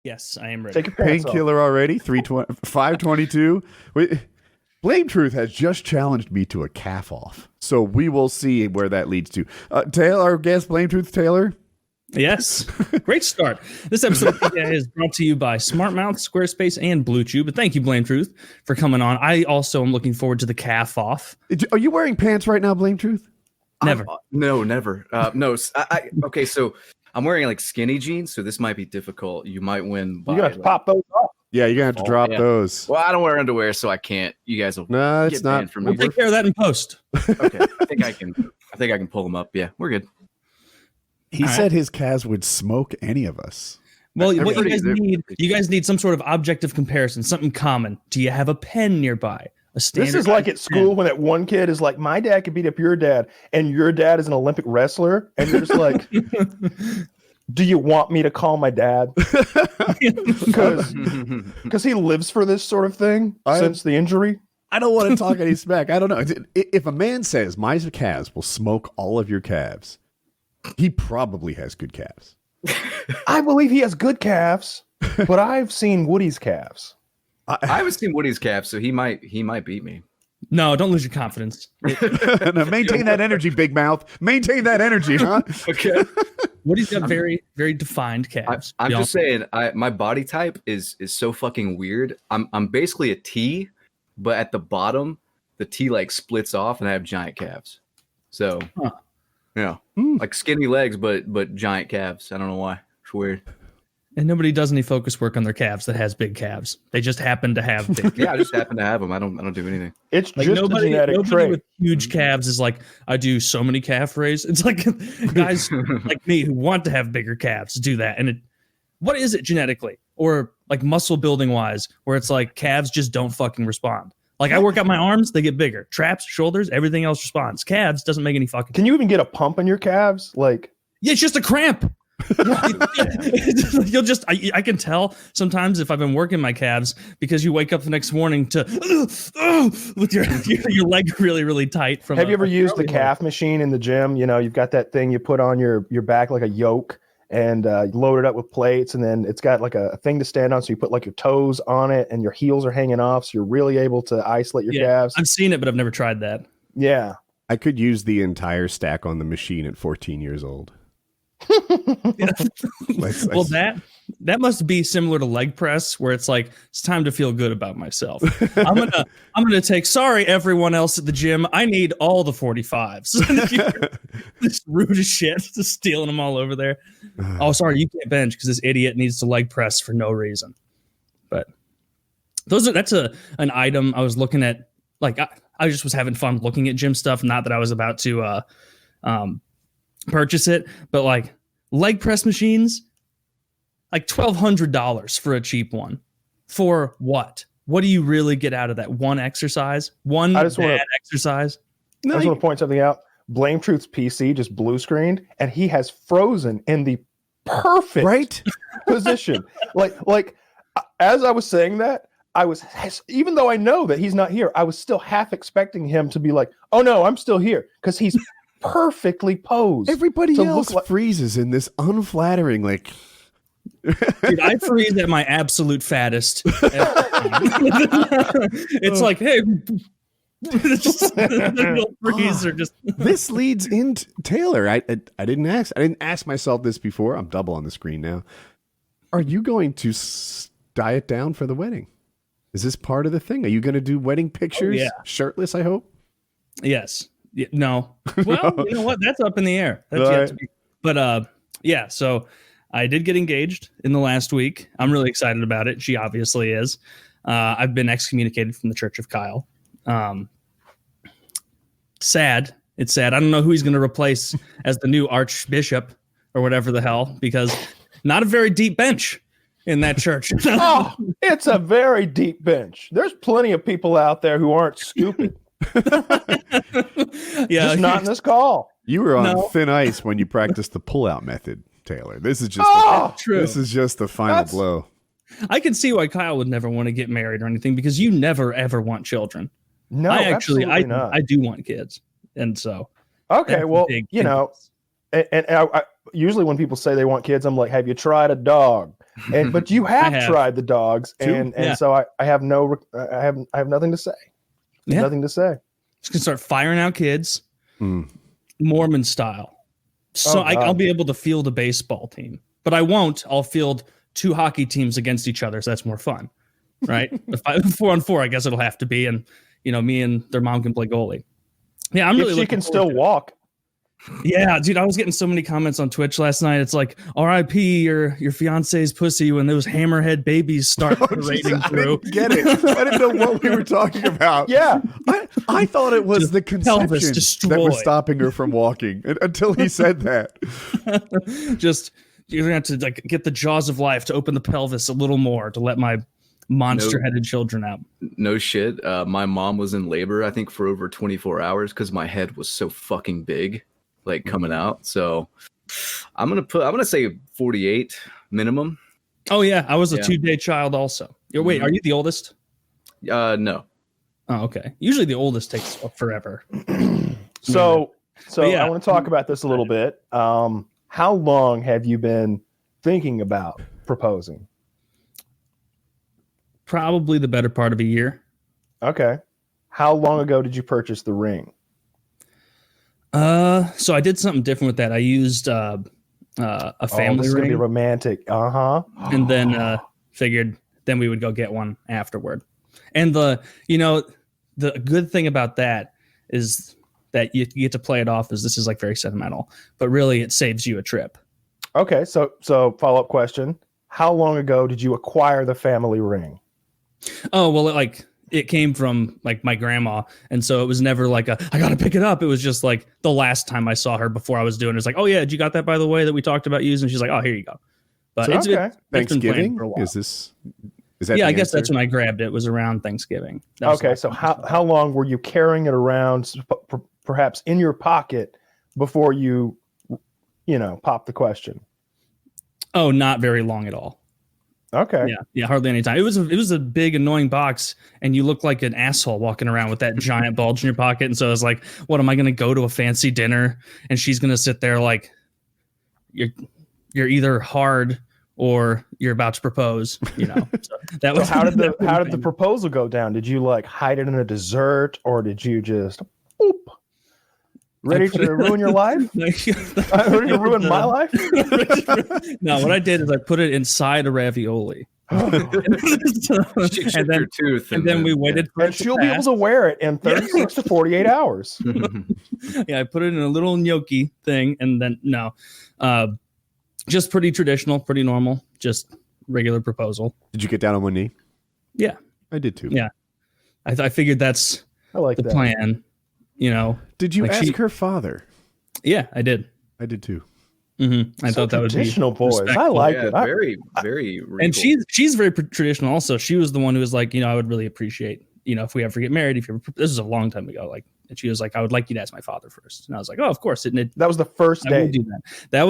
Yes, I am ready. Take your pants off. Painkiller already. 522. BlameTruth has just challenged me to a calf off, so we will see where that leads to. Taylor, our guest, BlameTruth Taylor. Yes, great start. This episode of PKA is brought to you by SmartMouth, Squarespace, and BlueTube. But thank you, BlameTruth, for coming on. I also am looking forward to the calf off. Are you wearing pants right now, BlameTruth? Never. No, never. No. Okay, so I'm wearing like skinny jeans, so this might be difficult. You might win. You're gonna have to pop those off. Yeah, you're gonna have to drop those. Well, I don't wear underwear, so I can't. You guys will. No, it's not. From me. We'll take care of that in post. Okay, I think I can pull them up. Yeah, we're good. He said his calves would smoke any of us. Well, what you guys need some sort of objective comparison, something common. Do you have a pen nearby? This is like at school when that one kid is like, my dad could beat up your dad, and your dad is an Olympic wrestler, and you're just like, do you want me to call my dad? Because he lives for this sort of thing since the injury. I don't want to talk any smack. I don't know. If a man says my calves will smoke all of your calves, he probably has good calves. I believe he has good calves, but I've seen Woody's calves. I haven't seen Woody's calves, so he might beat me. No, don't lose your confidence. No, maintain that energy, big mouth. Maintain that energy, huh? Okay. Woody's got very, very defined calves. I'm just saying, my body type is so fucking weird. I'm basically a T, but at the bottom, the T like splits off, and I have giant calves. So, like skinny legs, but giant calves. I don't know why. It's weird. And nobody does any focus work on their calves that has big calves. They just happen to have big calves. Yeah, I just happen to have them. I don't do anything. It's like just a genetic trait. With huge calves is like, I do so many calf raises. It's like guys like me who want to have bigger calves do that. And what is it genetically or like muscle building wise, where it's like calves just don't fucking respond? Like I work out my arms, they get bigger. Traps, shoulders, everything else responds. Calves doesn't make any fucking. Can you even get a pump in your calves? Like, yeah, it's just a cramp. You'll just I can tell sometimes if I've been working my calves because you wake up the next morning to with your leg really, really tight. Have you ever used the calf machine in the gym? You know, you've got that thing you put on your back like a yoke and you load it up with plates, and then it's got like a thing to stand on, so you put like your toes on it and your heels are hanging off, so you're really able to isolate your calves. I've seen it, but I've never tried that. Yeah, I could use the entire stack on the machine at 14 years old. Well, that must be similar to leg press, where it's like it's time to feel good about myself. I'm gonna take. Sorry, everyone else at the gym. I need all the 45s. This rude as shit, just stealing them all over there. Oh, sorry, you can't bench because this idiot needs to leg press for no reason. But that's an item I was looking at. Like I just was having fun looking at gym stuff. Not that I was about to purchase it, but like leg press machines, like $1,200 for a cheap one. For what? What do you really get out of that? One exercise? Exercise? I just want to point something out. BlameTruth's PC just blue screened, and he has frozen in the perfect position. Like as I was saying that, I was, even though I know that he's not here, I was still half expecting him to be like, "Oh no, I'm still here," because he's perfectly posed. Everybody else freezes in this unflattering, like. Dude, I freeze at my absolute fattest. It's like, hey, freeze or just. This leads into Taylor. I didn't ask myself this before. I'm double on the screen now. Are you going to diet down for the wedding? Is this part of the thing? Are you going to do wedding pictures shirtless? I hope. Yes. Yeah, no. Well, you know what? That's up in the air. That's yet to be. But yeah. So I did get engaged in the last week. I'm really excited about it. She obviously is. I've been excommunicated from the Church of Kyle. Sad. It's sad. I don't know who he's going to replace as the new archbishop or whatever the hell, because not a very deep bench in that church. Oh, it's a very deep bench. There's plenty of people out there who aren't stupid. Just not in this call. You were on thin ice when you practiced the pull-out method, Taylor. This is just this is just the final blow. I can see why Kyle would never want to get married or anything, because you never ever want children. No, I do want kids, and so okay. Well, you know, and I usually when people say they want kids, I'm like, have you tried a dog? but you have tried the dogs, and Yeah. so I have nothing to say. Yeah. Nothing to say. Just gonna start firing out kids, Mormon style. So I'll be able to field a baseball team, but I won't. I'll field 2 hockey teams against each other, so that's more fun, right? If 4-on-4, I guess it'll have to be, and me and their mom can play goalie. Yeah, I'm really. She can still walk. Yeah, dude, I was getting so many comments on Twitch last night. It's like, R.I.P. your fiance's pussy when those hammerhead babies start parading through. I didn't get it. I didn't know what we were talking about. Yeah, I thought it was the conception that was stopping her from walking until he said that. You're gonna have to get the jaws of life to open the pelvis a little more to let my monster-headed children out. No shit. My mom was in labor, I think, for over 24 hours because my head was so fucking big, coming out. So I'm gonna say 48 minimum. Oh yeah, I was a 2-day child also. Wait, are you the oldest? No. Oh, okay. Usually the oldest takes forever. So I want to talk about this a little bit. How long have you been thinking about proposing? Probably the better part of a year. Okay. How long ago did you purchase the ring? So I did something different with that. I used a family this is ring. Gonna be romantic. And then figured then we would go get one afterward. And the good thing about that is that you get to play it off as this is very sentimental, but really it saves you a trip. Okay, so follow-up question. How long ago did you acquire the family ring? Oh, well, it came from my grandma. And so it was never I got to pick it up. It was just the last time I saw her before I was doing it. It's oh yeah, you got that by the way that we talked about using? She's like, oh, here you go. But so, it's Thanksgiving for a while. Is that yeah, I answer? guess that's when I grabbed it. It was around Thanksgiving. Okay, so how long were you carrying it around, perhaps in your pocket, before you pop the question? Oh, not very long at all. Okay. Yeah, hardly any time. It was a big annoying box, and you look like an asshole walking around with that giant bulge in your pocket. And so I was like, "What am I going to go to a fancy dinner?" And she's going to sit there you're either hard or you're about to propose. So that was. So how did the proposal go down? Did you hide it in a dessert, or did you just ready to ruin your life? Ready to ruin my life? No, what I did is I put it inside a ravioli. And then we waited for and she'll be able to wear it in 36 to 48 hours. Yeah, I put it in a little gnocchi thing, and then just pretty traditional, pretty normal, just regular proposal. Did you get down on one knee? Yeah, I did too. Yeah, I figured that's the plan. Did you ask her father? Yeah, I did. I did too. Mm-hmm. I thought that would be traditional boys. I like it. Very, very. Regal. And she's very traditional. Also, she was the one who was I would really appreciate, if we ever get married. This was a long time ago. And she was I would like you to ask my father first. And I was like, oh, of course. That was the first day. Do that. That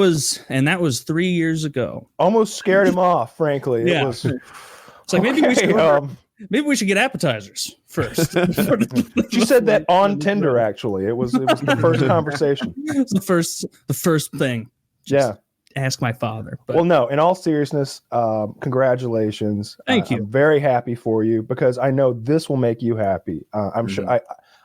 was 3 years ago. Almost scared him off. Frankly, yeah. It was. It's maybe we should. Maybe we should get appetizers first. She said that on Tinder. Actually, it was the first conversation. It's the first thing. Just ask my father. But. Well, no. In all seriousness, congratulations. Thank you. I'm very happy for you because I know this will make you happy. I'm sure.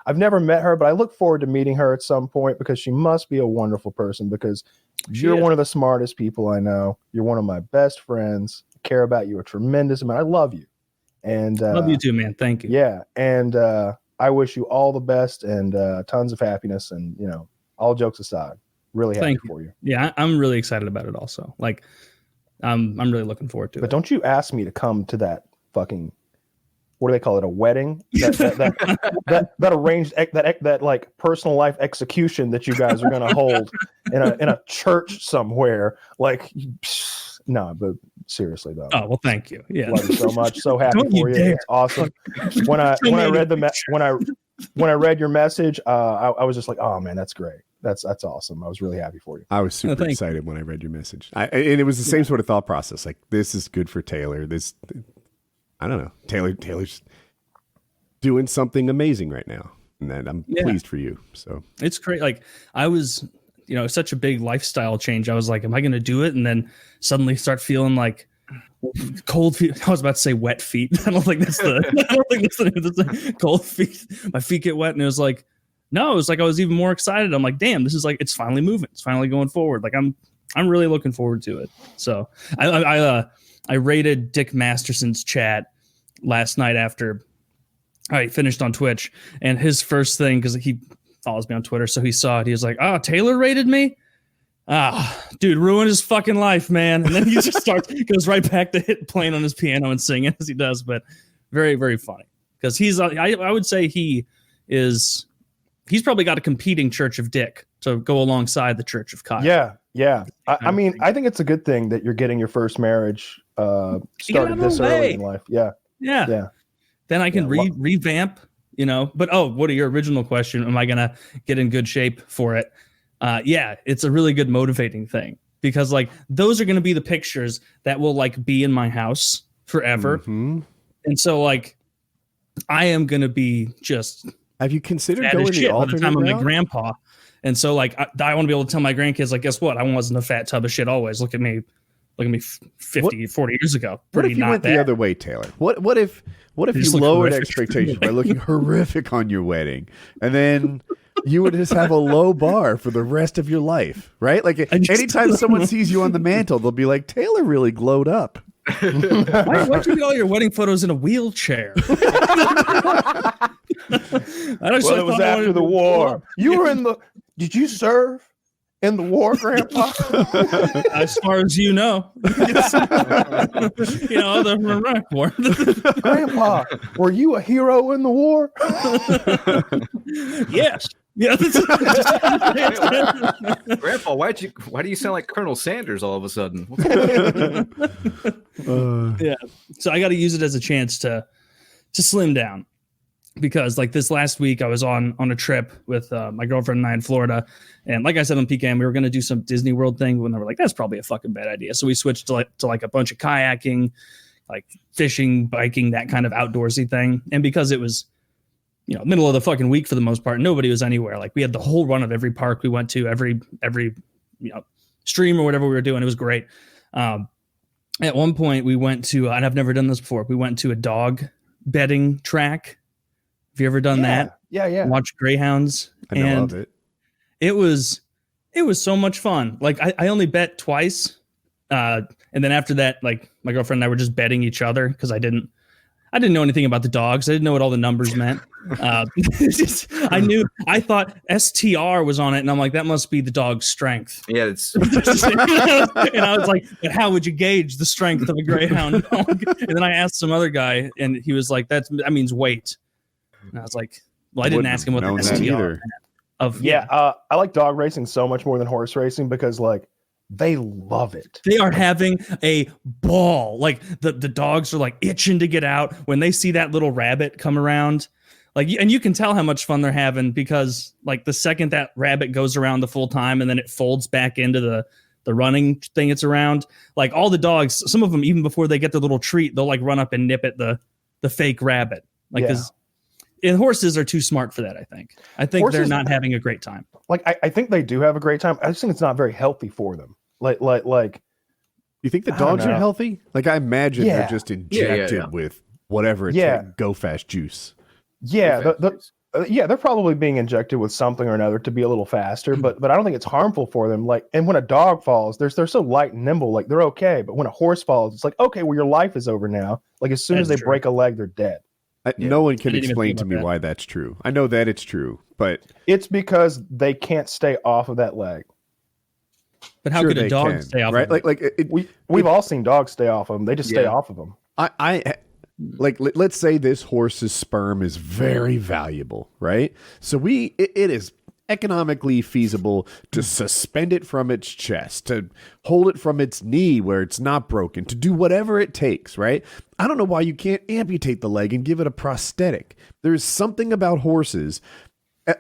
I've never met her, but I look forward to meeting her at some point because she must be a wonderful person. Because you're one of the smartest people I know. You're one of my best friends. I care about you a tremendous amount. I love you. And love you too, man. Thank you. Yeah, and I wish you all the best and tons of happiness. And all jokes aside, really happy for you. Yeah, I'm really excited about it. Also, I'm really looking forward to it. But don't you ask me to come to that fucking, what do they call it? A wedding? That arranged that personal life execution that you guys are gonna hold in a church somewhere. No, but seriously though. Oh well, thank you. Yeah, love you so much. So happy for you. It's awesome. When I read your message, I was just like, oh man, that's great. That's awesome. I was really happy for you. I was super excited when I read your message. And it was the same sort of thought process. This is good for Taylor. I don't know. Taylor's doing something amazing right now, and I'm pleased for you. So it's great. I was. Such a big lifestyle change. I was like, am I going to do it? And then suddenly start feeling cold feet. I was about to say wet feet. I don't think that's the name of the thing. Cold feet. My feet get wet, and it was like, no, it was like I was even more excited. I'm like, damn, this is like, it's finally moving. It's finally going forward. Like I'm really looking forward to it. So I rated Dick Masterson's chat last night after I finished on Twitch, and his first thing, because he follows me on Twitter, so he saw it. He was like, "Oh, Taylor rated me? Dude, ruined his fucking life, man." And then he just goes right back to playing on his piano and singing as he does. But very, very funny, because I would say he's probably got a competing Church of Dick to go alongside the Church of Kyle. Yeah. I mean, I think it's a good thing that you're getting your first marriage started this early in life. Yeah. Then I can revamp, But what are your original question? Am I gonna get in good shape for it? Yeah, it's a really good motivating thing, because like those are gonna be the pictures that will like be in my house forever. Mm-hmm. And so like I am gonna be just. Have you considered going the alternate by the time I'm route? a grandpa? And so like I want to be able to tell my grandkids, like, guess what? I wasn't a fat tub of shit always. Look at me 40 years ago. What if you went the other way, Taylor? What if you lowered expectations by looking horrific on your wedding, and then you would just have a low bar for the rest of your life, right? Like anytime someone sees you on the mantle, they'll be like, Taylor really glowed up. Why'd you get all your wedding photos in a wheelchair? It was after the war. You were did you serve in the war, Grandpa? As far as you know. The Iraq War. Grandpa, were you a hero in the war? Yes. Yeah. Grandpa, why do you sound like Colonel Sanders all of a sudden? Yeah. So I got to use it as a chance to slim down, because like this last week I was on a trip with my girlfriend and I in Florida, and like I said on PKM, we were going to do some Disney World thing, when they were like, that's probably a fucking bad idea. So we switched to like a bunch of kayaking, like fishing, biking, that kind of outdoorsy thing. And because it was middle of the fucking week for the most part, nobody was anywhere. Like we had the whole run of every park we went to, every stream or whatever we were doing. It was great. At one point we went to, and I've never done this before, we went to a dog bedding track. Have you ever done that? Yeah. Watch greyhounds. I know of it. It was so much fun. Like I only bet twice. And then after that, like my girlfriend and I were just betting each other, because I didn't know anything about the dogs. I didn't know what all the numbers meant. I thought STR was on it, and I'm like, that must be the dog's strength. Yeah, it's. And I was like, but how would you gauge the strength of a greyhound dog? And then I asked some other guy, and he was like, that means weight. And I was like, well, I didn't ask him what the STR meant. I like dog racing so much more than horse racing, because like they love it. They are having a ball. Like the dogs are like itching to get out when they see that little rabbit come around. Like, and you can tell how much fun they're having, because like the second that rabbit goes around the full time and then it folds back into the running thing it's around, like all the dogs, some of them, even before they get the little treat, they'll like run up and nip at the fake rabbit. Like, and horses are too smart for that. I think horses, they're not having a great time. Like, I think they do have a great time. I just think it's not very healthy for them. Like, you think the dogs are healthy? Like, I imagine they're just injected with whatever it takes, Go Fast juice. Yeah, they're probably being injected with something or another to be a little faster, but I don't think it's harmful for them. Like, and when a dog falls, they're so light and nimble, like they're okay. But when a horse falls, it's like, okay, well, your life is over now. Like, as soon as they break a leg, they're dead. No one can explain to me why that's true. I know that it's true, but it's because they can't stay off of that leg. But how could a dog stay off? Right? Of them? We've all seen dogs stay off of them. They just stay off of them. Let's say this horse's sperm is very valuable, right? So it is economically feasible to suspend it from its chest, to hold it from its knee where it's not broken, to do whatever it takes, right? I don't know why you can't amputate the leg and give it a prosthetic. There's something about horses.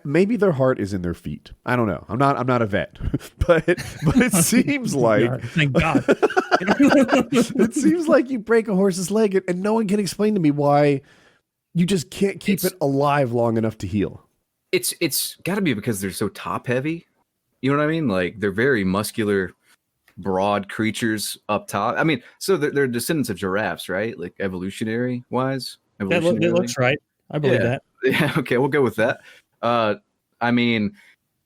Maybe their heart is in their feet. I don't know. I'm not a vet, but it seems like thank God. It seems like you break a horse's leg and no one can explain to me why you just can't keep it alive long enough to heal. It's got to be because they're so top heavy. You know what I mean? Like, they're very muscular broad creatures up top. I mean, so they're descendants of giraffes, right? Like evolutionary wise. It looks right. I believe that. Yeah. Okay, we'll go with that. I mean,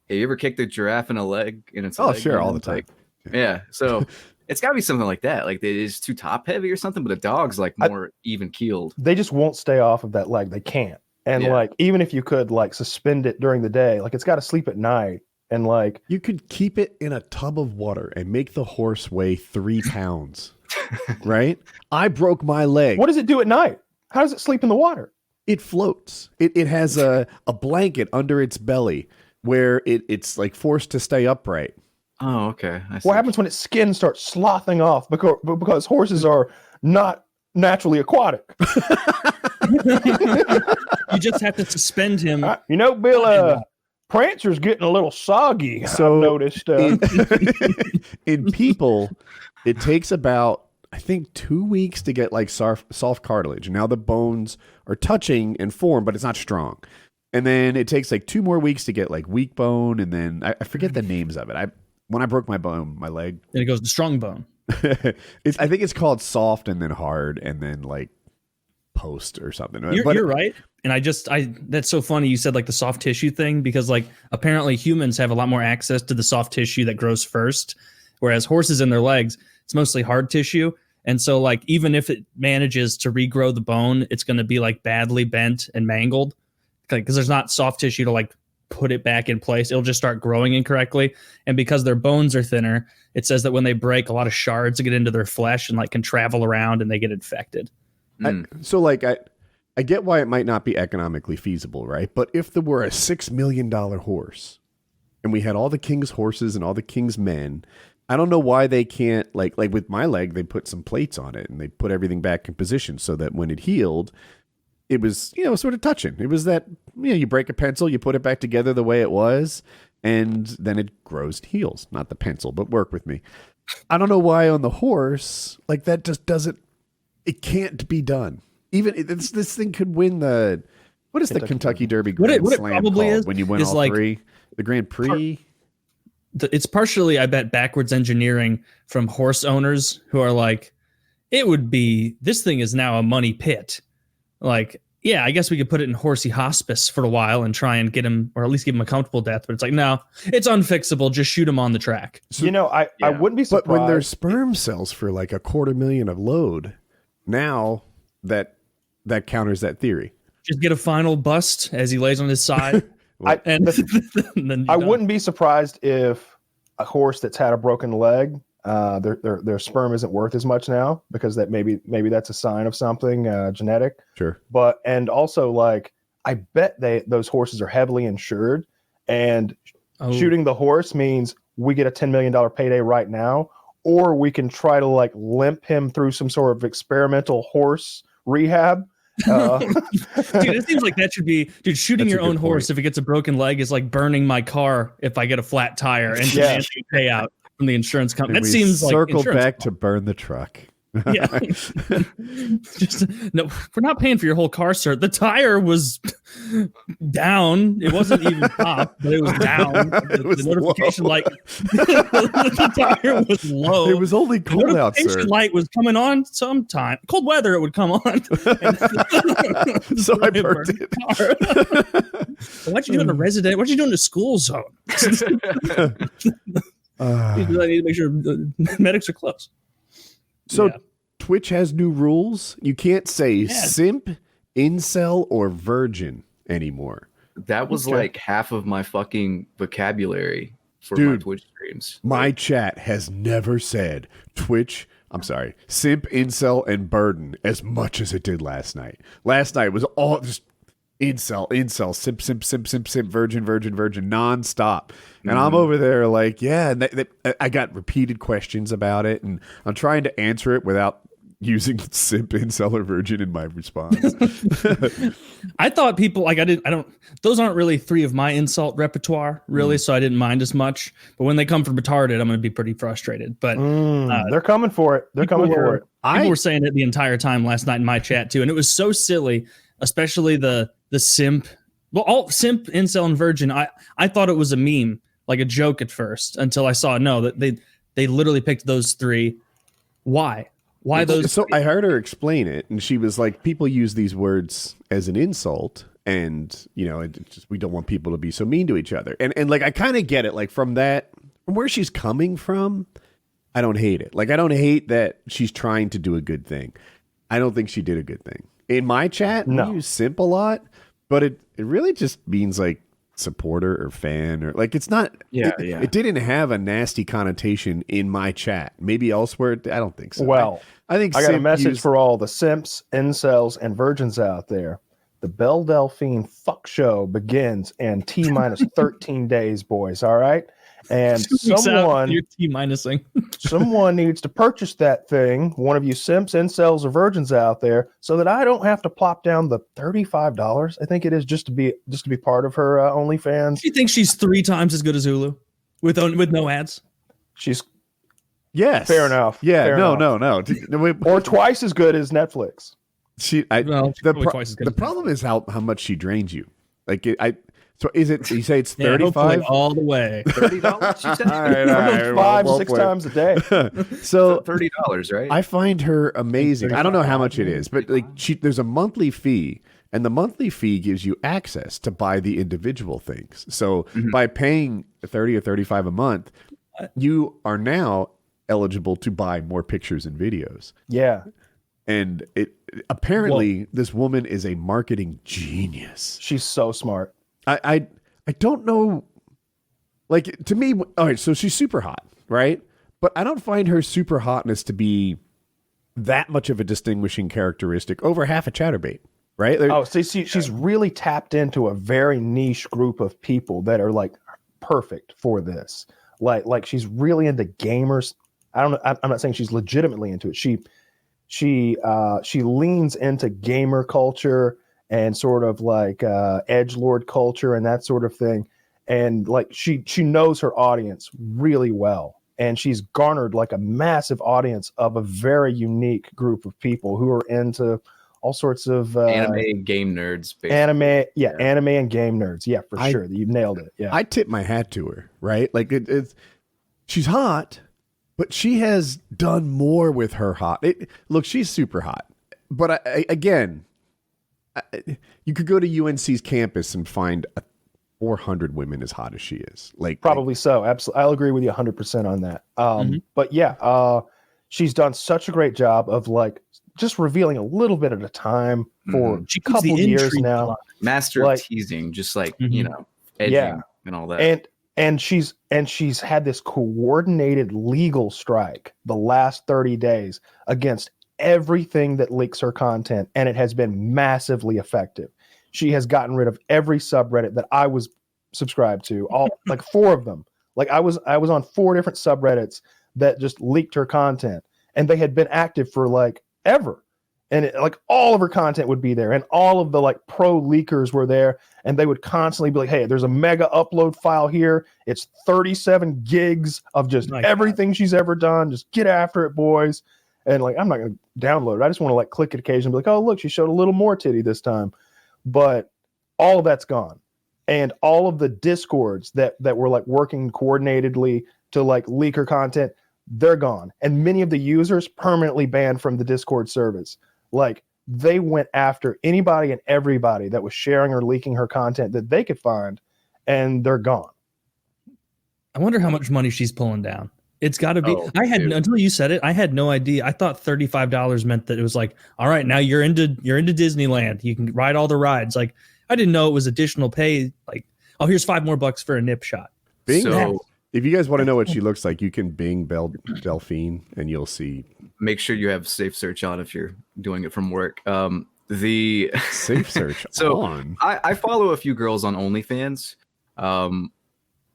have you ever kicked a giraffe in a leg? In its leg, sure, all the time. Yeah. So it's got to be something like that. Like it is too top heavy or something. But a dog's like more even keeled. They just won't stay off of that leg. They can't. And like even if you could like suspend it during the day, like it's got to sleep at night. And like you could keep it in a tub of water and make the horse weigh 3 pounds. Right? I broke my leg. What does it do at night? How does it sleep in the water? It floats. It has a blanket under its belly where it's like forced to stay upright. Oh, okay. What happens when its skin starts slothing off because horses are not naturally aquatic? You just have to suspend him. Bill, Prancer's getting a little soggy. So I've noticed. In people, it takes about, I think, 2 weeks to get like soft cartilage. Now the bones are touching and form, but it's not strong. And then it takes like 2 more weeks to get like weak bone. And then I forget the names of it. When I broke my leg. Then it goes to strong bone. I think it's called soft and then hard and then like post or something. You're right. And that's so funny. You said like the soft tissue thing, because like apparently humans have a lot more access to the soft tissue that grows first, whereas horses in their legs, it's mostly hard tissue. And so like, even if it manages to regrow the bone, it's going to be like badly bent and mangled because there's not soft tissue to like put it back in place. It'll just start growing incorrectly. And because their bones are thinner, it says that when they break, a lot of shards get into their flesh and like can travel around and they get infected. So like, I get why it might not be economically feasible, right? But if there were a $6 million horse and we had all the king's horses and all the king's men, I don't know why they can't, like with my leg, they put some plates on it and they put everything back in position so that when it healed, it was, sort of touching. It was that, you break a pencil, you put it back together the way it was, and then it grows and heals. Not the pencil, but work with me. I don't know why on the horse, like that just doesn't, it can't be done. Even this thing could win the, what is the Kentucky Derby Grand Slam called when you win all like, 3? The Grand Prix? It's partially, I bet, backwards engineering from horse owners who are like, this thing is now a money pit. Like, yeah, I guess we could put it in horsey hospice for a while and try and get him, or at least give him a comfortable death. But it's like, no, it's unfixable. Just shoot him on the track. So, I wouldn't be surprised. But when there's sperm cells for like $250,000 of load, now that counters that theory. Just get a final bust as he lays on his side. I wouldn't be surprised if a horse that's had a broken leg, their sperm isn't worth as much now because that maybe that's a sign of something genetic. Sure. And also like I bet those horses are heavily insured, and shooting the horse means we get a $10 million payday right now, or we can try to like limp him through some sort of experimental horse rehab. Dude, it seems like that should be, shooting your own horse if it gets a broken leg is like burning my car if I get a flat tire and demanding a payout from the insurance company. That seems like circle back to burn the truck. Yeah. No, we're not paying for your whole car, sir. The tire was down. It wasn't even top, but it was down. The notification light. The tire was low. It was only cold out, sir. The light was coming on sometime. Cold weather, it would come on. So I burnt it. Why'd you do it in a resident? Why'd you do it in a school zone? I need to make sure medics are close. So Twitch has new rules. You can't say simp, incel, or virgin anymore. That was like half of my fucking vocabulary for my Twitch streams. My chat has never said simp, incel, and burden as much as it did last night. Last night was all just incel, simp, virgin, nonstop. And I'm over there like, and I got repeated questions about it, and I'm trying to answer it without using simp, incel, or virgin in my response. I thought people those aren't really 3 of my insult repertoire, really, so I didn't mind as much. But when they come from retarded, I'm going to be pretty frustrated. But they're coming for it. People were saying it the entire time last night in my chat too, and it was so silly, especially the simp. Well, all simp, incel, and virgin. I thought it was a meme, like a joke at first, until I saw that They literally picked those three. Why? Why those? So I heard her explain it, and she was like, people use these words as an insult, and we don't want people to be so mean to each other. And like, I kind of get it. Like from where she's coming from, I don't hate it. Like, I don't hate that she's trying to do a good thing. I don't think she did a good thing. In my chat, we use simp a lot, but it really just means like supporter or fan, or like, it's not. It didn't have a nasty connotation in my chat. Maybe elsewhere, I don't think so. Well, I think I got a message for all the simps, incels, and virgins out there. The Belle Delphine fuck show begins in T-minus 13 days, boys. All right. And someone needs to purchase that thing, one of you simps, incels, or virgins out there, so that I don't have to plop down the $35, I think it is, just to be part of her OnlyFans. Do you think she's 3 times as good as Hulu with no ads? She's fair enough. Yeah, fair no. Or twice as good as Netflix. The problem is how much she drains you. Like so is it? You say it's 35 all the way. $30. All right, 5-6 times a day. So $30, right? I find her amazing. I don't know how much it is, but like there's a monthly fee, and the monthly fee gives you access to buy the individual things. So by paying $30 or $35 a month, you are now eligible to buy more pictures and videos. Yeah. And apparently this woman is a marketing genius. She's so smart. I don't know. Like, to me, all right, so she's super hot, right? But I don't find her super hotness to be that much of a distinguishing characteristic over half a chatterbait, right? She's really tapped into a very niche group of people that are like perfect for this. Like she's really into gamers. I'm not saying she's legitimately into it. She leans into gamer culture and sort of like edgelord culture and that sort of thing. And like she knows her audience really well. And she's garnered like a massive audience of a very unique group of people who are into all sorts of anime and game nerds. Basically. Anime and game nerds. Yeah, for sure. You nailed it. Yeah, I tip my hat to her, right? Like she's hot, but she has done more with her hot. Look, she's super hot. But you could go to UNC's campus and find 400 women as hot as she is. Probably so. Absolutely. I'll agree with you 100% on that. But yeah, she's done such a great job of like just revealing a little bit at a time for a couple years now. Master of teasing, just like, edging and all that. And she's had this coordinated legal strike the last 30 days against everything that leaks her content, and it has been massively effective. She has gotten rid of every subreddit that I was subscribed to, all like 4 of them. Like I was on 4 different subreddits that just leaked her content, and they had been active for like ever. And like all of her content would be there, and all of the like pro leakers were there, and they would constantly be like, "Hey, there's a mega upload file here. It's 37 gigs of just everything she's ever done. Just get after it, boys." And like, I'm not going to download it. I just want to like click it occasionally and be like, "Oh, look, she showed a little more titty this time." But all of that's gone. And all of the discords that were like working coordinatedly to like leak her content, they're gone. And many of the users permanently banned from the Discord service. Like they went after anybody and everybody that was sharing or leaking her content that they could find, and they're gone. I wonder how much money she's pulling down. It's got to be. Until you said it, I had no idea. I thought $35 meant that it was like, all right, now you're into Disneyland. You can ride all the rides. Like I didn't know it was additional pay. Like, oh, here's $5 more for a nip shot. If you guys want to know what she looks like, you can Bing Belle Delphine, and you'll see. Make sure you have safe search on if you're doing it from work. The safe search on. I follow a few girls on OnlyFans.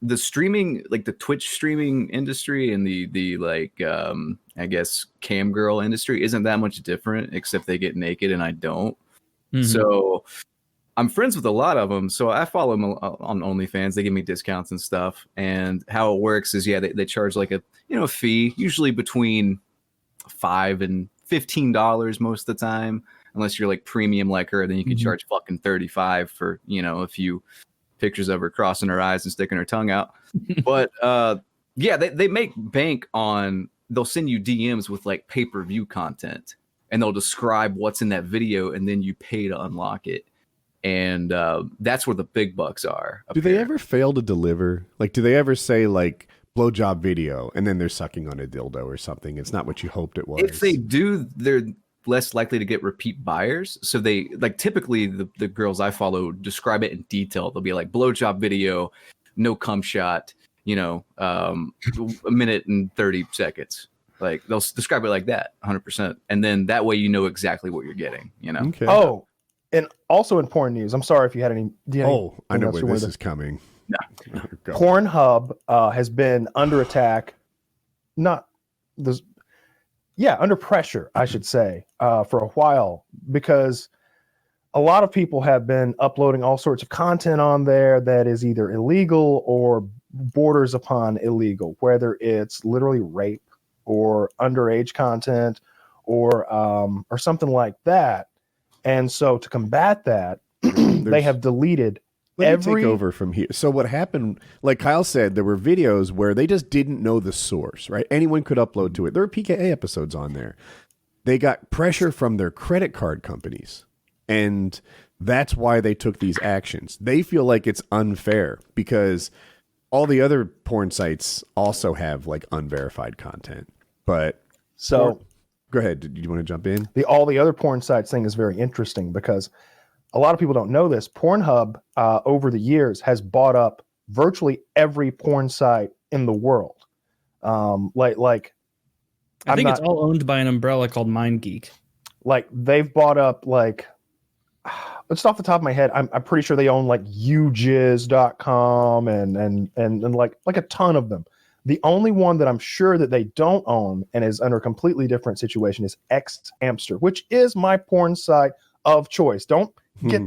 The streaming, like the Twitch streaming industry and the like, I guess cam girl industry isn't that much different, except they get naked and I don't. Mm-hmm. So I'm friends with a lot of them. So I follow them on OnlyFans. They give me discounts and stuff. And how it works is, they charge like a fee, usually between $5 and $15 most of the time, unless you're like premium like her. Then you can charge fucking $35 for a few pictures of her crossing her eyes and sticking her tongue out. But Yeah, they make bank on, they'll send you DMs with like pay-per-view content, and they'll describe what's in that video, and then you pay to unlock it. And that's where the big bucks are. Do they ever fail to deliver? Like, do they ever say like blowjob video and then they're sucking on a dildo or something? It's not what you hoped it was. If they do, they're less likely to get repeat buyers. So they like, typically the girls I follow describe it in detail. They'll be like blowjob video, no cum shot, you know, a minute and 30 seconds. Like they'll describe it like that 100%. And then that way, you know exactly what you're getting, you know? Okay. Oh, and also in porn news, I'm sorry if you had any. I know where this is coming. No. Pornhub has been under attack, under pressure, I should say, for a while, because a lot of people have been uploading all sorts of content on there that is either illegal or borders upon illegal, whether it's literally rape or underage content or something like that. And so to combat that, they have deleted Let me take over from here. So what happened, like Kyle said, there were videos where they just didn't know the source, right? Anyone could upload to it. There are PKA episodes on there. They got pressure from their credit card companies, and that's why they took these actions. They feel like it's unfair because all the other porn sites also have like unverified content. But go ahead. Did you want to jump in? All the other porn sites thing is very interesting because a lot of people don't know this. Pornhub over the years has bought up virtually every porn site in the world. I think it's all owned by an umbrella called MindGeek. Like they've bought up just off the top of my head, I'm pretty sure they own like ujiz.com and like a ton of them. The only one that I'm sure that they don't own and is under a completely different situation is Xhamster, which is my porn site of choice. Don't get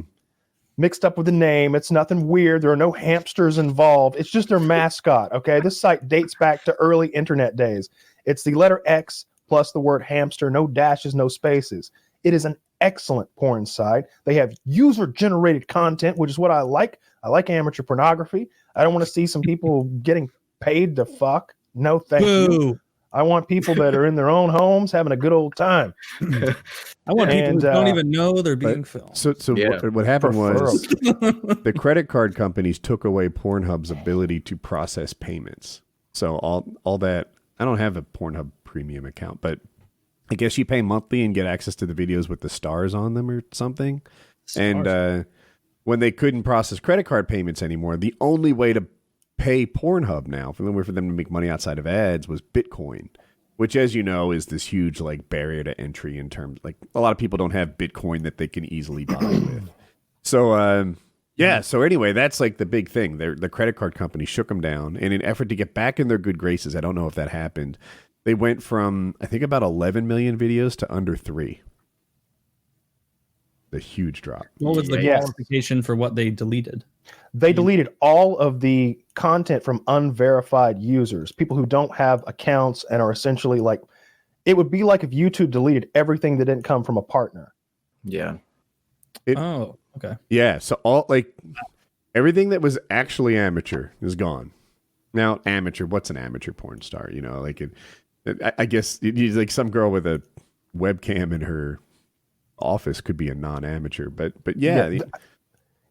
mixed up with the name. It's nothing weird. There are no hamsters involved. It's just their mascot. Okay. This site dates back to early internet days. It's the letter X plus the word hamster, no dashes, no spaces. It is an excellent porn site. They have user generated content, which is what I like. I like amateur pornography. I don't want to see some people getting paid to fuck. No, thank you. I want people that are in their own homes having a good old time. I want people who don't even know they're being filmed. So yeah. what happened was the credit card companies took away Pornhub's ability to process payments. So all that, I don't have a Pornhub premium account, but I guess you pay monthly and get access to the videos with the stars on them or something. And when they couldn't process credit card payments anymore, the only way to pay Pornhub now for them to make money outside of ads was Bitcoin, which, as you know, is this huge like barrier to entry in terms like a lot of people don't have Bitcoin that they can easily buy with. So so anyway, that's like the big thing. The credit card company shook them down, and in an effort to get back in their good graces, I don't know if that happened, they went from I think about 11 million videos to under 3. The huge drop. What was the qualification for what they deleted? They deleted all of the content from unverified users, people who don't have accounts and are essentially like, it would be like if YouTube deleted everything that didn't come from a partner. Yeah. Okay. Yeah. So all like everything that was actually amateur is gone. Now, amateur, what's an amateur porn star? You know, like I guess like some girl with a webcam in her office could be a non-amateur, but yeah.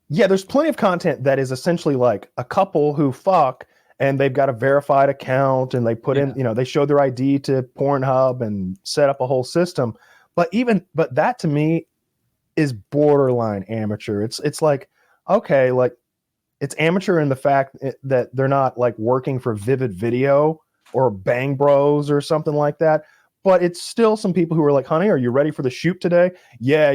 Yeah, there's plenty of content that is essentially like a couple who fuck and they've got a verified account and they put in, they show their ID to Pornhub and set up a whole system. But that to me is borderline amateur. It's like, okay, like it's amateur in the fact that they're not like working for Vivid Video or Bang Bros or something like that. But it's still some people who are like, honey, are you ready for the shoot today? Yeah.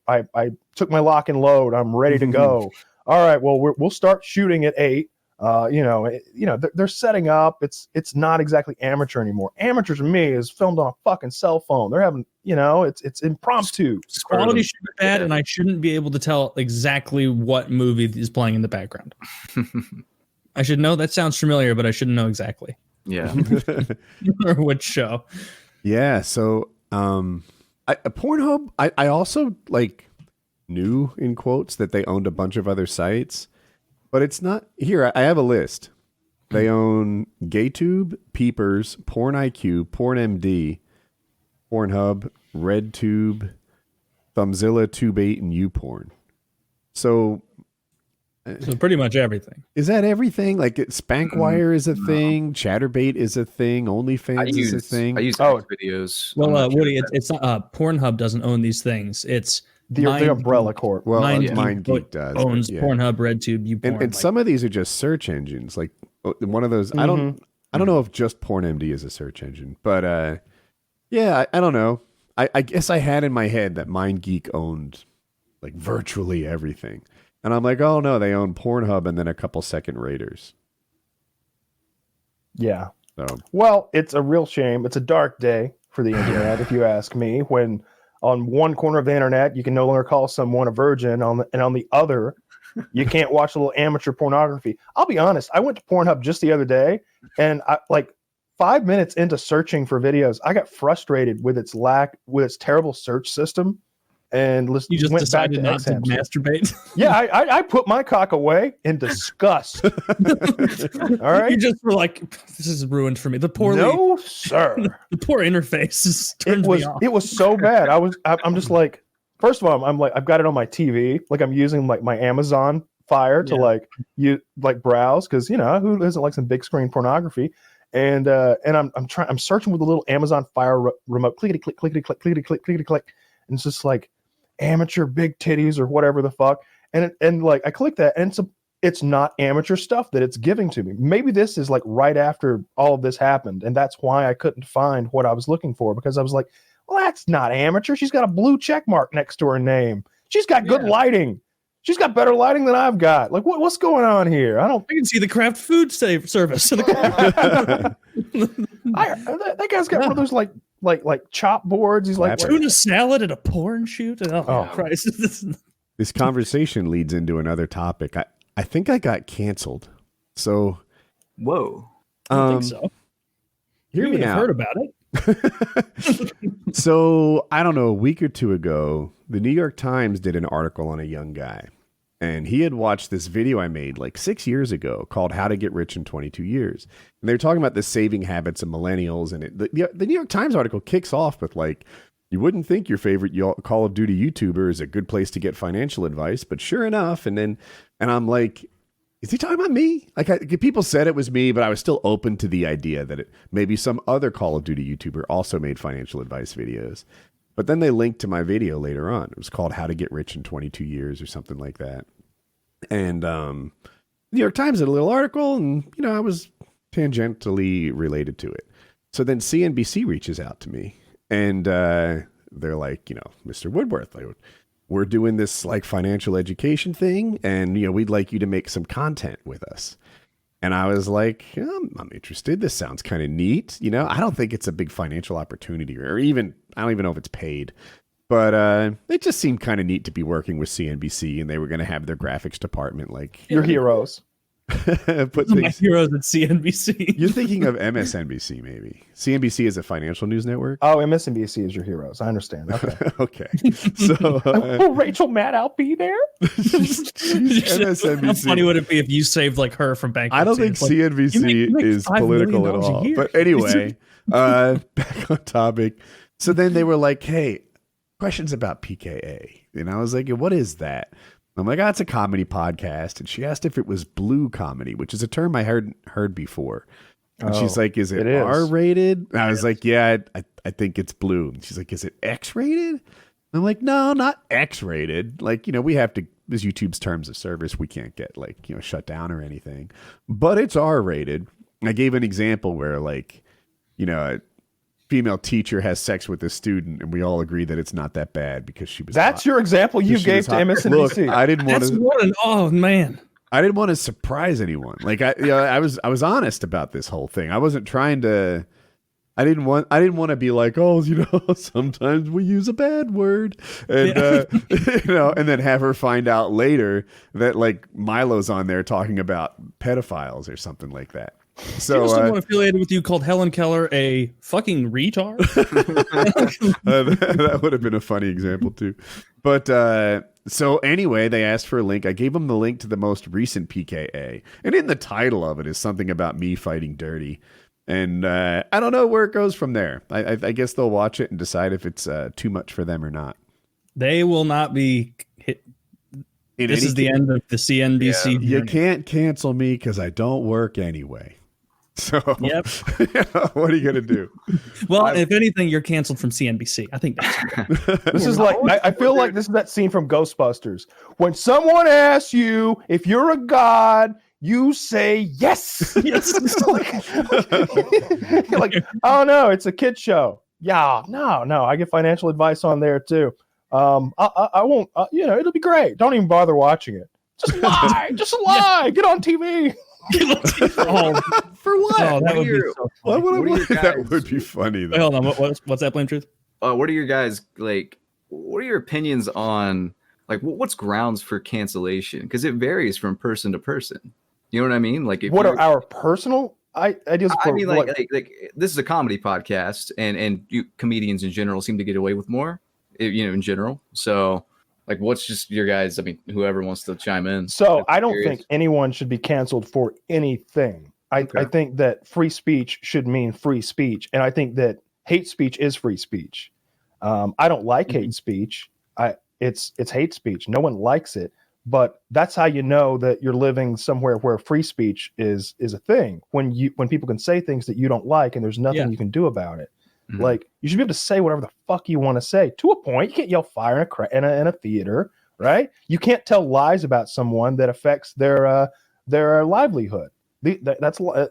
I took my lock and load. I'm ready to go. All right. Well, we'll start shooting at 8. They're setting up. It's not exactly amateur anymore. Amateur to me is filmed on a fucking cell phone. They're having, it's impromptu. Quality should be bad, and I shouldn't be able to tell exactly what movie is playing in the background. I should know. That sounds familiar, but I shouldn't know exactly. Yeah. Or which show. Yeah. So Pornhub, I also like knew in quotes that they owned a bunch of other sites, but it's not here. I have a list. They own GayTube, Peepers, Porn IQ, Porn MD, Pornhub, RedTube, Thumbzilla, Tube8, and YouPorn. So pretty much everything. Is that everything? Like Spankwire is a thing, Chatterbait is a thing, OnlyFans is a thing. I use videos. Well, Woody, it's not, Pornhub doesn't own these things. It's the umbrella corp. Well, MindGeek does owns Pornhub, RedTube, YouPorn. And some of these are just search engines. Like one of those. I don't know if just PornMD is a search engine, but yeah, I don't know. I guess I had in my head that MindGeek owned like virtually everything. And I'm like, oh no, they own Pornhub and then a couple second raters. Yeah. So. Well, it's a real shame. It's a dark day for the internet, if you ask me. When on one corner of the internet you can no longer call someone a virgin, and on the other, you can't watch a little amateur pornography. I'll be honest. I went to Pornhub just the other day, and I 5 minutes into searching for videos, I got frustrated with its terrible search system. And you just decided not to masturbate. Yeah, I put my cock away in disgust. All right, you just were like, "This is ruined for me." The sir. The poor interface turned me off. It was so bad. I'm just like, first of all, I'm like, I've got it on my TV. Like I'm using like my Amazon Fire to browse, because who doesn't like some big screen pornography? And I'm searching with a little Amazon Fire remote, clickety click, clickety click, clickety click, clickety click, and it's just like amateur big titties or whatever the fuck, and like I click that, and it's not amateur stuff that it's giving to me. Maybe this is like right after all of this happened, and that's why I couldn't find what I was looking for, because I was like, well, that's not amateur. She's got a blue check mark next to her name. She's got good lighting. She's got better lighting than I've got. Like, what's going on here? I can see the craft food service. That guy's got one of those like chop boards. He's like tuna salad at a porn shoot. Oh Christ! This conversation leads into another topic. I think I got canceled. So, whoa. I think so. Hear me out. Heard about it. So I don't know. A week or two ago, the New York Times did an article on a young guy, and he had watched this video I made like 6 years ago called "How to Get Rich in 22 Years." And they were talking about the saving habits of millennials. And the New York Times article kicks off with like, you wouldn't think your favorite Call of Duty YouTuber is a good place to get financial advice, but sure enough. And I'm like, is he talking about me? Like people said it was me, but I was still open to the idea that maybe some other Call of Duty YouTuber also made financial advice videos. But then they linked to my video later on. It was called "How to Get Rich in 22 Years" or something like that. And New York Times did a little article, and I was tangentially related to it. So then CNBC reaches out to me, and they're like, Mr. Woodworth, we're doing this like financial education thing, and we'd like you to make some content with us. And I was like, I'm interested. This sounds kind of neat. I don't think it's a big financial opportunity, or even I don't even know if it's paid. But it just seemed kind of neat to be working with CNBC, and they were going to have their graphics department like your heroes. Put my heroes at CNBC. You're thinking of MSNBC, maybe. CNBC is a financial news network. Oh, MSNBC is your heroes. I understand. Okay. Okay. So will Rachel Maddow be there? MSNBC. How funny would it be if you saved like her from bankruptcy? I don't think CNBC is political at all. But anyway, back on topic. So then they were like, "Hey, questions about PKA," and I was like, "What is that?" I'm like, it's a comedy podcast. And she asked if it was blue comedy, which is a term I heard before. And she's like, is it R-rated? And I was like, yeah, I think it's blue. And she's like, is it X-rated? I'm like, no, not X-rated. Like, we have to, this YouTube's terms of service, we can't get like, shut down or anything. But it's R-rated. I gave an example where like, a female teacher has sex with a student, and we all agree that it's not that bad because she was. That's hot. Your example you gave to MSNBC. Look, I didn't want to. Oh man, I didn't want to surprise anyone. Like I was honest about this whole thing. I wasn't trying to. I didn't want to be like, oh, sometimes we use a bad word, and and then have her find out later that like Milo's on there talking about pedophiles or something like that. So someone affiliated with you called Helen Keller a fucking retard. that would have been a funny example too. But so anyway, they asked for a link. I gave them the link to the most recent PKA, and in the title of it is something about me fighting dirty. And I don't know where it goes from there. I guess they'll watch it and decide if it's too much for them or not. They will not be hit. This is the end of the CNBC. You can't cancel me because I don't work anyway. So, yep. What are you gonna do? Well, if anything, you're canceled from CNBC. I think that's good. This is like I feel like this is that scene from Ghostbusters when someone asks you if you're a god, you say yes. Yes. like, oh no, it's a kid show. Yeah, no, I get financial advice on there too. I won't. It'll be great. Don't even bother watching it. Just lie. Just lie. Get on TV. For what? Oh, that would be so funny. That would be funny. Wait, hold on. What's that, Blame Truth? What are your guys like? What are your opinions on like what's grounds for cancellation? Because it varies from person to person. You know what I mean? Like, if what are our personal ideas? I mean, like this is a comedy podcast, and comedians in general seem to get away with more. In general. So, like, what's just your guys? I mean, whoever wants to chime in. So, I don't think anyone should be canceled for anything. I think that free speech should mean free speech, and I think that hate speech is free speech. I don't like hate speech. It's hate speech. No one likes it, but that's how you know that you're living somewhere where free speech is a thing. When people can say things that you don't like, and there's nothing you can do about it. Mm-hmm. Like, you should be able to say whatever the fuck you want to say to a point. You can't yell fire in a theater, right? You can't tell lies about someone that affects their livelihood. That's I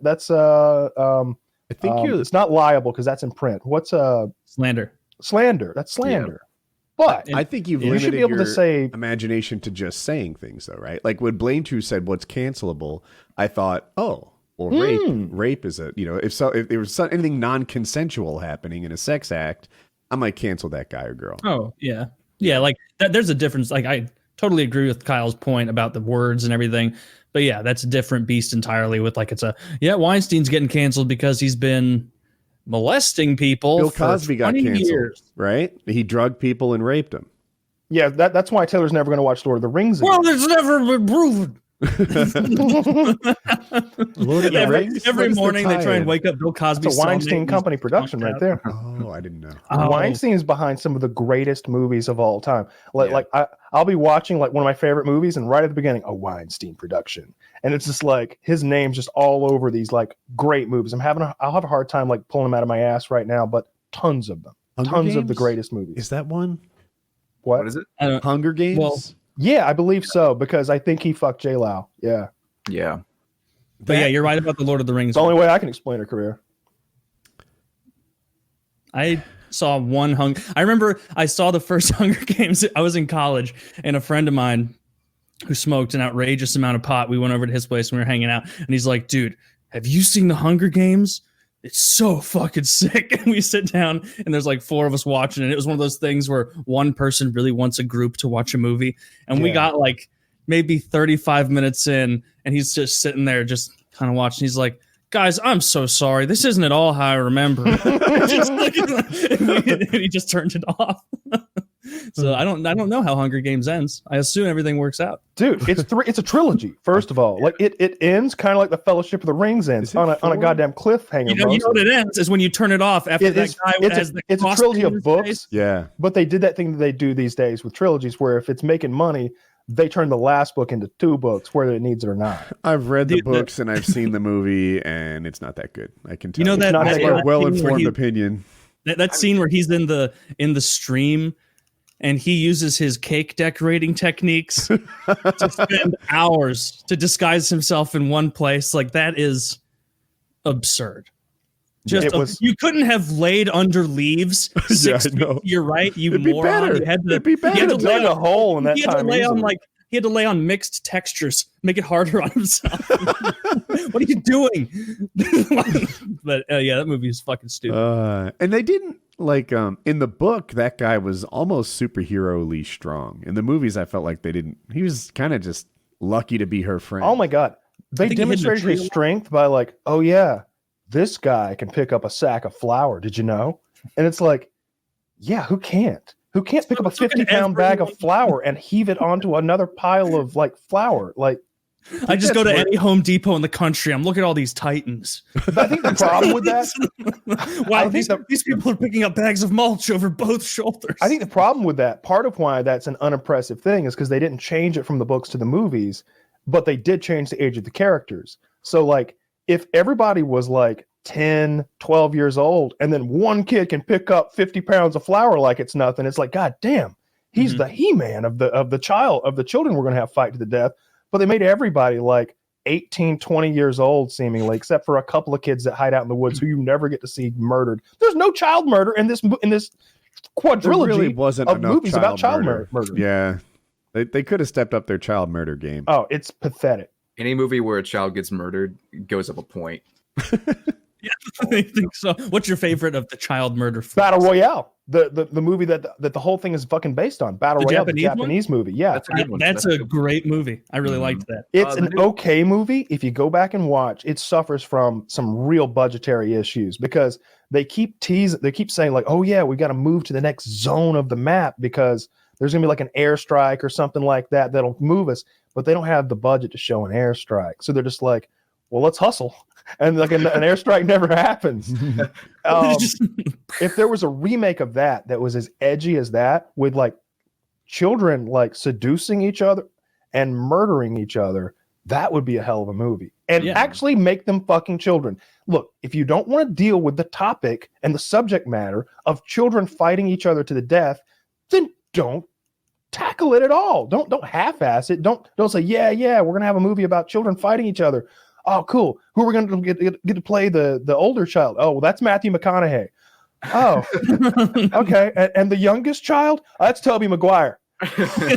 think it's not liable because that's in print. What's slander? Slander. That's slander. Yeah. But I think you should be able to say imagination to just saying things, though, right? Like when BlameTruth said what's cancelable, I thought, or rape. Rape is if there was anything non-consensual happening in a sex act, I might cancel that guy or girl. Oh yeah. Like that. There's a difference. Like I totally agree with Kyle's point about the words and everything, but yeah, that's a different beast entirely. With like Weinstein's getting canceled because he's been molesting people. Bill Cosby got canceled, years. Right? He drugged people and raped them. Yeah, that's why Taylor's never going to watch Lord of the Rings again. Well, it's never been proven. Every morning they try and wake up Bill Cosby. It's a Weinstein Company production right there. Oh, I didn't know. Weinstein's behind some of the greatest movies of all time. I'll be watching like one of my favorite movies, and right at the beginning, a Weinstein production, and it's just like his name's just all over these like great movies. I'll have a hard time like pulling them out of my ass right now, but tons of them, tons of the greatest movies. Is that one? What is it? Hunger Games. Well, yeah, I believe so, because I think he fucked J-Lau. Yeah. Yeah. But yeah, you're right about the Lord of the Rings. It's the only way I can explain her career. I saw I remember I saw the first Hunger Games. I was in college, and a friend of mine who smoked an outrageous amount of pot, we went over to his place and we were hanging out, and he's like, dude, have you seen the Hunger Games? It's so fucking sick. And we sit down and there's like four of us watching it. It was one of those things where one person really wants a group to watch a movie. And we got like maybe 35 minutes in, and he's just sitting there just kind of watching. He's like, guys, I'm so sorry. This isn't at all how I remember. And he just turned it off. So I don't know how Hunger Games ends. I assume everything works out. Dude, it's a trilogy, first of all. Like it ends kind of like the Fellowship of the Rings ends on a goddamn cliffhanger. You know what it ends is when you turn it off after that guy has the it's a trilogy of books. Face. Yeah. But they did that thing that they do these days with trilogies where if it's making money, they turn the last book into two books, whether it needs it or not. I've read the books and I've seen the movie, and it's not that good. I can tell. You know that's a well-informed opinion. That scene where he's in the stream, and he uses his cake decorating techniques to spend hours to disguise himself in one place. Like, that is absurd. You couldn't have laid under leaves 6 feet. You're right. It'd moron. It'd be better. He had to dug a hole in that time. He had to lay on mixed textures, make it harder on himself. What are you doing? But yeah, that movie is fucking stupid. And they didn't in the book, that guy was almost superhero-ly strong. In the movies, I felt like they didn't. He was kind of just lucky to be her friend. Oh my God. they demonstrated his strength by like, oh yeah, this guy can pick up a sack of flour. Did you know? And it's like, yeah, who can't? Who can't pick up a 50-pound bag of flour and heave it onto another pile of like flour? Like, I just go to any Home Depot in the country. I'm looking at all these titans. I think the problem with that, wow, these people are picking up bags of mulch over both shoulders. I think the problem with that, part of why that's an unimpressive thing, is because they didn't change it from the books to the movies, but they did change the age of the characters. So like, if everybody was like 10, 12 years old, and then one kid can pick up 50 pounds of flour like it's nothing, it's like, God damn, he's the He-Man of the children we're going to have fight to the death. But they made everybody like 18, 20 years old, seemingly, except for a couple of kids that hide out in the woods who you never get to see murdered. There's no child murder in this quadrilogy. There really wasn't of movies about child murder. Yeah, they could have stepped up their child murder game. Oh, it's pathetic. Any movie where a child gets murdered goes up a point. Yeah, I think so. What's your favorite of the child murder films? Battle Royale, the movie that the whole thing is fucking based on. Battle Royale, the Japanese movie. Yeah, that's a good one. That's a great movie. I really liked that. It's an okay movie. If you go back and watch, it suffers from some real budgetary issues because they keep saying like, oh yeah, we got to move to the next zone of the map because there's gonna be like an airstrike or something like that that'll move us, but they don't have the budget to show an airstrike, so they're just like, well, let's hustle. And like an airstrike never happens. If there was a remake of that was as edgy as that, with like children like seducing each other and murdering each other, that would be a hell of a movie. And actually make them fucking children. Look, if you don't want to deal with the topic and the subject matter of children fighting each other to the death, then don't tackle it at all. Don't half-ass it. Don't say, yeah, we're gonna have a movie about children fighting each other. Oh, cool. Who are we going to get to play the older child? Oh, well, that's Matthew McConaughey. Oh, okay. And the youngest child? That's Tobey Maguire. Okay.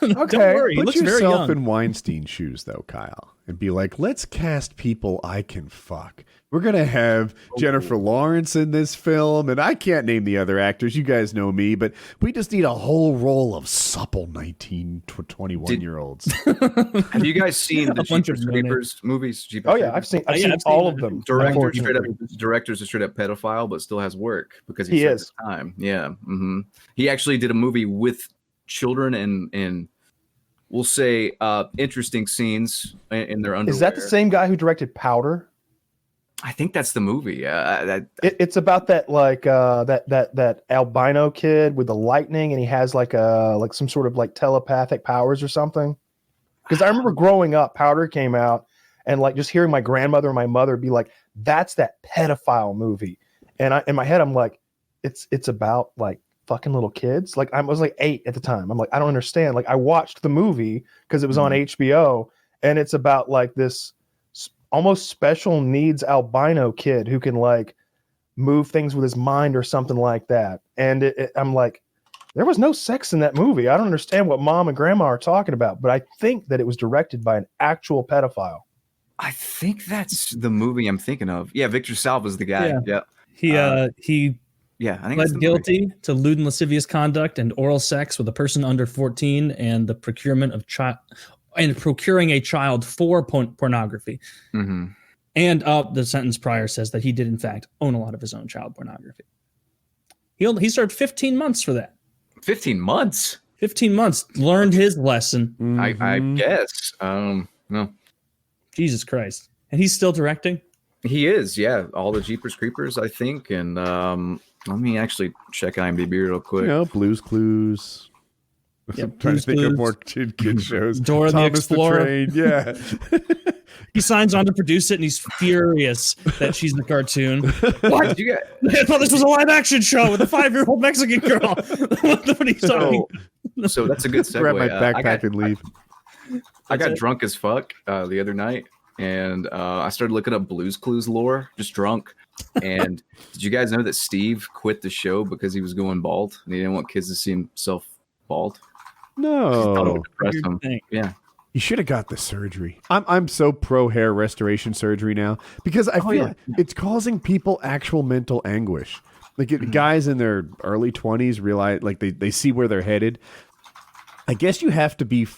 Don't worry. Put yourself in Weinstein's shoes, though, Kyle, and be like, let's cast people I can fuck. We're going to have Jennifer Lawrence in this film, and I can't name the other actors. You guys know me, but we just need a whole roll of supple 19 to 21-year-olds. Have you guys seen the Jeepers Creepers movies? Oh, yeah, I've seen all of them. Director's a straight up pedophile, but still has work because he is time. Yeah. Mm-hmm. He actually did a movie with children and we'll say interesting scenes in their underwear. Is that the same guy who directed Powder? I think that's the movie. It's about that like that albino kid with the lightning, and he has like some sort of like telepathic powers or something. Because I remember growing up, Powder came out, and like just hearing my grandmother and my mother be like, "That's that pedophile movie," and in my head I'm like, it's about like fucking little kids. Like I was like 8 at the time. I'm like, I don't understand. Like I watched the movie because it was on HBO, and it's about like this almost special needs albino kid who can like move things with his mind or something like that. And I'm like, there was no sex in that movie. I don't understand what mom and grandma are talking about, but I think that it was directed by an actual pedophile. I think that's the movie I'm thinking of. Yeah, Victor Salva's the guy. Yeah. He I think pled guilty to lewd and lascivious conduct and oral sex with a person under 14 and the procurement of procuring a child for pornography. Mm-hmm. And the sentence prior says that he did, in fact, own a lot of his own child pornography. He served 15 months for that. 15 months? 15 months. Learned his lesson. Mm-hmm. I guess. No. Jesus Christ. And he's still directing? He is, yeah. All the Jeepers Creepers, I think. And let me actually check IMDb real quick. You know, Blue's Clues. Yep, I'm trying to think of more kid shows. Dora the Explorer. Yeah. He signs on to produce it, and he's furious that she's in the cartoon. What? You got? I thought this was a live-action show with a 5-year-old Mexican girl. What are you talking? So that's a good segue. Grab my backpack and leave. I got drunk as fuck the other night, and I started looking up Blue's Clues lore, just drunk. And did you guys know that Steve quit the show because he was going bald, and he didn't want kids to see himself bald? No. Yeah. You should have got the surgery. I'm so pro hair restoration surgery now because I feel it's causing people actual mental anguish. Like guys in their early 20s realize like they see where they're headed. I guess you have to be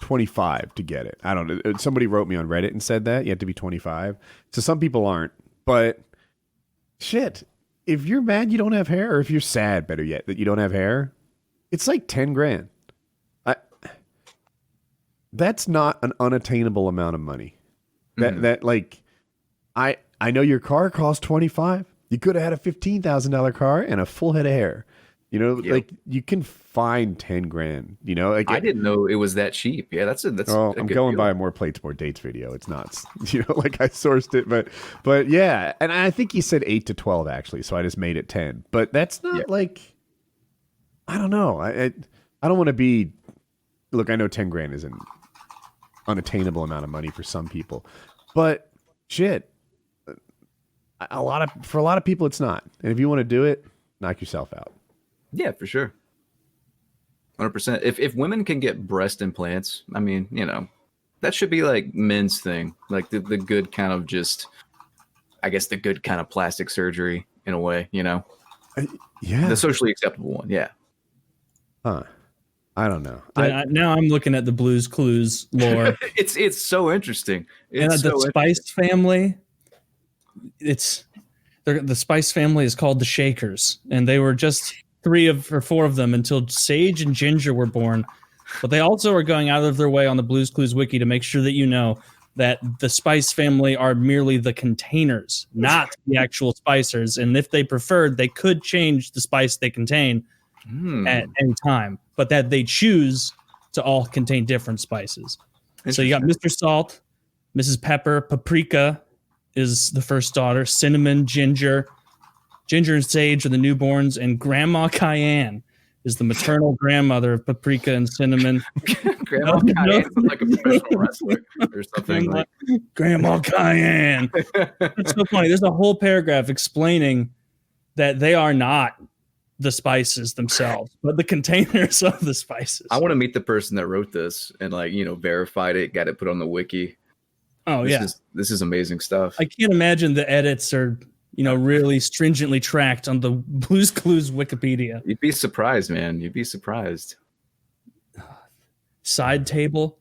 25 to get it. I don't know. Somebody wrote me on Reddit and said that you have to be 25. So some people aren't. But shit, if you're mad you don't have hair, or if you're sad, better yet, that you don't have hair, it's like 10 grand. That's not an unattainable amount of money. That like, I know your car cost 25. You could have had a $15,000 car and a full head of hair. You know, like you can find 10 grand. You know, like I didn't know it was that cheap. Yeah, that's. Oh, I'm going by a more plates, more dates video. It's not, you know, like I sourced it, but yeah, and I think he said 8 to 12 actually, so I just made it 10. But that's not like, I don't know. I don't want to be. Look, I know 10 grand is an unattainable amount of money for some people, but shit, for a lot of people it's not. And if you want to do it, knock yourself out. Yeah, for sure. 100%. If women can get breast implants, I mean, you know, that should be like men's thing, like the good kind of just, I guess the good kind of plastic surgery in a way, you know. Yeah, the socially acceptable one. Yeah. Huh. I don't know. Now I'm looking at the Blue's Clues lore. It's so interesting. It's the Spice family. The Spice family is called the Shakers, and they were just 3 or 4 of them until Sage and Ginger were born. But they also are going out of their way on the Blue's Clues wiki to make sure that you know that the Spice family are merely the containers, not the actual spicers. And if they preferred, they could change the spice they contain at any time, but that they choose to all contain different spices. So you got Mr. Salt, Mrs. Pepper, Paprika is the first daughter, Cinnamon, Ginger and Sage are the newborns, and Grandma Cayenne is the maternal grandmother of Paprika and Cinnamon. Grandma Cayenne is like a professional wrestler or something. Grandma Cayenne. It's so funny. There's a whole paragraph explaining that they are not the spices themselves, but the containers of the spices. I want to meet the person that wrote this and, like, you know, verified it, got it put on the wiki. Oh, This is amazing stuff. I can't imagine the edits are, you know, really stringently tracked on the Blue's Clues Wikipedia. You'd be surprised, man. You'd be surprised. Side table.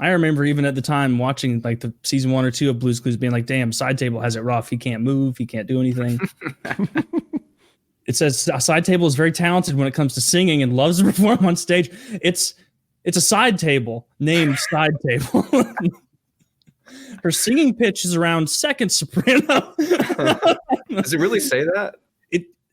I remember even at the time watching like the season 1 or 2 of Blue's Clues being like, damn, Side Table has it rough. He can't move. He can't do anything. It says Side Table is very talented when it comes to singing and loves to perform on stage. It's a side table named Side Table. Her singing pitch is around second soprano. Does it really say that?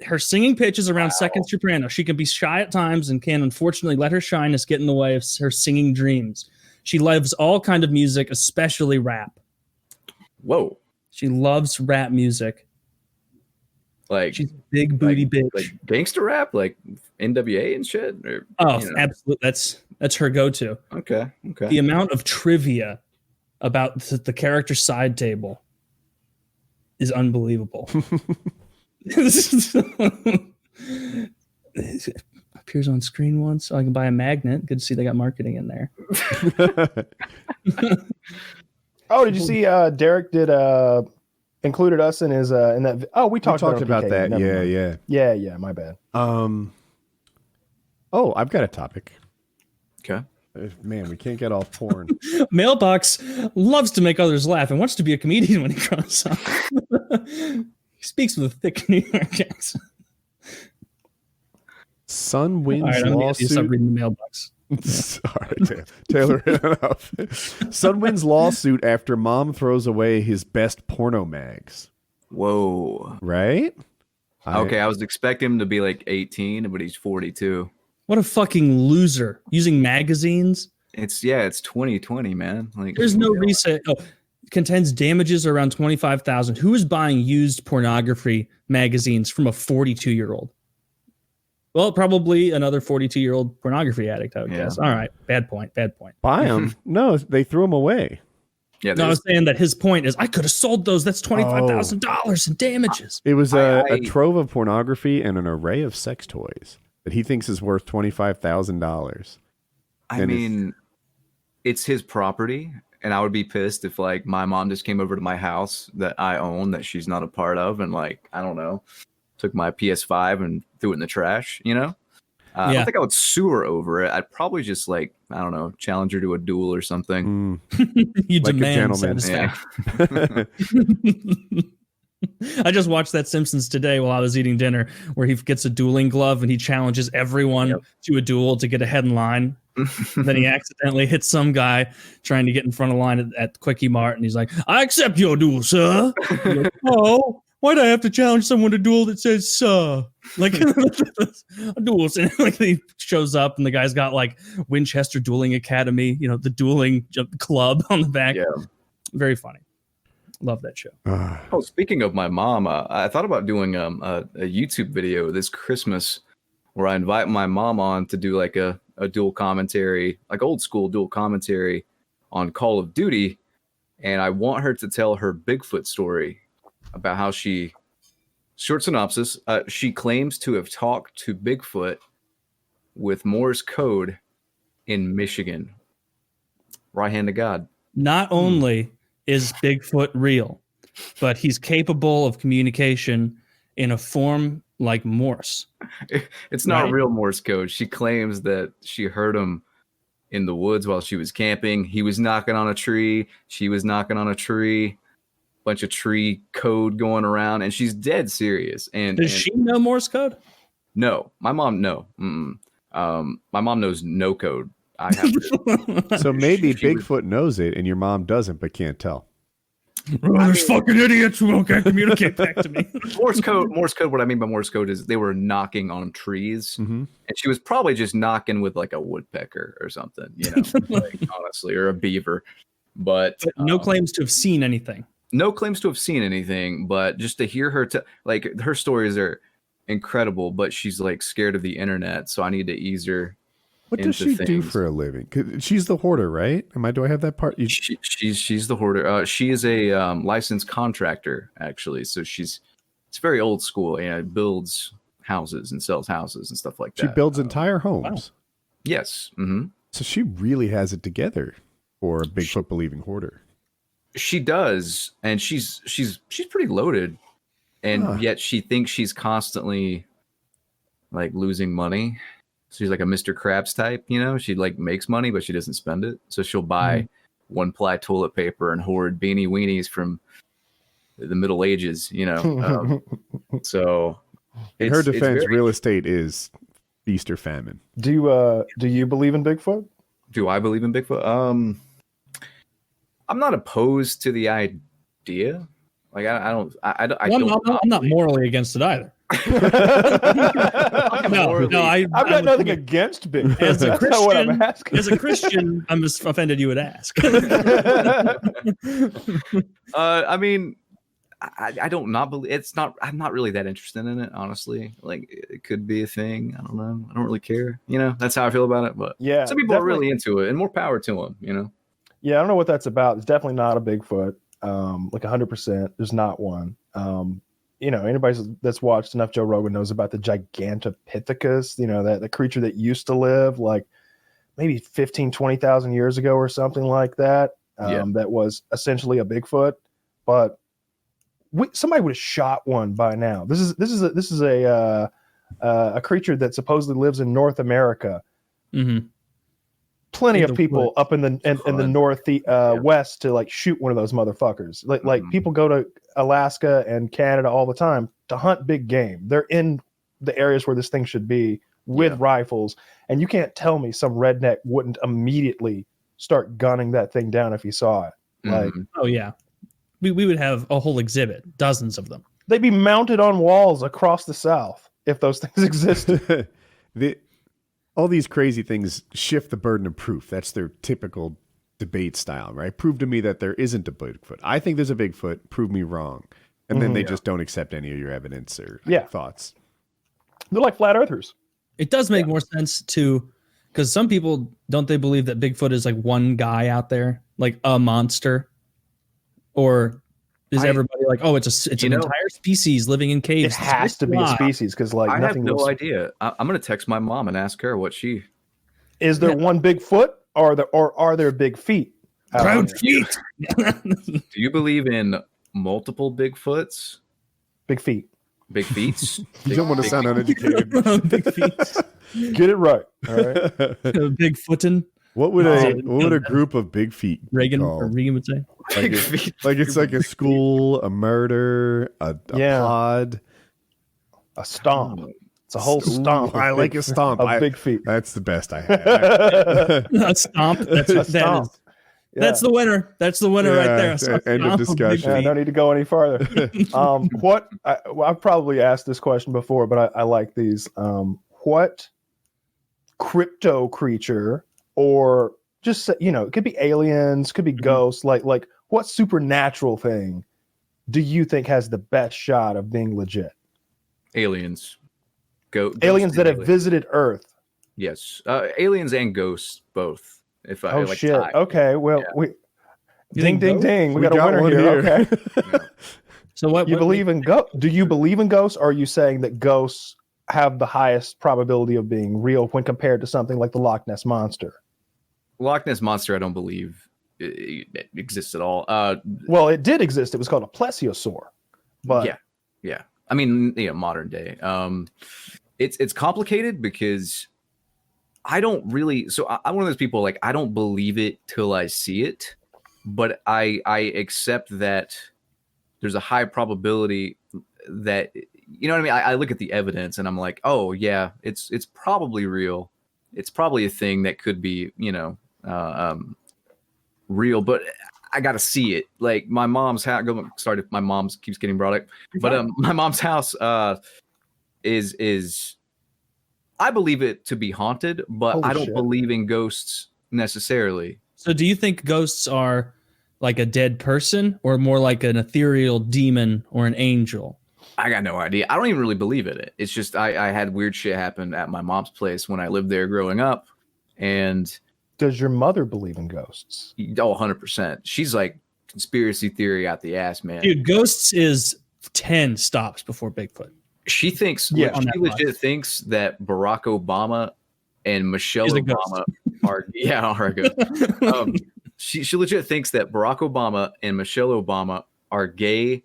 Her singing pitch is around second soprano. She can be shy at times and can unfortunately let her shyness get in the way of her singing dreams. She loves all kind of music, especially rap. Whoa. She loves rap music. Like, she's a big booty bitch. Like gangster rap, like NWA and shit. Or, absolutely. That's her go-to. Okay. The amount of trivia about the character Side Table is unbelievable. Appears on screen once, so I can buy a magnet. Good to see they got marketing in there. Oh, did you see Derek did included us in his in that? Oh, we talked about that. Yeah. My bad. Oh, I've got a topic. Okay. Man, we can't get all porn. Mailbox loves to make others laugh and wants to be a comedian when he grows up. He speaks with a thick New York accent. Sun wins lawsuit. Stop reading the mailbox. Sorry, Taylor. Enough. Son wins lawsuit after mom throws away his best porno mags. Whoa. Right? Okay, I was expecting him to be like 18, but he's 42. What a fucking loser. Using magazines. It's 2020, man. Like, there's no reset. Contends damages around 25,000. Who is buying used pornography magazines from a 42-year-old? Well, probably another 42-year-old pornography addict, I would guess. All right. Bad point. Buy them? No, they threw them away. Yeah, no, I was saying that his point is I could have sold those. That's $25,000 in damages. It was a trove of pornography and an array of sex toys that he thinks is worth $25,000. I mean, it's his property, and I would be pissed if, like, my mom just came over to my house that I own that she's not a part of, and, like, I don't know, took my PS5 and threw it in the trash, you know? I don't think I would sue her over it. I'd probably just I don't know, challenge her to a duel or something. You Like a demand gentleman. satisfaction. I just watched that Simpsons today while I was eating dinner, where he gets a dueling glove and he challenges everyone to a duel to get ahead in line. Then he accidentally hits some guy trying to get in front of line at Quickie Mart, and he's like, "I accept your duel, sir." Like, oh, why'd I have to challenge someone to duel that says "sir"? Like a duel, and like he shows up, and the guy's got like Winchester Dueling Academy, the dueling club on the back. Yeah, very funny. Love that show. Oh, speaking of my mom, I thought about doing a YouTube video this Christmas where I invite my mom on to do like a dual commentary, like old school dual commentary on Call of Duty. And I want her to tell her Bigfoot story about how short synopsis, she claims to have talked to Bigfoot with Morse code in Michigan. Right hand of God. Not only is Bigfoot real, but he's capable of communication in a form like Morse. It's not real Morse code. She claims that she heard him in the woods while she was camping. He was knocking on a tree. She was knocking on a tree. Bunch of tree code going around, and she's dead serious. And does she know Morse code? No, my mom no. My mom knows no code. I have to. So maybe Bigfoot knows it, and your mom doesn't, but can't tell. There's fucking idiots who can't communicate back to me. Morse code. What I mean by Morse code is they were knocking on trees, and she was probably just knocking with like a woodpecker or something, honestly, or a beaver. But no claims to have seen anything. No claims to have seen anything, but just to hear her her stories are incredible. But she's like scared of the internet, so I need to ease her. What does she do for a living? She's the hoarder, right? Do I have that part? She's the hoarder. She is a licensed contractor, actually. So it's very old school. Builds houses and sells houses and stuff like that. She builds entire homes. Wow. Yes. Mm-hmm. So she really has it together for a Bigfoot believing hoarder. She does, and she's pretty loaded, and yet she thinks she's constantly like losing money. She's like a Mr. Krabs type, She like makes money, but she doesn't spend it. So she'll buy one-ply toilet paper and hoard beanie weenies from the Middle Ages, So, in her defense, real estate is feast or famine. Do you believe in Bigfoot? Do I believe in Bigfoot? I'm not opposed to the idea. Like I'm not morally against it either. I've got nothing against Bigfoot. As a Christian, that's not what I'm asking. As a Christian, I'm just offended you would ask. I mean, I don't not believe it's not. I'm not really that interested in it, honestly. Like it could be a thing. I don't know. I don't really care. That's how I feel about it. But yeah, some people are really into it, and more power to them. Yeah, I don't know what that's about. It's definitely not a Bigfoot. Like 100%. There's not one. Anybody that's watched enough Joe Rogan knows about the Gigantopithecus, that the creature that used to live like maybe 15, 20,000 years ago or something like that. That was essentially a Bigfoot, but somebody would have shot one by now. This is a creature that supposedly lives in North America. Mm-hmm. Plenty of people up in the north west to like shoot one of those motherfuckers. Like people go to Alaska and Canada all the time to hunt big game. They're in the areas where this thing should be with rifles, and you can't tell me some redneck wouldn't immediately start gunning that thing down if he saw it. Like, oh yeah, we would have a whole exhibit, dozens of them. They'd be mounted on walls across the South if those things existed. All these crazy things shift the burden of proof. That's their typical debate style, right? Prove to me that there isn't a Bigfoot. I think there's a Bigfoot. Prove me wrong. And then they just don't accept any of your evidence or thoughts. They're like flat earthers. It does make more sense because some people, don't they believe that Bigfoot is like one guy out there, like a monster? Or is everybody like, oh, it's an entire species living in caves? It has to be a species because like I nothing. have no idea. I'm going to text my mom and ask her what she. Is there one Bigfoot, or are there big feet? Proud feet. Do you believe in multiple Bigfoots? Big feet. Big feet. You don't want to sound uneducated. Big feet. Get it right. All right. Big footin'. What would a group of big feet Reagan be or called? Regan would say? Like it's like a school, a murder, a pod, a stomp. It's a whole stomp. I like a stomp. Of big feet. That's the best I have. A stomp. That's what that Stomp. is. That's the winner. That's the winner right there. So End of discussion. Yeah, no need to go any farther. I've probably asked this question before, but I like these. What crypto creature, or just it could be aliens, could be ghosts, like what supernatural thing do you think has the best shot of being legit? Aliens. Aliens that have visited Earth. Yes, aliens and ghosts both. If I Oh like shit! tie. Okay, well ding think ding. We got a got winner one here. here. Okay. So what You believe in ghosts? Do you believe in ghosts? Or are you saying that ghosts have the highest probability of being real when compared to something like the Loch Ness Monster? Loch Ness Monster, I don't believe it exists at all. Well, it did exist. It was called a plesiosaur. But yeah. I mean, modern day. It's complicated because I don't really. So I'm one of those people, like, I don't believe it till I see it, but I accept that there's a high probability that, you know what I mean? I look at the evidence and I'm like, oh yeah, it's probably real. It's probably a thing that could be, real, but I got to see it. Like my mom's house. Sorry if my mom's keeps getting brought up, but my mom's house is I believe it to be haunted, but Holy I don't shit. believe in ghosts necessarily. So do you think ghosts are like a dead person or more like an ethereal demon or an angel? I got no idea. I don't even really believe in it. It's just I had weird shit happen at my mom's place when I lived there growing up. And does your mother believe in ghosts? 100%. She's like conspiracy theory out the ass, man. Dude, ghosts is 10 stops before Bigfoot. She thinks, Yeah, she legit thinks that Barack Obama and Michelle Obama are, she legit thinks that Barack Obama and Michelle Obama are gay,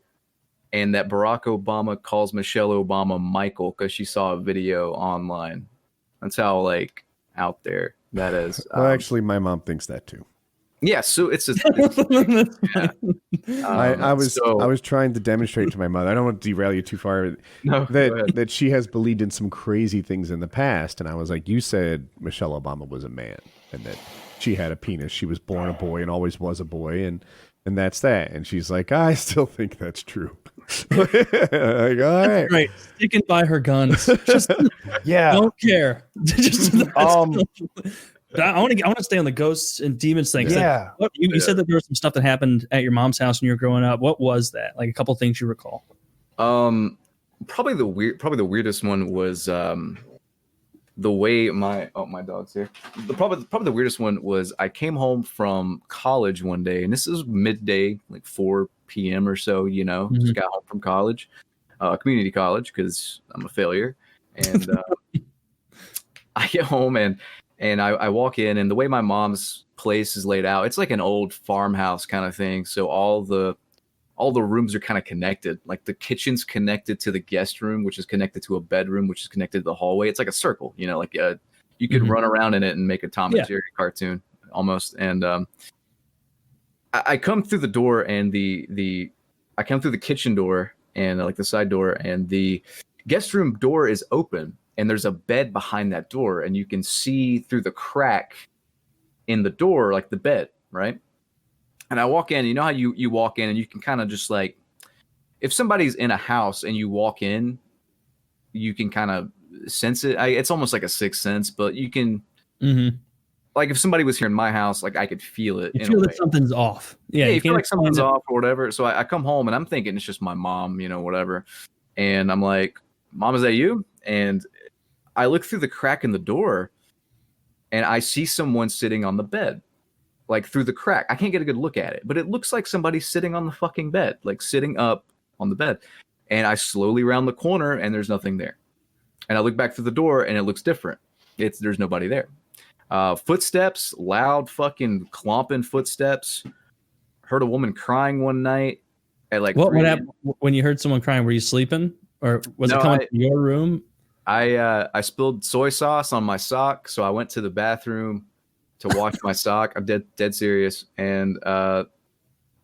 and that Barack Obama calls Michelle Obama Michael because she saw a video online. That's how like out there that is. Well, actually, my mom thinks that too. Yeah, so it's I was trying to demonstrate to my mother. I don't want to derail you too far. No, that she has believed in some crazy things in the past, and I was like, you said Michelle Obama was a man, and that she had a penis. She was born a boy and always was a boy, and that's that. And she's like, I still think that's true. Like, all right, Right, sticking by her guns. Just don't care. Just I want to stay on the ghosts and demons thing. Yeah. What you said that there was some stuff that happened at your mom's house when you were growing up. What was that? Like a couple things you recall? Probably the weirdest one was the way my dog's here. Probably the weirdest one was I came home from college one day, and this is midday, like 4 p.m. or so. Just got home from college, community college, because I'm a failure. And I get home and I walk in, and the way my mom's place is laid out, it's like an old farmhouse kind of thing. So all the rooms are kind of connected. Like the kitchen's connected to the guest room, which is connected to a bedroom, which is connected to the hallway. It's like a circle, like you could run around in it and make a Tom and Jerry cartoon almost. And I come through the door, and I come through the kitchen door and like the side door, and the guest room door is open. And there's a bed behind that door, and you can see through the crack in the door, like the bed, right? And I walk in, how you walk in and you can kind of just like, if somebody's in a house and you walk in, you can kind of sense it. It's almost like a sixth sense, but you can, like if somebody was here in my house, like I could feel it. You feel that something's off. Yeah, you feel like something's off or whatever. So I come home and I'm thinking it's just my mom, whatever. And I'm like, Mom, is that you? And I look through the crack in the door, and I see someone sitting on the bed, like through the crack. I can't get a good look at it, but it looks like somebody's sitting on the fucking bed, like sitting up on the bed. And I slowly round the corner, and there's nothing there. And I look back through the door, and it looks different. There's nobody there. Footsteps, loud fucking clomping footsteps. Heard a woman crying one night at like what happened when you heard someone crying? Were you sleeping? or was it coming from your room? I spilled soy sauce on my sock, so I went to the bathroom to wash my sock. I'm dead serious. And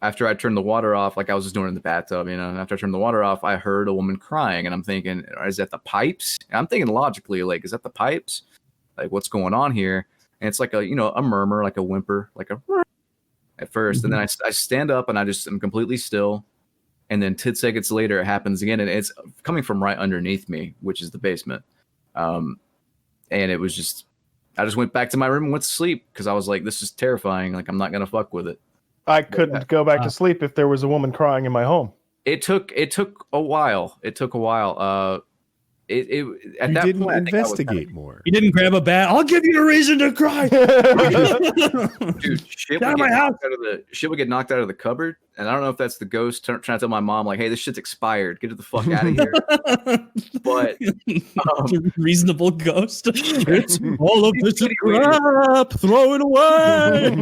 after I turned the water off, like I was just doing it in the bathtub, you know, and after I turned the water off, I heard a woman crying, and I'm thinking, is that the pipes? And I'm thinking logically, like, is that the pipes? Like, what's going on here? And it's like a, you know, a murmur, like a whimper, like a at first. And then I stand up and I'm completely still. And then 10 seconds later, it happens again. And it's coming from right underneath me, which is the basement. And it was just, I just went back to my room and went to sleep because I was like, this is terrifying. Like, I'm not going to fuck with it. I couldn't go back to sleep if there was a woman crying in my home. It took a while. You didn't investigate more. You didn't grab a bat. I'll give you a reason to cry. Dude, shit would get knocked out of the cupboard, and I don't know if that's the ghost trying to tell my mom, like, "Hey, this shit's expired. Get it the fuck out of here." But reasonable ghost. It's all of this is crap. Throw it away.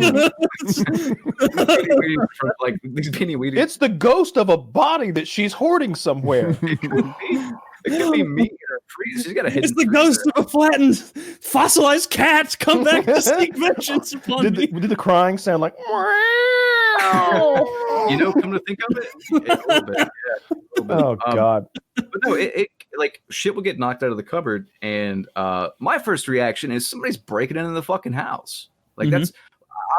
It's the ghost of a body that she's hoarding somewhere. It could be me or a priest. She's got a hidden It's the ghost of a flattened, fossilized cat. Come back to seek vengeance upon me. Did the crying sound like? You know, come to think of it, a little bit. Oh God! But no, it like shit will get knocked out of the cupboard, and my first reaction is somebody's breaking into the fucking house. Like that's.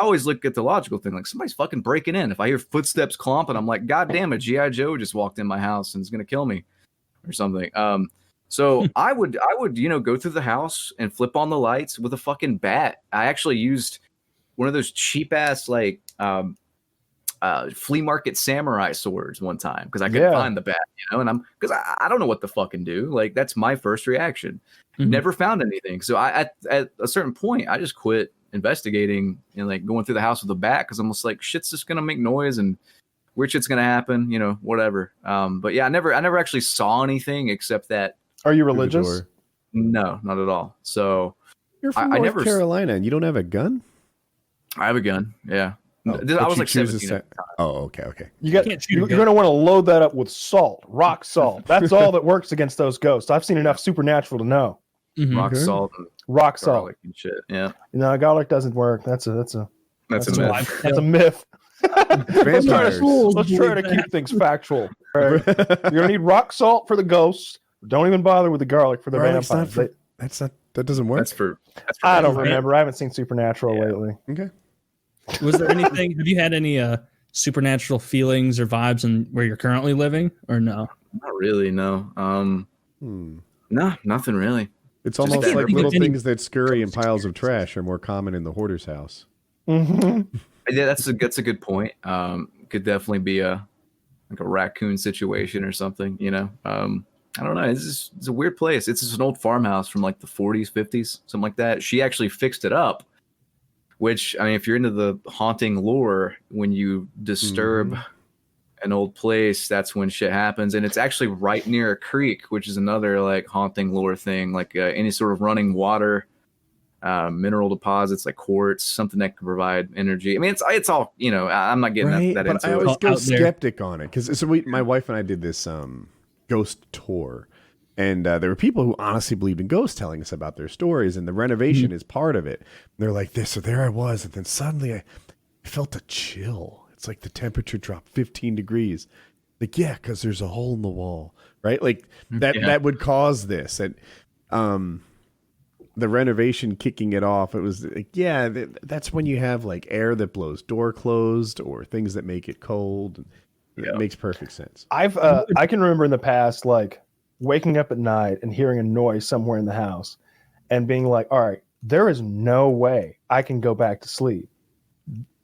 I always look at the logical thing, like somebody's fucking breaking in. If I hear footsteps clomping, I'm like, God damn it, G.I. Joe just walked in my house and is gonna kill me. Or something. So I would, you know, go through the house and flip on the lights with a fucking bat. I actually used one of those cheap ass like flea market samurai swords one time because I couldn't find the bat, you know, and because I don't know what to fucking do. Like that's my first reaction. Never found anything. So at a certain point, I just quit investigating and like going through the house with a bat because I'm just like shit's just gonna make noise and weird shit's gonna happen, you know, whatever. But yeah, I never actually saw anything except that. Are you religious? No, not at all. So you're from North Carolina and you don't have a gun? I have a gun. Yeah, I was like 17. Okay. You're gonna want to load that up with salt, rock salt. That's all that works against those ghosts. I've seen enough Supernatural to know. Rock salt, and rock salt, and shit. Yeah, no, garlic doesn't work. That's a myth. That's a myth. Let's try to keep things factual. Right? You're gonna need rock salt for the ghosts. Don't even bother with the garlic for the vampires. That doesn't work. That's for I don't remember. I haven't seen Supernatural lately. Okay. Was there anything? Have you had any supernatural feelings or vibes in where you're currently living, or no? Not really. No. No, nothing really. It's almost like little things that scurry in piles of trash are more common in the hoarder's house. Mm-hmm. Yeah, that's a good point. Could definitely be a raccoon situation or something, you know. I don't know. It's a weird place. It's just an old farmhouse from like the 40s, 50s, something like that. She actually fixed it up, which, I mean, if you're into the haunting lore, when you disturb an old place, that's when shit happens. And it's actually right near a creek, which is another like haunting lore thing, like any sort of running water. Mineral deposits like quartz, something that can provide energy. I mean, it's all, you know, I'm not getting that into it. I always go skeptic on it because my wife and I did this ghost tour, and there were people who honestly believed in ghosts telling us about their stories, and the renovation is part of it. They're like this, so there I was, and then suddenly I felt a chill. It's like the temperature dropped 15 degrees. Like, yeah, because there's a hole in the wall, right? Like that would cause this, and the renovation kicking it off, it was like, yeah, that's when you have like air that blows door closed or things that make it cold. It makes perfect sense. I can remember in the past, like waking up at night and hearing a noise somewhere in the house and being like, all right, there is no way I can go back to sleep.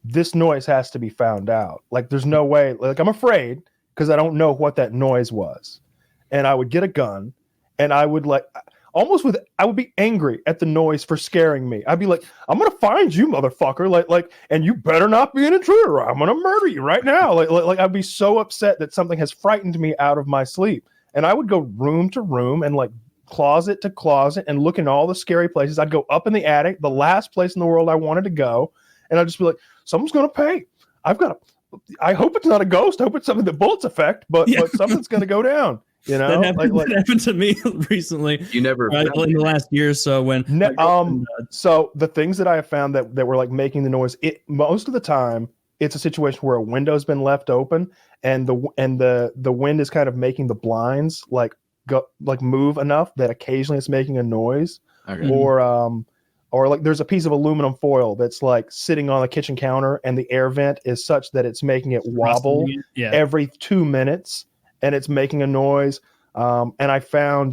This noise has to be found out. Like, there's no way. Like, I'm afraid because I don't know what that noise was. And I would get a gun and I would like... I would be angry at the noise for scaring me. I'd be like, I'm going to find you, motherfucker. Like, and you better not be an intruder. I'm going to murder you right now. Like I'd be so upset that something has frightened me out of my sleep. And I would go room to room and like closet to closet and look in all the scary places. I'd go up in the attic, the last place in the world I wanted to go. And I'd just be like, someone's going to pay. I hope it's not a ghost. I hope it's something that bullets affect, but something's going to go down. You know, that happened to me recently. You never in the last year or so when so the things that I have found that were like making the noise, most of the time it's a situation where a window's been left open and the wind is kind of making the blinds move enough that occasionally it's making a noise. Okay. Or like there's a piece of aluminum foil that's like sitting on the kitchen counter and the air vent is such that it's making it wobble every 2 minutes and it's making a noise. And I found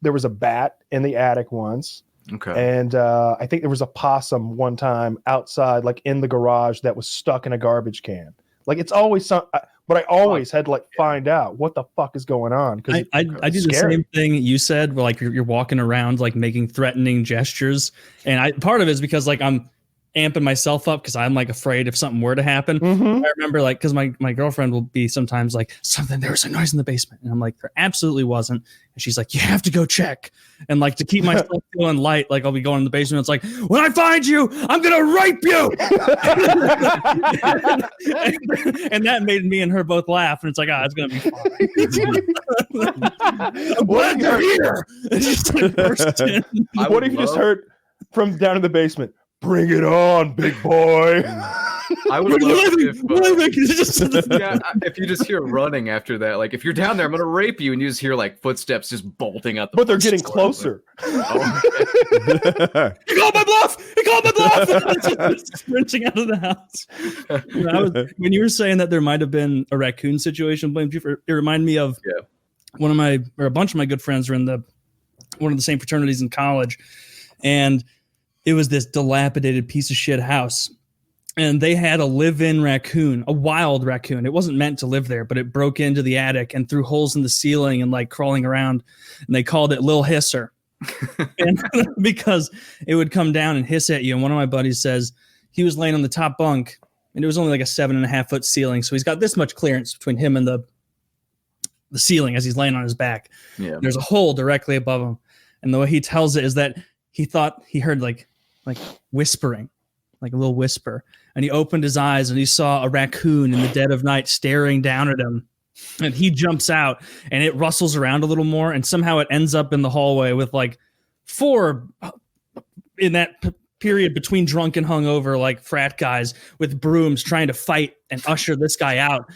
there was a bat in the attic once. Okay. And I think there was a possum one time outside, like in the garage, that was stuck in a garbage can. Like it's always but I always had to like find out what the fuck is going on. Because I do the same thing you said, where like you're walking around like making threatening gestures, and part of it is because like I'm amping myself up because I'm like afraid if something were to happen. I remember like because my girlfriend will be sometimes like there was a noise in the basement, and I'm like there absolutely wasn't, and she's like you have to go check, and like to keep myself feeling light, like I'll be going in the basement. It's like when I find you, I'm gonna rape you, and that made me and her both laugh, and it's like it's gonna be fine. I'm glad they're here. What if you just heard from down in the basement? Bring it on, big boy. I would love if you just hear running after that. Like if you're down there, I'm gonna rape you, and you just hear like footsteps just bolting out. But they're getting closer. He called my bluff. He called my bluff. Sprinting out of the house. When you were saying that there might have been a raccoon situation, BlameTruth, it reminded me of a bunch of my good friends were in one of the same fraternities in college, and it was this dilapidated piece of shit house. And they had a live-in raccoon, a wild raccoon. It wasn't meant to live there, but it broke into the attic and threw holes in the ceiling and like crawling around. And they called it Lil Hisser. And because it would come down and hiss at you. And one of my buddies says he was laying on the top bunk and it was only like a 7.5 foot ceiling. So he's got this much clearance between him and the ceiling as he's laying on his back. Yeah. There's a hole directly above him. And the way he tells it is that he thought he heard like whispering, like a little whisper. And he opened his eyes and he saw a raccoon in the dead of night staring down at him. And he jumps out and it rustles around a little more. And somehow it ends up in the hallway with like 4 in that period between drunk and hungover, like frat guys with brooms trying to fight and usher this guy out.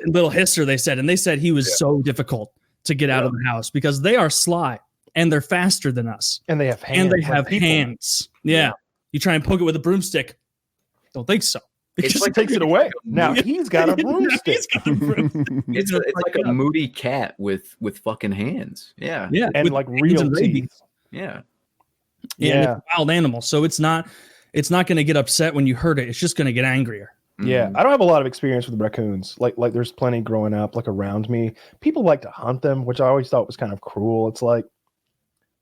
Little Hisser, they said. And they said he was so difficult to get out of the house because they are sly. And they're faster than us. And they have hands. Yeah. You try and poke it with a broomstick. Don't think so. It like takes it away. Now he's got a broomstick. It's like a moody cat with fucking hands. Yeah. Yeah. And with like real teeth. Yeah. Yeah. It's a wild animal. So it's not going to get upset when you hurt it. It's just going to get angrier. Yeah, I don't have a lot of experience with raccoons. Like there's plenty growing up like around me. People like to hunt them, which I always thought was kind of cruel. It's like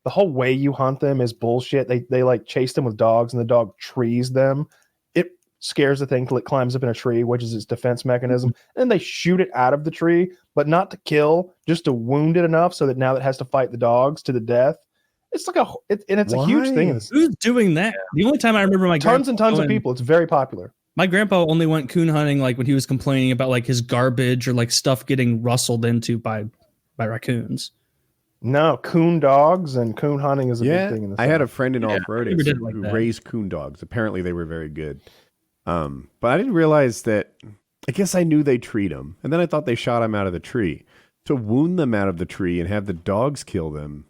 the whole way you hunt them is bullshit. They like chase them with dogs and the dog trees them. It scares the thing till it climbs up in a tree, which is its defense mechanism. And then they shoot it out of the tree, but not to kill, just to wound it enough so that now it has to fight the dogs to the death. It's like it's a huge thing. Who's doing that? The only time I remember tons and tons of people. It's very popular. My grandpa only went coon hunting like when he was complaining about like his garbage or like stuff getting rustled into by raccoons. No, coon dogs and coon hunting is a big thing in the South. I had a friend in off-roading who raised coon dogs. Apparently they were very good. But I didn't realize that. I guess I knew they treat them. And then I thought they shot them out of the tree. To wound them out of the tree and have the dogs kill them,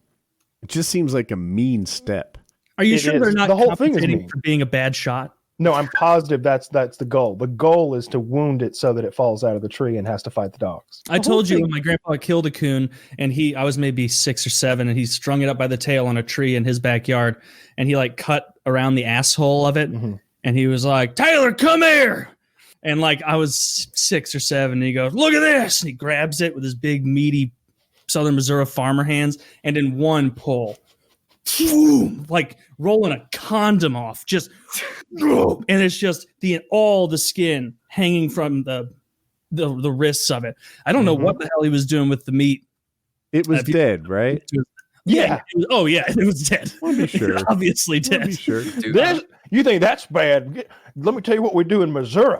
it just seems like a mean step. Are you sure they're not the whole thing is mean for being a bad shot? No, I'm positive that's the goal. The goal is to wound it so that it falls out of the tree and has to fight the dogs. I told you when my grandpa killed a coon and I was maybe 6 or 7 and he strung it up by the tail on a tree in his backyard and he like cut around the asshole of it. Mm-hmm. And he was like, Taylor, come here. And like I was 6 or 7 and he goes, look at this. And he grabs it with his big meaty Southern Missouri farmer hands. And in one pull, boom, like rolling a condom off, just and it's just all the skin hanging from the wrists of it. I don't know what the hell he was doing with the meat. It was dead, right? Yeah. It was dead. We'll be sure. Obviously dead. We'll be sure. Dude, You think that's bad? Let me tell you what we do in Missouri.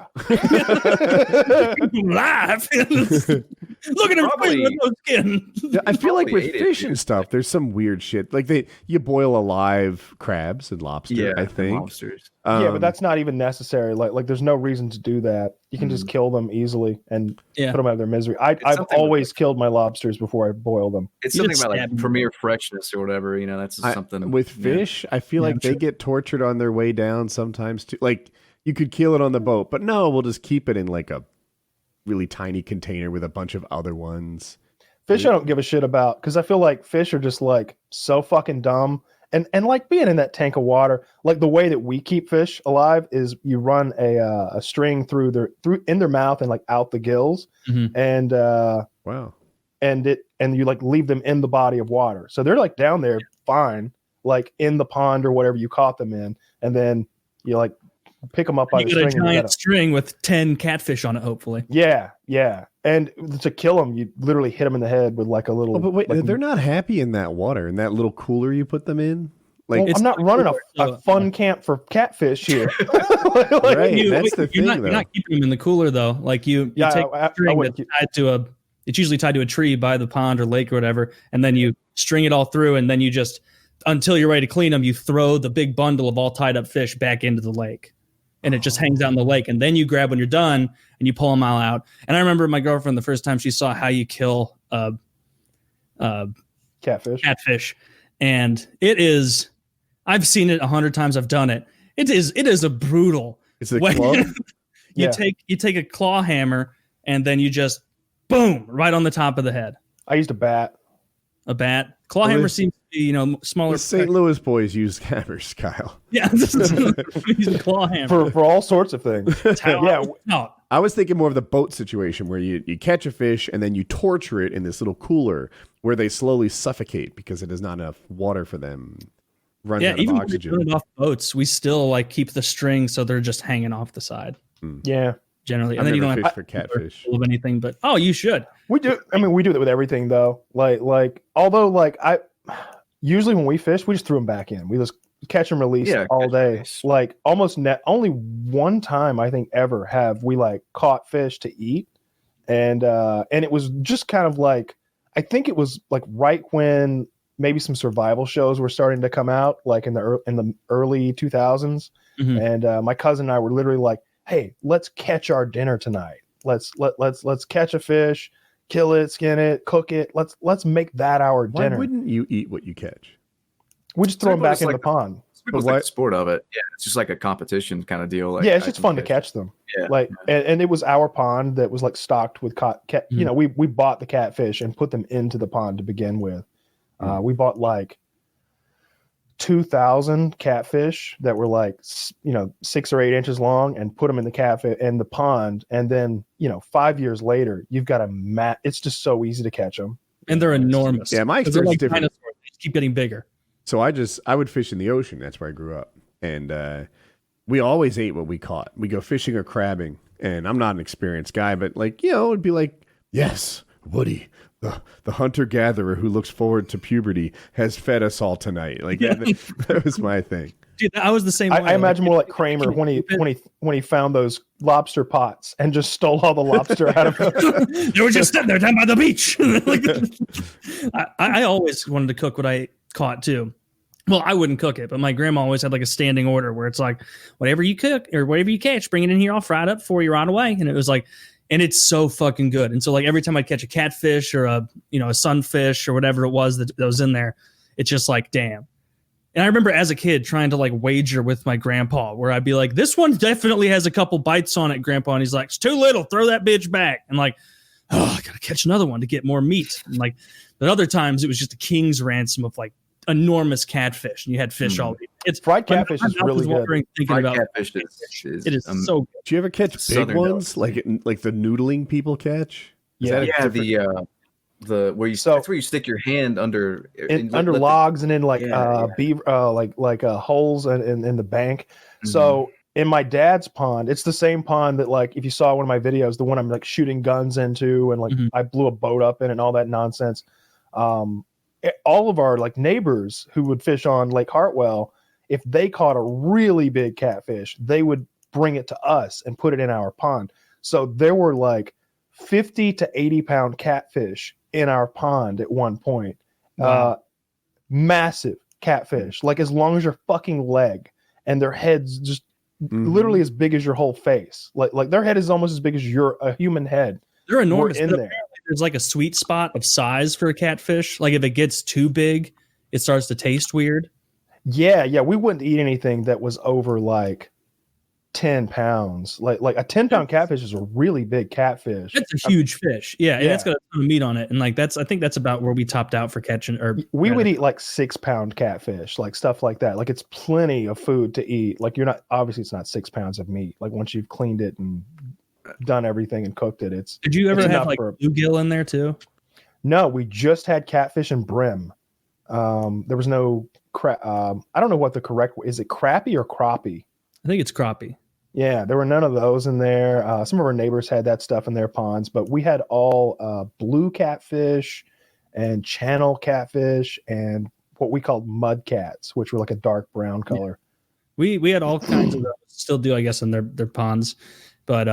Live. Look at him Probably- with no skin. Yeah, I feel like with ate it, fish dude. and stuff, there's some weird shit. Like you boil alive crabs and lobster. Yeah, I the think. lobsters. Yeah, but that's not even necessary. Like there's no reason to do that. You can just kill them easily and Yeah. put them out of their misery. I've something with, always like- killed my lobsters before I boil them. It's You something just about stab like 'em. premier freshness or whatever. You know, that's just something With yeah. fish, I feel Yeah, like I'm they sure. get tortured on their way down sometimes too. Like you could kill it on the boat, but no, we'll just keep it in like a really tiny container with a bunch of other ones. Fish I don't give a shit about because I feel like fish are just like so fucking dumb. And like being in that tank of water, like the way that we keep fish alive is you run a string through in their mouth and like out the gills, Mhm. and Wow. and you like leave them in the body of water. So they're like down there fine, like in the pond or whatever you caught them in, and then you like pick them up by You the got a string. And you giant gotta, string with 10 catfish on it, hopefully. yeah. And to kill them, you literally hit them in the head with like a little. Oh, but wait, like, they're not happy in that water, in that little cooler you put them in. Like, well, it's I'm not running a so- fun camp for catfish here. right? That's the you're thing, not, though. you're not keeping them in the cooler though. Like you Yeah, take I a string wouldn't that's tied to a. It's usually tied to a tree by the pond or lake or whatever, and then you string it all through, and then you just until you're ready to clean them, you throw the big bundle of all tied up fish back into the lake, and it just hangs out in the lake. And then you grab when you're done, and you pull them all out. And I remember my girlfriend the first time she saw how you kill Catfish. catfish, and it is. I've seen it 100 times. I've done it. It is a brutal. It's the way. club. Yeah. You take a claw hammer and then you just boom right on the top of the head. I used a bat. A bat. Claw Well, hammer the- seems to be smaller. The St. Louis boys use hammers, Kyle. Yeah, this is a claw hammer. For all sorts of things. Yeah. No, I was thinking more of the boat situation where you catch a fish and then you torture it in this little cooler where they slowly suffocate because it is not enough water for them. Runs yeah, out of even when we oxygen. turn it off boats, we still like keep the string so they're just hanging off the side Yeah. generally, I've and then you never don't fished have for catfish. of anything. But you should. We do. I mean, we do that with everything though. Like, although like usually when we fish, we just threw them back in. We just catch and release Yeah, all catch and day. release. Like only one time I think ever have we like caught fish to eat. And it was just kind of like, I think it was like right when maybe some survival shows were starting to come out, like in the early 2000s. Mhm. And my cousin and I were literally like, "Hey, let's catch our dinner tonight. Let's catch a fish, kill it, skin it, cook it. Let's make that our Why dinner." wouldn't you eat what you catch? We just throw them Some back people in just the pond. It's why- like the sport of it. Yeah, it's just like a competition kind of deal. Like, Yeah, it's I just can fun to catch them. Yeah, Like, and it was our pond that was like stocked with cat. You Mhm. know, we bought the catfish and put them into the pond to begin with. We bought like 2,000 catfish that were like 6 or 8 inches long, and put them in the pond. And then 5 years later, you've got it's just so easy to catch them. And they're enormous. Yeah, my 'Cause they're experience like is different. dinosaurs. They just keep getting bigger. So I would fish in the ocean. That's where I grew up. And we always ate what we caught. We go fishing or crabbing. And I'm not an experienced guy, but it'd be like, yes, Woody, the hunter-gatherer who looks forward to puberty has fed us all tonight. Like that was my thing. Dude, I was the same way. I imagine more like Kramer when he found those lobster pots and just stole all the lobster out of them. They were just sitting there down by the beach. I always wanted to cook what I caught too. Well, I wouldn't cook it, but my grandma always had like a standing order where it's like, whatever you cook or whatever you catch, bring it in here. I'll fry it up for you right away. And it was like, and it's so fucking good. And so like every time I'd catch a catfish or a sunfish or whatever it was that was in there, it's just like, damn. And I remember as a kid trying to like wager with my grandpa where I'd be like, this one definitely has a couple bites on it, Grandpa. And he's like, it's too little. Throw that bitch back. And like, oh, I got to catch another one to get more meat. And like, but other times it was just a king's ransom of like enormous catfish. And you had fish all week. It's Fried catfish is really good. Thinking Fried about catfish is it is so good. Do you ever catch big Southern ones like the noodling people catch? Is Yeah. that a yeah, different- the where you So- that's where you stick your hand under Under logs and in like Yeah, beaver holes in the bank. Mm-hmm. So in my dad's pond, it's the same pond that like if you saw one of my videos, the one I'm like shooting guns into and like Mhm. I blew a boat up in and all that nonsense. All of our like neighbors who would fish on Lake Hartwell, if they caught a really big catfish, they would bring it to us and put it in our pond. So there were like 50 to 80 pound catfish in our pond at one point. Wow. Massive catfish, like as long as your fucking leg, and their heads just literally as big as your whole face. Like their head is almost as big as a human head. They're enormous. In there. There's like a sweet spot of size for a catfish. Like if it gets too big, it starts to taste weird. Yeah. We wouldn't eat anything that was over like 10 pounds. Like a 10-pound catfish is a really big catfish. It's a huge fish. Yeah, and it's got a ton of meat on it. And like I think that's about where we topped out for catching. Or we would eat like 6-pound catfish, like stuff like that. Like it's plenty of food to eat. Like it's not 6 pounds of meat. Like once you've cleaned it and done everything and cooked it, it's. Did you ever have like bluegill in there too? No, we just had catfish and brim. There was no I don't know what the correct is. It crappie or crappie? I think it's crappie. Yeah, there were none of those in there. Some of our neighbors had that stuff in their ponds, but we had all blue catfish and channel catfish and what we called mud cats, which were like a dark brown color. Yeah. We had all kinds of those. Still do, I guess, in their ponds. But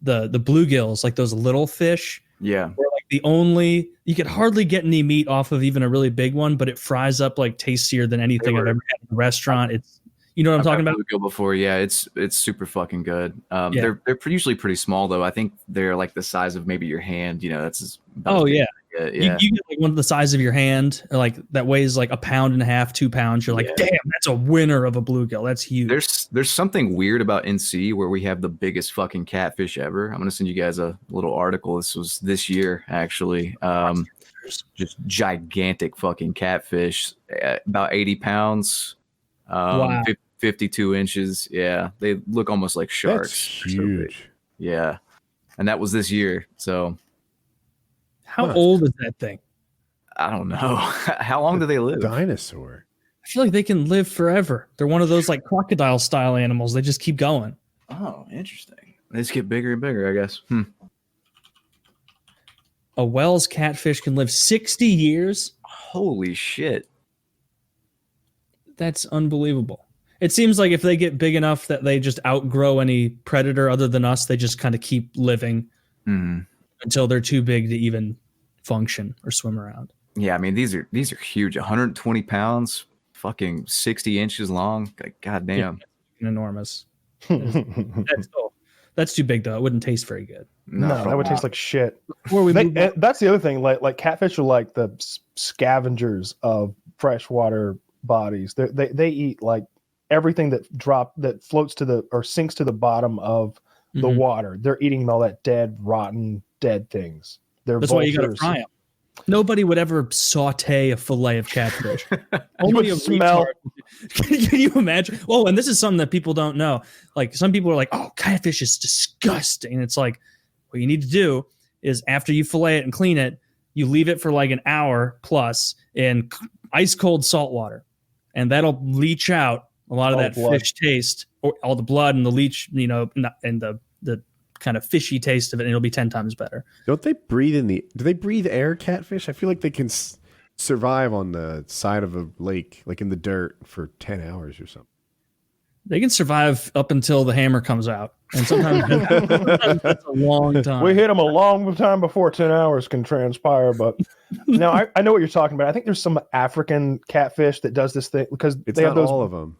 the bluegills, like those little fish, were like the only, you could hardly get any meat off of even a really big one, but it fries up like tastier than anything I've ever had in a restaurant. It's, you know what I'm talking about? Bluegill before, yeah, it's super fucking good. They're usually pretty small though. I think they're like the size of maybe your hand. You know, that's about You get like one the size of your hand, or like that weighs like 1.5 pounds, 2 pounds. You're like, damn, that's a winner of a bluegill. That's huge. There's something weird about NC where we have the biggest fucking catfish ever. I'm gonna send you guys a little article. This was this year actually. Just gigantic fucking catfish, about 80 pounds. Wow. 52 inches. Yeah, they look almost like sharks. That's huge. Yeah, and that was this year. So how old is that thing? I don't know. How long do they live? Dinosaur. I feel like they can live forever. They're one of those like crocodile style animals. They just keep going. Oh, interesting. They just get bigger and bigger, I guess. A Wells catfish can live 60 years. Holy shit. That's unbelievable. It seems like if they get big enough that they just outgrow any predator other than us, they just kind of keep living until they're too big to even function or swim around. Yeah, I mean, these are huge. 120 pounds, fucking 60 inches long. God damn. Yeah, enormous. That's too big, though. It wouldn't taste very good. No, that would taste like shit. That's the other thing. Like catfish are like the scavengers of freshwater bodies. They eat like everything that floats to the or sinks to the bottom of the water. They're eating all that dead things. That's why you got to fry them. Nobody would ever saute a fillet of catfish. Only a smell. Can you imagine? Oh, and this is something that people don't know. Like some people are like, "Oh, catfish is disgusting." And it's like, what you need to do is after you fillet it and clean it, you leave it for like an hour plus in ice cold salt water, and that'll leach out a lot of that fish taste, or all the blood and the leach, you know, and the kind of fishy taste of it, and it'll be 10 times better. Don't they breathe do they breathe air, catfish? I feel like they can survive on the side of a lake, like in the dirt, for 10 hours or something. They can survive up until the hammer comes out, and sometimes that's a long time. We hit them a long time before 10 hours can transpire, but no, I know what you're talking about. I think there's some African catfish that does this thing because they have all of them.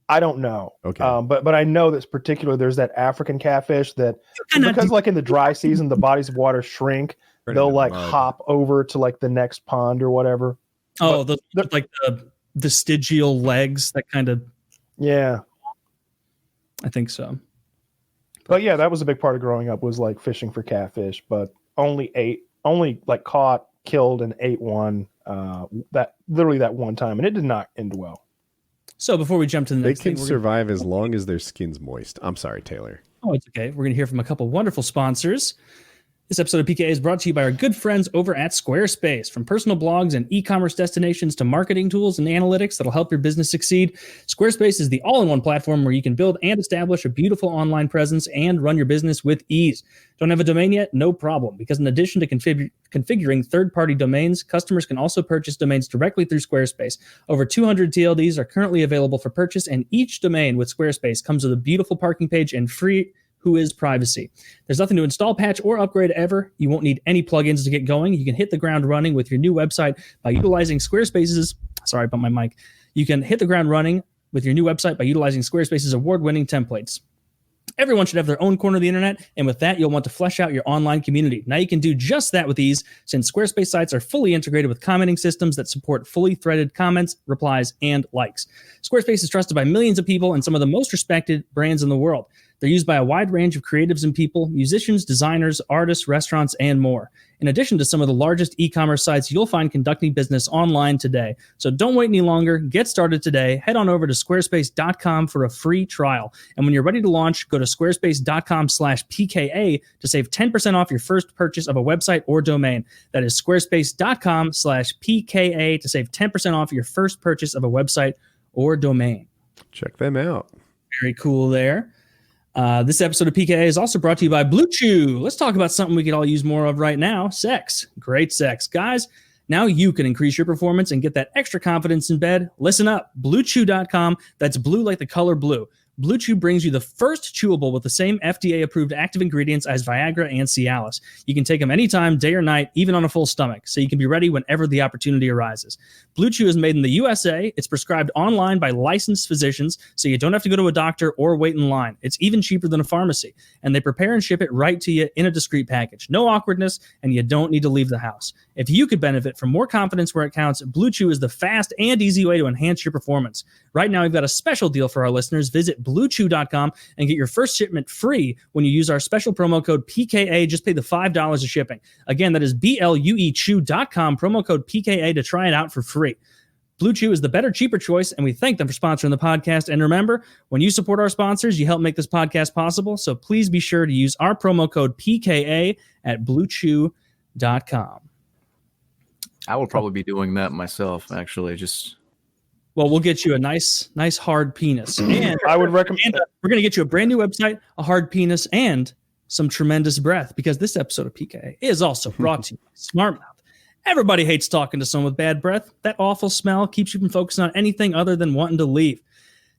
I don't know. Okay. But I know that's particular. There's that African catfish that because like in the dry season, the bodies of water shrink. They'll like hop over to like the next pond or whatever. Oh, like the vestigial legs, that kind of. Yeah. I think so. But yeah, that was a big part of growing up was like fishing for catfish, but only like caught, killed, and ate one that one time, and it did not end well. So before we jump to the next thing, they can survive as long as their skin's moist. I'm sorry, Taylor. Oh, it's okay. We're going to hear from a couple wonderful sponsors. This episode of PKA is brought to you by our good friends over at Squarespace. From personal blogs and e-commerce destinations to marketing tools and analytics that'll help your business succeed, Squarespace is the all-in-one platform where you can build and establish a beautiful online presence and run your business with ease. Don't have a domain yet? No problem, because in addition to configuring third-party domains, customers can also purchase domains directly through Squarespace. Over 200 TLDs are currently available for purchase, and each domain with Squarespace comes with a beautiful parking page and free Whois privacy. There's nothing to install, patch, or upgrade ever. You won't need any plugins to get going. You can hit the ground running with your new website by utilizing Squarespace's, sorry about my mic. You can hit the ground running with your new website by utilizing Squarespace's award-winning templates. Everyone should have their own corner of the internet, and with that, you'll want to flesh out your online community. Now you can do just that with ease, since Squarespace sites are fully integrated with commenting systems that support fully threaded comments, replies, and likes. Squarespace is trusted by millions of people and some of the most respected brands in the world. They're used by a wide range of creatives and people, musicians, designers, artists, restaurants, and more. In addition to some of the largest e-commerce sites you'll find conducting business online today. So don't wait any longer. Get started today. Head on over to squarespace.com for a free trial. And when you're ready to launch, go to squarespace.com/PKA to save 10% off your first purchase of a website or domain. That is squarespace.com/PKA to save 10% off your first purchase of a website or domain. Check them out. Very cool there. This episode of PKA is also brought to you by Blue Chew. Let's talk about something we could all use more of right now. Sex. Great sex. Guys, now you can increase your performance and get that extra confidence in bed. Listen up. BlueChew.com. That's blue like the color blue. Blue Chew brings you the first chewable with the same FDA-approved active ingredients as Viagra and Cialis. You can take them anytime, day or night, even on a full stomach, so you can be ready whenever the opportunity arises. Blue Chew is made in the USA. It's prescribed online by licensed physicians, so you don't have to go to a doctor or wait in line. It's even cheaper than a pharmacy, and they prepare and ship it right to you in a discreet package. No awkwardness, and you don't need to leave the house. If you could benefit from more confidence where it counts, Blue Chew is the fast and easy way to enhance your performance. Right now, we've got a special deal for our listeners. Visit BlueChew.com and get your first shipment free when you use our special promo code PKA. Just pay the $5 of shipping. Again, that is BLUEChew.com, promo code PKA to try it out for free. Blue Chew is the better, cheaper choice, and we thank them for sponsoring the podcast. And remember, when you support our sponsors, you help make this podcast possible. So please be sure to use our promo code PKA at BlueChew.com. I will probably be doing that myself, actually. Well, we'll get you a nice hard penis. And I would recommend. We're going to get you a brand new website, a hard penis, and some tremendous breath, because this episode of PKA is also brought to you by Smart Mouth. Everybody hates talking to someone with bad breath. That awful smell keeps you from focusing on anything other than wanting to leave.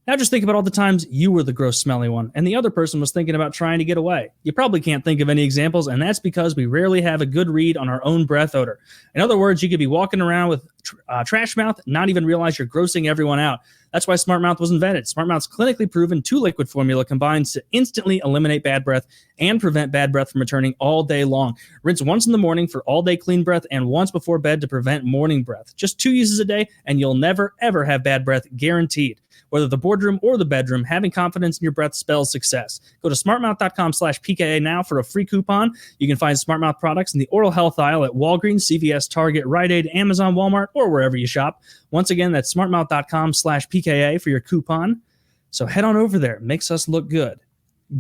Now just think about all the times you were the gross smelly one and the other person was thinking about trying to get away. You probably can't think of any examples, and that's because we rarely have a good read on our own breath odor. In other words, you could be walking around with trash mouth, not even realize you're grossing everyone out. That's why Smart Mouth was invented. Smart Mouth's clinically proven 2-liquid formula combines to instantly eliminate bad breath and prevent bad breath from returning all day long. Rinse once in the morning for all-day clean breath and once before bed to prevent morning breath. Just 2 uses a day, and you'll never, ever have bad breath, guaranteed. Whether the boardroom or the bedroom, having confidence in your breath spells success. Go to smartmouth.com/PKA now for a free coupon. You can find Smart Mouth products in the oral health aisle at Walgreens, CVS, Target, Rite Aid, Amazon, Walmart, or wherever you shop. Once again, that's smartmouth.com/PKA for your coupon. So head on over there. It makes us look good.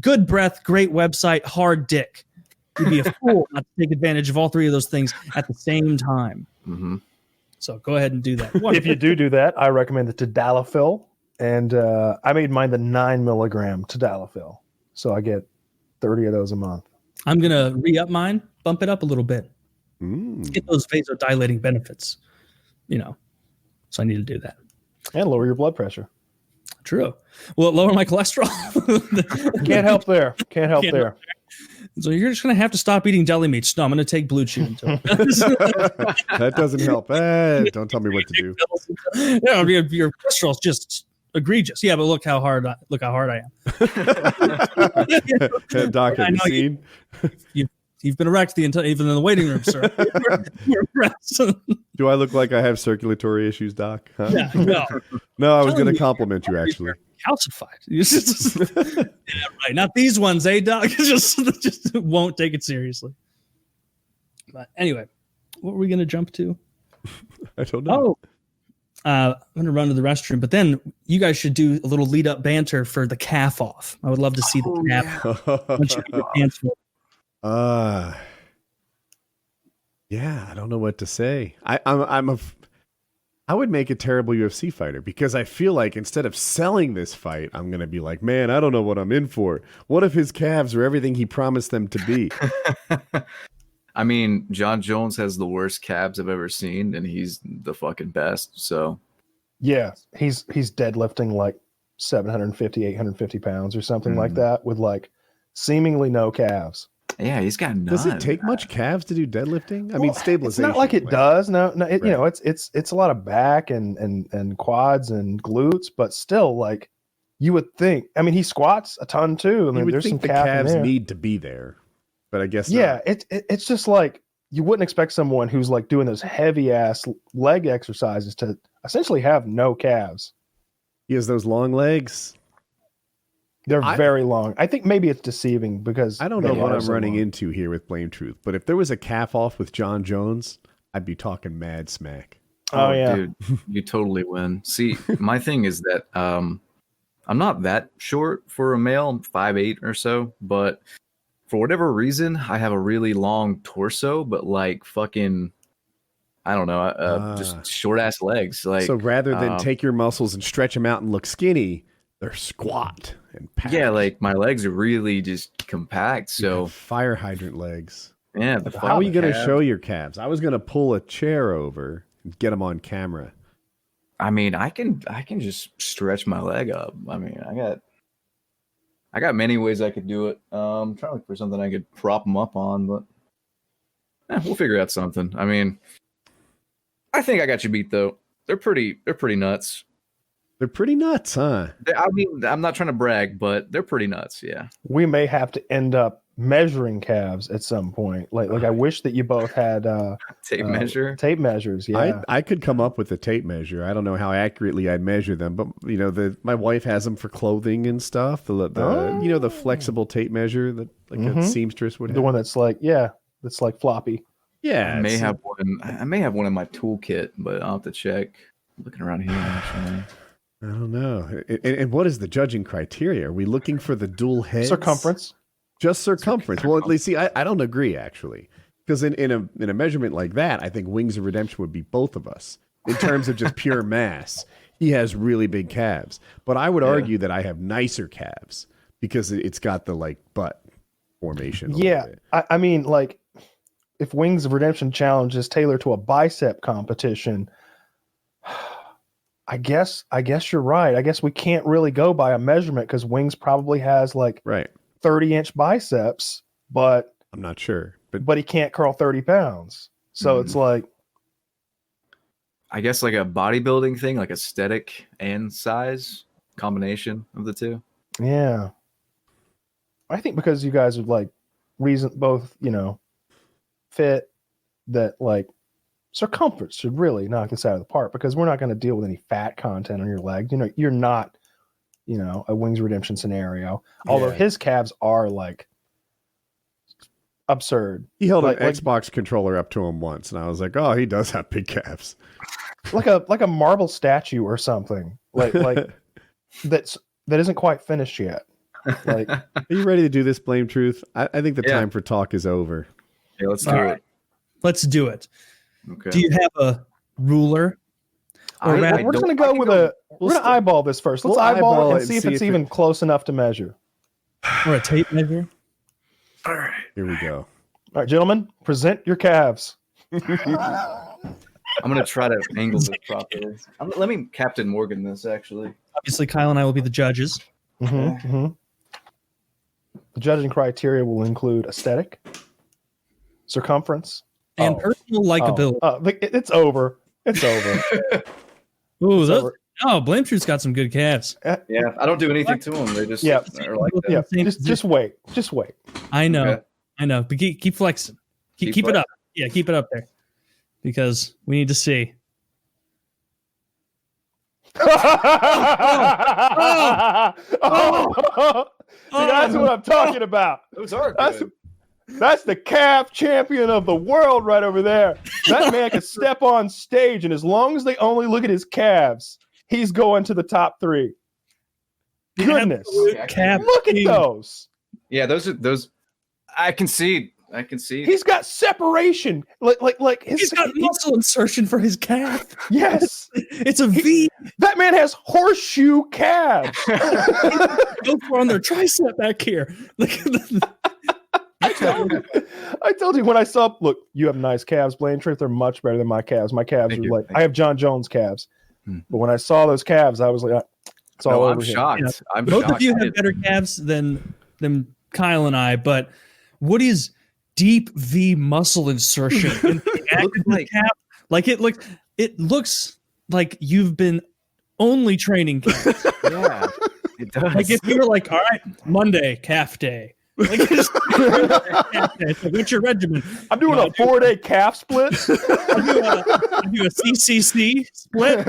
Good breath, great website, hard dick. You'd be a fool not to take advantage of all three of those things at the same time. Mm-hmm. So go ahead and do that. If you do that, I recommend the Tadalafil. And I made mine the 9 milligram Tadalafil. So I get 30 of those a month. I'm going to re-up mine, bump it up a little bit. Get those vasodilating benefits, So I need to do that. And lower your blood pressure. True. Will it lower my cholesterol? Can't help there. Can't help there. So you're just going to have to stop eating deli meats. No, I'm going to take Blue Chew until that doesn't help. Don't tell me what to do. Your cholesterol's just egregious. Yeah, but look how hard I am. Doc, have you seen? You've been erect even in the waiting room, sir. Do I look like I have circulatory issues, Doc? Huh? Yeah, no, I was going to compliment you, actually. Calcified. Yeah, right. Not these ones, Doc? just won't take it seriously. But anyway, what were we going to jump to? I don't know. I'm going to run to the restroom, but then you guys should do a little lead-up banter for the calf off. I would love to see the calf. Yeah, I don't know what to say. I would make a terrible UFC fighter because I feel like instead of selling this fight, I'm going to be like, man, I don't know what I'm in for. What if his calves are everything he promised them to be? I mean, John Jones has the worst calves I've ever seen, and he's the fucking best. So, yeah, he's deadlifting like 750, 850 pounds or something like that with like seemingly no calves. Yeah, he's got none. Does it take much calves to do deadlifting? I mean, stabilization. It's not like it does. No, right. You know, it's a lot of back and quads and glutes, but still, like you would think. I mean, he squats a ton too. I mean, there's some calves need to be there, but I guess yeah, it's just like you wouldn't expect someone who's like doing those heavy ass leg exercises to essentially have no calves. He has those long legs. They're very long. I think maybe it's deceiving because I don't know what I'm running into here with Blame Truth, but if there was a calf off with John Jones, I'd be talking mad smack. Oh yeah, dude, you totally win. See, my thing is that I'm not that short for a male. I'm 5'8" or so, but for whatever reason, I have a really long torso, but like fucking, I don't know, just short ass legs. Like, so rather than take your muscles and stretch them out and look skinny, they're squat and packed. Yeah, like my legs are really just compact. So fire hydrant legs. Yeah. How are you going to show your calves? I was going to pull a chair over and get them on camera. I mean, I can just stretch my leg up. I mean, I got many ways I could do it. I'm trying to look for something I could prop them up on, but we'll figure out something. I mean, I think I got you beat though. They're pretty nuts. They're pretty nuts, huh? I mean, I'm not trying to brag, but they're pretty nuts. Yeah. We may have to end up measuring calves at some point. Like I wish that you both had tape measures. Yeah. I could come up with a tape measure. I don't know how accurately I'd measure them, but you know, my wife has them for clothing and stuff. You know, the flexible tape measure that like a seamstress would have. The one that's like, that's like floppy. Yeah. I may have one in my toolkit, but I'll have to check. I'm looking around here actually. I don't know. And what is the judging criteria? Are we looking for the dual heads? Circumference. Just circumference. Well, at least see, I don't agree actually, because in a measurement like that, I think Wings of Redemption would be both of us in terms of just pure mass. He has really big calves, but I would argue that I have nicer calves because it's got the like butt formation. Yeah, I mean, like if Wings of Redemption challenges Taylor to a bicep competition. I guess you're right. I guess we can't really go by a measurement because Wings probably has like 30-inch biceps, but I'm not sure. But he can't curl 30 pounds. So it's like, I guess like a bodybuilding thing, like aesthetic and size combination of the two. Yeah. I think because you guys are like both, you know, fit, that like circumference should really knock this out of the park because we're not going to deal with any fat content on your leg. You know, you're not, you know, a Wings Redemption scenario. Although his calves are like absurd. He held an Xbox controller up to him once, and I was like, "Oh, he does have big calves." Like a marble statue or something. Like that isn't quite finished yet. Like, are you ready to do this, Blame Truth? I think the time for talk is over. Yeah, let's do it. Let's do it. Okay. Do you have a ruler? We're going to go with we're going to eyeball this first. Let's eyeball it and see if it's even close enough to measure. Or a tape measure? All right. Here we go. All right, gentlemen, present your calves. I'm going to try to angle this properly. Let me Captain Morgan this, actually. Obviously, Kyle and I will be the judges. The judging criteria will include aesthetic, circumference, and personal likability. It's over. It's over. Ooh, Blame Truth's got some good calves. Yeah, I don't do anything to them. They just are like that. Yeah, just wait. Just wait. I know. Okay. I know. But keep flexing. Keep it up. Yeah, keep it up there. Because we need to see. See, that's what I'm talking about. Those are good. That's the calf champion of the world right over there. That man can step on stage, and as long as they only look at his calves, he's going to the top 3. Goodness. Calf look at those. Yeah, those. I concede. I can see. He's got separation. Like He's got muscle insertion for his calf. Yes. It's a V. That man has horseshoe calves. Go for on their tricep back here. I told you when I saw, look, you have nice calves, BlameTruth. They're much better than my calves. My calves Thank are you. like, Thank I have John Jones calves. But when I saw those calves, I was like, it's all over I'm here. shocked. Yeah. I'm Both shocked. of you have better calves than Kyle and I, but Woody's deep V muscle insertion in the Looks like- calf, like it looks like you've been only training calves. Yeah, it does. Like if you were like, all right, Monday, calf day. Like, it's like, what's your regimen? I'm doing a 4-day calf split. I do a CCC split.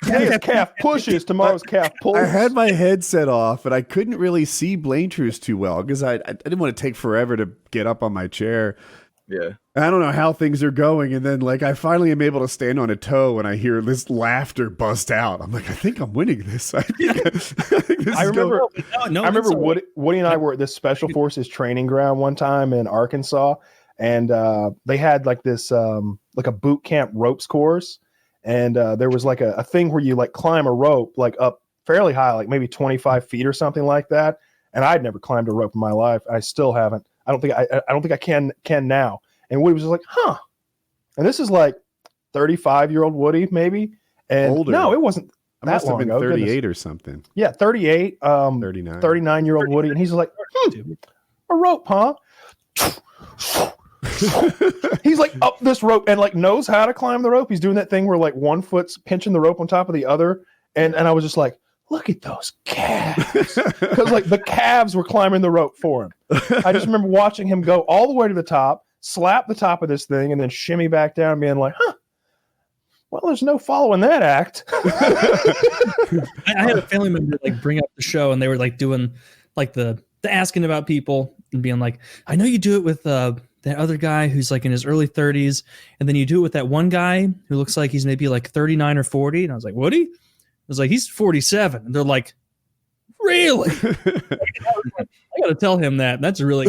Today is calf pushes. Tomorrow's calf pulls. I had my headset off and I couldn't really see BlameTruth too well because I didn't want to take forever to get up on my chair. Yeah. I don't know how things are going, and then like I finally am able to stand on a toe and I hear this laughter bust out. I'm like, I think I'm winning this. I think this I is remember. No, I remember it's Woody and I were at this Special Forces training ground one time in Arkansas, and they had like this like a boot camp ropes course, and there was like a thing where you like climb a rope like up fairly high, like maybe 25 feet or something like that. And I'd never climbed a rope in my life. I still haven't. I don't think I can now. And Woody was just like, huh. And this is like 35-year-old Woody, maybe. And Older. no, it wasn't I that must have long been ago. 38 Goodness. or something. Yeah, 38. 39. 39-year-old Woody. And he's like, a rope, huh? He's like up this rope and like knows how to climb the rope. He's doing that thing where like one foot's pinching the rope on top of the other. And I was just like, look at those calves. Because like the calves were climbing the rope for him. I just remember watching him go all the way to the top, slap the top of this thing, and then shimmy back down, being like, huh. Well, there's no following that act. I had a family member like bring up the show, and they were like doing like the asking about people and being like, I know you do it with that other guy who's like in his early 30s, and then you do it with that one guy who looks like he's maybe like 39 or 40. And I was like, Woody? I was like, he's 47. And they're like, really? I got to tell him that. That's really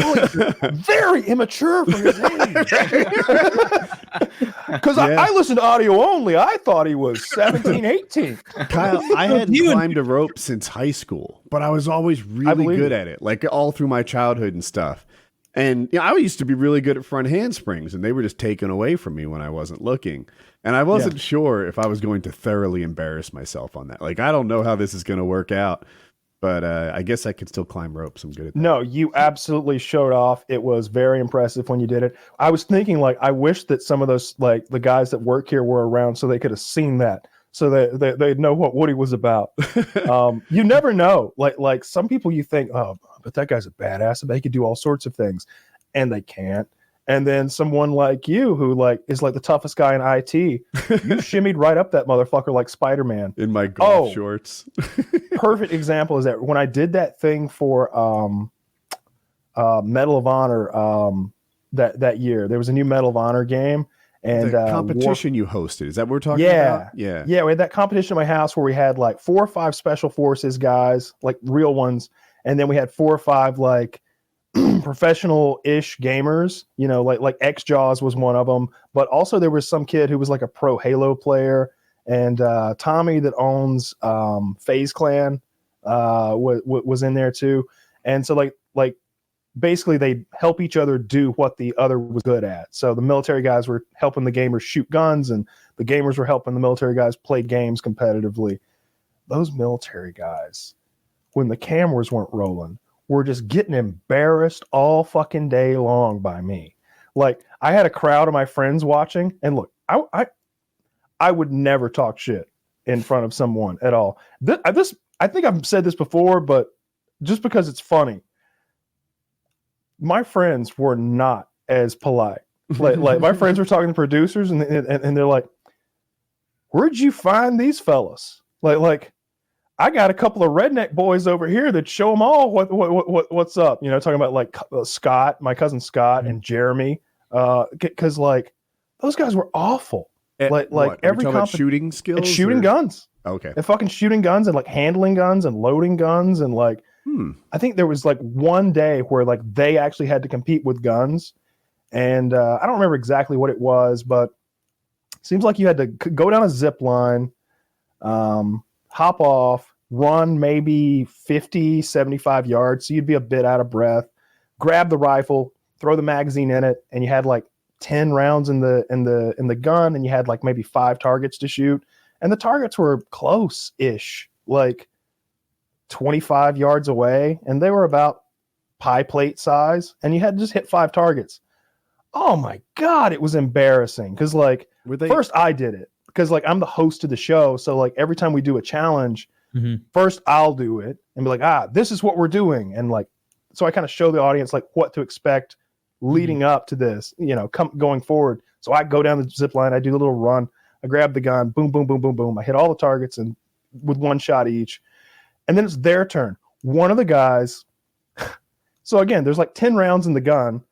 very immature for his age. Because I listened to audio only. I thought he was 17, 18. Kyle, I hadn't climbed a rope since high school, but I was always really good at it, like all through my childhood and stuff. And I used to be really good at front handsprings, and they were just taken away from me when I wasn't looking. And I wasn't sure if I was going to thoroughly embarrass myself on that. Like, I don't know how this is going to work out, but I guess I could still climb ropes. I'm good at that. No, you absolutely showed off. It was very impressive when you did it. I was thinking, like, I wish that some of those, like, the guys that work here were around so they could have seen that, so that they'd know what Woody was about. You never know. Like some people you think, oh, but that guy's a badass and they could do all sorts of things, and they can't. And then someone like you who like is like the toughest guy in IT, you shimmied right up that motherfucker like Spider-Man. In my golf shorts. Perfect example is that when I did that thing for Medal of Honor that year, there was a new Medal of Honor game. And the competition you hosted, is that what we're talking about? Yeah. We had that competition at my house where we had like 4 or 5 special forces guys, like real ones, and then we had 4 or 5 like professional-ish gamers, you know, like X-Jaws was one of them, but also there was some kid who was like a pro Halo player, and Tommy that owns FaZe Clan was in there too. And so like basically they help each other do what the other was good at. So the military guys were helping the gamers shoot guns, and the gamers were helping the military guys play games competitively. Those military guys, when the cameras weren't rolling, were just getting embarrassed all fucking day long by me. Like, I had a crowd of my friends watching, and look, I would never talk shit in front of someone at all. I think I've said this before, but just because it's funny, my friends were not as polite. Like my friends were talking to producers, and they're like, "Where'd you find these fellas?" Like. I got a couple of redneck boys over here that show them all what's up. You know, talking about like Scott, my cousin Scott, and Jeremy, because like those guys were awful. Like every shooting skills, shooting guns. Okay, and fucking shooting guns and like handling guns and loading guns and like. I think there was like one day where like they actually had to compete with guns, And I don't remember exactly what it was, but it seems like you had to go down a zip line, hop off, run maybe 50, 75 yards. So you'd be a bit out of breath, grab the rifle, throw the magazine in it. And you had like 10 rounds in the gun, and you had like maybe 5 targets to shoot. And the targets were close-ish, like 25 yards away. And they were about pie plate size. And you had to just hit 5 targets. Oh my God, it was embarrassing. Cause like first I did it because like I'm the host of the show. So like every time we do a challenge, first I'll do it and be like, this is what we're doing. And like, so I kind of show the audience like what to expect leading up to this, going forward. So I go down the zip line, I do a little run, I grab the gun, boom, boom, boom, boom, boom. I hit all the targets and with 1 shot each. And then it's their turn. One of the guys, so again, there's like 10 rounds in the gun,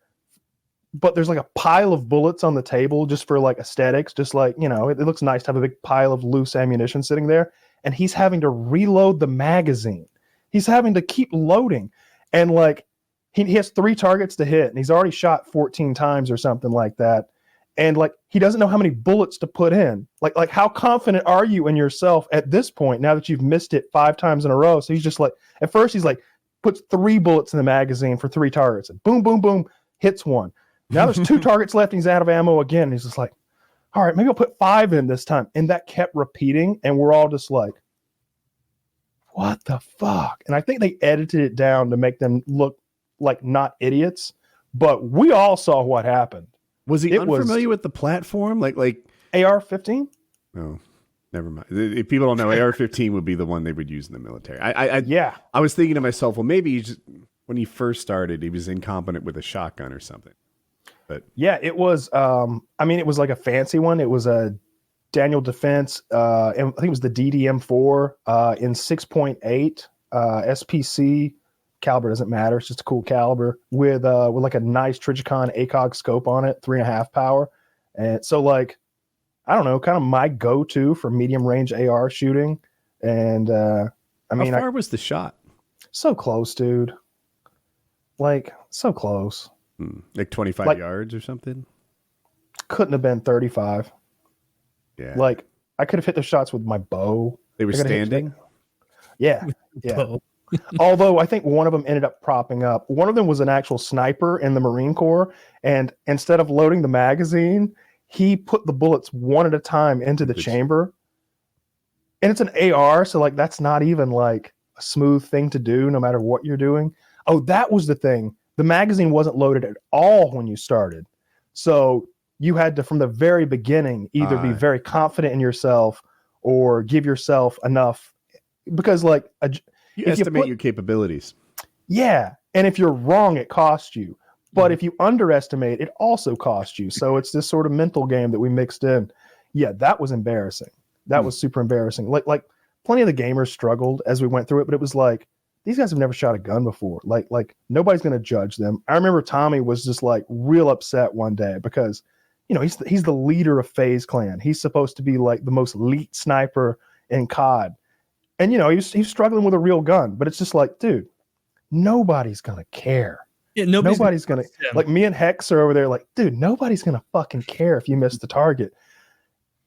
but there's like a pile of bullets on the table just for like aesthetics, just like, it looks nice to have a big pile of loose ammunition sitting there. And he's having to reload the magazine. He's having to keep loading. And like, he has 3 targets to hit and he's already shot 14 times or something like that. And like, he doesn't know how many bullets to put in. Like how confident are you in yourself at this point, now that you've missed it 5 times in a row? So he's just like, at first he's like, puts 3 bullets in the magazine for 3 targets and boom, boom, boom, hits 1. Now there's 2 targets left and he's out of ammo again. He's just like, all right, maybe I'll put 5 in this time. And that kept repeating. And we're all just like, what the fuck? And I think they edited it down to make them look like not idiots, but we all saw what happened. Was he unfamiliar with the platform? Like AR-15? No, never mind. If people don't know, AR-15 would be the one they would use in the military. Yeah. I was thinking to myself, well, maybe when he first started, he was incompetent with a shotgun or something. But yeah, it was. It was like a fancy one. It was a Daniel Defense, and I think it was the DDM4 in 6.8 SPC caliber. Doesn't matter. It's just a cool caliber with like a nice Trijicon ACOG scope on it, 3.5 power. And so like, I don't know, kind of my go-to for medium range AR shooting. And how far was the shot? So close, dude. Like so close. Like 25 yards or something? Couldn't have been 35. Yeah. Like I could have hit the shots with my bow. They were standing? Yeah. Yeah. Although I think one of them ended up propping up. One of them was an actual sniper in the Marine Corps. And instead of loading the magazine, he put the bullets one at a time into the chamber. And it's an AR. So like, that's not even like a smooth thing to do no matter what you're doing. Oh, that was the thing. The magazine wasn't loaded at all when you started. So you had to, from the very beginning, either be very confident in yourself or give yourself enough, because like you estimate your capabilities. Yeah. And if you're wrong, it costs you. But if you underestimate, it also costs you. So it's this sort of mental game that we mixed in. Yeah, that was embarrassing. That was super embarrassing. Like plenty of the gamers struggled as we went through it, but it was like, these guys have never shot a gun before. Like nobody's going to judge them. I remember Tommy was just like real upset one day because, he's the leader of FaZe Clan. He's supposed to be like the most elite sniper in COD. And, he's struggling with a real gun, but it's just like, dude, nobody's going to care. Yeah, nobody's going to, like me and Hex are over there like, dude, nobody's going to fucking care if you miss the target,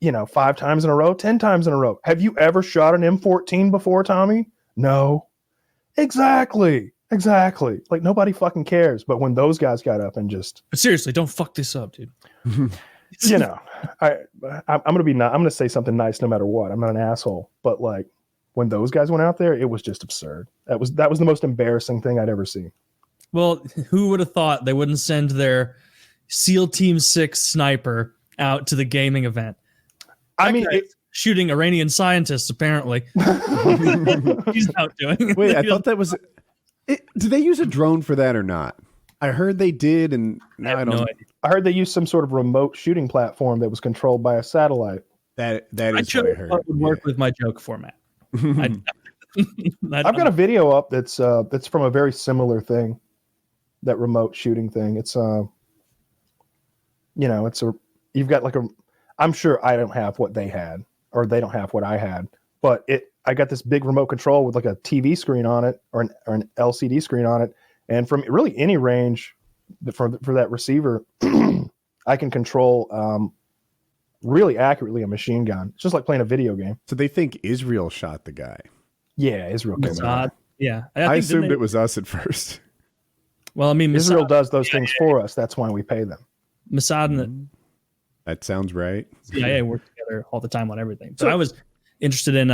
5 times in a row, 10 times in a row. Have you ever shot an M14 before, Tommy? No. Exactly. Like nobody fucking cares. But when those guys got up and just, but seriously, don't fuck this up, dude. I'm gonna say something nice no matter what. I'm not an asshole. But like when those guys went out there, it was just absurd. That was the most embarrassing thing I'd ever seen. Well, who would have thought they wouldn't send their SEAL Team 6 sniper out to the gaming event? Shooting Iranian scientists, apparently. He's out doing it. Wait, I thought that was... Did they use a drone for that or not? I heard they did, and now I don't know. I heard they used some sort of remote shooting platform that was controlled by a satellite. That is what I heard. That would work with my joke format. I've got a video up that's from a very similar thing, that remote shooting thing. It's you've got like I'm sure I don't have what they had, or they don't have what I had, but I got this big remote control with like a TV screen on it or an LCD screen on it. And from really any range for that receiver, I can control really accurately a machine gun. It's just like playing a video game. So they think Israel shot the guy. Yeah, Israel came out. Yeah, I assumed it was us at first. Well, I mean, Israel does those things for us. That's why we pay them. Mossad and That sounds right. the CIA work together all the time on everything. But I was interested in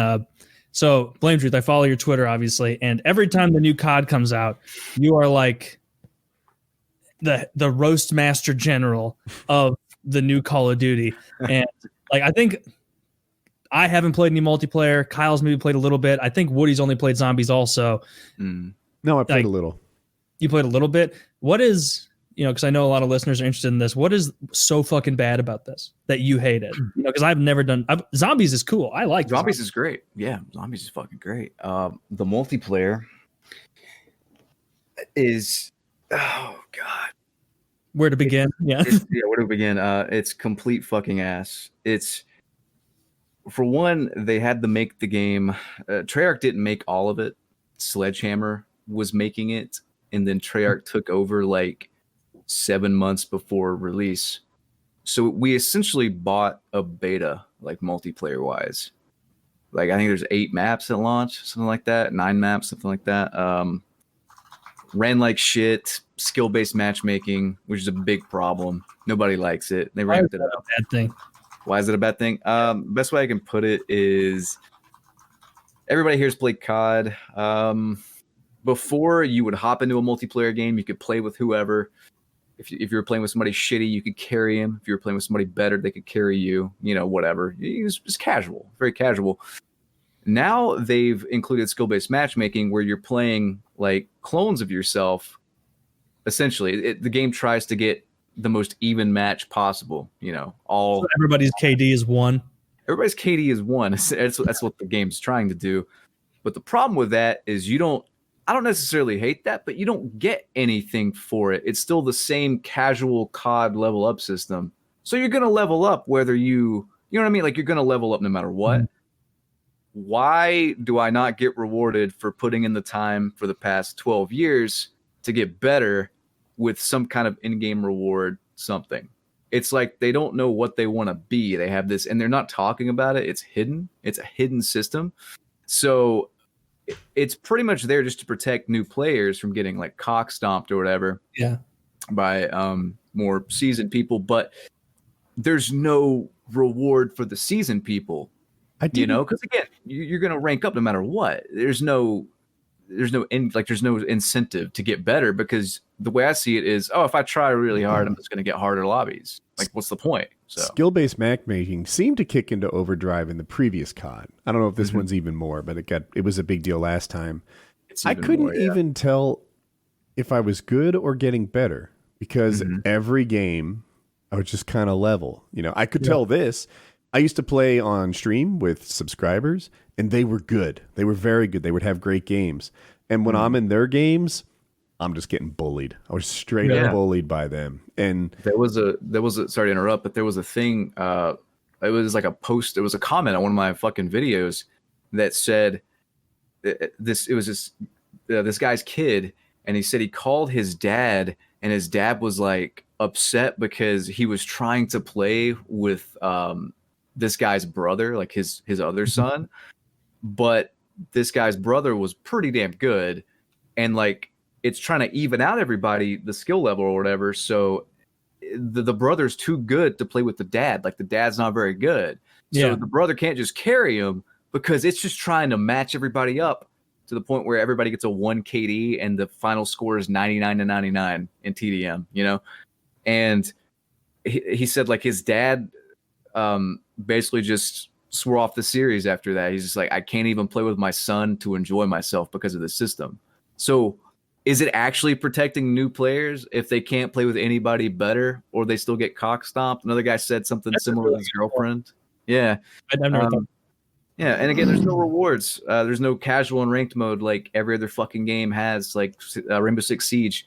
so BlameTruth, I follow your Twitter obviously, and every time the new COD comes out, you are like the roast master general of the new Call of Duty. And like, I think I haven't played any multiplayer. Kyle's maybe played a little bit. I think Woody's only played zombies also. No, I played a little. You played a little bit. What is, because I know a lot of listeners are interested in this. What is so fucking bad about this that you hated? Because I've never done zombies is cool. I like zombies is great. Yeah, zombies is fucking great. The multiplayer is, oh god, where to begin? Where to begin? It's complete fucking ass. It's, for one, they had to make the game. Treyarch didn't make all of it. Sledgehammer was making it, and then Treyarch took over like 7 months before release. So we essentially bought a beta, like multiplayer wise. Like I think there's 8 maps at launch, something like that, 9 maps, something like that. Ran like shit, skill-based matchmaking, which is a big problem. Nobody likes it. They ramped it up. Bad thing. Why is it a bad thing? Best way I can put it is everybody here's played COD. Before you would hop into a multiplayer game, you could play with whoever. If you were playing with somebody shitty, you could carry him. If you were playing with somebody better, they could carry you. Whatever. It's just casual, very casual. Now they've included skill-based matchmaking where you're playing like clones of yourself. Essentially, the game tries to get the most even match possible. So everybody's KD is 1. Everybody's KD is 1. That's what the game's trying to do. But the problem with that is I don't necessarily hate that, but you don't get anything for it. It's still the same casual COD level up system. So you're going to level up whether you know what I mean? Like you're going to level up no matter what. Mm-hmm. Why do I not get rewarded for putting in the time for the past 12 years to get better with some kind of in-game reward, something? It's like they don't know what they want to be. They have this, and they're not talking about it. It's hidden. It's a hidden system. So it's pretty much there just to protect new players from getting like cock stomped or whatever. Yeah. By more seasoned people, but there's no reward for the seasoned people. Because again, you're going to rank up no matter what. There's no incentive to get better, because the way I see it is, if I try really hard, I'm just going to get harder lobbies. Like, what's the point? So skill-based matchmaking seemed to kick into overdrive in the previous COD. I don't know if this one's even more, but it was a big deal last time. I couldn't even tell if I was good or getting better, because every game I was just kind of level. I could tell this. I used to play on stream with subscribers, and they were good. They were very good. They would have great games. And when I'm in their games, I'm just getting bullied. I was straight up bullied by them. And there was a sorry to interrupt, but there was a thing. It was like a post. It was a comment on one of my fucking videos that said this. It was this guy's kid, and he said he called his dad, and his dad was like upset because he was trying to play with this guy's brother, like his other son, but this guy's brother was pretty damn good, and like it's trying to even out everybody, the skill level or whatever. So the brother's too good to play with the dad. Like the dad's not very good. So the brother can't just carry him because it's just trying to match everybody up to the point where everybody gets a 1 KD and the final score is 99-99 in TDM, And he said like his dad basically just swore off the series after that. He's just like, I can't even play with my son to enjoy myself because of the system. So is it actually protecting new players if they can't play with anybody better, or they still get cock stomped? Another guy said something similar with his girlfriend. Yeah. Yeah, and again, there's no rewards. There's no casual and ranked mode like every other fucking game has. Like Rainbow Six Siege,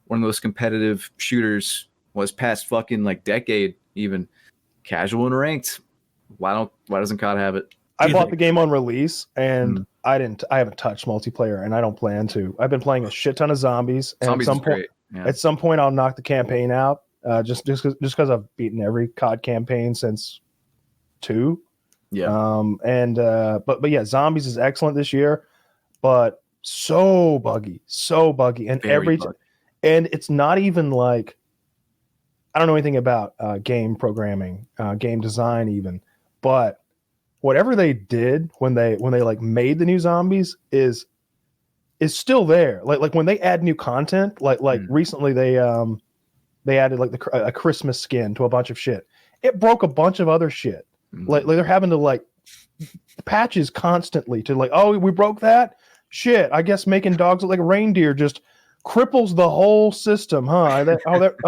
one of the most competitive shooters was past fucking like decade even. Casual and ranked. Why doesn't COD have it? I bought the game on release, and I haven't touched multiplayer, and I don't plan to. I've been playing a shit ton of zombies, and at some point I'll knock the campaign out, just because I've beaten every COD campaign since 2. Yeah. But yeah, Zombies is excellent this year, but so buggy, and and it's not even like, I don't know anything about game programming, game design even, but whatever they did when they like made the new Zombies is still there. Like when they add new content, like recently they added like a Christmas skin to a bunch of shit. It broke a bunch of other shit. Like they're having to like patches constantly to like, oh, we broke that shit. I guess making dogs look like a reindeer just cripples the whole system, huh?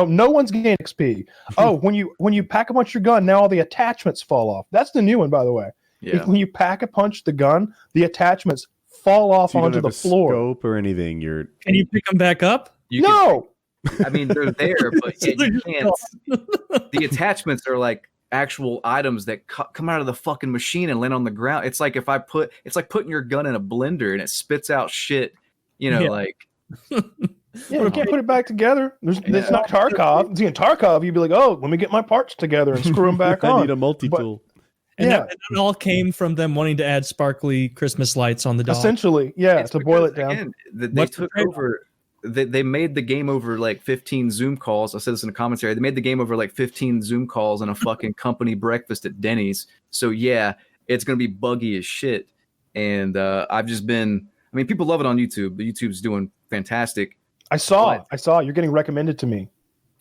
No one's getting XP. Oh, when you pack a punch your gun, now all the attachments fall off. That's the new one, by the way. Yeah. When you pack a punch the gun, the attachments fall off So you onto don't have the floor. Scope or anything. Can you pick them back up? No. I mean, they're there, but you can't. The attachments are like actual items that come out of the fucking machine and land on the ground. It's like it's like putting your gun in a blender and it spits out shit. Like. Yeah, you can't put it back together. It's not Tarkov. It's Tarkov. You'd be like, oh, let me get my parts together and screw them back on. I need a multi-tool. And that all came from them wanting to add sparkly Christmas lights on the dog. Essentially, It's to boil it down. Again, they took over. They made the game over like 15 Zoom calls. I said this in a commentary. They made the game over like 15 Zoom calls and a fucking company breakfast at Denny's. So yeah, it's gonna be buggy as shit. And I've just been. I mean, people love it on YouTube. But YouTube's doing fantastic. I saw. You're getting recommended to me.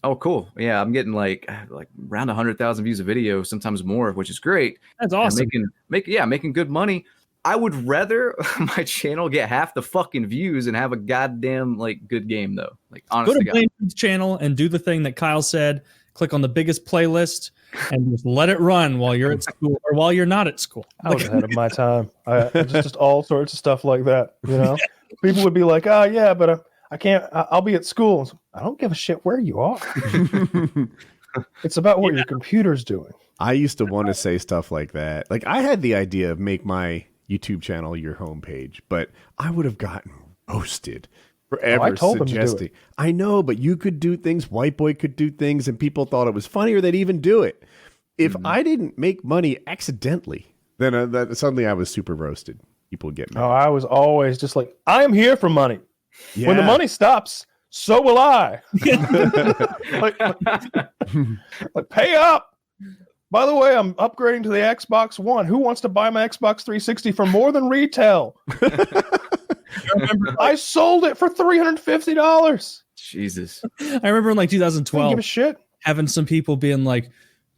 Oh, cool. Yeah, I'm getting like around 100,000 views a video, sometimes more, which is great. That's awesome. Making good money. I would rather my channel get half the fucking views and have a goddamn like good game though. Like honestly, go to BlameTruth's channel and do the thing that Kyle said. Click on the biggest playlist and just let it run while you're at school or while you're not at school. I was ahead of my time. Just all sorts of stuff like that. People would be like, "Oh yeah, but I can't. I'll be at school." I don't give a shit where you are. It's about what your computer's doing. I used to want to say stuff like that. Like I had the idea of make my YouTube channel your homepage, but I would have gotten roasted for ever suggesting. I know, but you could do things. White Boy could do things, and people thought it was funny, or they'd even do it. If I didn't make money accidentally, then suddenly I was super roasted. People would get mad. Oh, I was always just like, I am here for money. Yeah. When the money stops, so will I. like, pay up. By the way, I'm upgrading to the Xbox One. Who wants to buy my Xbox 360 for more than retail? I sold it for $350. Jesus. I remember in like 2012 give a shit. having some people being like,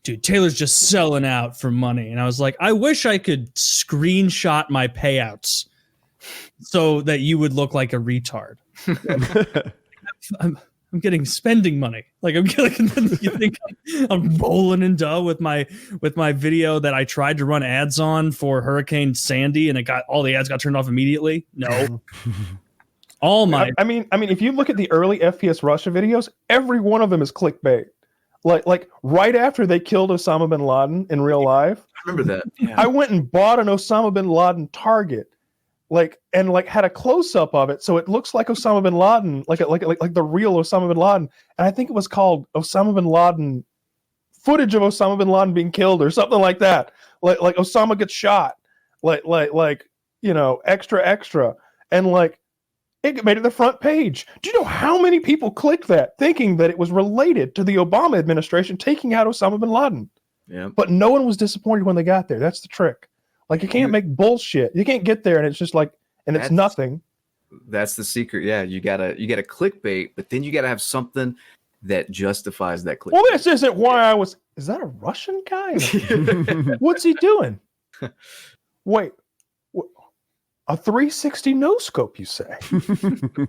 dude, Taylor's just selling out for money. And I was like, I wish I could screenshot my payouts so that you would look like a retard. I'm getting spending money. Like I'm getting, you think I'm rolling in dough with my video that I tried to run ads on for Hurricane Sandy and all the ads got turned off immediately? No. All my I mean, if you look at the early FPS Russia videos, every one of them is clickbait. Like right after they killed Osama bin Laden in real life. I remember that. Yeah. I went and bought an Osama bin Laden target. And had a close up of it, so it looks like Osama bin Laden, like the real Osama bin Laden. And I think it was called Osama bin Laden footage of Osama bin Laden being killed or something like that. Like Osama gets shot, extra, and it made it the front page. Do you know how many people clicked that, thinking that it was related to the Obama administration taking out Osama bin Laden? Yeah. But no one was disappointed when they got there. That's the trick. Like you can't make bullshit. You can't get there and it's just it's nothing. That's the secret. Yeah, you gotta clickbait, but then you gotta have something that justifies that clickbait. Well, this isn't why I was. Is that a Russian guy? What's he doing? Wait, a 360 no scope? You say?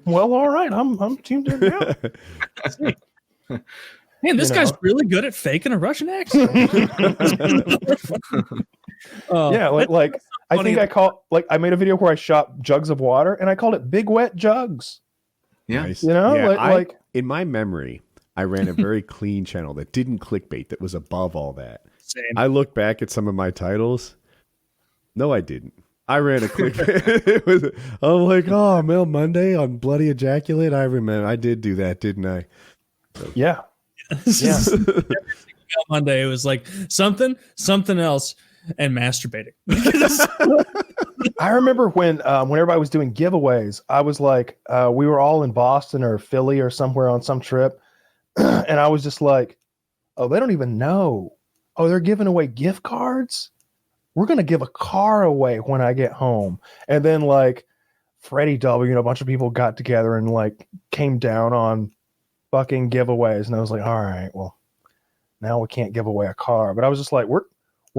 Well, all right. I'm tuned in now. Man, this guy's really good at faking a Russian accent. Yeah, I think I made a video where I shot jugs of water and I called it Big Wet Jugs. Yeah. Nice. In my memory, I ran a very clean channel that didn't clickbait, that was above all that. Same. I look back at some of my titles. No, I didn't. I ran a clickbait. I'm like, oh, Mail Monday on Bloody Ejaculate. I remember I did do that, didn't I? So, yeah. Yeah. Monday it was like something else, and masturbating. I remember when everybody was doing giveaways, I was like, we were all in Boston or Philly or somewhere on some trip, and I was just like, oh, they don't even know. Oh, they're giving away gift cards? We're going to give a car away when I get home. And then like Freddie W and a bunch of people got together and like came down on fucking giveaways. And I was like, all right, well, now we can't give away a car. But I was just like, we're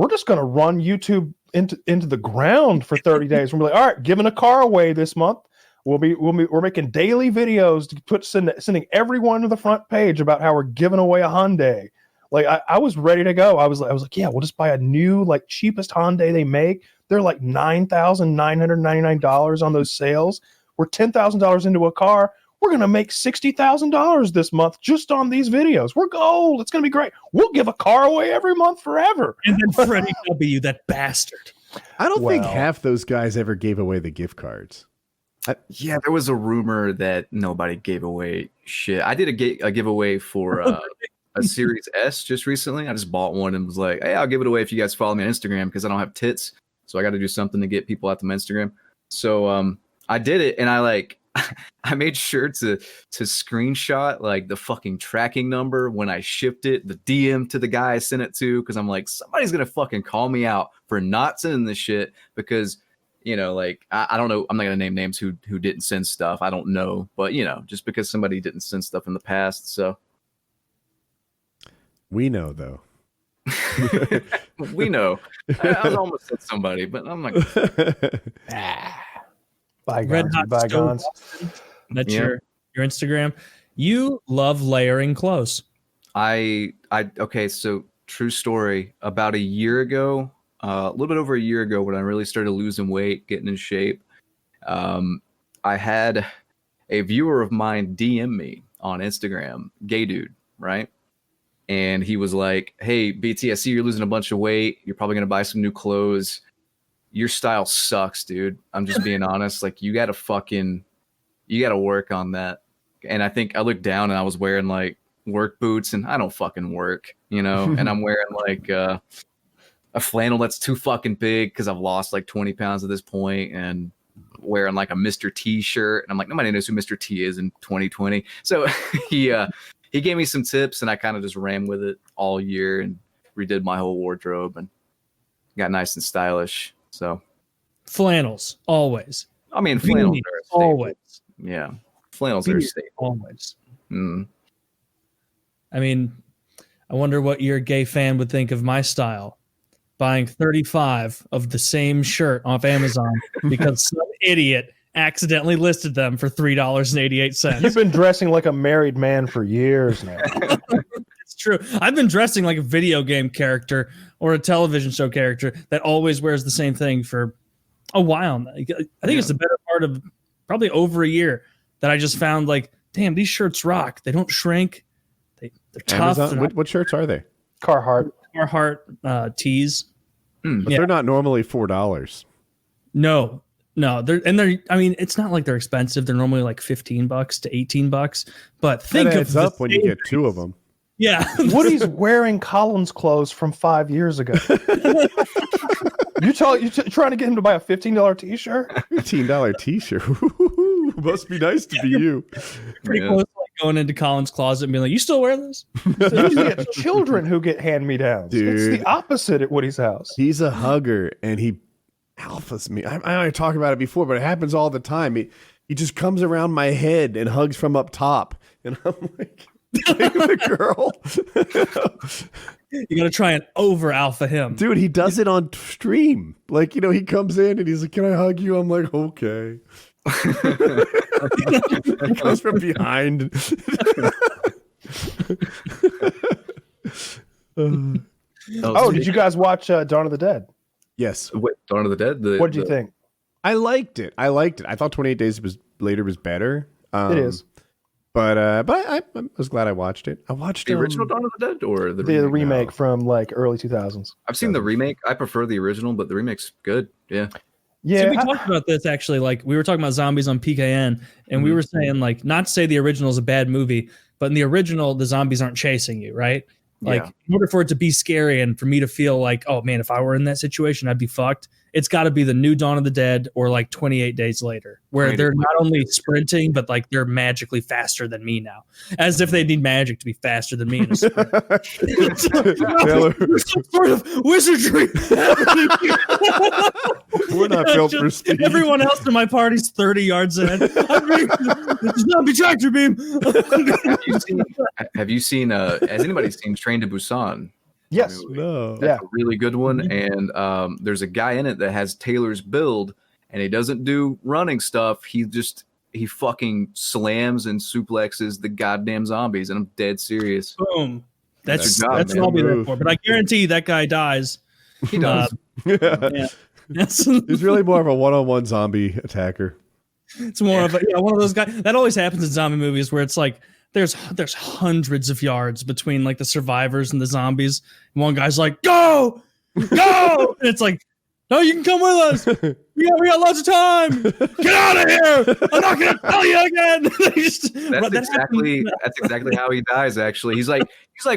just going to run YouTube into the ground for 30 days. We're like, all right, giving a car away this month. We're making daily videos to sending everyone to the front page about how we're giving away a Hyundai. Like I was ready to go. I was like, yeah, we'll just buy a new, like cheapest Hyundai they make. They're like $9,999 on those sales. We're $10,000 into a car. We're going to make $60,000 this month just on these videos. We're gold. It's going to be great. We'll give a car away every month forever. And then Freddie W, that bastard. I don't think half those guys ever gave away the gift cards. Yeah, there was a rumor that nobody gave away shit. I did a giveaway for a Series S just recently. I just bought one and was like, hey, I'll give it away if you guys follow me on Instagram because I don't have tits. So I got to do something to get people out to my Instagram. So I did it, and I made sure to screenshot like the fucking tracking number when I shipped it, the DM to the guy I sent it to, because I'm like, somebody's gonna fucking call me out for not sending this shit because, you know, like I don't know, I'm not gonna name names who didn't send stuff. I don't know, but you know, just because somebody didn't send stuff in the past, so we know though. We know. I almost said somebody, but I'm like, bygones, bygones. That's your Instagram. You love layering clothes. Okay, so true story. About a year ago, a little bit over a year ago, when I really started losing weight, getting in shape, I had a viewer of mine DM me on Instagram, gay dude, right? And he was like, hey, BT, I see you're losing a bunch of weight. You're probably going to buy some new clothes. Your style sucks, dude. I'm just being honest. Like, you got to work on that. And I think I looked down and I was wearing like work boots, and I don't fucking work, you know? And I'm wearing like a flannel that's too fucking big because I've lost like 20 pounds at this point, and wearing like a Mr. T shirt. And I'm like, nobody knows who Mr. T is in 2020. So he gave me some tips, and I kind of just ran with it all year and redid my whole wardrobe and got nice and stylish. So flannels, always. I mean, flannels are a staple. Always. Yeah. Flannels are a staple. Always. Mm. I mean, I wonder what your gay fan would think of my style. Buying 35 of the same shirt off Amazon because some idiot accidentally listed them for $3.88. You've been dressing like a married man for years now. It's true. I've been dressing like a video game character or a television show character that always wears the same thing for a while. I think it's the better part of probably over a year that I just found like, damn, these shirts rock. They don't shrink. They're tough. What shirts are they? Carhartt tees. But they're not normally $4. No, they're. I mean, it's not like they're expensive. They're normally like $15 to $18. But think that adds of up when you get two of them. Yeah, Woody's wearing Colin's clothes from 5 years ago. You trying to get him to buy a $15 T-shirt? $15 T-shirt. Must be nice to be you. Pretty close to like going into Colin's closet and being like, "You still wear this?" Usually it's children who get hand-me-downs. Dude. It's the opposite at Woody's house. He's a hugger, and he alphas me. I know I talked about it before, but it happens all the time. He just comes around my head and hugs from up top, and I'm like, the girl. You got to try and over alpha him, dude. He does it on stream. Like, you know, he comes in and he's like, "Can I hug you?" I'm like, "Okay." He comes from behind. Did you guys watch Dawn of the Dead? Yes. Wait, Dawn of the Dead? What did you think? I liked it. I thought 28 Days Later was better. It is. But I was glad I watched it. I watched the original Dawn of the Dead or the remake from like early 2000s. I've seen the remake. I prefer the original, but the remake's good. Yeah. Yeah. See, we talked about this actually. Like, we were talking about zombies on PKN, and we were saying, like, not to say the original is a bad movie, But in the original, the zombies aren't chasing you, right? Like, Yeah. in order for it to be scary and for me to feel like, oh man, if I were in that situation, I'd be fucked. It's got to be the new Dawn of the Dead or like 28 Days Later, where they're not only sprinting, but like they're magically faster than me now, as if they need magic to be faster than me in a sprint. There's some sort of wizardry. We're not built for speed. Everyone else in my party's 30 yards ahead. It's not tractor beam. Have you seen? Has anybody seen Train to Busan? Yes. No. That's a really good one. And there's a guy in it that has Taylor's build, and he doesn't do running stuff. He fucking slams and suplexes the goddamn zombies, and I'm dead serious. Boom. That's job, what man. I'll be there for. But I guarantee that guy dies. He does. Yeah. Yes. He's really more of a one-on-one zombie attacker. It's more of one of those guys that always happens in zombie movies where it's like there's hundreds of yards between like the survivors and the zombies. And one guy's like, go! And it's like, no, you can come with us. We got lots of time. Get out of here. I'm not gonna tell you again. That's exactly how he dies, actually. He's like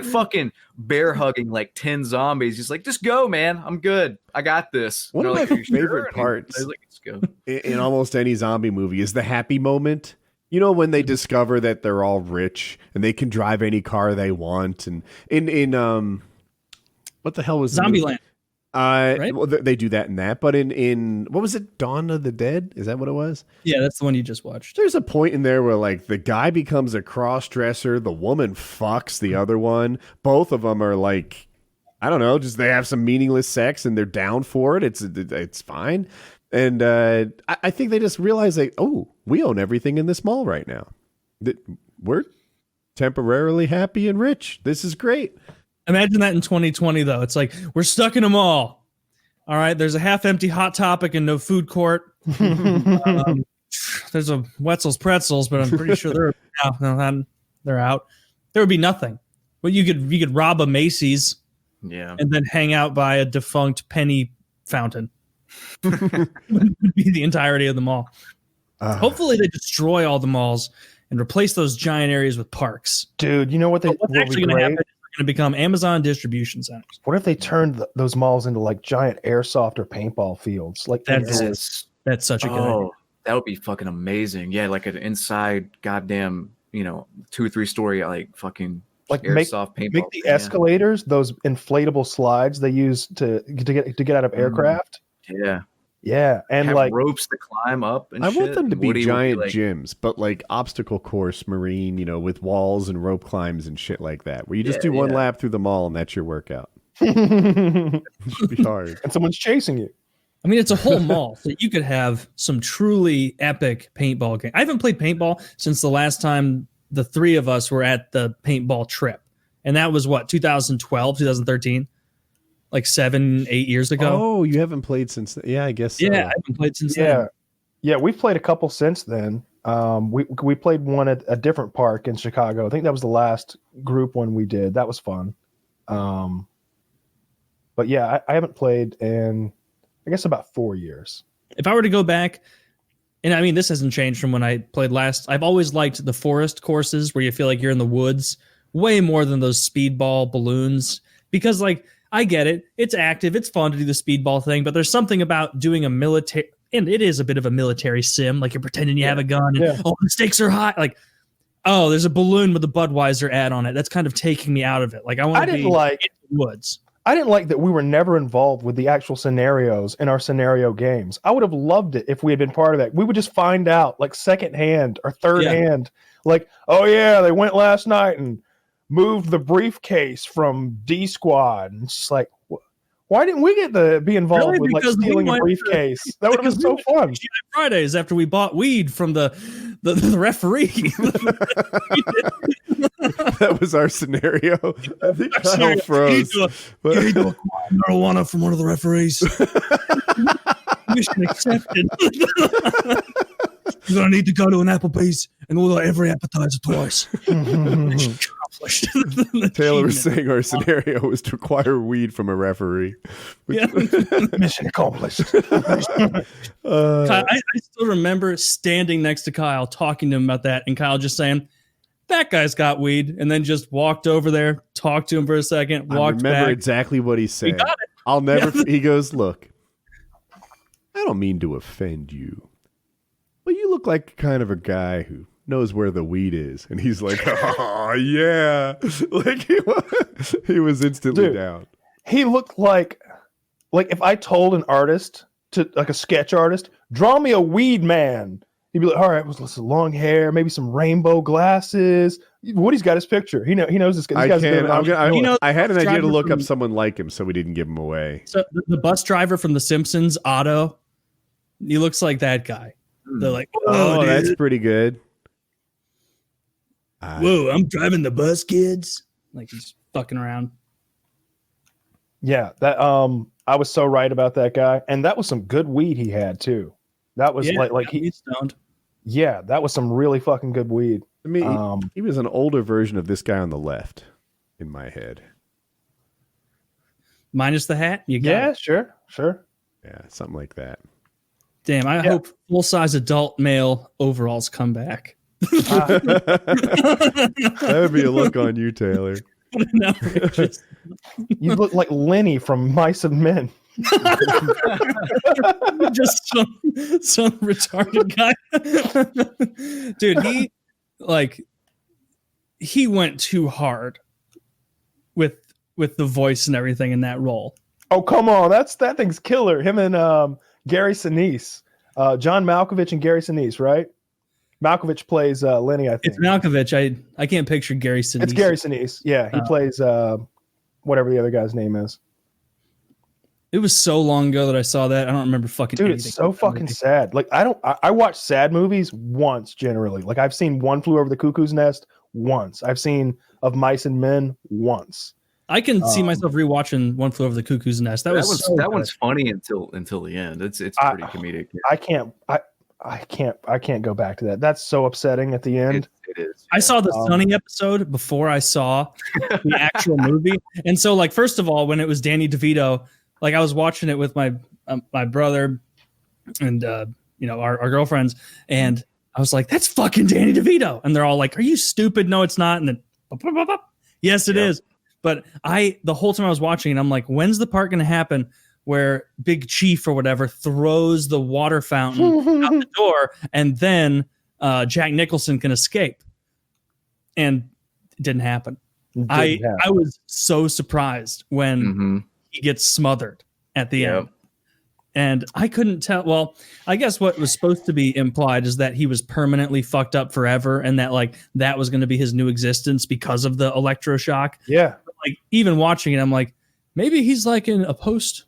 fucking bear hugging like 10 zombies. He's like, just go, man. I'm good. I got this. One of my favorite parts He's like, let's go. in almost any zombie movie is the happy moment. You know, when they discover that they're all rich and they can drive any car they want. And in what the hell was Zombieland? Right? Well, they do that in that, but in what was it? Dawn of the Dead? Is that what it was? Yeah, that's the one you just watched. There's a point in there where like the guy becomes a cross dresser, the woman fucks the other one. Both of them are like, I don't know, just they have some meaningless sex and they're down for it. It's fine. And I think they just realize like, oh, we own everything in this mall right now. We're temporarily happy and rich. This is great. Imagine that in 2020, though. It's like, we're stuck in a mall. All right, there's a half-empty Hot Topic and no food court. There's a Wetzel's Pretzels, but I'm pretty sure they're out. There would be nothing. But you could rob a Macy's, and then hang out by a defunct penny fountain. Would be the entirety of the mall. Hopefully, they destroy all the malls and replace those giant areas with parks. Dude, you know what's actually going to happen? Going to become Amazon distribution centers. What if they turned those malls into like giant airsoft or paintball fields? Like that's such a good idea. That would be fucking amazing. Yeah, like an inside goddamn, 2 or 3 story like fucking like airsoft paintball. Make the escalators those inflatable slides they use to get out of aircraft. Yeah, and have like ropes to climb up. And I want them to be giant like, gyms, but like obstacle course marine, with walls and rope climbs and shit like that, where you just do one lap through the mall and that's your workout. It should be hard. And someone's chasing you. I mean, it's a whole mall, so you could have some truly epic paintball game. I haven't played paintball since the last time the 3 of us were at the paintball trip, and that was 2012, 2013. Like 7-8 years ago. Oh, you haven't played since then. Yeah, I guess so. Yeah, I haven't played since then. Yeah, we've played a couple since then. We played one at a different park in Chicago. I think that was the last group one we did. That was fun. But yeah, I haven't played in, I guess, about 4 years. If I were to go back, and I mean, this hasn't changed from when I played last. I've always liked the forest courses where you feel like you're in the woods way more than those speedball balloons, because like, I get it. It's active. It's fun to do the speedball thing, but there's something about doing a military, and it is a bit of a military sim. Like you're pretending you have a gun, and oh, the stakes are high. Like, oh, there's a balloon with a Budweiser ad on it. That's kind of taking me out of it. Like I want to be in the woods. I didn't like that we were never involved with the actual scenarios in our scenario games. I would have loved it if we had been part of that. We would just find out like secondhand or third hand, like, oh yeah, they went last night and moved the briefcase from D Squad. And it's just like, why didn't we get to be involved with like stealing a briefcase? That would have been so fun. Fridays after we bought weed from the referee. That was our scenario. I think Kyle froze. You need to acquire marijuana from one of the referees. Mission accepted. You're gonna need to go to an Applebee's and order every appetizer twice. Taylor was saying our scenario was to acquire weed from a referee. Mission accomplished. I still remember standing next to Kyle, talking to him about that, and Kyle just saying, that guy's got weed, and then just walked over there, talked to him for a second, walked I remember back. exactly what he said. got it. I'll never. He goes, "Look, I don't mean to offend you, but you look like kind of a guy who knows where the weed is." And he's like, "Oh yeah," like he was instantly Dude. down. He looked like if I told an artist to like a sketch artist, draw me a weed man. He'd be like, all right, well, some long hair, maybe some rainbow glasses. Woody's got his picture. He knows this guy. I can't. I had an idea to driver look up from- someone like him, so we didn't give him away. So the bus driver from The Simpsons, Otto, he looks like that guy. They're like, Oh, dude. that's pretty good. Whoa, I'm driving the bus, kids. Like he's fucking around. Yeah, that I was so right about that guy, and that was some good weed he had too. That was he's stoned. Yeah, that was some really fucking good weed. I mean, he was an older version of this guy on the left in my head. Minus the hat, you got Yeah, it. sure. Yeah, something like that. Damn, I hope full size adult male overalls come back. That would be a look on you, Taylor. No, You look like Lenny from Mice and Men. just some retarded guy. Dude, he went too hard with the voice and everything in that role. Oh, come on. That thing's killer. Him and Gary Sinise. John Malkovich and Gary Sinise, right? Malkovich plays Lenny, I think. It's Malkovich. I can't picture Gary Sinise. It's Gary Sinise. Yeah, he plays whatever the other guy's name is. It was so long ago that I saw that. I don't remember fucking Dude, anything it's so about that fucking movie. sad. Like I watch sad movies once generally. Like I've seen One Flew Over the Cuckoo's Nest once. I've seen Of Mice and Men once. I can see myself rewatching One Flew Over the Cuckoo's Nest. That one's funny until the end. It's pretty comedic. I can't go back to that. That's so upsetting at the end. It is. I saw the Sunny episode before I saw the actual movie, and so like first of all, when it was Danny DeVito, like I was watching it with my brother and our girlfriends, and I was like, "That's fucking Danny DeVito," and they're all like, "Are you stupid? No, it's not." And then, yes, it is. But the whole time I was watching, and I'm like, "When's the part going to happen where Big Chief or whatever throws the water fountain out the door, and then Jack Nicholson can escape?" And it didn't happen. I was so surprised when he gets smothered at the end. And I couldn't tell. Well, I guess what was supposed to be implied is that he was permanently fucked up forever, and that like that was going to be his new existence because of the electroshock. Yeah. But, like even watching it, I'm like, maybe he's like in a post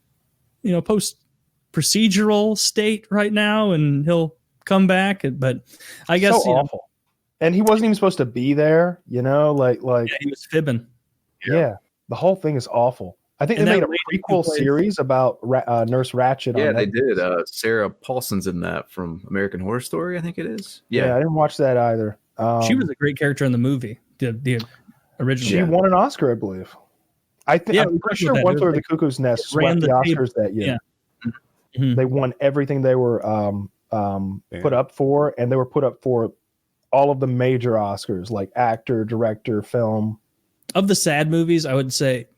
procedural state right now, and he'll come back. But I guess so awful. And he wasn't even supposed to be there. Like yeah, he was fibbing. Yeah, the whole thing is awful. I think they made a prequel series about Nurse Ratched. Yeah, they did. Sarah Paulson's in that from American Horror Story, I think it is. Yeah, I didn't watch that either. She was a great character in the movie, the original. She won an Oscar, I believe. I'm pretty sure One Flew Over the Cuckoo's Nest swept the Oscars that year. Yeah. Mm-hmm. They won everything they were put up for, and they were put up for all of the major Oscars, like actor, director, film. Of the sad movies, I would say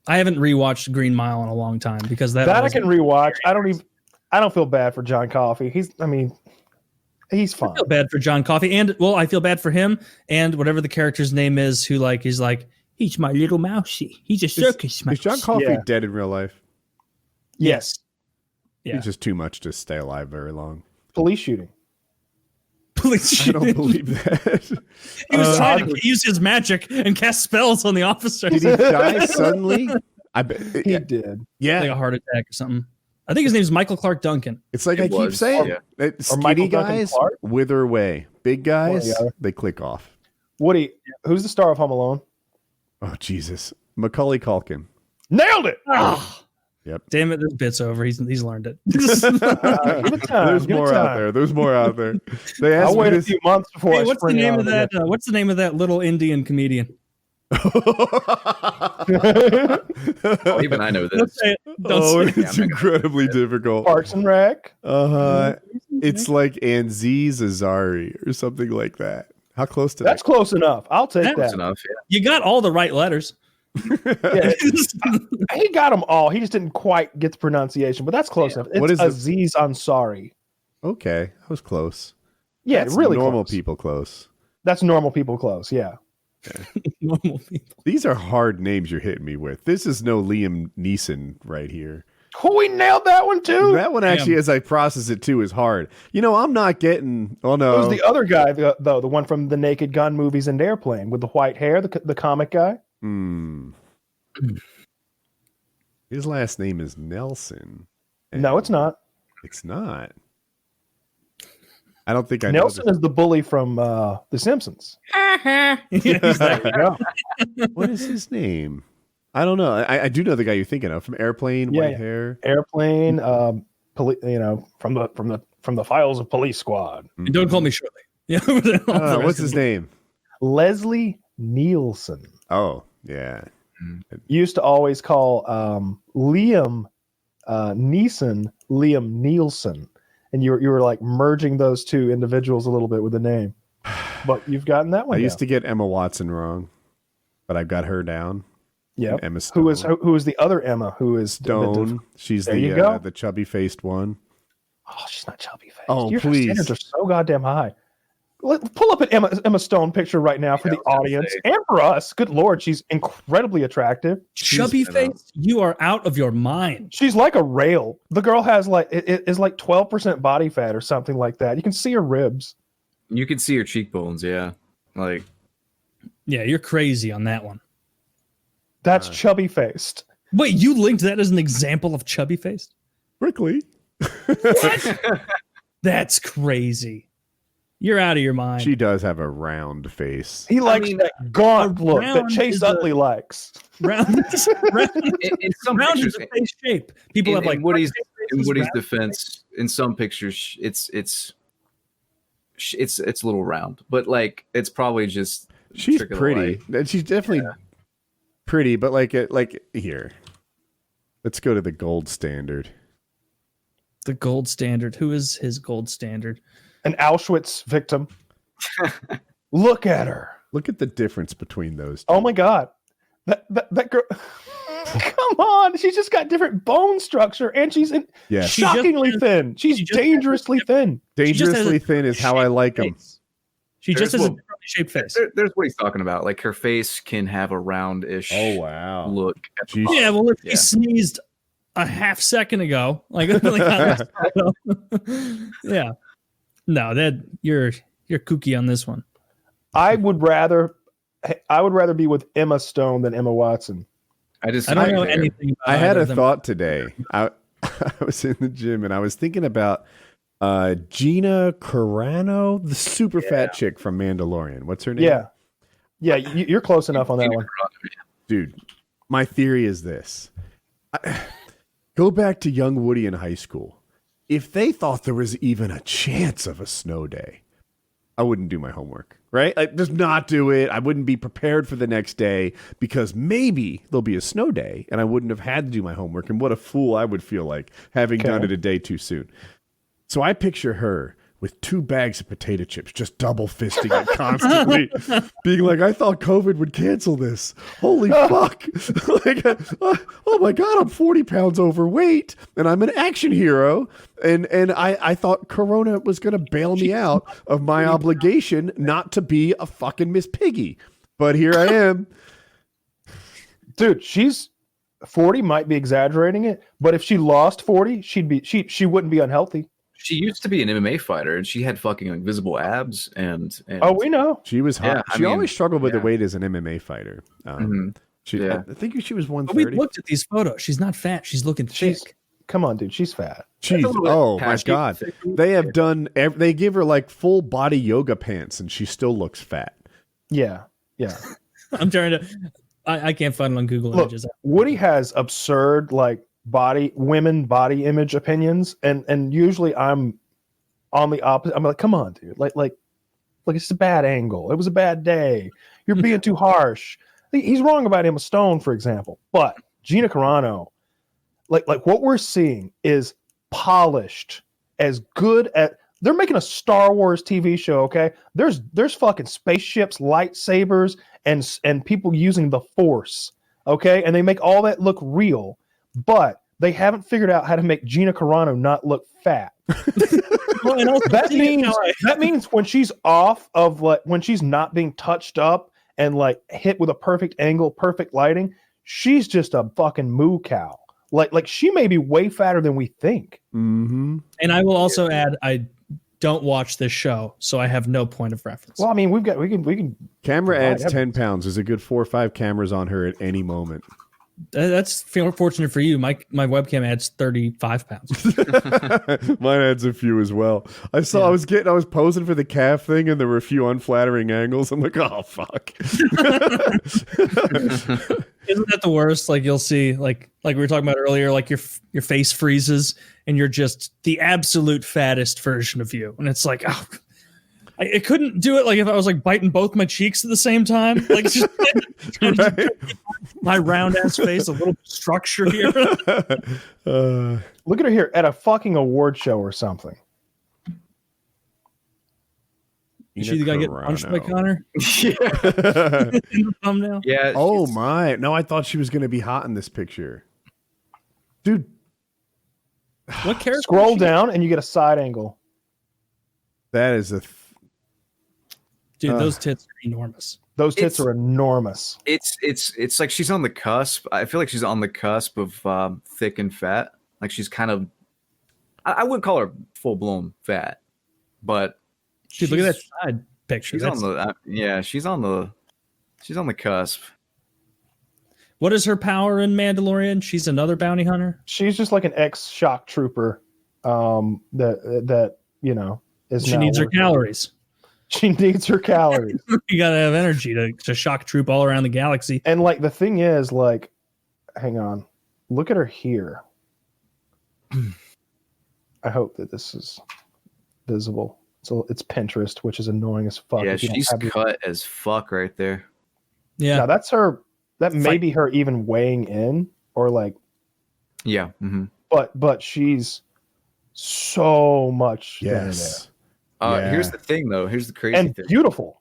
I haven't rewatched Green Mile in a long time because that I can rewatch. I don't feel bad for John Coffey. He's fine. I feel bad for John Coffey, and I feel bad for him and whatever the character's name is, who like is like, he's my little mousey. He's a circus mouse. Is John Coffey dead in real life? Yes. Yeah. He's just too much to stay alive very long. Police shooting. I don't believe that. He was trying to use his magic and cast spells on the officers. Did he die suddenly? I bet he did. Yeah, like a heart attack or something. I think his name's Michael Clark Duncan. It's like I keep saying, skinny guys wither away. Big guys, they click off. Woody, who's the star of Home Alone? Oh Jesus, Macaulay Culkin. Nailed it. Yep. Damn it, this bit's over. He's learned it. There's more out there. There's more out there. They asked I'll wait a few months before. Hey, what's the name of that? What's the name of that little Indian comedian? Even I know this. Don't say it. It's incredibly difficult. Parks and Rec. It's like Aziz Ansari or something like that. How close to That's close enough. I'll take Close that. enough. Yeah. You got all the right letters. Yeah, he got them all. He just didn't quite get the pronunciation, but that's close enough. It's What is Aziz Ansari. Okay, I was close. Yeah, That's really normal close. people close. That's normal people close. Yeah. Normal people. These are hard names you're hitting me with. This is no Liam Neeson right here. Oh, we nailed that one too. That one actually, as I process it too, is hard. You know, I'm not getting. Oh no, It was the other guy though, the one from the Naked Gun movies and Airplane with the white hair, the comic guy. His last name is Nelson. No, it's not. It's not. I don't think I Nelson know is the bully from The Simpsons. Yeah, he's that guy. Yeah. what is his name? I don't know. I do know the guy you're thinking of from Airplane, Yeah, white yeah. hair. Airplane, from the files of Police Squad. And don't call me Shirley. Yeah. I don't know. What's his name? Leslie Nielsen. Oh, yeah. Used to always call Liam Neeson Liam Nielsen, and you were like merging those two individuals a little bit with the name, but you've gotten that one. I used to get Emma Watson wrong, but I've got her down. Yeah. Emma Stone. Who is the other Emma? Who is Stone? She's There you go. the chubby faced one. Oh, she's not chubby faced. Oh, Your please. standards are so goddamn high. Pull up an Emma Stone picture right now for the audience and for us. Good Lord, she's incredibly attractive. Chubby face, you are out of your mind. She's like a rail. The girl has it is like 12% body fat or something like that. You can see her ribs. You can see her cheekbones. Yeah. Like, Yeah, you're crazy on that one. That's chubby faced. Wait, you linked that as an example of chubby face? Quickly. That's crazy. You're out of your mind. She does have a round face. He likes that gaunt look that round Chase is a- Utley likes. round, round, in some round is pictures, a face shape. People have like in Woody's faces, round defense, in some pictures, it's a little round, but like it's probably just She's trick of the pretty. light. And she's definitely pretty, but like here. Let's go to the gold standard. The gold standard. Who is his gold standard? An Auschwitz victim. Look at her. Look at the difference between those two. Oh my God. That girl. Come on. She's just got different bone structure and she's Yeah. shockingly thin. She's dangerously thin. Dangerously thin is how I like them. She just There's has a what- differently shaped face. There's what he's talking about. Like her face can have a roundish Oh wow. look. At the Jeez. bottom. Yeah, well, if Yeah. he sneezed a half second ago, yeah. No, that you're kooky on this one. I would rather be with Emma Stone than Emma Watson. I just I don't know there. anything about I had either a of them. thought today. I was in the gym and I was thinking about Gina Carano, the super fat chick from Mandalorian. What's her name? Yeah. You're close enough on that one. Dude, my theory is this. Go back to young Woody in high school. If they thought there was even a chance of a snow day, I wouldn't do my homework, right? Like, just not do it. I wouldn't be prepared for the next day because maybe there'll be a snow day and I wouldn't have had to do my homework. And what a fool I would feel like having done it a day too soon. So I picture her with 2 bags of potato chips, just double fisting it constantly, being like, I thought COVID would cancel this. Holy fuck. Like, oh my God, I'm 40 pounds overweight and I'm an action hero. And I thought Corona was going to bail me out of my obligation not to be a fucking Miss Piggy. But here I am. Dude, she's 40, might be exaggerating it, but if she lost 40, she wouldn't be unhealthy. She used to be an MMA fighter, and she had fucking like visible abs. And Oh, we know. She was hot. Yeah, I she mean, always struggled with the yeah. weight as an MMA fighter. Yeah. I think she was But we 130. looked at these photos. She's not fat. She's looking She's thick. come on, dude. She's fat. Jeez. little bit Oh my pasty. God. They have done, they give her like full body yoga pants and she still looks fat. Yeah. I'm trying to. I can't find it on Google Look, Images. Woody has absurd like women body image opinions, and usually I'm on the opposite. I'm like, come on, dude. Like it's a bad angle. It was a bad day. You're being too harsh. He's wrong about Emma Stone, for example. But Gina Carano, like what we're seeing is polished, as good at They're making a Star Wars TV show, okay? There's fucking spaceships, lightsabers, and people using the Force, okay? And they make all that look real, but they haven't figured out how to make Gina Carano not look fat. That means when she's off of when she's not being touched up and hit with a perfect angle, perfect lighting, she's just a fucking moo cow. Like she may be way fatter than we think. Mm-hmm. And I will also add, I don't watch this show, so I have no point of reference. Well, I mean, we can. Camera adds 10 pounds. There's a good 4 or 5 cameras on her at any moment. That's fortunate for you. My webcam adds 35 pounds. Mine adds a few as well. I was posing for the calf thing, and there were a few unflattering angles. I'm like, oh fuck. Isn't that the worst? Like you'll see, like we were talking about earlier, like your face freezes and you're just the absolute fattest version of you, and it's like, oh, I couldn't do it. Like if I was like biting both my cheeks at the same time, like just right? My round ass face, a little structure here. Look at her here at a fucking award show or something. Is she the guy getting punched by Connor? Yeah. In the thumbnail? Yeah. Oh my. No, I thought she was going to be hot in this picture. Dude. What character? Scroll down and you get a side angle. That is Dude, those tits are enormous. Those tits are enormous. It's like she's on the cusp. I feel like she's on the cusp of thick and fat. Like she's kind of, I wouldn't call her full blown fat, but dude, look at that side picture. She's on the she's on the cusp. What is her power in Mandalorian? She's another bounty hunter. She's just like an ex-shock trooper. That is. She needs her calories. She needs her calories. You gotta have energy to shock troop all around the galaxy. And the thing is, hang on, look at her here. I hope that this is visible. So it's Pinterest, which is annoying as fuck. Yeah, she's cut as fuck right there. Yeah, now that's her. That may be her even weighing in, or yeah. Mm-hmm. But she's so much. Yes. Here's the thing, though. Here's the crazy thing. Beautiful.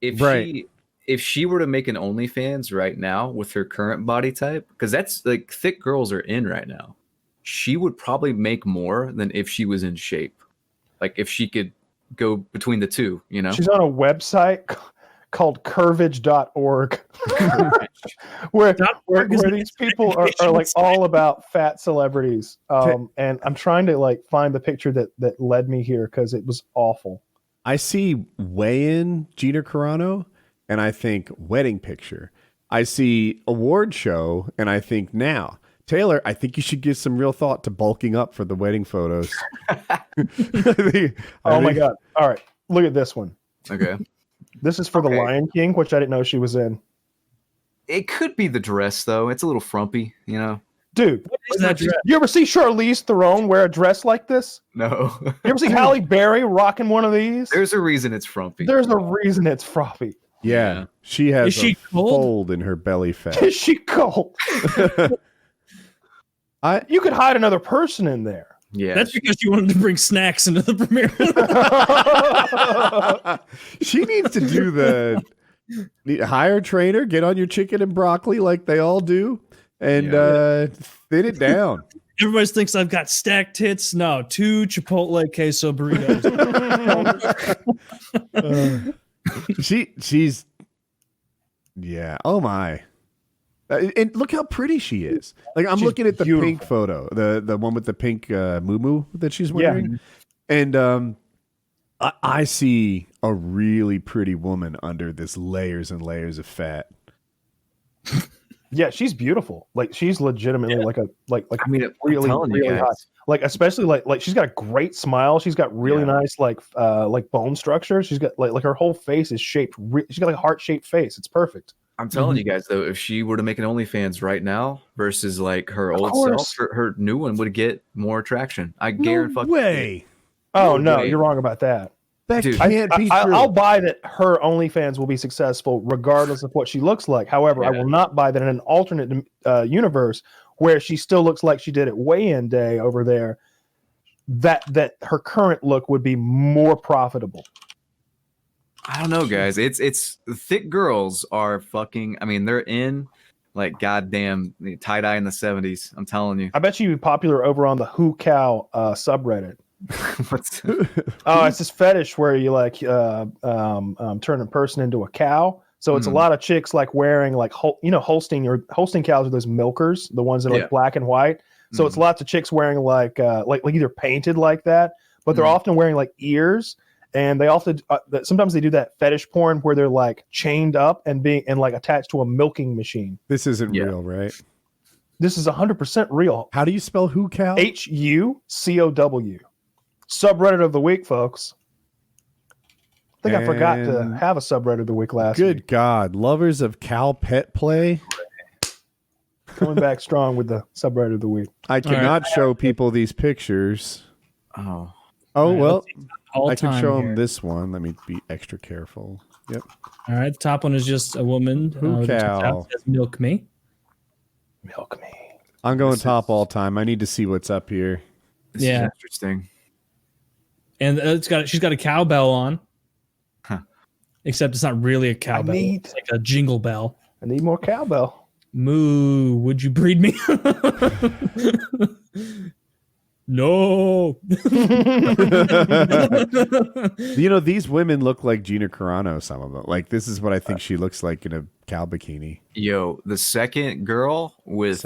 If she were to make an OnlyFans right now with her current body type, because that's like thick girls are in right now, she would probably make more than if she was in shape. Like if she could go between the two, She's on a website called curvage.org where these people are all about fat celebrities. And I'm trying to find the picture that led me here because it was awful. I see weigh-in Gina Carano and I think wedding picture. I see award show and I think now. Taylor, I think you should give some real thought to bulking up for the wedding photos. Oh my God. All right. Look at this one. Okay. This is for The Lion King, which I didn't know she was in. It could be the dress, though. It's a little frumpy, Dude, what is that dress? You ever see Charlize Theron wear a dress like this? No. You ever see Halle Berry rocking one of these? There's a reason it's frumpy. There's a reason it's frumpy. Yeah. She has a cold? fold in her belly fat. Is she cold? You could hide another person in there. Yeah. That's because you wanted to bring snacks into the premiere. She needs to do hire a trainer, get on your chicken and broccoli like they all do, and thin it down. Everybody thinks I've got stacked tits. No, 2 Chipotle queso burritos. She's oh my. And look how pretty she is. Like I'm looking at the pink photo, the one with the pink muumuu that she's wearing, and I see a really pretty woman under this layers and layers of fat. Yeah, she's beautiful. Like she's legitimately really hot. Like especially like she's got a great smile. She's got really nice like bone structure. She's got like her whole face is shaped. She's got like a heart-shaped face. It's perfect. I'm telling you guys, though, if she were to make an OnlyFans right now versus like her old self, her new one would get more traction. I guarantee. No way. Oh no, you're wrong about that. That can't be true. I'll buy that her OnlyFans will be successful regardless of what she looks like. However, I will not buy that in an alternate universe where she still looks like she did at weigh-in day over there. that her current look would be more profitable. I don't know, guys. It's thick girls are fucking. I mean, they're in like goddamn tie dye in the 70s. I'm telling you. I bet you'd be popular over on the Who Cow subreddit. What's Oh, it's this fetish where you like turn a person into a cow. So it's a lot of chicks like wearing like Holstein cows are those milkers, the ones that are like black and white. So it's lots of chicks wearing like either painted like that, but they're often wearing like ears, and they often sometimes they do that fetish porn where they're like chained up and like attached to a milking machine. This isn't real, right? This is 100% real. How do you spell who cow? HUCOW. Subreddit of the week, folks. I think I forgot to have a subreddit of the week last week. Good God. Lovers of cow pet play. Coming back strong with the subreddit of the week. I cannot show people these pictures. Oh, well, I can show here. them this one. Let me be extra careful. Yep. All right, the top one is just a woman. Who cow? Says, milk me. Milk me. I'm going top all time. I need to see what's up here. this is interesting. And she's got a cowbell on. Huh. Except it's not really a cowbell. It's like a jingle bell. I need more cowbell. Moo, would you breed me? No. These women look like Gina Carano, some of them. Like, this is what I think she looks like in a cow bikini. Yo, the second girl with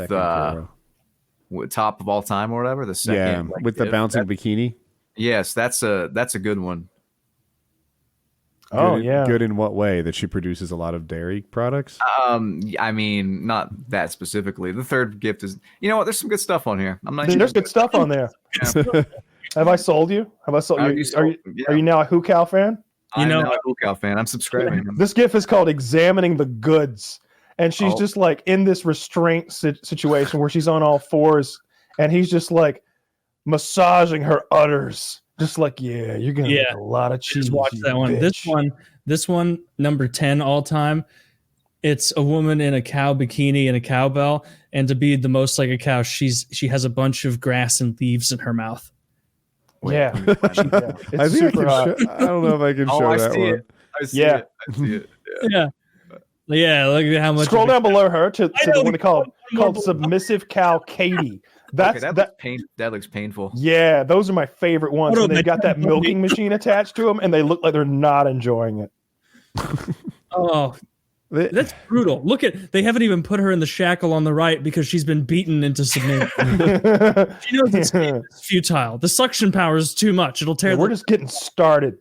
with top of all time or whatever. The second, with the bouncing bikini. Yes, that's a good one. Good in what way? That she produces a lot of dairy products? I mean, not that specifically. The third gift is, you know what? There's some good stuff on here. There's good stuff on there. Yeah. Have I sold you? Have I sold you? Are you now a Who Cow fan? I'm now a Who Cow fan. I'm subscribing. This gift is called Examining the Goods. And she's just like in this restraint situation where she's on all fours and he's just like massaging her udders. Just like, you're going to get a lot of cheese. Just watch that one. Bitch. This one, number 10 all time. It's a woman in a cow bikini and a cowbell. And to be the most like a cow, she has a bunch of grass and leaves in her mouth. Yeah. I think I don't know if I can show that one. I see it. Yeah, look at how much. Scroll down below her to the one called Submissive Cow Katie. That looks painful. Yeah, those are my favorite ones. And they've got that milking machine attached to them, and they look like they're not enjoying it. Oh, that's brutal. Look they haven't even put her in the shackle on the right because she's been beaten into submission. She knows it's futile. The suction power is too much. It'll tear. We're just getting started.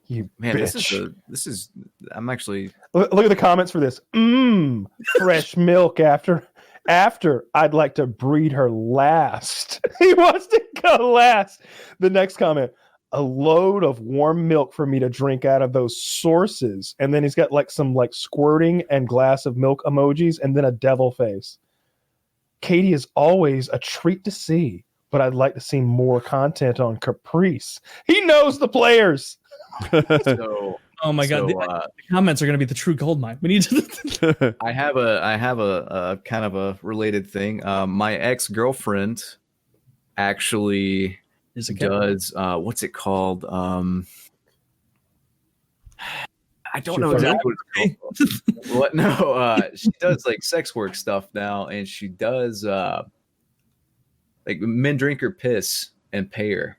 You Man, bitch. this is. I'm actually. Look at the comments for this. Fresh milk after I'd like to breed her last. He wants to go last. The next comment, a load of warm milk for me to drink out of those sources. And then he's got like some like squirting and glass of milk emojis and then a devil face. Katie is always a treat to see, but I'd like to see more content on Caprice. He knows the players. Oh my God! The comments are going to be the true gold mine. We need to. I have a kind of a related thing. My ex-girlfriend actually does what's it called? I don't know exactly what it's called. What? No, she does like sex work stuff now, and she does like men drink her piss and pay her.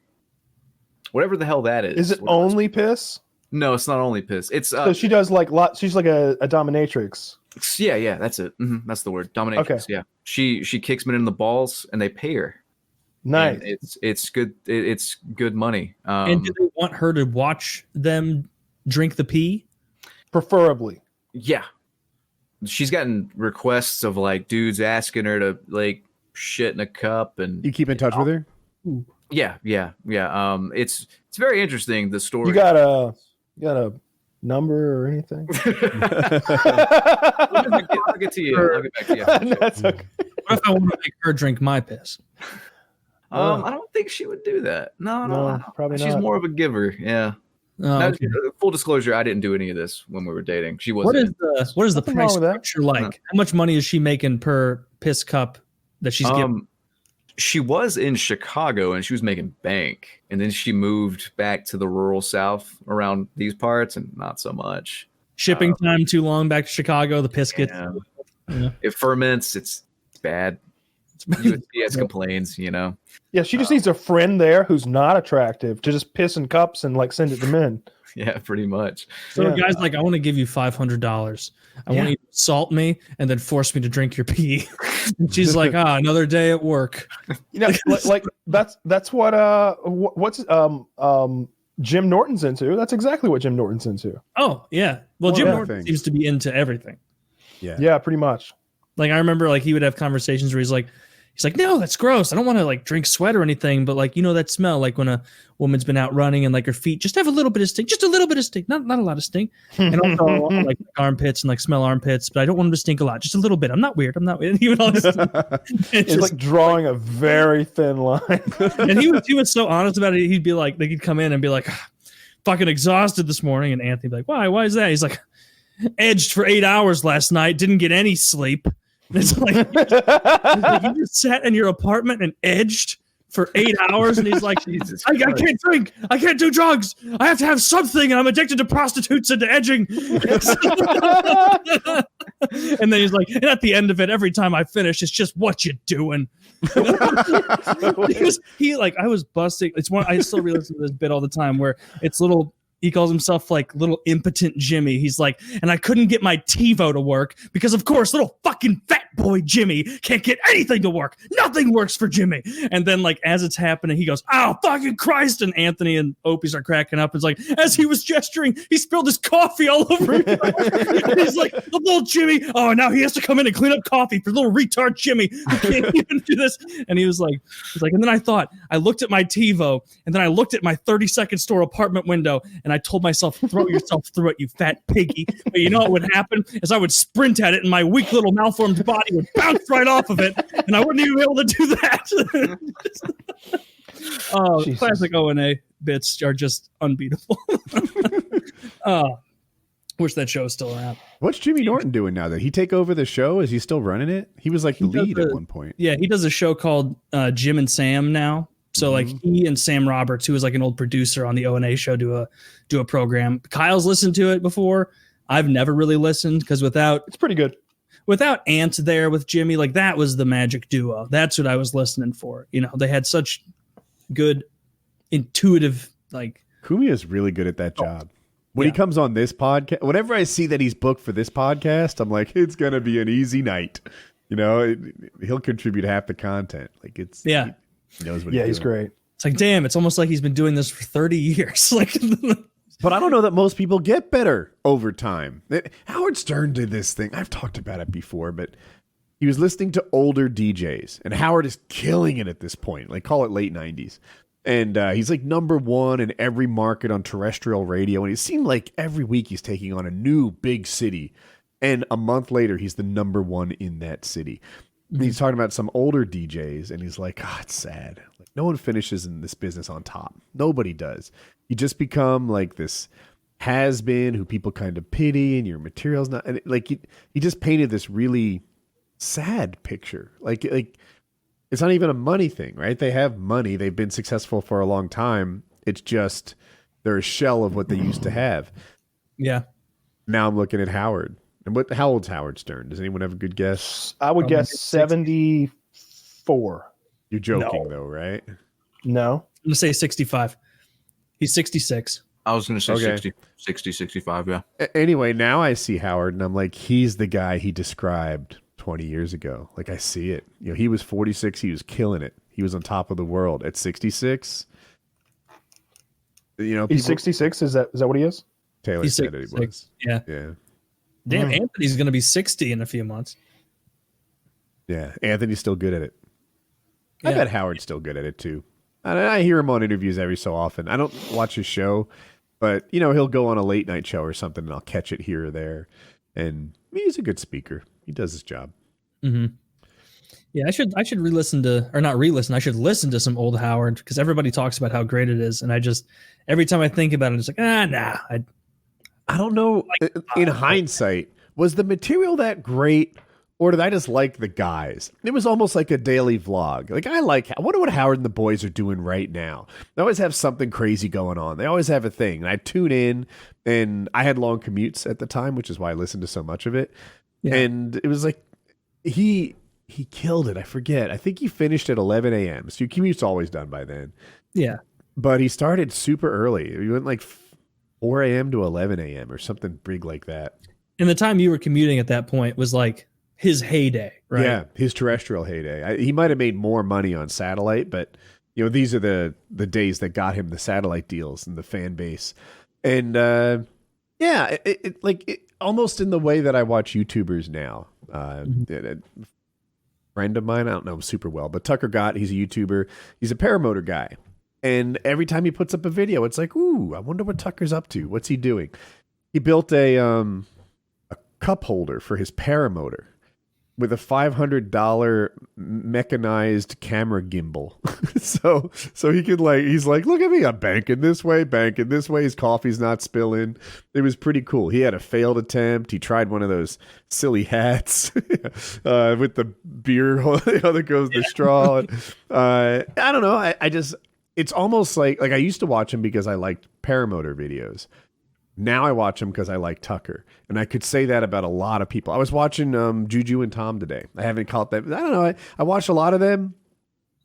Whatever the hell that is. Is it only piss? No, it's not only piss. It's so she does like she's like a dominatrix. Yeah, that's it. That's the word, dominatrix. Okay. Yeah, she kicks men in the balls and they pay her. Nice. And it's good. It's good money. And do they want her to watch them drink the pee? Preferably. Yeah, she's gotten requests of like dudes asking her to like shit in a cup, and you keep in touch with her. Yeah. It's very interesting, the story. You got a number or anything? I'll get to you. I'll get back to you. That's okay. What if I want to make her drink my piss? I don't think she would do that. No, probably not. She's more of a giver. Yeah. Okay. Full disclosure, I didn't do any of this when we were dating. She What wasn't. What is the price structure like? How much money is she making per piss cup that she's giving? she was in Chicago and she was making bank, and then she moved back to the rural South around these parts, and not so much. Shipping time too long back to Chicago. The piss gets. Yeah. It ferments. It's bad. USPS complains. Yeah, she just needs a friend there who's not attractive to just piss in cups and like send it to men. Yeah, pretty much. So the guy's like, I want to give you $500. I want you to assault me and then force me to drink your pee. And she's like, another day at work. Like that's what what's Jim Norton's into. That's exactly what Jim Norton's into. Oh yeah. Well, Jim Norton seems to be into everything. Yeah, pretty much. Like I remember, like he would have conversations where he's like, no, that's gross. I don't want to like drink sweat or anything, but like that smell, like when a woman's been out running and like her feet just have a little bit of stink, just a little bit of stink, not a lot of stink. And also I want to, like armpits and like smell armpits, but I don't want them to stink a lot, just a little bit. I'm not weird. Even all this. It's just like drawing a very thin line. And he was so honest about it. He'd be like, they could come in and be like, fucking exhausted this morning, and Anthony'd be like, why is that? He's like, edged for 8 hours last night, didn't get any sleep. It's like, you just sat in your apartment and edged for 8 hours, and he's like, I can't drink, I can't do drugs, I have to have something, and I'm addicted to prostitutes and to edging. And then he's like, and at the end of it, every time I finish, it's just, what you doing? I was busting. It's one I still re-listen to this bit all the time where it's little. He calls himself like little impotent Jimmy. He's like, and I couldn't get my TiVo to work because, of course, little fucking fat boy Jimmy can't get anything to work. Nothing works for Jimmy. And then, like, as it's happening, he goes, oh, fucking Christ. And Anthony and Opie are cracking up. It's like, as he was gesturing, he spilled his coffee all over him. And he's like, the little Jimmy, oh, now he has to come in and clean up coffee for little retard Jimmy who can't even do this. And he was like, and then I looked at my TiVo, and then I looked at my 32nd store apartment window, and I told myself, throw yourself through it, you fat piggy. But you know what would happen is I would sprint at it, and my weak little malformed body would bounce right off of it, and I wouldn't even be able to do that. Classic O&A bits are just unbeatable. Wish that show was still around. What's Jimmy Norton doing now? Did he take over the show? Is he still running it? He was like the lead at one point. Yeah, he does a show called Jim and Sam now. So like he and Sam Roberts, who is like an old producer on the O&A show, do a program. Kyle's listened to it before. I've never really listened because it's pretty good. Without Ant there with Jimmy, like that was the magic duo. That's what I was listening for. They had such good, intuitive like. Kumi is really good at that job. When he comes on this podcast, whenever I see that he's booked for this podcast, I'm like, it's gonna be an easy night. He'll contribute half the content. Like it's He knows what he's great. It's like, damn, it's almost like he's been doing this for 30 years. Like, but I don't know that most people get better over time. Howard Stern did this thing. I've talked about it before, but he was listening to older DJs, and Howard is killing it at this point. Like, call it late 90s. And he's like number one in every market on terrestrial radio. And it seemed like every week he's taking on a new big city. And a month later, he's the number one in that city. And he's talking about some older DJs, and he's like, it's sad. Like, no one finishes in this business on top. Nobody does. You just become like this has-been who people kind of pity, and your material's not. And he just painted this really sad picture. Like it's not even a money thing, right? They have money. They've been successful for a long time. It's just they're a shell of what they used to have. Yeah. Now I'm looking at Howard. And how old's Howard Stern? Does anyone have a good guess? I would guess 74. You're joking, though, right? No. I'm going to say 65. He's 66. I was going to say 60, 65, yeah. Anyway, now I see Howard, and I'm like, he's the guy he described 20 years ago. Like, I see it. He was 46. He was killing it. He was on top of the world. At 66, he's 66? Is that what he is? Taylor he's said it was. Yeah. Yeah. Damn, Anthony's going to be 60 in a few months. Yeah, Anthony's still good at it. I bet Howard's still good at it, too. I hear him on interviews every so often. I don't watch his show, but, he'll go on a late night show or something, and I'll catch it here or there. And he's a good speaker. He does his job. Mm-hmm. Yeah, I should re-listen to, or not re-listen, I should listen to some old Howard, because everybody talks about how great it is, and I just, every time I think about it, it's like, nah, I don't know. In hindsight, was the material that great, Or did I just like the guys? It was almost like a daily vlog. Like, I wonder what Howard and the boys are doing right now. They always have something crazy going on. They always have a thing. And I tune in, and I had long commutes at the time, which is why I listened to so much of it. Yeah. And it was like, he killed it. I forget. I think he finished at 11 a.m. So your commute's always done by then. Yeah. But he started super early. He went like 4 a.m. to 11 a.m. or something big like that. And the time you were commuting at that point was like his heyday, right? Yeah, his terrestrial heyday. He might have made more money on satellite, but these are the days that got him the satellite deals and the fan base. And almost in the way that I watch YouTubers now. A friend of mine, I don't know him super well, but Tucker Gott, he's a YouTuber. He's a paramotor guy. And every time he puts up a video, it's like, ooh, I wonder what Tucker's up to. What's he doing? He built a cup holder for his paramotor with a $500 mechanized camera gimbal. so he could he's like, look at me, I'm banking this way. His coffee's not spilling. It was pretty cool. He had a failed attempt. He tried one of those silly hats with the beer that goes the straw. I don't know. It's almost like I used to watch him because I liked paramotor videos. Now I watch him because I like Tucker. And I could say that about a lot of people. I was watching Juju and Tom today. I haven't caught them. I don't know. I watched a lot of them,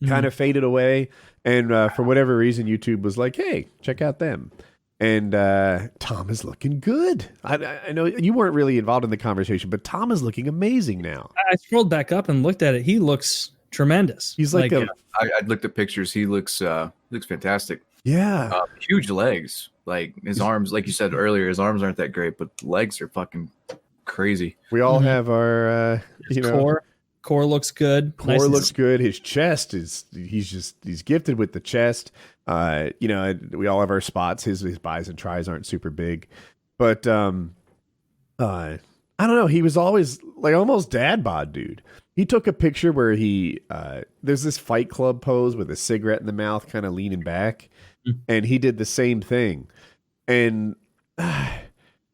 kind of faded away. And for whatever reason, YouTube was like, hey, check out them. And Tom is looking good. I know you weren't really involved in the conversation, but Tom is looking amazing now. I scrolled back up and looked at it. He looks tremendous. He's I looked at pictures. He looks fantastic. Yeah. Huge legs. Like his arms, like you said earlier, his arms aren't that great, but legs are fucking crazy. We all have our, core looks good. Core looks good. His chest he's gifted with the chest. We all have our spots. His buys and tries aren't super big, but I don't know. He was always like almost dad bod dude. He took a picture where there's this Fight Club pose with a cigarette in the mouth, kind of leaning back. And he did the same thing. And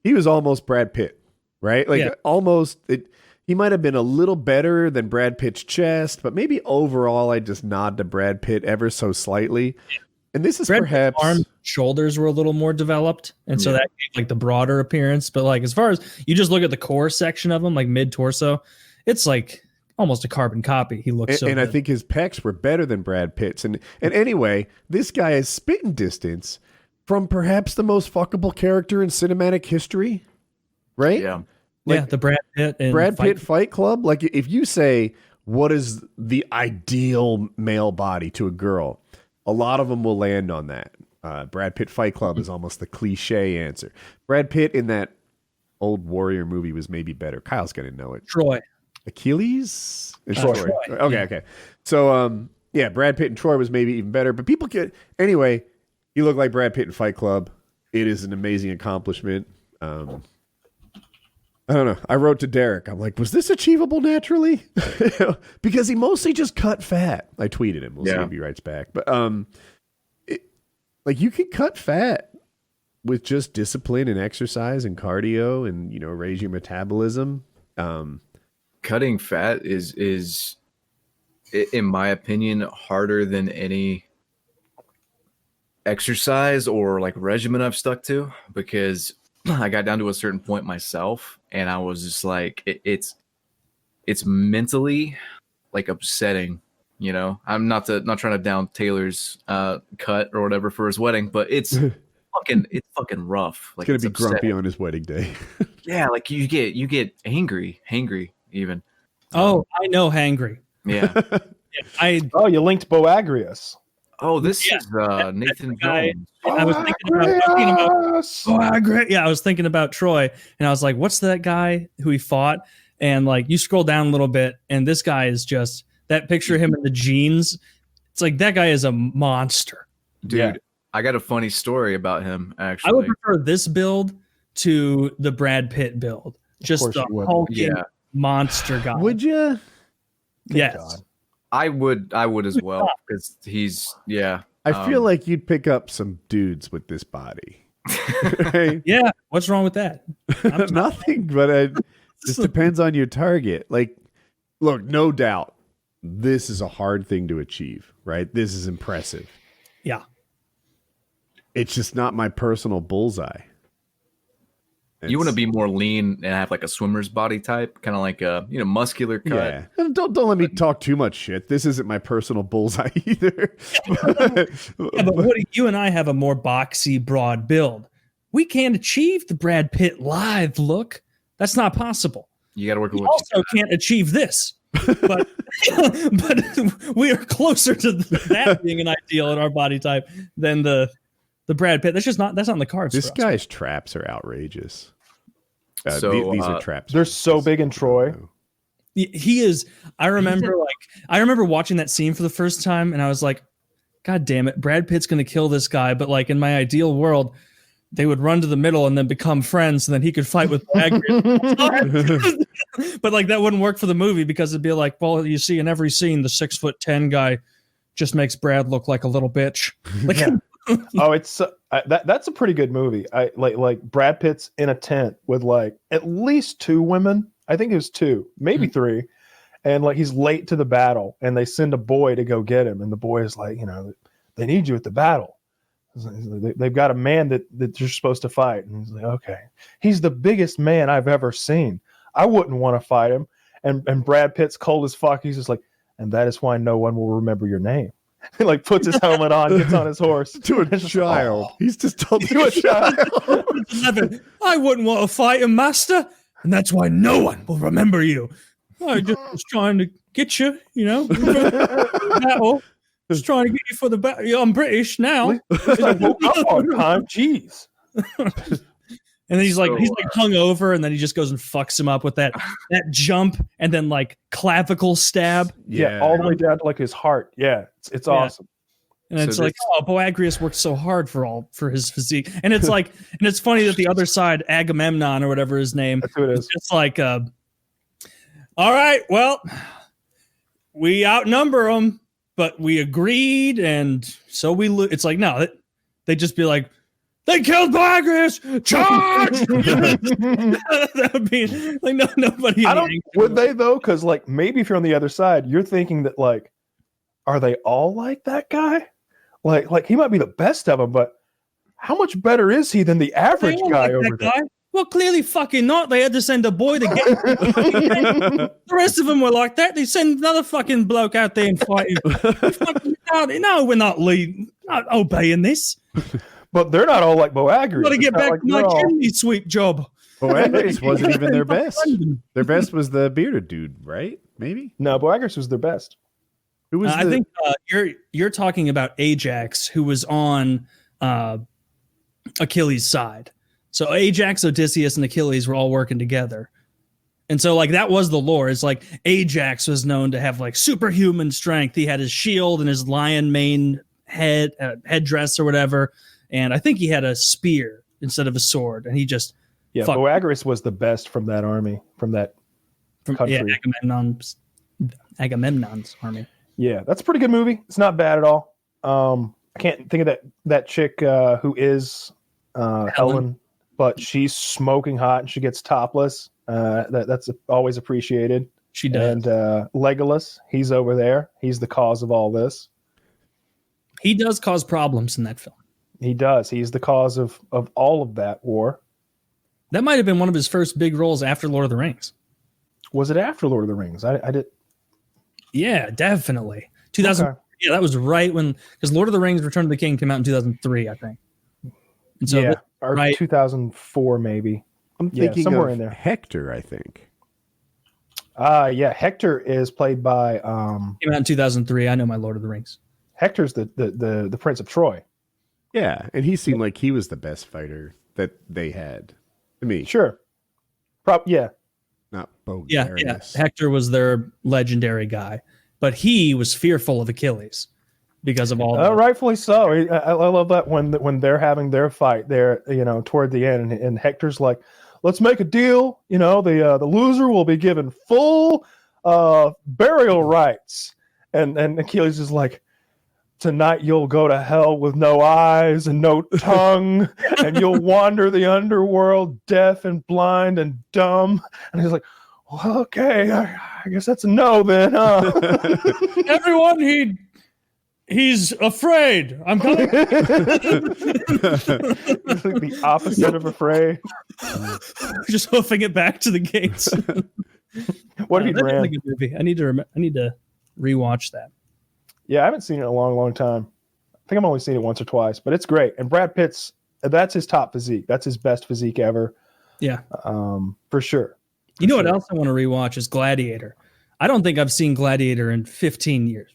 he was almost Brad Pitt, right? He might have been a little better than Brad Pitt's chest, but maybe overall I just nod to Brad Pitt ever so slightly. And this is Brad perhaps arms, shoulders were a little more developed. And so that gave like the broader appearance. But like as far as you just look at the core section of him, like mid torso, it's like almost a carbon copy. He looks and I think his pecs were better than Brad Pitt's. And anyway, this guy is spitting distance from perhaps the most fuckable character in cinematic history, right? Yeah. The Brad Pitt and Fight Club. Like if you say, what is the ideal male body to a girl? A lot of them will land on that. Brad Pitt Fight Club is almost the cliche answer. Brad Pitt in that old Warrior movie was maybe better. Kyle's going to know it. Troy. Achilles? Troy. Okay. So, Brad Pitt and Troy was maybe even better. But people could... Anyway, you look like Brad Pitt in Fight Club. It is an amazing accomplishment. I don't know. I wrote to Derek. I'm like, was this achievable naturally? Because he mostly just cut fat. I tweeted him. We'll see if he writes back. But you can cut fat with just discipline and exercise and cardio and, raise your metabolism. Cutting fat is, in my opinion, harder than any exercise or like regimen I've stuck to, because I got down to a certain point myself and I was just like, it's mentally like upsetting, I'm not trying to down Taylor's cut or whatever for his wedding, but it's fucking rough. Like it's gonna be grumpy on his wedding day. Yeah, like you get hangry even. Oh, I know hangry. Yeah. You linked Boagrius. Oh, this is Nathan Jones. I was thinking about Troy, and I was like, what's that guy who he fought? And like you scroll down a little bit, and this guy is just that picture of him in the jeans. It's like that guy is a monster. Dude, yeah. I got a funny story about him, actually. I would prefer this build to the Brad Pitt build. Just the hulking monster guy. Would you? Yes. God. I would as well, because he's I feel like you'd pick up some dudes with this body. Right? Yeah. What's wrong with that? Nothing, but it just depends on your target. Like Look, no doubt, this is a hard thing to achieve, right? This is impressive. Yeah. It's just not my personal bullseye. You want to be more lean and have like a swimmer's body type, kind of like a muscular cut. Yeah. Don't let me talk too much shit. This isn't my personal bullseye either. But you and I have a more boxy, broad build. We can't achieve the Brad Pitt lithe look. That's not possible. You got to work with We what also can't achieve this. But but we are closer to that being an ideal in our body type than the Brad Pitt. That's not in the cards. This for us. guy's traps are outrageous. So, these are traps. They're so big in Troy. He is. I remember watching that scene for the first time, and I was like, God damn it, Brad Pitt's gonna kill this guy. But like in my ideal world, they would run to the middle and then become friends, and then he could fight with Agri. But like that wouldn't work for the movie because it'd be like, well, you see in every scene, the 6'10" guy just makes Brad look like a little bitch. Like, Oh, it's that's a pretty good movie. I like Brad Pitt's in a tent with like at least 2 women. I think it was 2, maybe 3, and like he's late to the battle, and they send a boy to go get him, and the boy is like, they need you at the battle. They've got a man that you're supposed to fight, and he's like, okay, he's the biggest man I've ever seen. I wouldn't want to fight him. And Brad Pitt's cold as fuck. He's just like, and that is why no one will remember your name. He like puts his helmet on, gets on his horse. To a child. He's just told To a child. I wouldn't want to fight him, master, and that's why no one will remember you. I just was trying to get you, battle. Just trying to get you for the battle. I'm British now. I woke up on time. Jeez. And then he's like hung over, and then he just goes and fucks him up with that jump, and then like clavicle stab. Yeah, all the way down to like his heart. Yeah, it's awesome. And it's like, Boagrius worked so hard for his physique, and it's like, and it's funny that the other side, Agamemnon or whatever his name, that's who it is. It's like, all right, well, we outnumber them, but we agreed, and so we lose. It's like, no, they just be like, they killed Boagrius! Charge! That would be like nobody. Would they though? Because like maybe if you're on the other side, you're thinking that like, are they all like that guy? Like he might be the best of them, but how much better is he than the average guy over there? Well, clearly fucking not. They had to send a boy to get him. The rest of them were like that. They send another fucking bloke out there and fight him. No, we're not obeying this. But they're not all like Boagrius. Got to get back to my chimney sweep job. Boagrius wasn't even their best. Their best was the bearded dude, right? Maybe? No, Boagrius was their best. Who was I think you're talking about Ajax, who was on Achilles' side. So Ajax, Odysseus, and Achilles were all working together. And so like that was the lore. It's like Ajax was known to have like superhuman strength. He had his shield and his lion mane headdress or whatever. And I think he had a spear instead of a sword. And he just Boagrius was the best from that army, from country. Yeah, Agamemnon's army. Yeah, that's a pretty good movie. It's not bad at all. I can't think of that chick who is Helen, but she's smoking hot and she gets topless. That's always appreciated. She does. And Legolas, he's over there. He's the cause of all this. He does cause problems in that film. He does. He's the cause of all of that war. That might have been one of his first big roles after Lord of the Rings. Was it after Lord of the Rings? I did. Yeah, definitely. 2000. Okay. Yeah, that was right when, because Lord of the Rings: Return of the King came out in 2003, I think. And so or 2004 maybe. I'm thinking somewhere of in there. Hector, I think. Yeah, Hector is played by came out in 2003. I know my Lord of the Rings. Hector's the Prince of Troy. Yeah, and he seemed like he was the best fighter that they had. To me. Sure. Not Boagrius. Yeah. Hector was their legendary guy, but he was fearful of Achilles because of all. Rightfully so. I love that when they're having their fight there, toward the end, and Hector's like, "Let's make a deal. The loser will be given full burial rights," and Achilles is like, "Tonight you'll go to hell with no eyes and no tongue, and you'll wander the underworld deaf and blind and dumb." And he's like, Well, okay, I guess that's a no then. Everyone, he's afraid. I'm coming. It's like the opposite of afraid. Just hoofing it back to the gates. What if he That's ran? a good movie. I need to rewatch that. Yeah, I haven't seen it in a long, long time. I think I've only seen it once or twice, but it's great. And Brad Pitt's, that's his top physique. That's his best physique ever. Yeah. For sure. You know what else I want to rewatch is Gladiator. I don't think I've seen Gladiator in 15 years.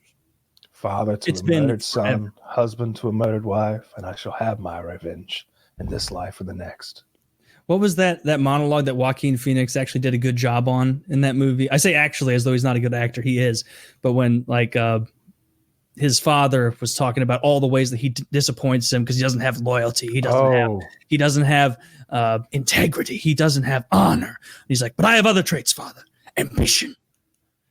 Father to It's a been murdered son, forever. husband to a murdered wife, and I shall have my revenge in this life or the next. What was that monologue that Joaquin Phoenix actually did a good job on in that movie? I say actually as though he's not a good actor. He is. But when his father was talking about all the ways that he disappoints him because he doesn't have loyalty. He doesn't have integrity. He doesn't have honor. And he's like, but I have other traits, father. Ambition.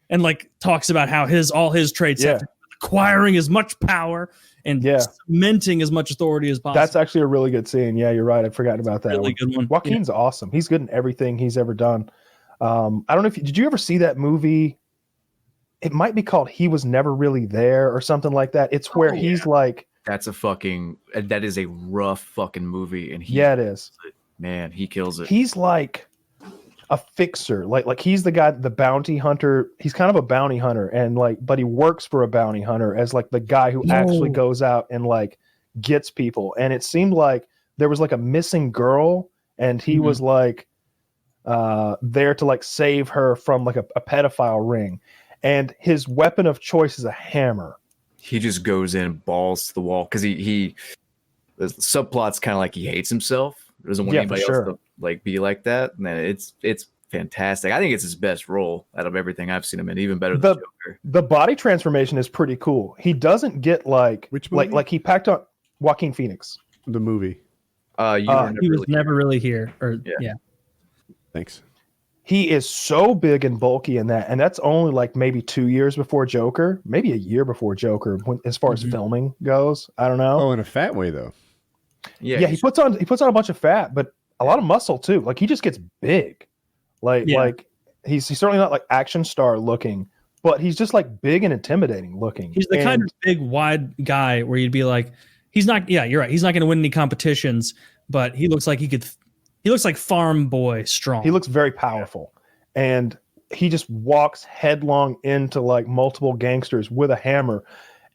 And like talks about how all his traits have to acquiring as much power and cementing as much authority as possible. That's actually a really good scene. Yeah, you're right. I'd forgotten about that. Really good one. Joaquin's awesome. He's good in everything he's ever done. I don't know if did you ever see that movie? It might be called He Was Never Really There or something like that. It's where he's like, that is a rough fucking movie. And it is. Man, he kills it. He's like a fixer. Like he's the guy, the bounty hunter. He's kind of a bounty hunter and but he works for a bounty hunter as like the guy who actually goes out and like gets people. And it seemed like there was like a missing girl and he was like there to like save her from like a pedophile ring. And his weapon of choice is a hammer. He just goes in, balls to the wall because the subplot's kind of like he hates himself. Doesn't want anybody else to like be like that. And it's fantastic. I think it's his best role out of everything I've seen him in, even better than Joker. The body transformation is pretty cool. He doesn't get like which movie? like he packed on Joaquin Phoenix. The movie. He was never really here. Thanks. He is so big and bulky in that, and that's only like maybe 2 years before Joker, maybe a year before Joker, as far as filming goes. I don't know. Oh, in a fat way though. Yeah, he puts on a bunch of fat, but a lot of muscle too. Like he just gets big. Like he's certainly not like action star looking, but he's just like big and intimidating looking. He's the kind of big, wide guy where you'd be like, he's not. Yeah, you're right. He's not going to win any competitions, but he looks like he could. He looks like farm boy strong. He looks very powerful, and he just walks headlong into like multiple gangsters with a hammer.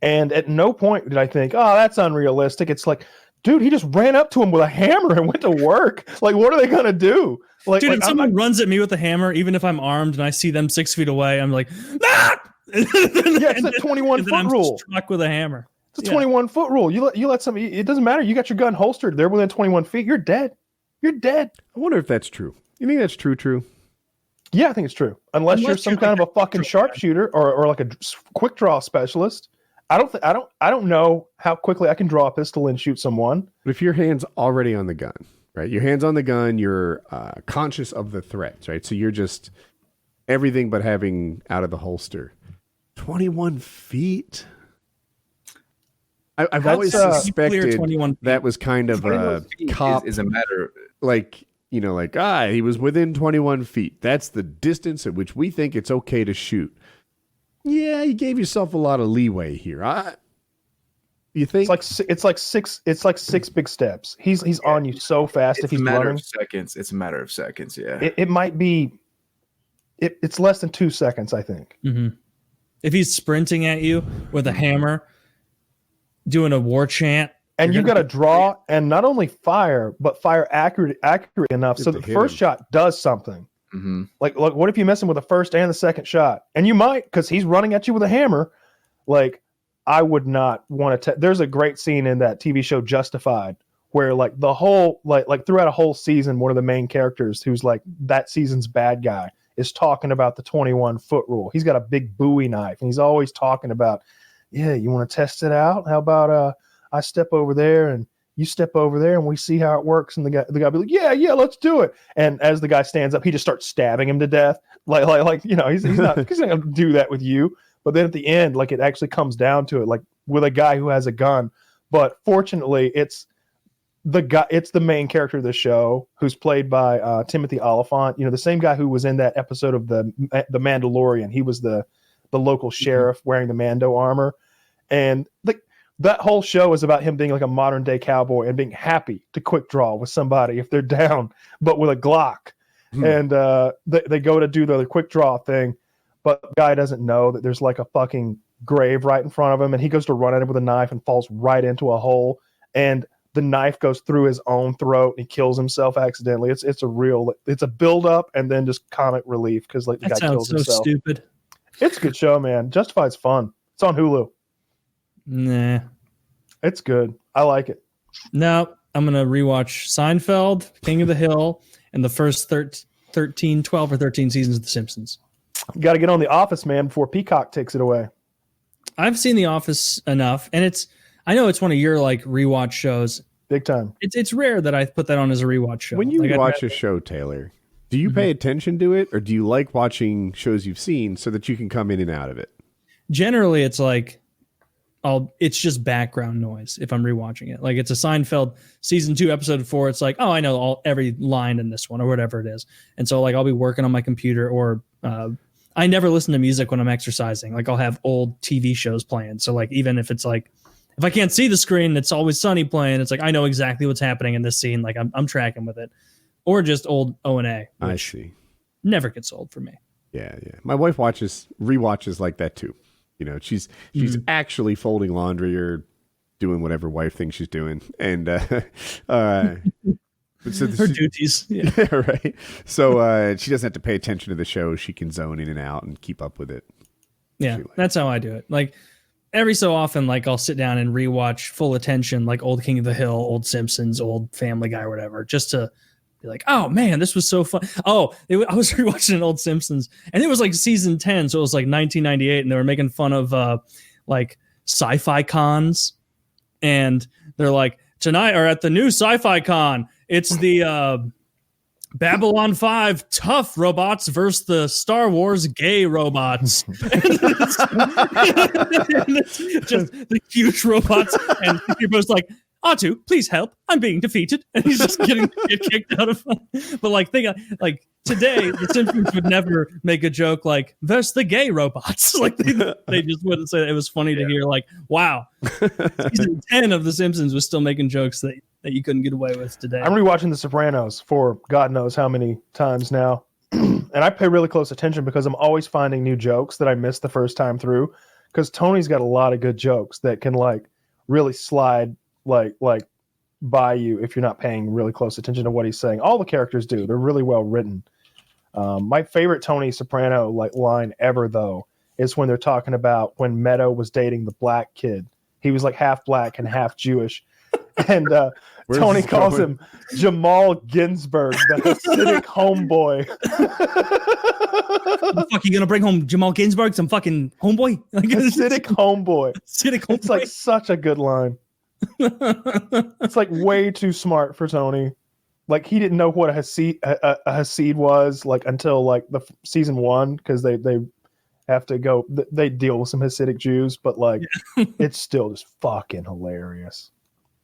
And at no point did I think, oh, that's unrealistic. It's like, dude, he just ran up to him with a hammer and went to work. Like, what are they gonna do? Like, dude, if someone runs at me with a hammer, even if I'm armed and I see them 6 feet away, I'm like, ah! It's a 21-foot rule. Struck with a hammer. It's a 21-foot rule. You let somebody. It doesn't matter. You got your gun holstered. They're within 21 feet. You're dead. You're dead. I wonder if that's true. You think that's true? Yeah, I think it's true. Unless you're some kind of a fucking sharpshooter or like a quick draw specialist. I don't know how quickly I can draw a pistol and shoot someone. But if your hand's already on the gun, right? Your hand's on the gun, you're conscious of the threats, right? So you're just everything but having out of the holster. 21 feet? I've always suspected that was kind of a cop. Is a matter like, you know, like, he was within 21 feet. That's the distance at which we think it's okay to shoot. Yeah, you gave yourself a lot of leeway here. You think it's like six big steps. He's on you so fast if he's running. It's a matter of seconds. Yeah, it might be. It's less than 2 seconds, I think. Mm-hmm. If he's sprinting at you with a hammer, doing a war chant, and you got to draw and not only fire, but fire accurate enough so the first shot does something. Mm-hmm. Like, what if you miss him with the first and the second shot? And you might, because he's running at you with a hammer. Like, I would not want to. There's a great scene in that TV show Justified where like the whole like throughout a whole season, one of the main characters who's like that season's bad guy is talking about the 21-foot rule. He's got a big Bowie knife, and he's always talking about, yeah, you want to test it out? How about I step over there and you step over there and we see how it works? And the guy be like, yeah, let's do it. And as the guy stands up, he just starts stabbing him to death. Like you know, he's not going to do that with you. But then at the end, like it actually comes down to it, like with a guy who has a gun. But fortunately, it's the guy, it's the main character of the show, who's played by Timothy Oliphant. You know, the same guy who was in that episode of the Mandalorian. He was the local sheriff wearing the Mando armor, and that whole show is about him being like a modern day cowboy and being happy to quick draw with somebody if they're down, but with a Glock. And they go to do the quick draw thing, but the guy doesn't know that there's like a fucking grave right in front of him, and he goes to run at it with a knife and falls right into a hole, and the knife goes through his own throat and he kills himself accidentally. It's a build up and then just comic relief because like the guy kills himself. Stupid. It's a good show, man. Justified's fun. It's on Hulu. Nah, it's good. I like it. No, I'm gonna rewatch Seinfeld, King of the Hill, and the first 12 or 13 seasons of The Simpsons. You got to get on The Office, man, before Peacock takes it away. I've seen The Office enough, and I know it's one of your like rewatch shows. Big time. It's rare that I put that on as a rewatch show. When you watch a show, Taylor, do you pay attention to it, or do you like watching shows you've seen so that you can come in and out of it? Generally, it's like it's just background noise if I'm rewatching it. Like it's a Seinfeld season 2 episode 4. It's like, oh, I know every line in this one or whatever it is. And so like I'll be working on my computer, or I never listen to music when I'm exercising. Like I'll have old TV shows playing. So like even if it's like, if I can't see the screen, It's Always Sunny playing. It's like I know exactly what's happening in this scene. Like I'm tracking with it, or just old O&A. I see. Never gets old for me. Yeah. My wife rewatches like that too. You know, she's actually folding laundry or doing whatever wife thinks she's doing, and her duties. Yeah. Yeah, right. So she doesn't have to pay attention to the show. She can zone in and out and keep up with it. Yeah, that's how I do it. Like every so often, like I'll sit down and rewatch full attention, like old King of the Hill, old Simpsons, old Family Guy, or whatever, just to be like, oh man, this was so fun. Oh, I was rewatching an old Simpsons, and it was like season 10, so it was like 1998, and they were making fun of like sci-fi cons, and they're like, tonight or at the new sci-fi con, it's the Babylon 5 tough robots versus the Star Wars gay robots. It's just the huge robots, and you're both like, Atu, please help. I'm being defeated. And he's just getting kicked out of fun. But like today, the Simpsons would never make a joke like, versus the gay robots. Like they just wouldn't say that. It was funny to hear like, wow, season 10 of The Simpsons was still making jokes that you couldn't get away with today. I'm rewatching The Sopranos for God knows how many times now. And I pay really close attention because I'm always finding new jokes that I missed the first time through. Because Tony's got a lot of good jokes that can like really slide like by you if you're not paying really close attention to what he's saying. All the characters do. They're really well written. My favorite Tony Soprano line ever though is when they're talking about when Meadow was dating the black kid. He was like half black and half Jewish. And Tony calls him Jamal Ginsburg, the Hasidic homeboy. The fuck, you gonna bring home Jamal Ginsburg, some fucking homeboy? Hasidic homeboy. Hasidic homeboy. It's like such a good line. It's like way too smart for Tony. Like he didn't know what a Hasid was like until like the season 1 because they have to go. They deal with some Hasidic Jews, but like it's still just fucking hilarious.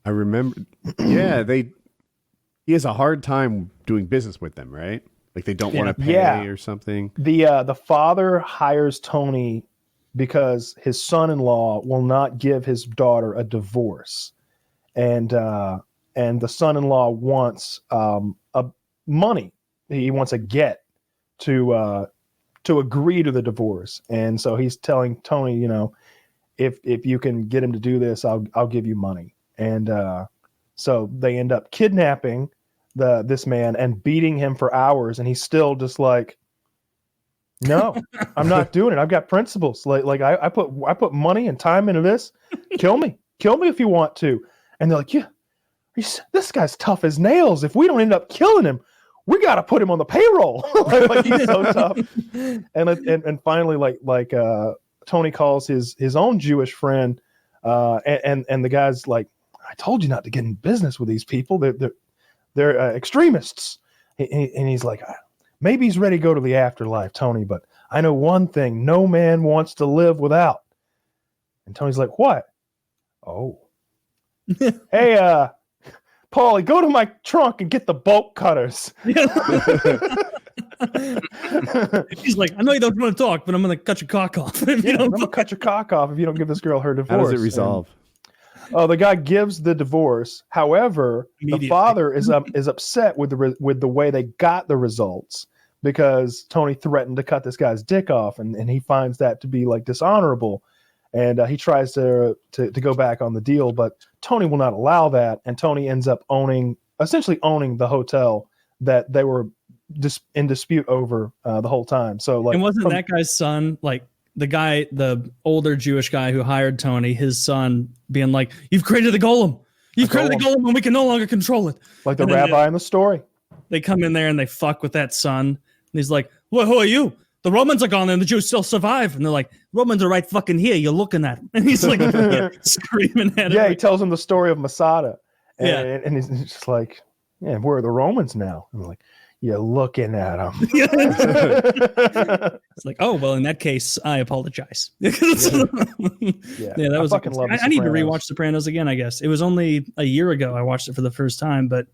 I remember. Yeah, he has a hard time doing business with them, right? Like they don't want to pay or something. The father hires Tony because his son-in-law will not give his daughter a divorce, and the son-in-law wants money. He wants a get to agree to the divorce, and so he's telling Tony, you know, if you can get him to do this, I'll give you money. And so they end up kidnapping this man and beating him for hours, and he's still just like, no, I'm not doing it. I've got principles. Like I put money and time into this. Kill me if you want to. And they're like, yeah, this guy's tough as nails. If we don't end up killing him, we got to put him on the payroll. like he's so tough. And finally, like Tony calls his own Jewish friend, and the guy's like, I told you not to get in business with these people. They're extremists. And he's like, maybe he's ready to go to the afterlife, Tony, but I know one thing no man wants to live without. And Tony's like, what? Oh. Hey, Paulie, go to my trunk and get the bolt cutters. He's like, I know you don't want to talk, but I'm going to cut your cock off. I'm going to cut your cock off if you don't give this girl her divorce. How does it resolve? The guy gives the divorce. However, the father is upset with the way they got the results, because Tony threatened to cut this guy's dick off, and he finds that to be like dishonorable, and he tries to go back on the deal, but Tony will not allow that, and Tony ends up essentially owning the hotel that they were in dispute over the whole time. So like, and wasn't that guy's son, like the older Jewish guy who hired Tony, his son being like, "You've created the golem. You've created the golem, and we can no longer control it." Like the rabbi in the story. They come in there and they fuck with that son, and he's like, "Well, who are you? The Romans are gone and the Jews still survive." And they're like, "Romans are right fucking here. You're looking at him." And he's like screaming at him. Yeah, he tells him the story of Masada. And he's just like, "Yeah, where are the Romans now?" And I'm like, "You're looking at them." It's like, oh, well, in that case, I apologize. That was fucking love I need to rewatch Sopranos again, I guess. It was only a year ago I watched it for the first time, but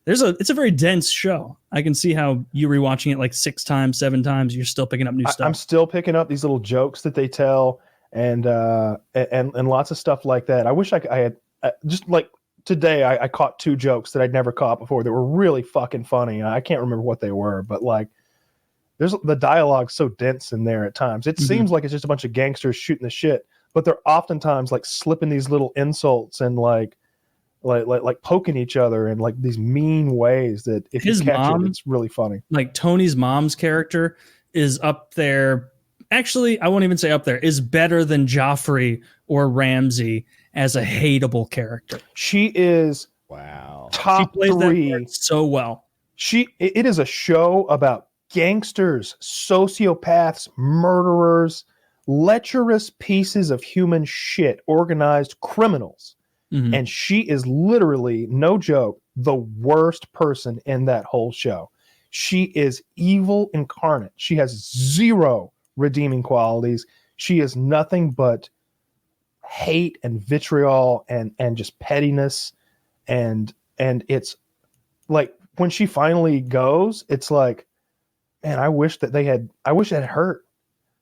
it's a very dense show. I can see how you rewatching it like 6 times, 7 times, you're still picking up new stuff. I'm still picking up these little jokes that they tell, and lots of stuff like that. I wish I had just like today. I caught 2 jokes that I'd never caught before that were really fucking funny. I can't remember what they were, but like, there's the dialogue so dense in there at times. It seems like it's just a bunch of gangsters shooting the shit, but they're oftentimes like slipping these little insults and like poking each other in like these mean ways that if you catch it, it's really funny. Like Tony's mom's character is up there. Actually, I won't even say up there, is better than Joffrey or Ramsay as a hateable character. She is top 3 that so well. It is a show about gangsters, sociopaths, murderers, lecherous pieces of human shit, organized criminals. And she is literally, no joke, the worst person in that whole show. She is evil incarnate. She has 0 redeeming qualities. She is nothing but hate and vitriol and just pettiness. And it's like, when she finally goes, it's like, man, I wish it had hurt.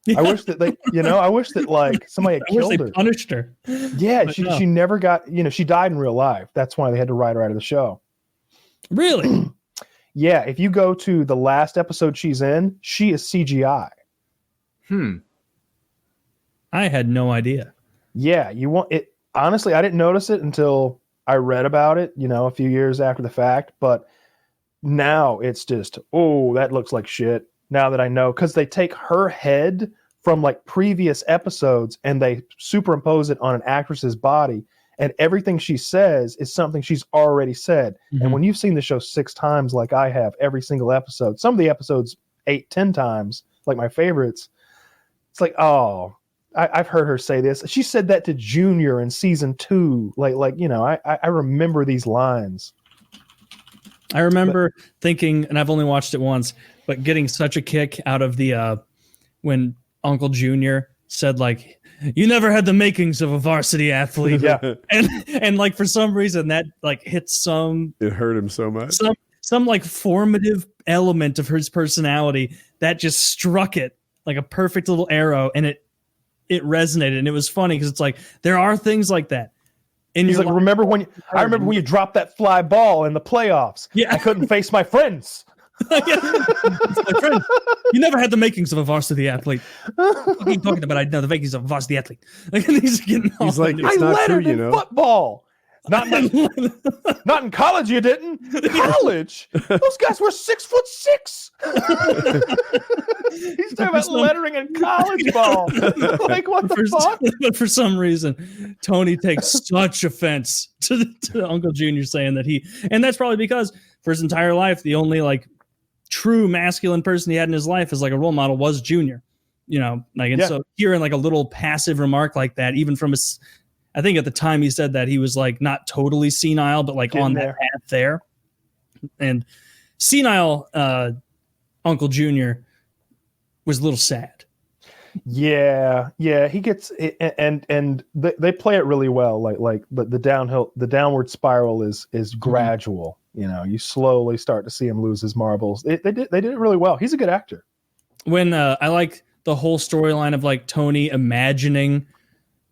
Yeah. I wish that I wish that like somebody had killed her. Punished her. Yeah, she never got, she died in real life. That's why they had to write her out of the show. Really? Yeah, if you go to the last episode she's in, she is CGI. I had no idea. Yeah, you want it. Honestly, I didn't notice it until I read about it, a few years after the fact, but now it's just, oh, that looks like shit. Now that I know, because they take her head from like previous episodes and they superimpose it on an actress's body, and everything she says is something she's already said. And when you've seen the show 6 times, like I have, every single episode, some of the episodes 8, 10 times, like my favorites, it's like, oh, I've heard her say this. She said that to Junior in season 2. I remember these lines. I remember thinking, and I've only watched it once, but getting such a kick out of the when Uncle Junior said like, "You never had the makings of a varsity athlete." Yeah. And like for some reason that like hit it hurt him so much. Some like formative element of his personality that just struck it like a perfect little arrow, and it resonated, and it was funny because it's like there are things like that. And he's like, I remember when you dropped that fly ball in the playoffs. Yeah, I couldn't face my friends. My friend, you never had the makings of a varsity athlete. What are you talking about? I know the makings of a varsity athlete. He's like, I lettered in football. Not in college, you didn't. College? Those guys were 6'6". He's talking about lettering in college ball. Like, what the fuck? But for some reason, Tony takes such offense to Uncle Junior saying that and that's probably because for his entire life, the only like true masculine person he had in his life as like a role model was Junior. So hearing like a little passive remark like that, even from his, I think at the time he said that he was like not totally senile, but like on that path there. And senile Uncle Junior was a little sad. Yeah, he gets and they play it really well. Like the downward spiral is gradual. You know, you slowly start to see him lose his marbles. They did it really well. He's a good actor. When I like the whole storyline of like Tony imagining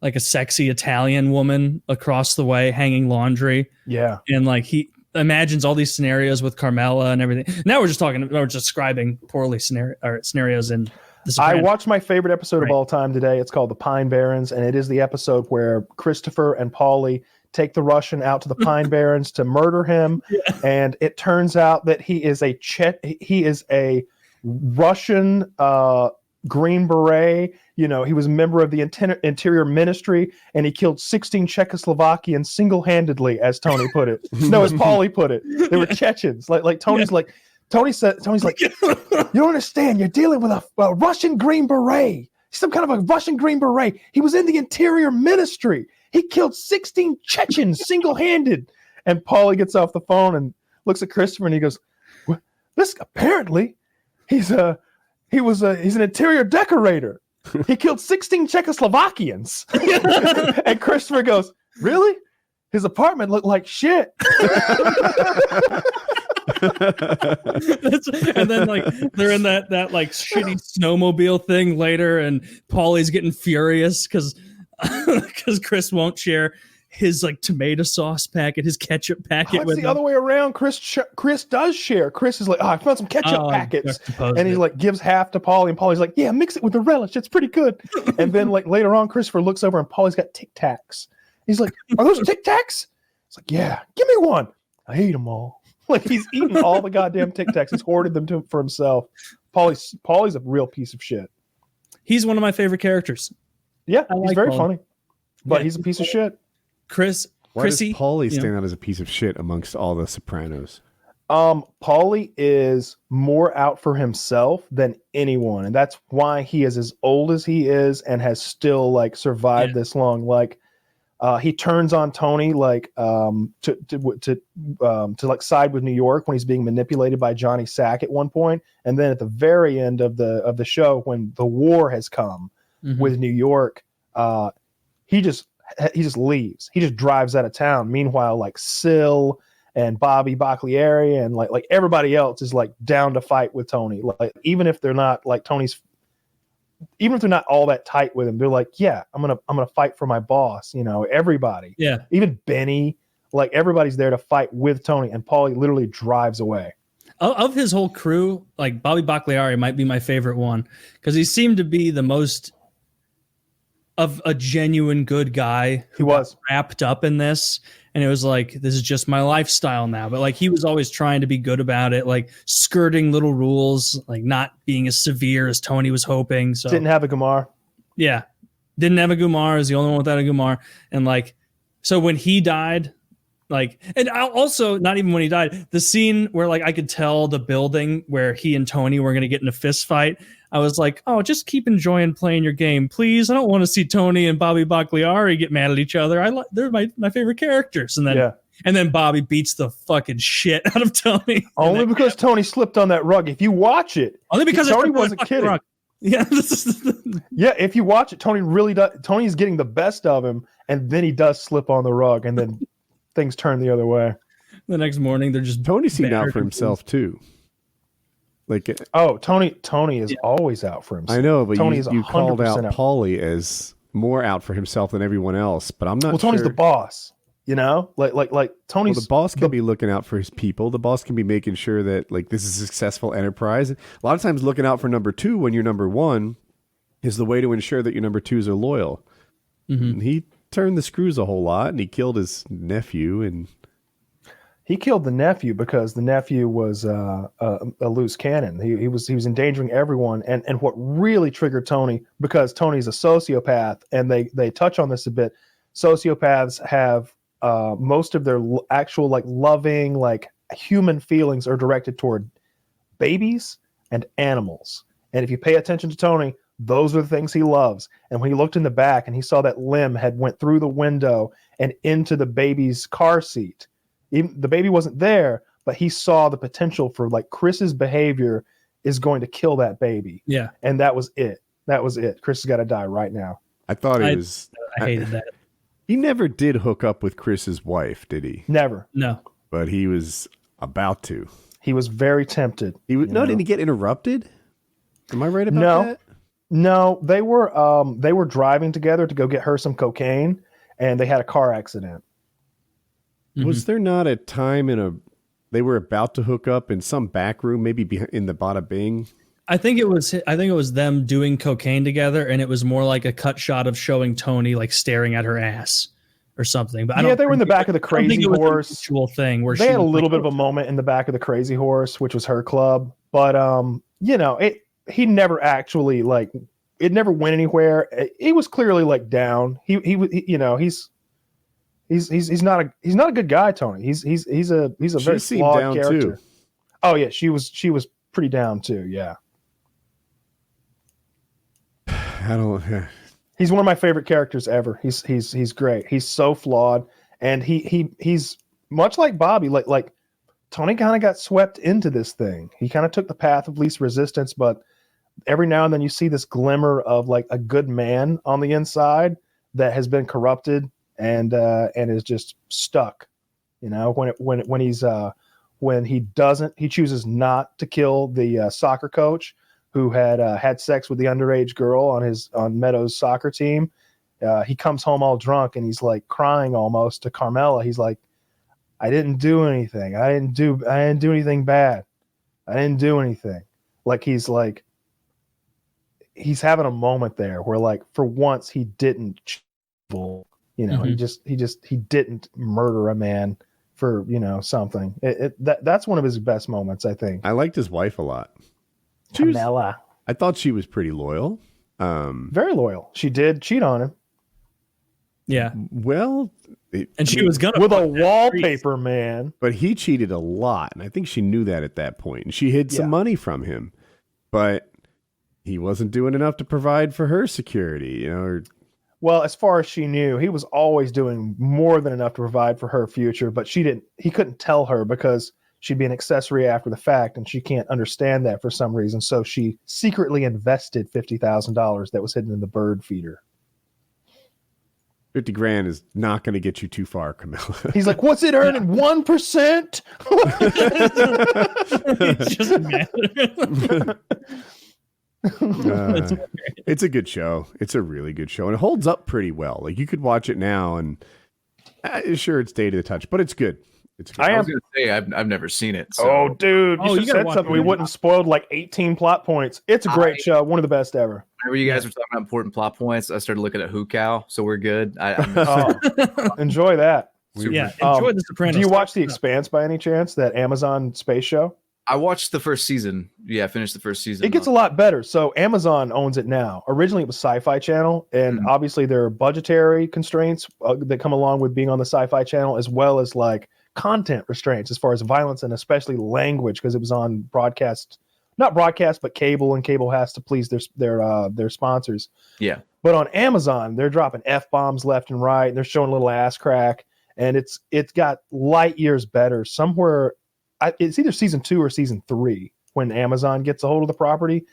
like a sexy Italian woman across the way hanging laundry. Yeah, and like he imagines all these scenarios with Carmela and everything. Now we're just describing poorly scenarios in The Sopranos. I watched my favorite episode of all time today. It's called The Pine Barrens, and it is the episode where Christopher and Paulie take the Russian out to the Pine Barrens to murder him, and it turns out that he is a Russian Green Beret. You know, he was a member of the Interior Ministry, and he killed 16 Czechoslovakians single-handedly, as Tony put it. No, as Paulie put it. They were Chechens. Like Tony's like, Tony's like, you don't understand. You're dealing with a Russian Green Beret. Some kind of a Russian Green Beret. He was in the Interior Ministry. He killed 16 Chechens single-handed. And Paulie gets off the phone and looks at Christopher, and he goes, well, this apparently he's an interior decorator. He killed 16 Czechoslovakians. And Christopher goes, really? His apartment looked like shit. And then like they're in that like shitty snowmobile thing later, and Paulie's getting furious because Chris won't share his like tomato sauce packet, his ketchup packet. It's the other way around. Chris does share. Chris is like, I found some ketchup packets, and he like gives half to Paulie, and Paulie's like, yeah, mix it with the relish. It's pretty good. And then like later on, Christopher looks over and Paulie's got Tic Tacs. He's like, are those Tic Tacs? It's like, yeah, give me one. I ate them all. Like he's eaten all the goddamn Tic Tacs. He's hoarded them for himself. Paulie's a real piece of shit. He's one of my favorite characters. Yeah, he's very funny, but he's a piece of shit. Why does Paulie stand out as a piece of shit amongst all the Sopranos? Paulie is more out for himself than anyone, and that's why he is as old as he is and has still like survived this long. Like, he turns on Tony like to like side with New York when he's being manipulated by Johnny Sack at one point, and then at the very end of the show when the war has come with New York, he just leaves. He just drives out of town. Meanwhile, like Syl and Bobby Baclieri and like everybody else is like down to fight with Tony. Like even if they're not all that tight with him, they're like, yeah, I'm gonna fight for my boss. You know, everybody. Yeah. Even Benny, like everybody's there to fight with Tony, and Paulie literally drives away. Of his whole crew, like Bobby Baclieri might be my favorite one because he seemed to be the most of a genuine good guy who was wrapped up in this, and it was like, this is just my lifestyle now. But like he was always trying to be good about it, like skirting little rules, like not being as severe as Tony was hoping. So didn't have a Gumar. Yeah, didn't have a Gumar. Is the only one without a Gumar. And like, so when he died, like, and also not even when he died, the scene where like I could tell the building where he and Tony were going to get in a fist fight. I was like, oh, just keep enjoying playing your game, please. I don't want to see Tony and Bobby Baclieri get mad at each other. They're my favorite characters. And then Bobby beats the fucking shit out of Tony. Only because Tony slipped on that rug. If you watch it, only because Tony wasn't kidding. Rug. Yeah, yeah. If you watch it, Tony really does. Tony's getting the best of him, and then he does slip on the rug, and then things turn the other way. The next morning, they're just Tony seemed out for himself too. Like, Tony is always out for himself. I know, but Tony you called out Paulie as more out for himself than everyone else. But I'm not. Well, Tony's the boss. You know, like Tony's the boss can be looking out for his people. The boss can be making sure that like this is a successful enterprise. A lot of times, looking out for number two when you're number one is the way to ensure that your number twos are loyal. And he turned the screws a whole lot, and he killed his nephew and. He killed the nephew because the nephew was a loose cannon. He was endangering everyone. And what really triggered Tony, because Tony's a sociopath, and they touch on this a bit. Sociopaths have most of their actual like loving like human feelings are directed toward babies and animals. And if you pay attention to Tony, those are the things he loves. And when he looked in the back and he saw that limb had went through the window and into the baby's car seat. Even the baby wasn't there, but he saw the potential for like Chris's behavior is going to kill that baby. Yeah. And that was it. That was it. Chris has got to die right now. I thought I hated that. He never did hook up with Chris's wife, did he? Never. No. But he was about to. He was very tempted. Didn't he get interrupted? Am I right about that? No, they were driving together to go get her some cocaine, and they had a car accident. Was there not a time they were about to hook up in some back room, maybe in the Bada Bing? I think it was them doing cocaine together, and it was more like a cut shot of showing Tony like staring at her ass or something. But they were in the back of the Crazy Horse. Actual thing where they had a little bit of a moment in the back of the Crazy Horse, which was her club. But he never actually it never went anywhere. He was clearly like down. He's not a good guy, Tony. He's a very flawed character. Too. Oh yeah, she was pretty down too. Yeah. He's one of my favorite characters ever. He's great. He's so flawed, and he's much like Bobby. Like Tony kind of got swept into this thing. He kind of took the path of least resistance, but every now and then you see this glimmer of like a good man on the inside that has been corrupted and is just stuck. When he chooses not to kill the soccer coach who had sex with the underage girl on Meadows' soccer team. He comes home all drunk and he's like crying almost to Carmela. He's like, I didn't do anything. I didn't do anything bad. I didn't do anything. Like he's having a moment there where like for once he didn't he didn't murder a man for something. That's one of his best moments, I think. I liked his wife a lot. Carmela. I thought she was pretty loyal. Very loyal. She did cheat on him. Yeah. Well, she was gonna with a wallpaper man. But he cheated a lot, and I think she knew that at that point. And she hid some money from him, but he wasn't doing enough to provide for her security. Well, as far as she knew, he was always doing more than enough to provide for her future. But he couldn't tell her because she'd be an accessory after the fact, and she can't understand that for some reason. So she secretly invested $50,000 that was hidden in the bird feeder. 50 grand is not going to get you too far, Camilla. He's like, what's it earning? 1%? It's just it's a good show. It's a really good show, and it holds up pretty well. Like you could watch it now, and sure, it's dated a touch, but it's good. It's good. I was going to say I've never seen it. So. Oh, dude, you should have said something. We wouldn't have spoiled like 18 plot points. It's a great show, one of the best ever. Whenever you guys were talking about important plot points, I started looking at Hookah, so we're good. Enjoy that. Enjoy The Sopranos. Do you watch The Expanse by any chance? That Amazon space show? I watched the first season. Yeah, I finished the first season. It gets a lot better. So Amazon owns it now. Originally, it was Sci-Fi Channel, and obviously there are budgetary constraints that come along with being on the Sci-Fi Channel, as well as like content restraints as far as violence and especially language, because it was on broadcast, not broadcast, but cable, and cable has to please their sponsors. Yeah. But on Amazon, they're dropping F-bombs left and right, and they're showing a little ass crack, and it's got light years better. Somewhere, it's either season 2 or season 3 when Amazon gets a hold of the property.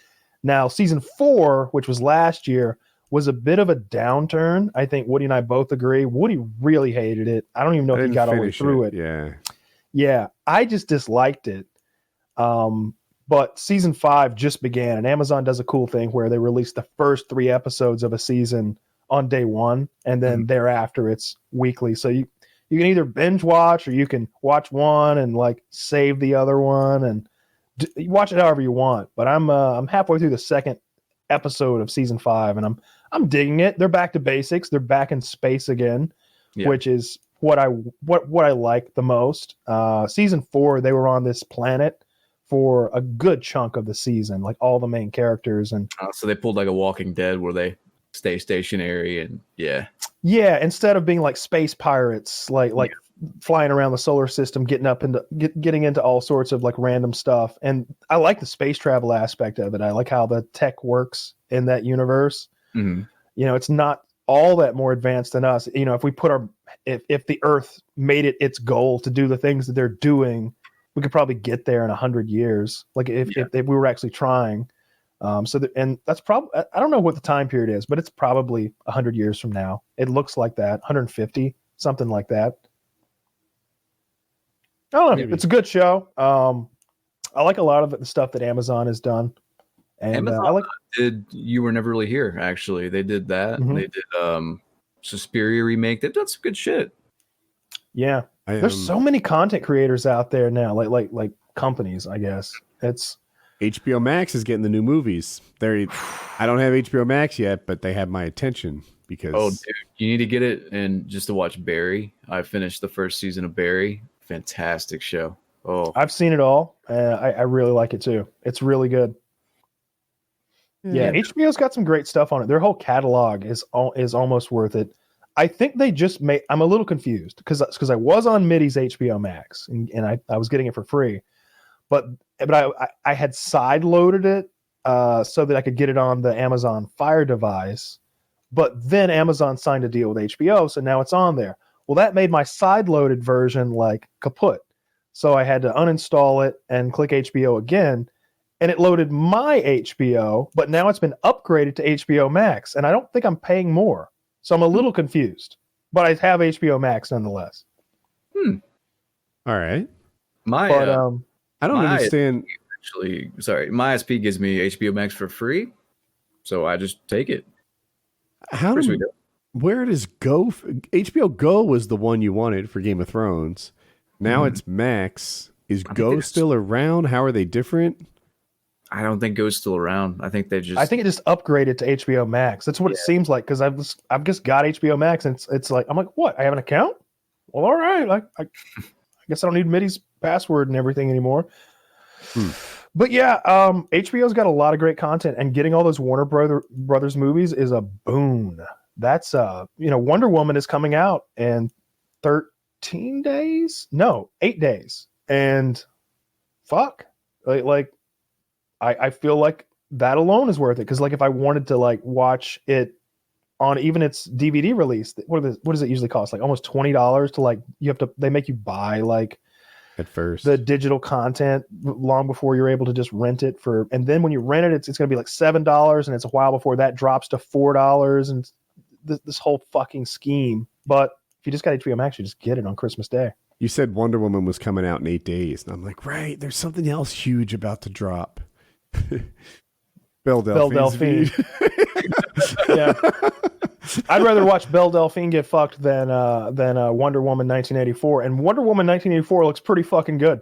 Now, season 4, which was last year, was a bit of a downturn. I think Woody and I both agree. Woody really hated it. I don't even know if he got all the way through it. Yeah. I just disliked it. But season 5 just began, and Amazon does a cool thing where they release the first 3 episodes of a season on day 1, and then thereafter it's weekly. So you can either binge watch, or you can watch one and like save the other one, and you watch it however you want. But I'm halfway through the second episode of season 5, and I'm digging it. They're back to basics. They're back in space again, which is what I like the most. Season 4, they were on this planet for a good chunk of the season, like all the main characters, and so they pulled like a Walking Dead where they stay stationary and instead of being like space pirates, like flying around the solar system, getting into all sorts of like random stuff. And I like the space travel aspect of it. I like how the tech works in that universe. It's not all that more advanced than us. If we if the Earth made it its goal to do the things that they're doing, we could probably get there in 100 years. Like if we were actually trying. And that's probably, I don't know what the time period is, but it's probably 100 years from now. It looks like that, 150, something like that. I don't know. Maybe. It's a good show. I like a lot of the stuff that Amazon has done. And Amazon I like did You Were Never Really Here, actually. They did that. Mhm. They did Suspiria remake. They've done some good shit. Yeah. There's so many content creators out there now, like companies, I guess. It's HBO Max is getting the new movies. I don't have HBO Max yet, but they have my attention because. Oh, dude, you need to get it and just to watch Barry. I finished the first season of Barry. Fantastic show. Oh, I've seen it all. I really like it too. It's really good. Yeah, HBO's got some great stuff on it. Their whole catalog is almost worth it. I think they just made. I'm a little confused because I was on Middy's HBO Max and I was getting it for free, but I had side loaded it so that I could get it on the Amazon Fire device. But then Amazon signed a deal with HBO, so now it's on there. Well, that made my side loaded version like kaput. So I had to uninstall it and click HBO again. And it loaded my HBO, but now it's been upgraded to HBO Max. And I don't think I'm paying more. So I'm a little confused. But I have HBO Max nonetheless. All right. my I don't understand. actually, sorry, my ISP gives me HBO Max for free, so I just take it. How Pretty do, sweet. where does Go? HBO Go was the one you wanted for Game of Thrones. Now it's Max. Is think Go they just- still around? How are they different? I don't think Go's still around. I think they just. I think it just upgraded to HBO Max. That's what it seems like because I've just got HBO Max and it's like I'm like, what? I have an account? Well, all right. I guess I don't need Middy's password and everything anymore. But yeah, HBO's got a lot of great content, and getting all those Warner Brothers movies is a boon. That's Wonder Woman is coming out in 13 days? No, 8 days. And fuck. I feel like that alone is worth it. Because like if I wanted to like watch it on even its DVD release, what does it usually cost? Like almost $20 to like they make you buy like At first, the digital content long before you're able to just rent it and then when you rent it, it's going to be like $7 and it's a while before that drops to $4 and this whole fucking scheme. But if you just got HBO Max, you just get it on Christmas Day. you said Wonder Woman was coming out in 8 days, and I'm like, right, there's something else huge about to drop. Belle Delphine. Delphine. Yeah. I'd rather watch Belle Delphine get fucked than Wonder Woman 1984. And Wonder Woman 1984 looks pretty fucking good.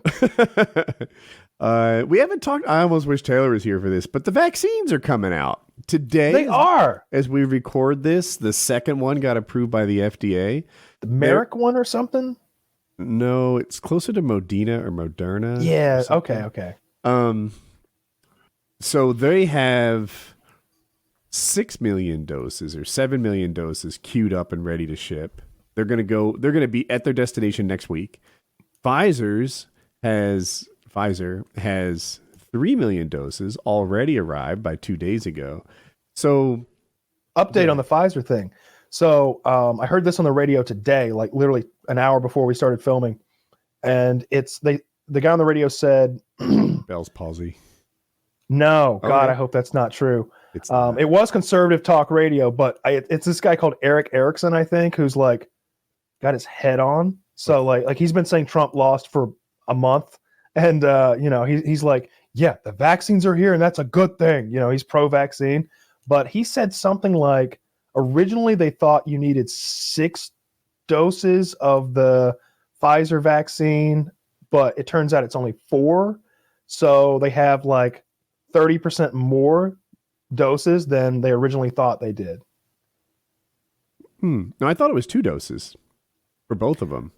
We haven't talked. I almost wish Taylor was here for this, but the vaccines are coming out today. They are. As we record this, the second one got approved by the FDA. The Merrick one or something? No, it's closer to Modena or Moderna. Yeah. or something. Okay. So they have 6 million doses or 7 million doses queued up and ready to ship. They're going to be at their destination next week. Pfizer has 3 million doses already arrived by 2 days ago. So Update on the Pfizer thing. So I heard this on the radio today, like literally an hour before we started filming. And the guy on the radio said, Bell's palsy. no, God, Okay. I hope that's not true. It's not. It was conservative talk radio, but it's this guy called Eric Erickson, I think, who's like got his head on. So like he's been saying Trump lost for a month, and he's like, yeah, the vaccines are here, and that's a good thing. He's pro-vaccine, but he said something like originally they thought you needed 6 doses of the Pfizer vaccine, but it turns out it's only 4. So they have like 30% more doses than they originally thought they did. No, I thought it was 2 doses for both of them.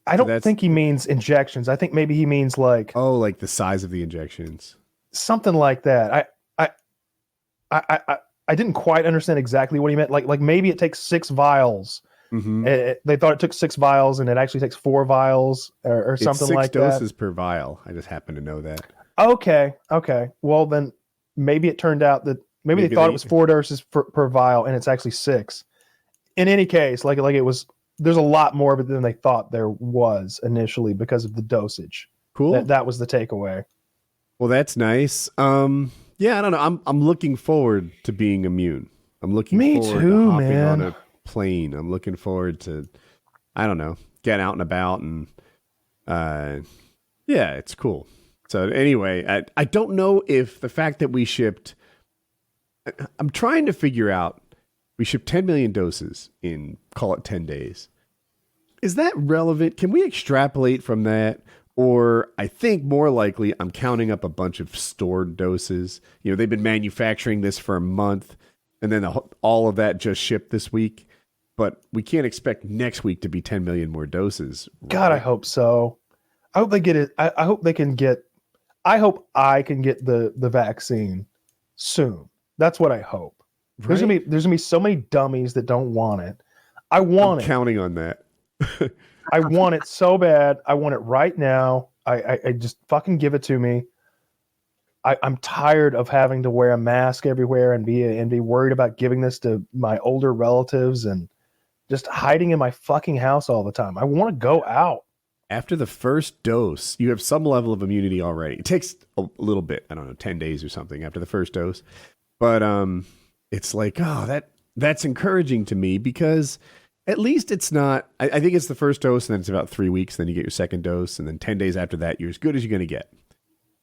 I don't that's- think he means injections. I think maybe he means like Oh, like the size of the injections. something like that. I didn't quite understand exactly what he meant. Like maybe it takes 6 vials. Mm-hmm. They thought it took 6 vials, and it actually takes 4 vials or something it's 6 like doses per vial. I just happen to know that. that. Okay. Well, then maybe it turned out that maybe they thought it was 4 doses per vial, and it's actually 6. In any case, like it was. There's a lot more of it than they thought there was initially because of the dosage. Cool. That was the takeaway. Well, that's nice. Yeah, I don't know. I'm looking forward to being immune. I'm looking Me forward too, to hopping man. on a plane. I'm looking forward to, I don't know, get out and about and, yeah, it's cool. So anyway, I don't know if the fact that we shipped, I'm trying to figure out, we shipped 10 million doses in, call it 10 days. Is that relevant? Can we extrapolate from that? Or I think more likely I'm counting up a bunch of stored doses. You know, they've been manufacturing this for a month and then all of that just shipped this week. But we can't expect next week to be 10 million more doses. Right? God, I hope so. I hope they get it. I hope they can get, I hope I can get the vaccine soon. That's what I hope. Right? There's gonna be so many dummies that don't want it. I'm counting on that. I want it so bad. I want it right now. I just fucking give it to me. I'm tired of having to wear a mask everywhere and be worried about giving this to my older relatives and just hiding in my fucking house all the time. I want to go out. After the first dose, you have some level of immunity already. It takes a little bit, I don't know, 10 days or something after the first dose. But it's like, oh, that's encouraging to me because at least it's not, I think it's the first dose and then it's about 3 weeks. Then you get your second dose. And then 10 days after that, you're as good as you're going to get.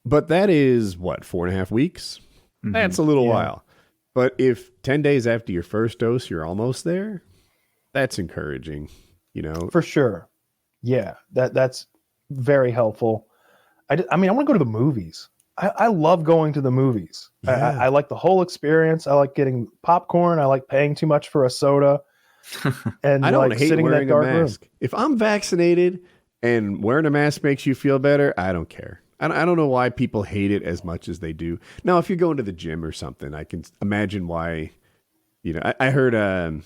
But that is what, 4.5 weeks? Mm-hmm. That's a little while. But if 10 days after your first dose, you're almost there, that's encouraging, you know? For sure. Yeah, that's very helpful. I mean, I want to go to the movies. I love going to the movies. Yeah. I like the whole experience. I like getting popcorn. I like paying too much for a soda. And I don't like hate sitting wearing in that dark a mask. room. If I'm vaccinated and wearing a mask makes you feel better, I don't care. I don't know why people hate it as much as they do. Now, if you're going to the gym or something, I can imagine why. You know, I heard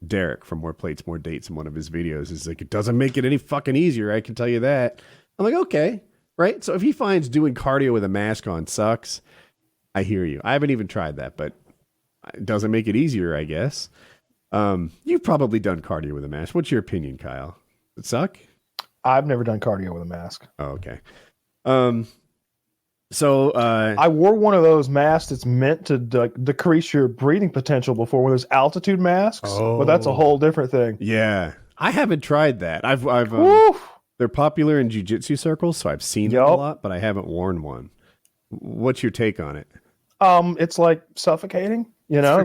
Derek from More Plates, More Dates in one of his videos is like, it doesn't make it any fucking easier. I can tell you that. I'm like, okay, right. So if he finds doing cardio with a mask on sucks, I hear you. I haven't even tried that, but it doesn't make it easier, I guess. You've probably done cardio with a mask. What's your opinion, Kyle? Does it suck? I've never done cardio with a mask. Oh, okay. So I wore one of those masks that's meant to decrease your breathing potential before, when there's altitude masks. But that's a whole different thing. Yeah, I haven't tried that. I've they're popular in jiu-jitsu circles, so I've seen them a lot, but I haven't worn one. What's your take on it? It's like suffocating. You know,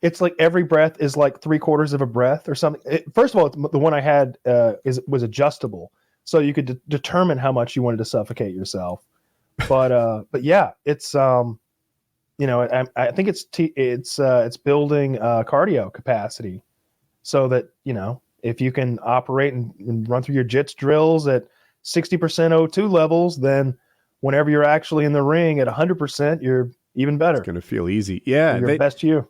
it's like every breath is like 3/4 of a breath or something. First of all, the one I had was adjustable, so you could determine how much you wanted to suffocate yourself. But yeah, it's you know, I think it's building cardio capacity, so that, you know, if you can operate and run through your jits drills at 60% O2 levels, then whenever you're actually in the ring at 100%, you're even better. It's going to feel easy. Yeah. Your best you.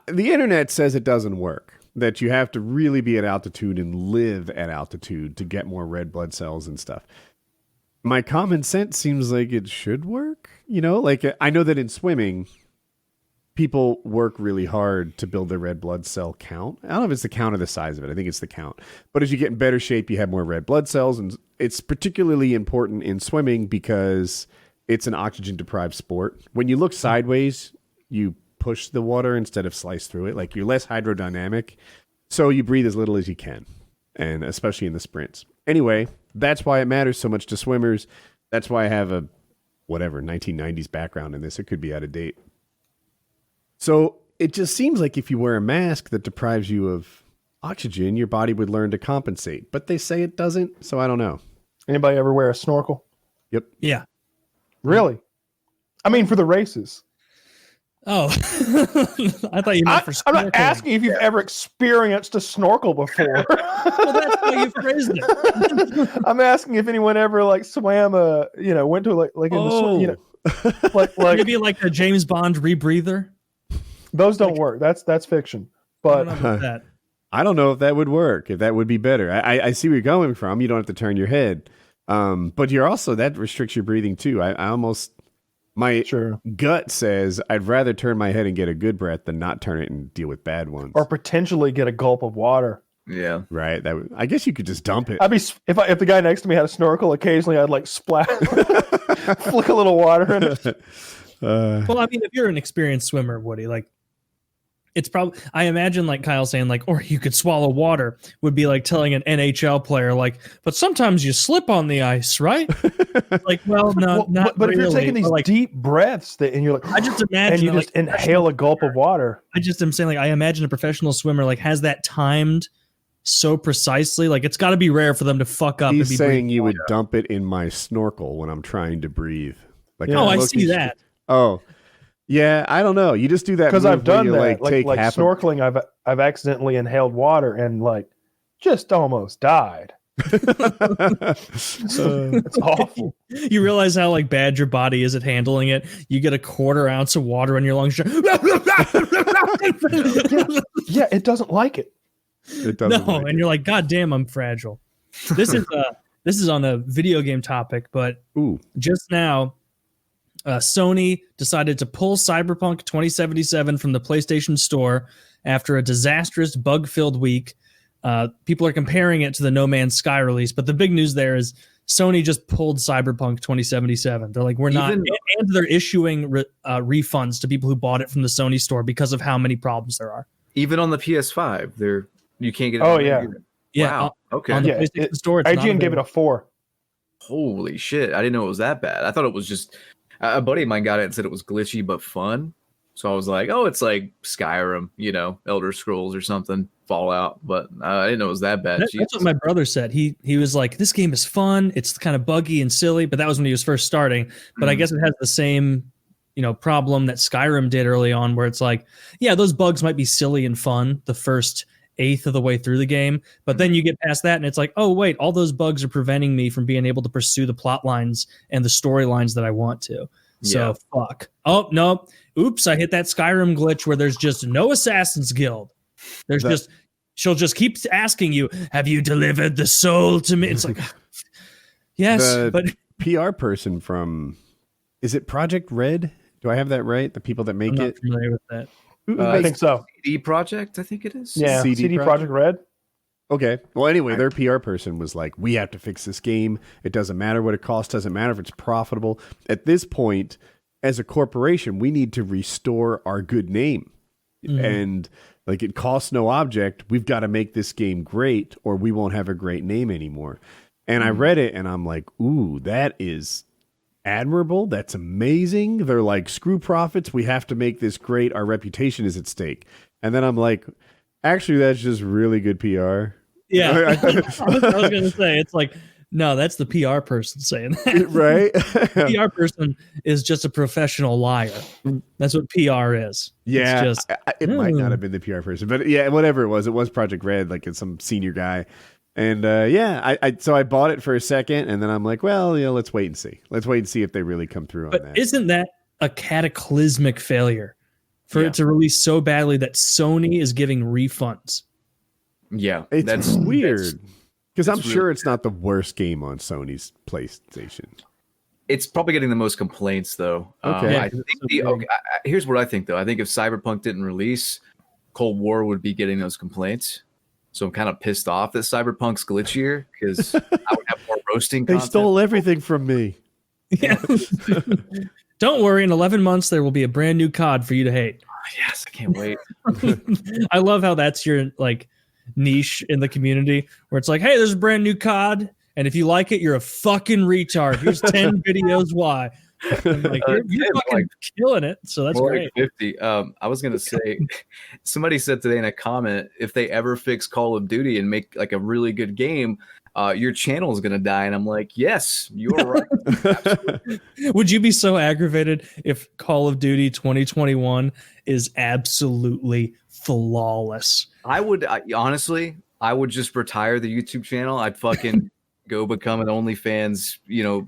The internet says it doesn't work, that you have to really be at altitude and live at altitude to get more red blood cells and stuff. My common sense seems like it should work. You know, like I know that in swimming, people work really hard to build their red blood cell count. I don't know if it's the count or the size of it. I think it's the count. But as you get in better shape, you have more red blood cells. And it's particularly important in swimming because it's an oxygen-deprived sport. When you look sideways, you push the water instead of slice through it. Like, you're less hydrodynamic, so you breathe as little as you can, and especially in the sprints. Anyway, that's why it matters so much to swimmers. That's why I have a, 1990s background in this. It could be out of date. So it just seems like if you wear a mask that deprives you of oxygen, your body would learn to compensate. But they say it doesn't, so I don't know. Anybody ever wear a snorkel? Yep. Yeah. Really? I mean, for the races. Oh, I thought you meant for snorkeling. I'm not asking if you've ever experienced a snorkel before. Well, that's how you phrased it. I'm asking if anyone ever swam went to like in the like maybe like a James Bond rebreather. Those don't work. That's fiction. But I don't know if that would work. If that would be better. I see where you're going from. You don't have to turn your head. But you're also, that restricts your breathing too. My gut says I'd rather turn my head and get a good breath than not turn it and deal with bad ones. Or potentially get a gulp of water. Yeah. Right. I guess you could just dump it. I'd be if the guy next to me had a snorkel, occasionally I'd splash, flick a little water in it. Well, I mean, if you're an experienced swimmer, Woody, like it's probably, I imagine like Kyle saying like, or you could swallow water would be like telling an NHL player like, but sometimes you slip on the ice, right? Like, well, no, not but really. if you're taking these like, deep breaths and you're like, I just imagine, and you just inhale a gulp of water. I just am saying like, I imagine a professional swimmer like has that timed so precisely. Like it's got to be rare for them to fuck up. He's and be saying you water. would dump it in my snorkel when I'm trying to breathe. Like, oh, I see that. Oh, yeah. I don't know. You just do that Because I've done that. Like snorkeling, I've accidentally inhaled water and like just almost died. It's awful. You realize how like bad your body is at handling it. You get a 1/4 ounce of water in your lungs. Yeah, it doesn't like it. It doesn't. No, like and it. you're like, God damn, I'm fragile. This is on a video game topic, but just now, Sony decided to pull Cyberpunk 2077 from the PlayStation Store after a disastrous, bug-filled week. People are comparing it to the No Man's Sky release, but the big news there is Sony just pulled Cyberpunk 2077. They're like, we're not, and they're issuing refunds to people who bought it from the Sony store because of how many problems there are. Even on the PS5, you can't get it. Oh, yeah. Yeah. Wow. Okay. On the PlayStation Store, it's IGN gave it a 4. Holy shit. I didn't know it was that bad. I thought it was just a buddy of mine got it and said it was glitchy but fun. So I was like, oh, it's like Skyrim, Elder Scrolls or something, Fallout. But I didn't know it was that bad. That's what my brother said. He was like, this game is fun. It's kind of buggy and silly, but that was when he was first starting. But I guess it has the same, problem that Skyrim did early on, where it's like, yeah, those bugs might be silly and fun the first 1/8 of the way through the game, but then you get past that and it's like, oh wait, all those bugs are preventing me from being able to pursue the plot lines and the storylines that I want to. So fuck. Oh no, oops, I hit that Skyrim glitch where there's just no Assassin's Guild. She'll just keep asking you, have you delivered the soul to me? It's like, yes, but PR person from, is it Project Red? Do I have that right? The people that make I'm not it? familiar with that. I think so. CD Project, I think it is. Yeah, CD Projekt Red. Okay. Well, anyway, their PR person was like, we have to fix this game. It doesn't matter what it costs. Doesn't matter if it's profitable. At this point, as a corporation, we need to restore our good name. Mm-hmm. And like, it costs no object. We've got to make this game great or we won't have a great name anymore. And I read it and I'm like, ooh, that is admirable. That's amazing. They're like, screw profits. We have to make this great. Our reputation is at stake. And then I'm like, actually, that's just really good PR. Yeah. I was going to say, it's like, no, that's the PR person saying that. Right? PR person is just a professional liar. That's what PR is. Yeah. It's just, it might not have been the PR person, but yeah, whatever it was Project Red, like it's some senior guy. And so I bought it for a second and then I'm like, well, let's wait and see. Let's wait and see if they really come through on that. Isn't that a cataclysmic failure for it to release so badly that Sony is giving refunds? Yeah. That's weird. Because I'm sure really it's not the worst game on Sony's PlayStation. It's probably getting the most complaints, though. Okay. Here's what I think, though. I think if Cyberpunk didn't release, Cold War would be getting those complaints. So I'm kind of pissed off that Cyberpunk's glitchier because I would have more roasting content. They stole everything from me. Yeah. Don't worry, in 11 months, there will be a brand new COD for you to hate. Oh, yes, I can't wait. I love how that's your niche in the community where it's like, hey, there's a brand new COD, and if you like it, you're a fucking retard. Here's 10 videos why. I'm like, you're fucking killing it, so that's great. Like 50. I was gonna say, somebody said today in a comment, if they ever fix Call of Duty and make like a really good game, your channel is gonna die. And I'm like, yes, you're right. Would you be so aggravated if Call of Duty 2021 is absolutely flawless? Honestly, I would just retire the YouTube channel. I'd fucking go become an OnlyFans,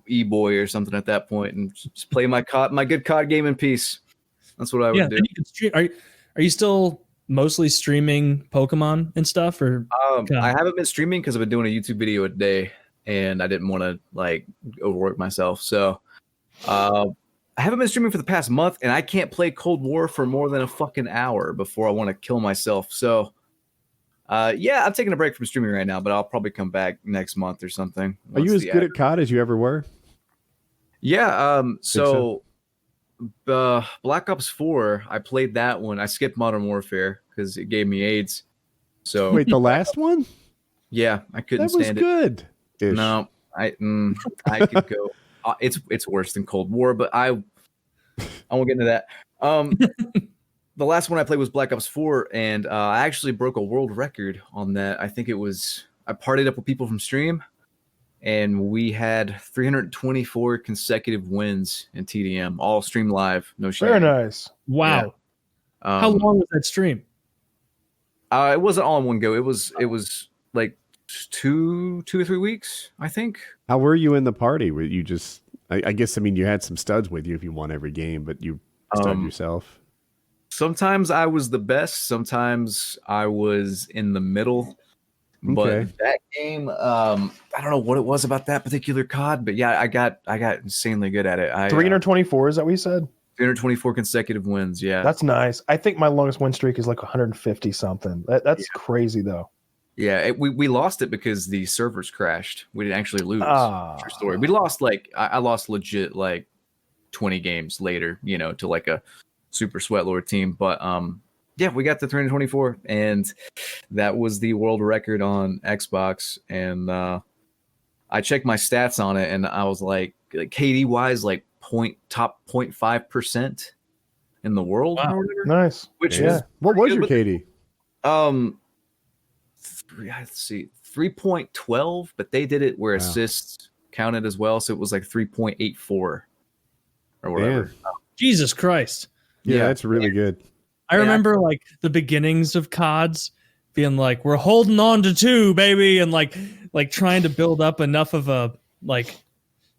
e-boy or something at that point, and just play my good COD game in peace. That's what I would do. You can stream. Are you still mostly streaming Pokemon and stuff, or? I haven't been streaming because I've been doing a YouTube video a day, and I didn't want to overwork myself. So, I haven't been streaming for the past month, and I can't play Cold War for more than a fucking hour before I want to kill myself. So. I'm taking a break from streaming right now, but I'll probably come back next month or something. Are you as good at COD as you ever were? Yeah. So Black Ops 4, I played that one. I skipped Modern Warfare because it gave me AIDS. So Wait, the last one? yeah, I couldn't That was stand it. good. No, I could go. It's worse than Cold War, but I won't get into that. The last one I played was Black Ops 4, and I actually broke a world record on that. I think it was I partied up with people from stream, and we had 324 consecutive wins in TDM, all streamed live, no shame. Very nice. Wow. Yeah. How long was that stream? It wasn't all in one go. It was like 2 or 3 weeks, I think. How were you in the party? Were you just? I guess you had some studs with you if you won every game, but you stud yourself. Sometimes I was the best. Sometimes I was in the middle. Okay. But that game, I don't know what it was about that particular COD, but yeah, I got insanely good at it. 324 is that what you said? 324 consecutive wins. Yeah, that's nice. I think my longest win streak is like 150 something. That's crazy though. Yeah, we lost it because the servers crashed. We didn't actually lose. True story. We lost I lost legit like 20 games later, to like a super sweat lord team. But yeah, we got to 324, and that was the world record on Xbox. And I checked my stats on it, and I was like KD wise, like top 0.5% in the world. Wow. Or whatever. Nice. Which is what was your KD? Let's see, 3.12, but they did it where assists counted as well, so it was like 3.84 or whatever. Damn. Jesus Christ. Yeah, that's really good. I remember like the beginnings of CODs being like, we're holding on to 2, baby, and like trying to build up enough of a like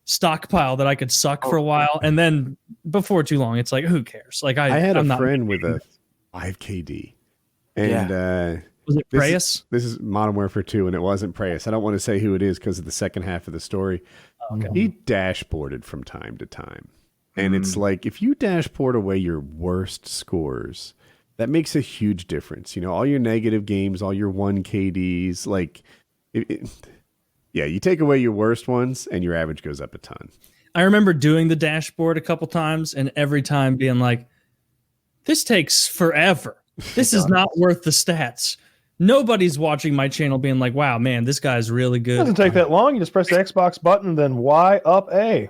stockpile that I could suck for a while, and then before too long, it's like, who cares? Like I had a friend with a 5 KD, and was it Preyas? This is Modern Warfare 2, and it wasn't Preyas. I don't want to say who it is because of the second half of the story. Okay. He dashboarded from time to time. And it's like, if you dashboard away your worst scores, that makes a huge difference. All your negative games, all your 1 KDs, like, you take away your worst ones and your average goes up a ton. I remember doing the dashboard a couple times and every time being like, this takes forever. This is not worth the stats. Nobody's watching my channel being like, wow, man, this guy's really good. It doesn't take that long. You just press the Xbox button, then Y up A.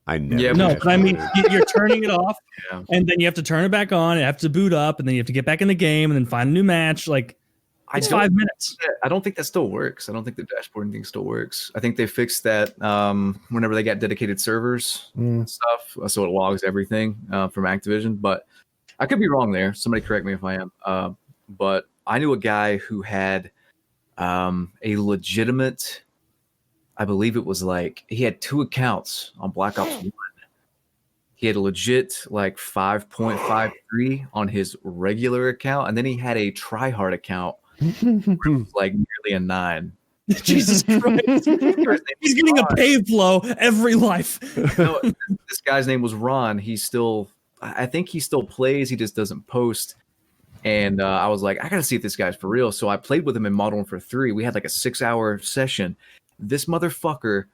I never. Yeah, no, but I mean, you're turning it off, and then you have to turn it back on. You have to boot up, and then you have to get back in the game, and then find a new match. Like, it's 5 minutes. I don't think that still works. I don't think the dashboarding thing still works. I think they fixed that whenever they got dedicated servers and stuff, so it logs everything from Activision. But I could be wrong there. Somebody correct me if I am. But I knew a guy who had a legitimate. I believe it was like he had 2 accounts on Black Ops 1. He had a legit like 5.53 on his regular account, and then he had a tryhard account like nearly a 9. Jesus Christ. He's getting a pay flow every life. No, this guy's name was Ron. I think he still plays. He just doesn't post. And I was like, I got to see if this guy's for real. So I played with him in Modern Warfare 3. We had like a 6-hour session. This motherfucker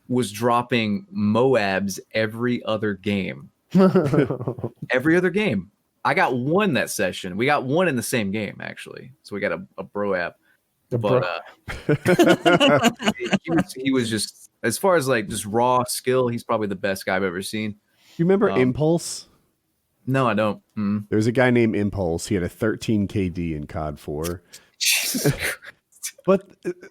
was dropping Moabs every other game. Every other game. I got 1 that session. We got 1 in the same game, actually. So we got a bro app. But he was just, as far as like just raw skill, he's probably the best guy I've ever seen. You remember Impulse? No, I don't. There was a guy named Impulse. He had a 13 KD in COD 4. But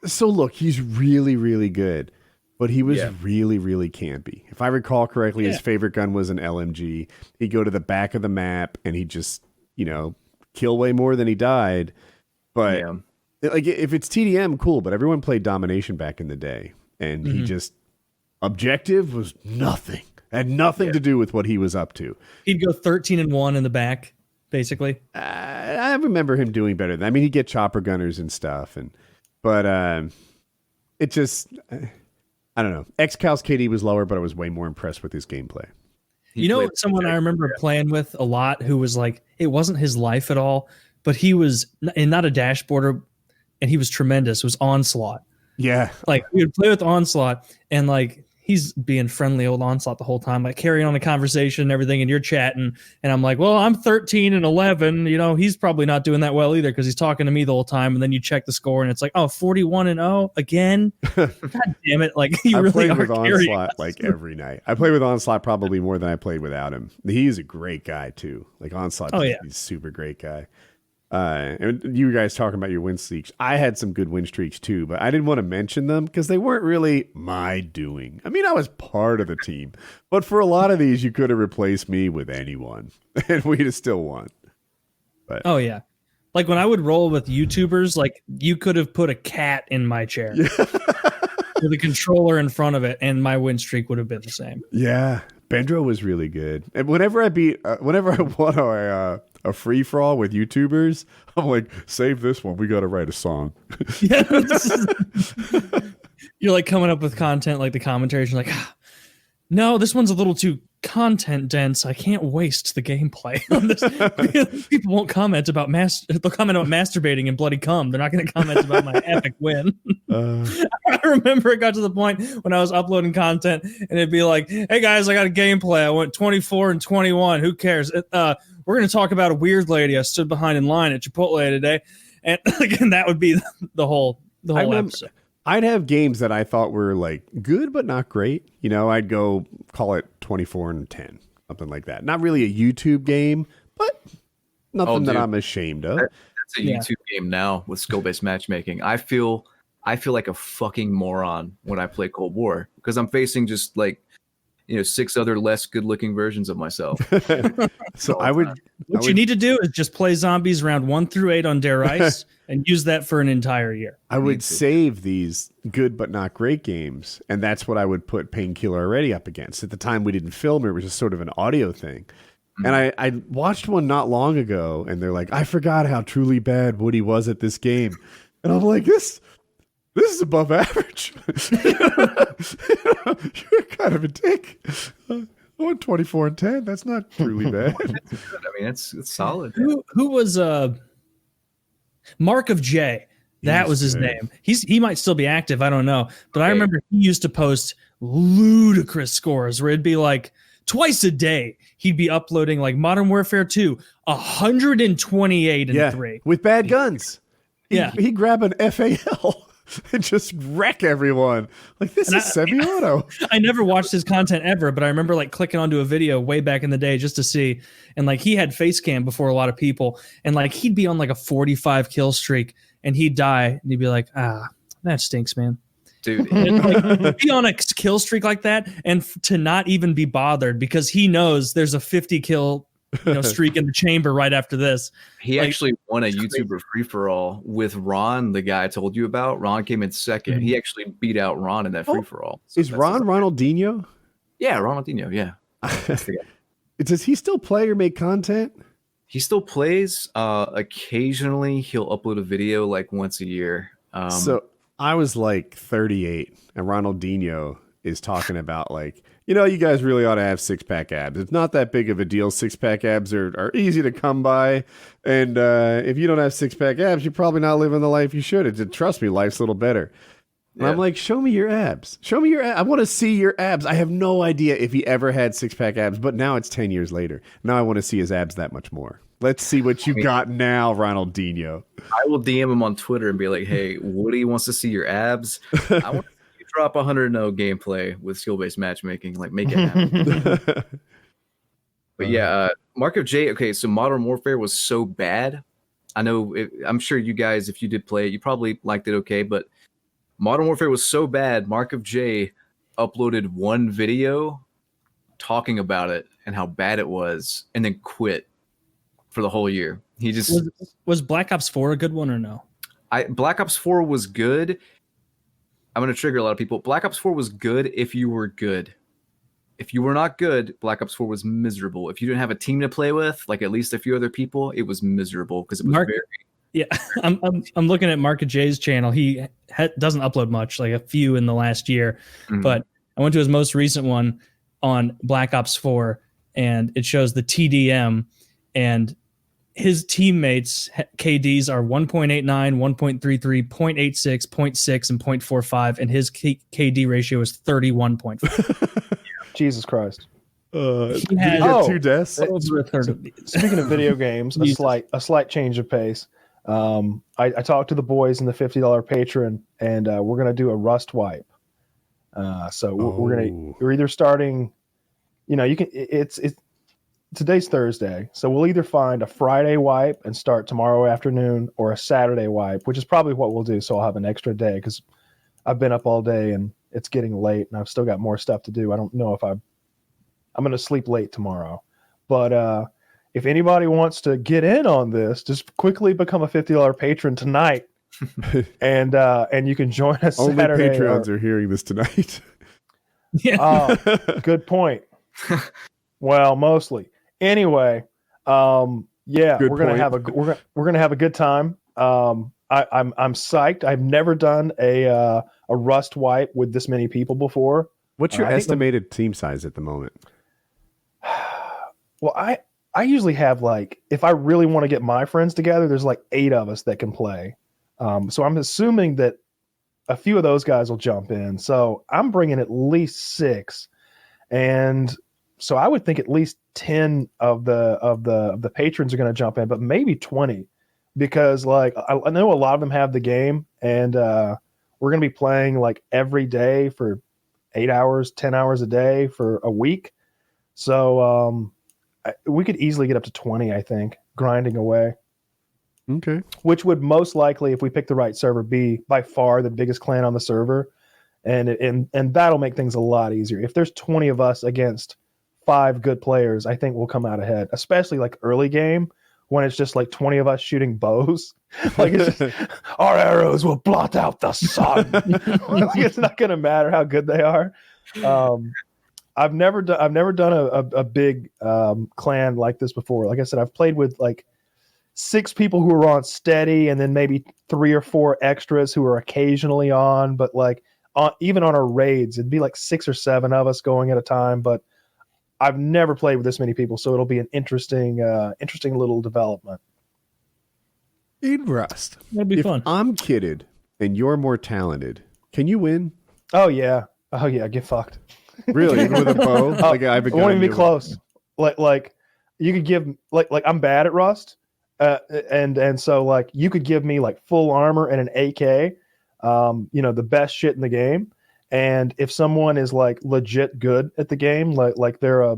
so look, he's really, really good, but he was really, really campy. If I recall correctly, his favorite gun was an LMG. He'd go to the back of the map and he'd just, kill way more than he died. But like, if it's TDM, cool. But everyone played domination back in the day, and he just objective was nothing. Had nothing to do with what he was up to. He'd go 13-1 in the back, basically. I remember him doing better. I mean, he'd get chopper gunners and stuff, but it just, I don't know. XCal's KD was lower, but I was way more impressed with his gameplay. Someone I remember playing with a lot who was like, it wasn't his life at all, but he was not a dashboarder, and he was tremendous. It was Onslaught. Yeah. Like, we would play with Onslaught, and like, he's being friendly old Onslaught the whole time, like carrying on the conversation and everything, and you're chatting, and I'm like, well, I'm 13 and 11. You know, he's probably not doing that well either because he's talking to me the whole time, and then you check the score, and it's like, oh, 41 and 0 again. God damn it! Like you really are with carrying Onslaught us. like every night. I play with Onslaught probably more than I played without him. He's a great guy too. Like Onslaught, he's a super great guy. And you guys talking about your win streaks. I had some good win streaks too, but I didn't want to mention them because they weren't really my doing. I mean, I was part of the team, but for a lot of these, you could have replaced me with anyone, and we'd have still won. But oh yeah, like when I would roll with YouTubers, like you could have put a cat in my chair with a controller in front of it, and my win streak would have been the same. Yeah, Bendro was really good, and whenever I won a free for all with YouTubers, I'm like, save this one. We got to write a song. Yeah, you're like coming up with content, like the commentaries. You're like, no, this one's a little too content dense. I can't waste the gameplay on this. People won't comment about they'll comment about masturbating and bloody cum. They're not going to comment about my epic win. I remember it got to the point when I was uploading content and it'd be like, hey guys, I got a gameplay. I went 24 and 21. Who cares? We're going to talk about a weird lady I stood behind in line at Chipotle today. And again, that would be the whole episode. I'd have games that I thought were like good, but not great. You know, I'd go call it 24 and 10, something like that. Not really a YouTube game, but nothing that I'm ashamed of. That's a YouTube game now with skill-based matchmaking. I feel like a fucking moron when I play Cold War because I'm facing just like, 6 other less good-looking versions of myself. So What you need to do is just play zombies round 1 through 8 on Dare Ice and use that for an entire year. I would save these good but not great games, and that's what I would put Painkiller Already up against. At the time, we didn't film it; it was just sort of an audio thing. Mm-hmm. And I watched one not long ago, and they're like, "I forgot how truly bad Woody was at this game," and I'm like, "This is above average." You're kind of a dick. I went 24 and 10. That's not truly bad. I mean, it's solid. Who was Mark of J? That was his name. He might still be active. I don't know, but I remember he used to post ludicrous scores where it'd be like twice a day. He'd be uploading like Modern Warfare 2, 128 and 3 with bad guns. He'd grab an FAL. And just wreck everyone. Like, this is semi-auto. I never watched his content ever, but I remember like clicking onto a video way back in the day just to see. And like he had face cam before a lot of people. And like he'd be on like a 45 kill streak and he'd die. And he'd be like, that stinks, man. Dude. And like, be on a kill streak like that and to not even be bothered because he knows there's a 50 kill streak in the chamber right after this. He actually won a YouTuber free-for-all with Ron, the guy I told you about. Ron came in second. Mm-hmm. He actually beat out Ron in that free-for-all. So is Ron Ronaldinho? Yeah, Ronaldinho, yeah. Does he still play or make content? He still plays. Occasionally, he'll upload a video like once a year. So I was like 38, and Ronaldinho is talking about like, you guys really ought to have 6-pack abs. It's not that big of a deal. 6-pack abs are easy to come by. And if you don't have 6-pack abs, you're probably not living the life you should. Trust me, life's a little better. And I'm like, show me your abs. Show me your abs. I want to see your abs. I have no idea if he ever had 6-pack abs, but now it's 10 years later. Now I want to see his abs that much more. Let's see what you got now, Ronaldinho. I will DM him on Twitter and be like, hey, Woody wants to see your abs. I want drop 100-0 gameplay with skill-based matchmaking, like make it happen. But yeah, Mark of J. Okay, so Modern Warfare was so bad. I'm sure you guys, if you did play it, you probably liked it okay. But Modern Warfare was so bad. Mark of J uploaded one video talking about it and how bad it was, and then quit for the whole year. He just was Black Ops 4 a good one or no? Black Ops 4 was good. I'm going to trigger a lot of people. Black Ops 4 was good if you were good. If you were not good, Black Ops 4 was miserable. If you didn't have a team to play with, like at least a few other people, it was miserable because it was very... Yeah, I'm looking at Mark of J's channel. He doesn't upload much, like a few in the last year. Mm-hmm. But I went to his most recent one on Black Ops 4, and it shows the TDM, and his teammates KDs are 1.89, 1.33, 0.86, 0.6, and 0.45, and his KD ratio is 31.5. Jesus Christ. Did he get 2 deaths? Over a third of these. Speaking of video games, a slight change of pace. I talked to the boys in the $50 patron, and we're gonna do a Rust wipe. We're either starting, you can it's today's Thursday, so we'll either find a Friday wipe and start tomorrow afternoon, or a Saturday wipe, which is probably what we'll do. So I'll have an extra day because I've been up all day and it's getting late, and I've still got more stuff to do. I don't know if I'm going to sleep late tomorrow, but if anybody wants to get in on this, just quickly become a $50 patron tonight, and you can join us. Only Saturday. Patreons are hearing this tonight. Yeah. Good point. Well, mostly. Anyway, we're gonna have a good time. I'm psyched. I've never done a Rust wipe with this many people before. What's your estimated team size at the moment? Well, I usually have, like, if I really want to get my friends together, there's like 8 of us that can play. So I'm assuming that a few of those guys will jump in. So I'm bringing at least 6, and so I would think at least 10 of the patrons are going to jump in, but maybe 20, because like I know a lot of them have the game, and we're going to be playing like every day for 8 hours, 10 hours a day for a week. So we could easily get up to 20, I think, grinding away. Okay. Which would most likely, if we pick the right server, be by far the biggest clan on the server, and that'll make things a lot easier. If there's 20 of us against 5 good players, I think we'll come out ahead, especially like early game when it's just like 20 of us shooting bows. Like, it's just, our arrows will blot out the sun. Like, it's not going to matter how good they are. I've never done a big clan like this before. Like I said, I've played with like 6 people who are on steady, and then maybe 3 or 4 extras who are occasionally on. But like even on our raids, it'd be like 6 or 7 of us going at a time. But I've never played with this many people, so it'll be an interesting little development. In Rust, That'd be fun. I'm kidded and you're more talented, can you win? Oh yeah, get fucked. Really, even with a bow? Like, I won't even be close. Like you could give like I'm bad at Rust, and so like you could give me like full armor and an AK, the best shit in the game. And if someone is like legit good at the game, like they're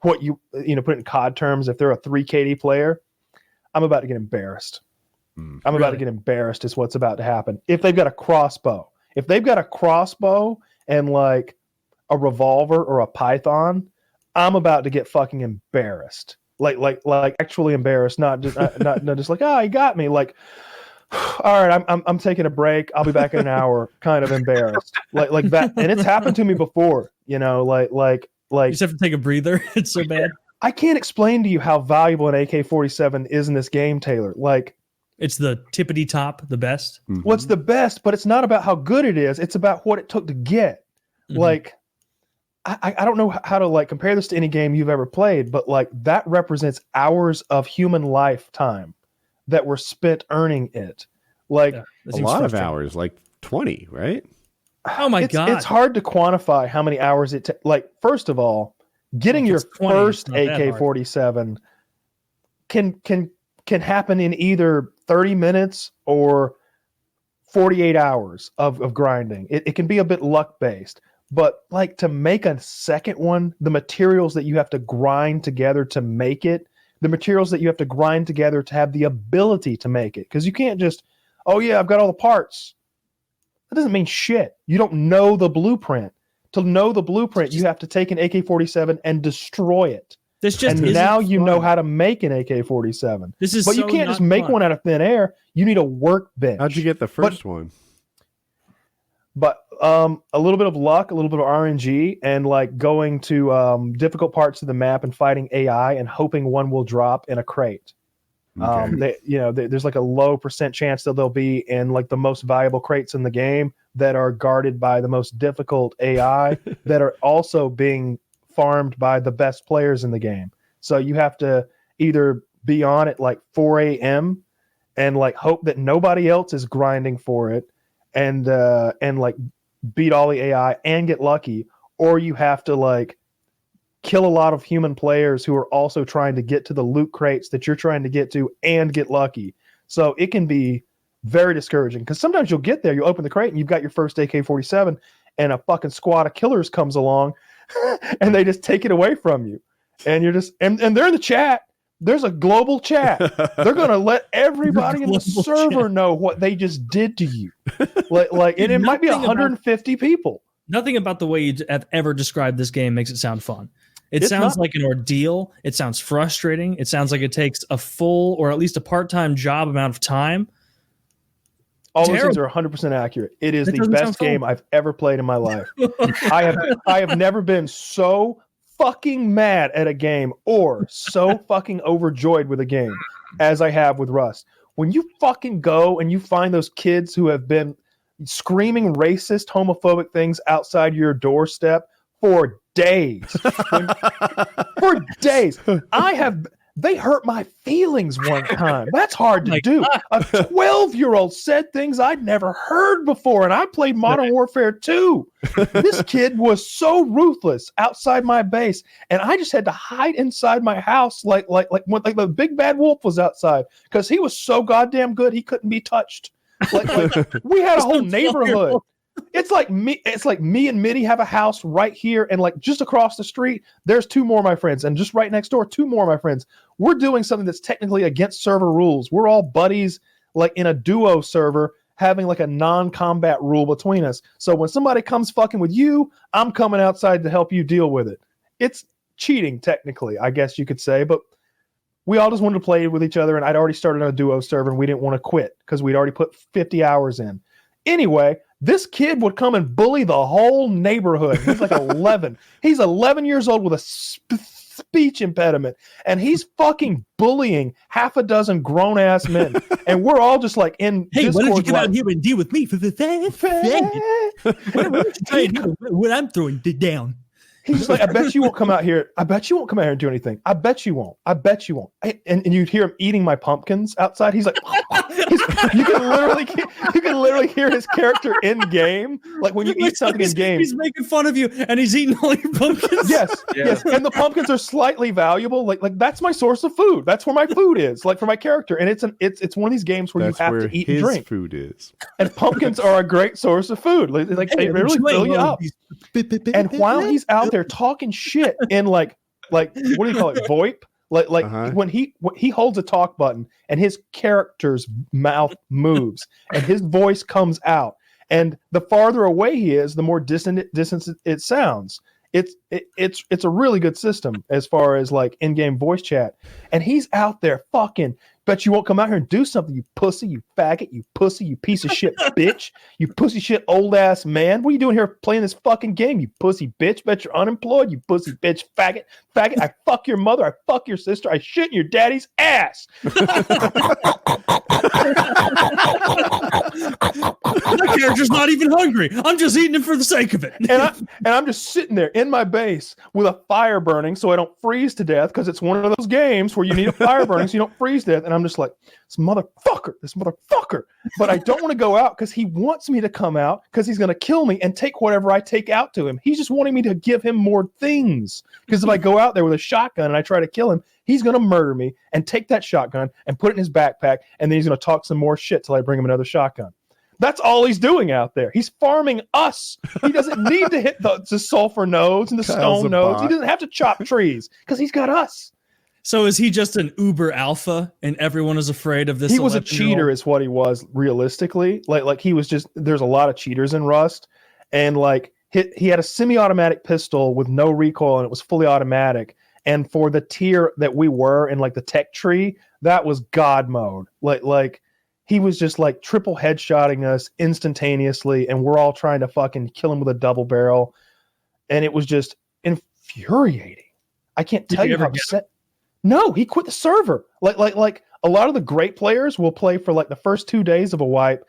put in COD terms, if they're a 3 KD player, I'm about to get embarrassed. About to get embarrassed is what's about to happen. If they've got a crossbow, and like a revolver or a python, I'm about to get fucking embarrassed. Like actually embarrassed, not just like, oh, he got me. Like, all right, I'm taking a break. I'll be back in an hour. Kind of embarrassed, like that. And it's happened to me before. Like You just have to take a breather. It's so bad. I can't explain to you how valuable an AK-47 is in this game, Taylor. Like, it's the tippity top, the best. Mm-hmm. What's the best? But it's not about how good it is. It's about what it took to get. Mm-hmm. Like, I don't know how to like compare this to any game you've ever played, but like that represents hours of human lifetime that were spent earning it. Like a lot of hours, like 20, right? Oh my God. It's hard to quantify how many hours it takes. Like, first of all, getting your 20, first AK-47 can happen in either 30 minutes or 48 hours of grinding. It can be a bit luck based, but like to make a second one, the materials that you have to grind together to make it, the materials that you have to grind together to have the ability to make it. Because you can't just, oh yeah, I've got all the parts. That doesn't mean shit. You don't know the blueprint. To know the blueprint, you have to take an AK-47 and destroy it. Now you know how to make an AK-47. But you can't just make one out of thin air. You need a workbench. How'd you get the first one? But a little bit of luck, a little bit of RNG, and like going to difficult parts of the map and fighting AI and hoping one will drop in a crate. Okay. There's like a low % chance that they'll be in like the most valuable crates in the game that are guarded by the most difficult AI that are also being farmed by the best players in the game. So you have to either be on at like 4 a.m. and like hope that nobody else is grinding for it and like beat all the AI and get lucky, or you have to like kill a lot of human players who are also trying to get to the loot crates that you're trying to get to and get lucky. So it can be very discouraging because sometimes you'll get there, you open the crate and you've got your first AK-47 and a fucking squad of killers comes along and they just take it away from you. And you're just, and they're in the chat. There's a global chat. They're going to let everybody in the server know what they just did to you. Like, and it might be 150 people. Nothing about the way you have ever described this game makes it sound fun. It sounds like an ordeal. It sounds frustrating. It sounds like it takes a full or at least a part-time job amount of time. All those things are 100% accurate. It is the best game I've ever played in my life. I have never been so fucking mad at a game or so fucking overjoyed with a game as I have with Rust. When you fucking go and you find those kids who have been screaming racist, homophobic things outside your doorstep for days. For days. They hurt my feelings one time. That's hard to do. A 12-year-old said things I'd never heard before, and I played Modern Warfare 2. This kid was so ruthless outside my base, and I just had to hide inside my house like the big bad wolf was outside because he was so goddamn good he couldn't be touched. Like we had a whole neighborhood. It's like me and Mitty have a house right here, and like just across the street, there's two more of my friends, and just right next door, two more of my friends. We're doing something that's technically against server rules. We're all buddies, like in a duo server, having like a non-combat rule between us. So when somebody comes fucking with you, I'm coming outside to help you deal with it. It's cheating, technically, I guess you could say, but we all just wanted to play with each other, and I'd already started on a duo server, and we didn't want to quit because we'd already put 50 hours in. Anyway, this kid would come and bully the whole neighborhood. He's like 11. He's 11 years old with a speech impediment, and he's fucking bullying half a dozen grown-ass men. And we're all just like in Hey, Discord, why don't you come out here and deal with me? What I'm throwing down. He's just like, I bet you won't come out here. I bet you won't come out here and do anything. I bet you won't. I bet you won't. And you'd hear him eating my pumpkins outside. He's like, you can literally hear his character in game. Like when you eat something in game. He's making fun of you and he's eating all your pumpkins. Yes. And the pumpkins are slightly valuable. Like that's my source of food. That's where my food is. Like for my character. And it's one of these games where you have to eat and drink. Food is. And pumpkins are a great source of food. Like they really fill you up. And while he's out there talking shit in like what do you call it, VoIP? When he holds a talk button and his character's mouth moves and his voice comes out, and the farther away he is, the more distant it sounds. It's a really good system as far as like in-game voice chat. And he's out there fucking, bet you won't come out here and do something, you pussy, you faggot, you pussy, you piece of shit bitch, you pussy shit old ass man. What are you doing here playing this fucking game, you pussy bitch? Bet you're unemployed, you pussy bitch, faggot. I fuck your mother, I fuck your sister, I shit in your daddy's ass. My character's not even hungry. I'm just eating it for the sake of it. And I'm just sitting there in my base with a fire burning so I don't freeze to death, because it's one of those games where you need a fire burning so you don't freeze to death. And I'm just like, this motherfucker. But I don't want to go out because he wants me to come out because he's going to kill me and take whatever I take out to him. He's just wanting me to give him more things. Because if I go out there with a shotgun and I try to kill him, he's going to murder me and take that shotgun and put it in his backpack. And then he's going to talk some more shit till I bring him another shotgun. That's all he's doing out there. He's farming us. He doesn't need to hit the sulfur nodes and the stone nodes. He doesn't have to chop trees because he's got us. So is he just an uber alpha and everyone is afraid of this? He was a cheater is what he was realistically. Like he was just, there's a lot of cheaters in Rust. And like he had a semi-automatic pistol with no recoil and it was fully automatic. And for the tier that we were in like the tech tree, that was God mode. Like he was just like triple headshotting us instantaneously, and we're all trying to fucking kill him with a double barrel. And it was just infuriating. I can't tell you how upset. No, he quit the server. Like a lot of the great players will play for like the first 2 days of a wipe,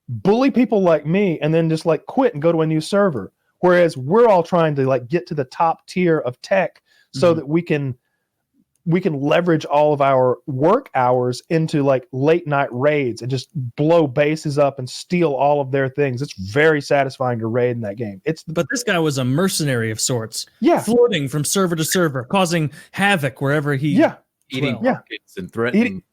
bully people like me, and then just like quit and go to a new server. Whereas we're all trying to like get to the top tier of tech so that we can we can leverage all of our work hours into like late night raids and just blow bases up and steal all of their things. It's very satisfying to raid in that game. But this guy was a mercenary of sorts. Yeah. Floating from server to server, causing havoc wherever he Eating dwelled. pumpkins and threatening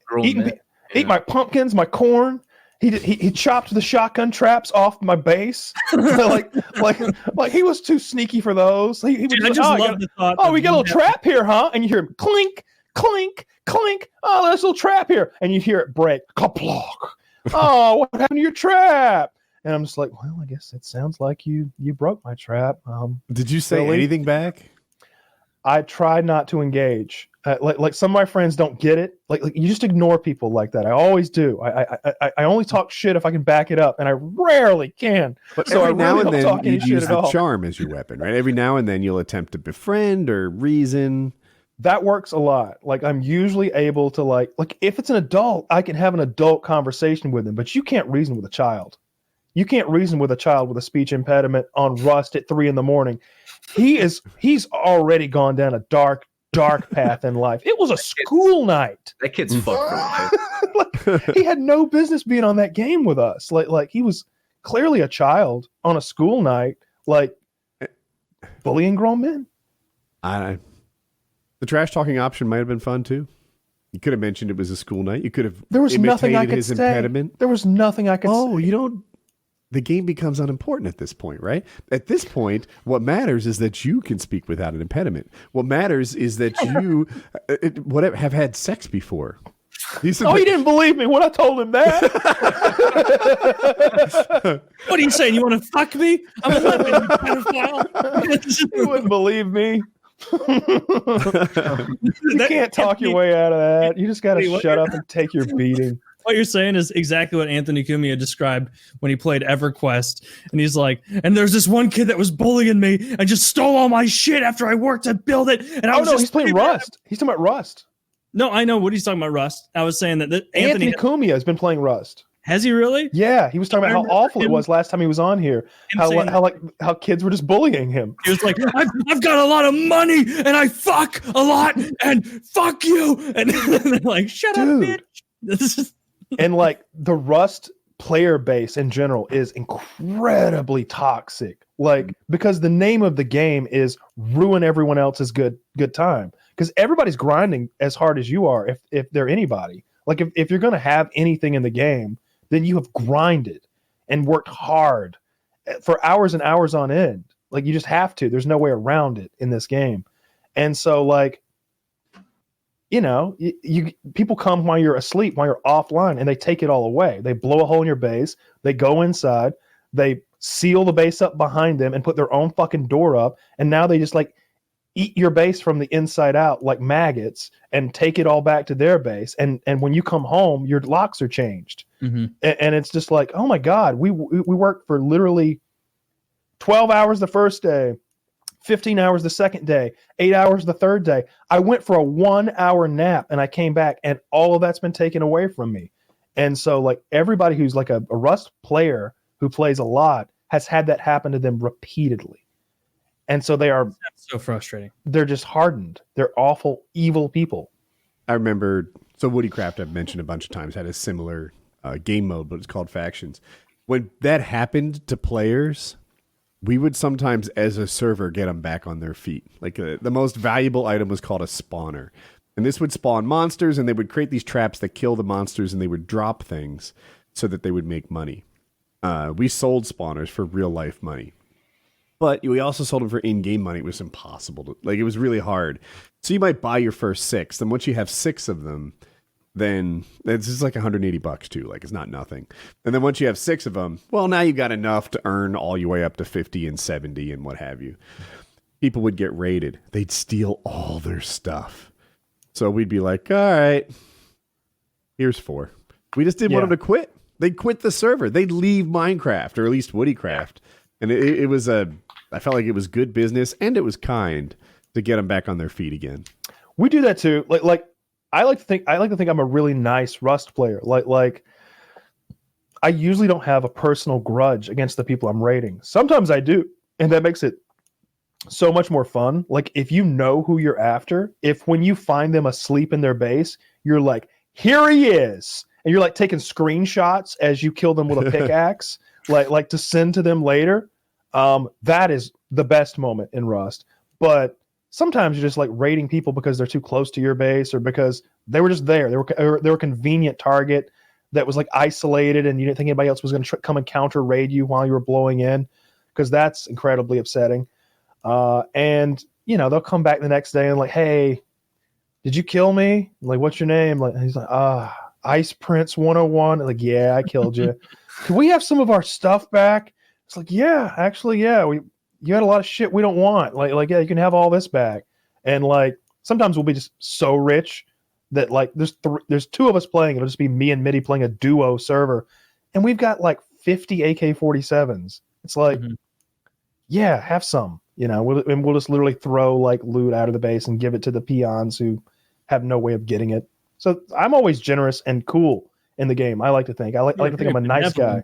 eat my pumpkins, my corn. He chopped the shotgun traps off my base. like he was too sneaky for those. He was Dude, I like, just love the thought. oh, we got a little trap here, huh? And you hear him clink, clink, clink. Oh, there's a little trap here. And you hear it break. Kaplock. Oh, what happened to your trap? And I'm just like, well, I guess it sounds like you broke my trap. Did you say Billy? anything back? I tried not to engage. Like some of my friends don't get it. Like you just ignore people like that. I always do. I only talk shit if I can back it up, and I rarely can. But so every now and don't talk then any you shit use at the all. charm as your weapon, right? Every now and then you'll attempt to befriend or reason. That works a lot. Like I'm usually able to like if it's an adult, I can have an adult conversation with them, but you can't reason with a child. You can't reason with a child with a speech impediment on Rust at 3 a.m. He's already gone down a dark path in life. It was a school night. That kid's fucked for life. He had no business being on that game with us. Like he was clearly a child on a school night, like bullying grown men. The trash talking option might have been fun too. You could have mentioned it was a school night. You could have There was nothing I imitated could his say. impediment. There was nothing I could say. Oh, you don't. The game becomes unimportant at this point, right? At this point, what matters is that you can speak without an impediment. What matters is that you have had sex before. He didn't believe me when I told him that. What are you saying? You want to fuck me? I'm a weapon, you pedophile. You wouldn't believe me. You can't talk your way out of that. You just got to shut up and take your beating. What you're saying is exactly what Anthony Cumia described when he played EverQuest. And he's like, and there's this one kid that was bullying me and just stole all my shit after I worked to build it. And I was just he's playing Rust. He's talking about Rust. No, I know what he's talking about, Rust. I was saying that Anthony Cumia has been playing Rust. Has he really? Yeah, he was talking about how awful it was last time he was on here. How kids were just bullying him. He was like, I've got a lot of money and I fuck a lot and fuck you. And they're like, shut up, bitch. And like the Rust player base in general is incredibly toxic. Like because the name of the game is ruin everyone else's good time. Because everybody's grinding as hard as you are if they're anybody. Like if you're gonna have anything in the game, then you have grinded and worked hard for hours and hours on end. Like you just have to. There's no way around it in this game. And so like, you know, you people come while you're asleep, while you're offline, and they take it all away. They blow a hole in your base. They go inside. They seal the base up behind them and put their own fucking door up. And now they just like eat your base from the inside out like maggots and take it all back to their base. And when you come home, your locks are changed. Mm-hmm. And it's just like, oh my God, we worked for literally 12 hours the first day, 15 hours the second day, 8 hours the third day. I went for a 1 hour nap and I came back and all of that's been taken away from me. And so like everybody who's like a Rust player who plays a lot has had that happen to them repeatedly. And so that's so frustrating. They're just hardened. They're awful, evil people. I remember, so Woodycraft I've mentioned a bunch of times had a similar game mode, but it's called Factions. When that happened to players, we would sometimes, as a server, get them back on their feet. Like the most valuable item was called a spawner. And this would spawn monsters, and they would create these traps that kill the monsters, and they would drop things so that they would make money. We sold spawners for real life money. But we also sold them for in-game money. It was impossible. It was really hard. So you might buy your first 6. Then once you have 6 of them, then it's just like $180 too. Like it's not nothing. And then once you have 6 of them, well, now you got enough to earn all your way up to 50 and 70 and what have you. People would get raided. They'd steal all their stuff. So we'd be like, all right, here's 4. We just didn't want them to quit. They'd quit the server. They'd leave Minecraft, or at least Woodycraft. And it was I felt like it was good business and it was kind to get them back on their feet again. We do that too. Like I like to think I'm a really nice Rust player. Like I usually don't have a personal grudge against the people I'm raiding. Sometimes I do, and that makes it so much more fun. Like if you know who you're after, if when you find them asleep in their base, you're like, here he is. And you're like taking screenshots as you kill them with a pickaxe, like to send to them later. That is the best moment in Rust. But sometimes you're just like raiding people because they're too close to your base or because they were just there. They were a convenient target that was like isolated and you didn't think anybody else was going to come and counter raid you while you were blowing in, because that's incredibly upsetting. And you know, they'll come back the next day and like, hey, did you kill me? Like, what's your name? Like, he's like, Ice Prince 101. Like, yeah, I killed you. Can we have some of our stuff back? It's like, yeah, actually, yeah. You had a lot of shit we don't want. Like, yeah, you can have all this back. And like, sometimes we'll be just so rich that like, there's two of us playing. It'll just be me and Mitty playing a duo server, and we've got like 50 AK-47s. It's like, yeah, have some. You know, we'll just literally throw like loot out of the base and give it to the peons who have no way of getting it. So I'm always generous and cool in the game. I like to think. I like to think I'm a nice guy.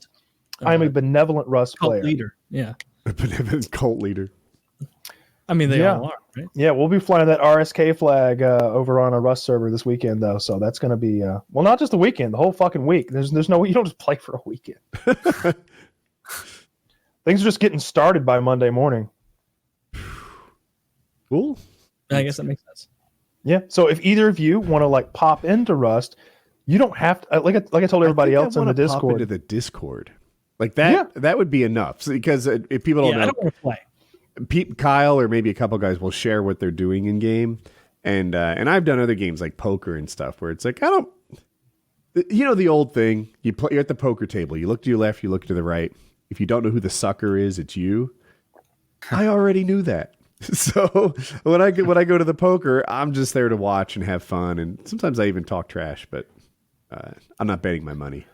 I'm a benevolent Rust player. Leader. Yeah. A benevolent cult leader. I mean, they all are, right? Yeah, we'll be flying that RSK flag over on a Rust server this weekend, though. So that's going to be, well, not just the weekend, the whole fucking week. There's no way you don't just play for a weekend. Things are just getting started by Monday morning. Cool. I guess that makes sense. Yeah. So if either of you want to like pop into Rust, you don't have to. Like I told everybody else in the Discord. Pop into the Discord, like that. Yeah. That would be enough. So, because if people don't know, I don't want to play. Kyle or maybe a couple guys will share what they're doing in game, and I've done other games like poker and stuff where it's like the old thing. You're at the poker table. You look to your left. You look to the right. If you don't know who the sucker is, it's you. I already knew that. So when I go to the poker, I'm just there to watch and have fun, and sometimes I even talk trash, but I'm not betting my money.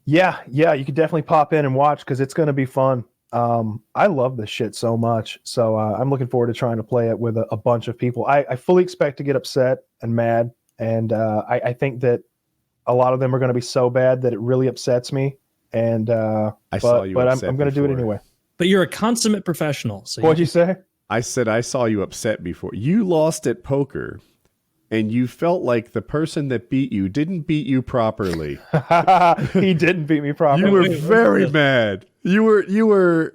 Yeah, you could definitely pop in and watch because it's going to be fun. I love this shit so much, so I'm looking forward to trying to play it with a bunch of people. I fully expect to get upset and mad, and I think that a lot of them are going to be so bad that it really upsets me. And I'm going to do it anyway. But you're a consummate professional. So what'd you say? I said I saw you upset before. You lost at poker, and you felt like the person that beat you didn't beat you properly. He didn't beat me properly. You were very mad. You were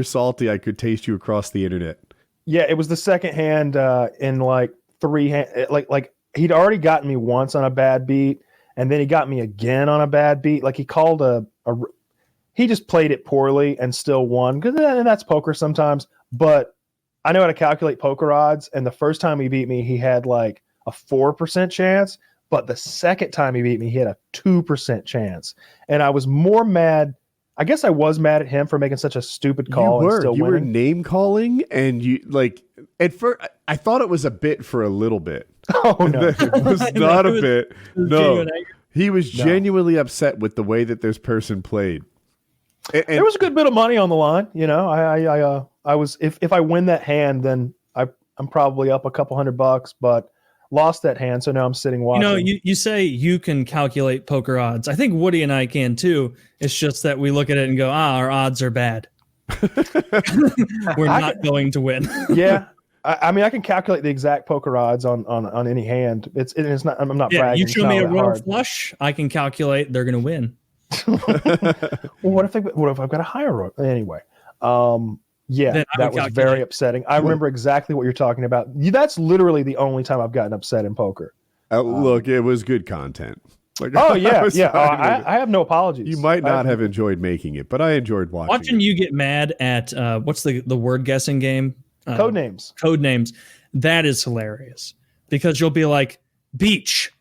salty. I could taste you across the internet. Yeah, it was the second hand in like three hand. Like he'd already gotten me once on a bad beat, and then he got me again on a bad beat. Like he called he just played it poorly and still won, because that's poker sometimes. But I know how to calculate poker odds, and the first time he beat me, he had like a 4% chance, but the second time he beat me, he had a 2% chance. And I was more mad. I guess I was mad at him for making such a stupid call. You were name calling, and you like at first. I thought it was a bit for a little bit. Oh no, it was not a bit. No, he was genuinely upset with the way that this person played. And there was a good bit of money on the line. You know, I was if I win that hand, then I'm probably up a couple $100, but lost that hand, so now I'm sitting watching. You know, you say you can calculate poker odds. I think Woody and I can too. It's just that we look at it and go, our odds are bad. We're not going to win. Yeah. I mean, I can calculate the exact poker odds on any hand. It's not. I'm not bragging. You show me a royal flush, I can calculate they're going to win. Well, what if I've got a higher roll? Anyway, yeah, that was very upsetting. I remember exactly what you're talking about. That's literally the only time I've gotten upset in poker. Look, it was good content. Like, oh yeah, I have no apologies. You might not have enjoyed making it, but I enjoyed watching you get mad at what's the word guessing game? Code names. Code names. That is hilarious because you'll be like beach.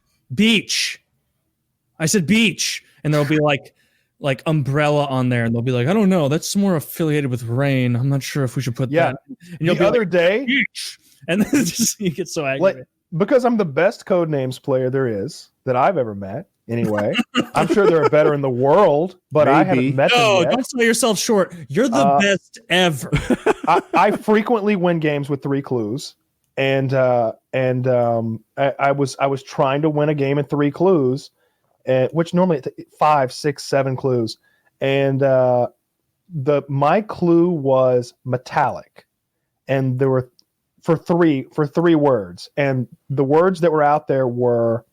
I said beach, and there'll be like umbrella on there, and they'll be like, I don't know, that's more affiliated with rain. I'm not sure if we should put that. And you'll the other day, beach, and then you get so aggravated. Because I'm the best code names player there is that I've ever met. Anyway, I'm sure there are better in the world, but I haven't met them yet. Don't sell yourself short. You're the best ever. I frequently win games with 3 clues, and I was trying to win a game in 3 clues, which normally 5, 6, 7 clues, and my clue was metallic, and there were for three words, and the words that were out there were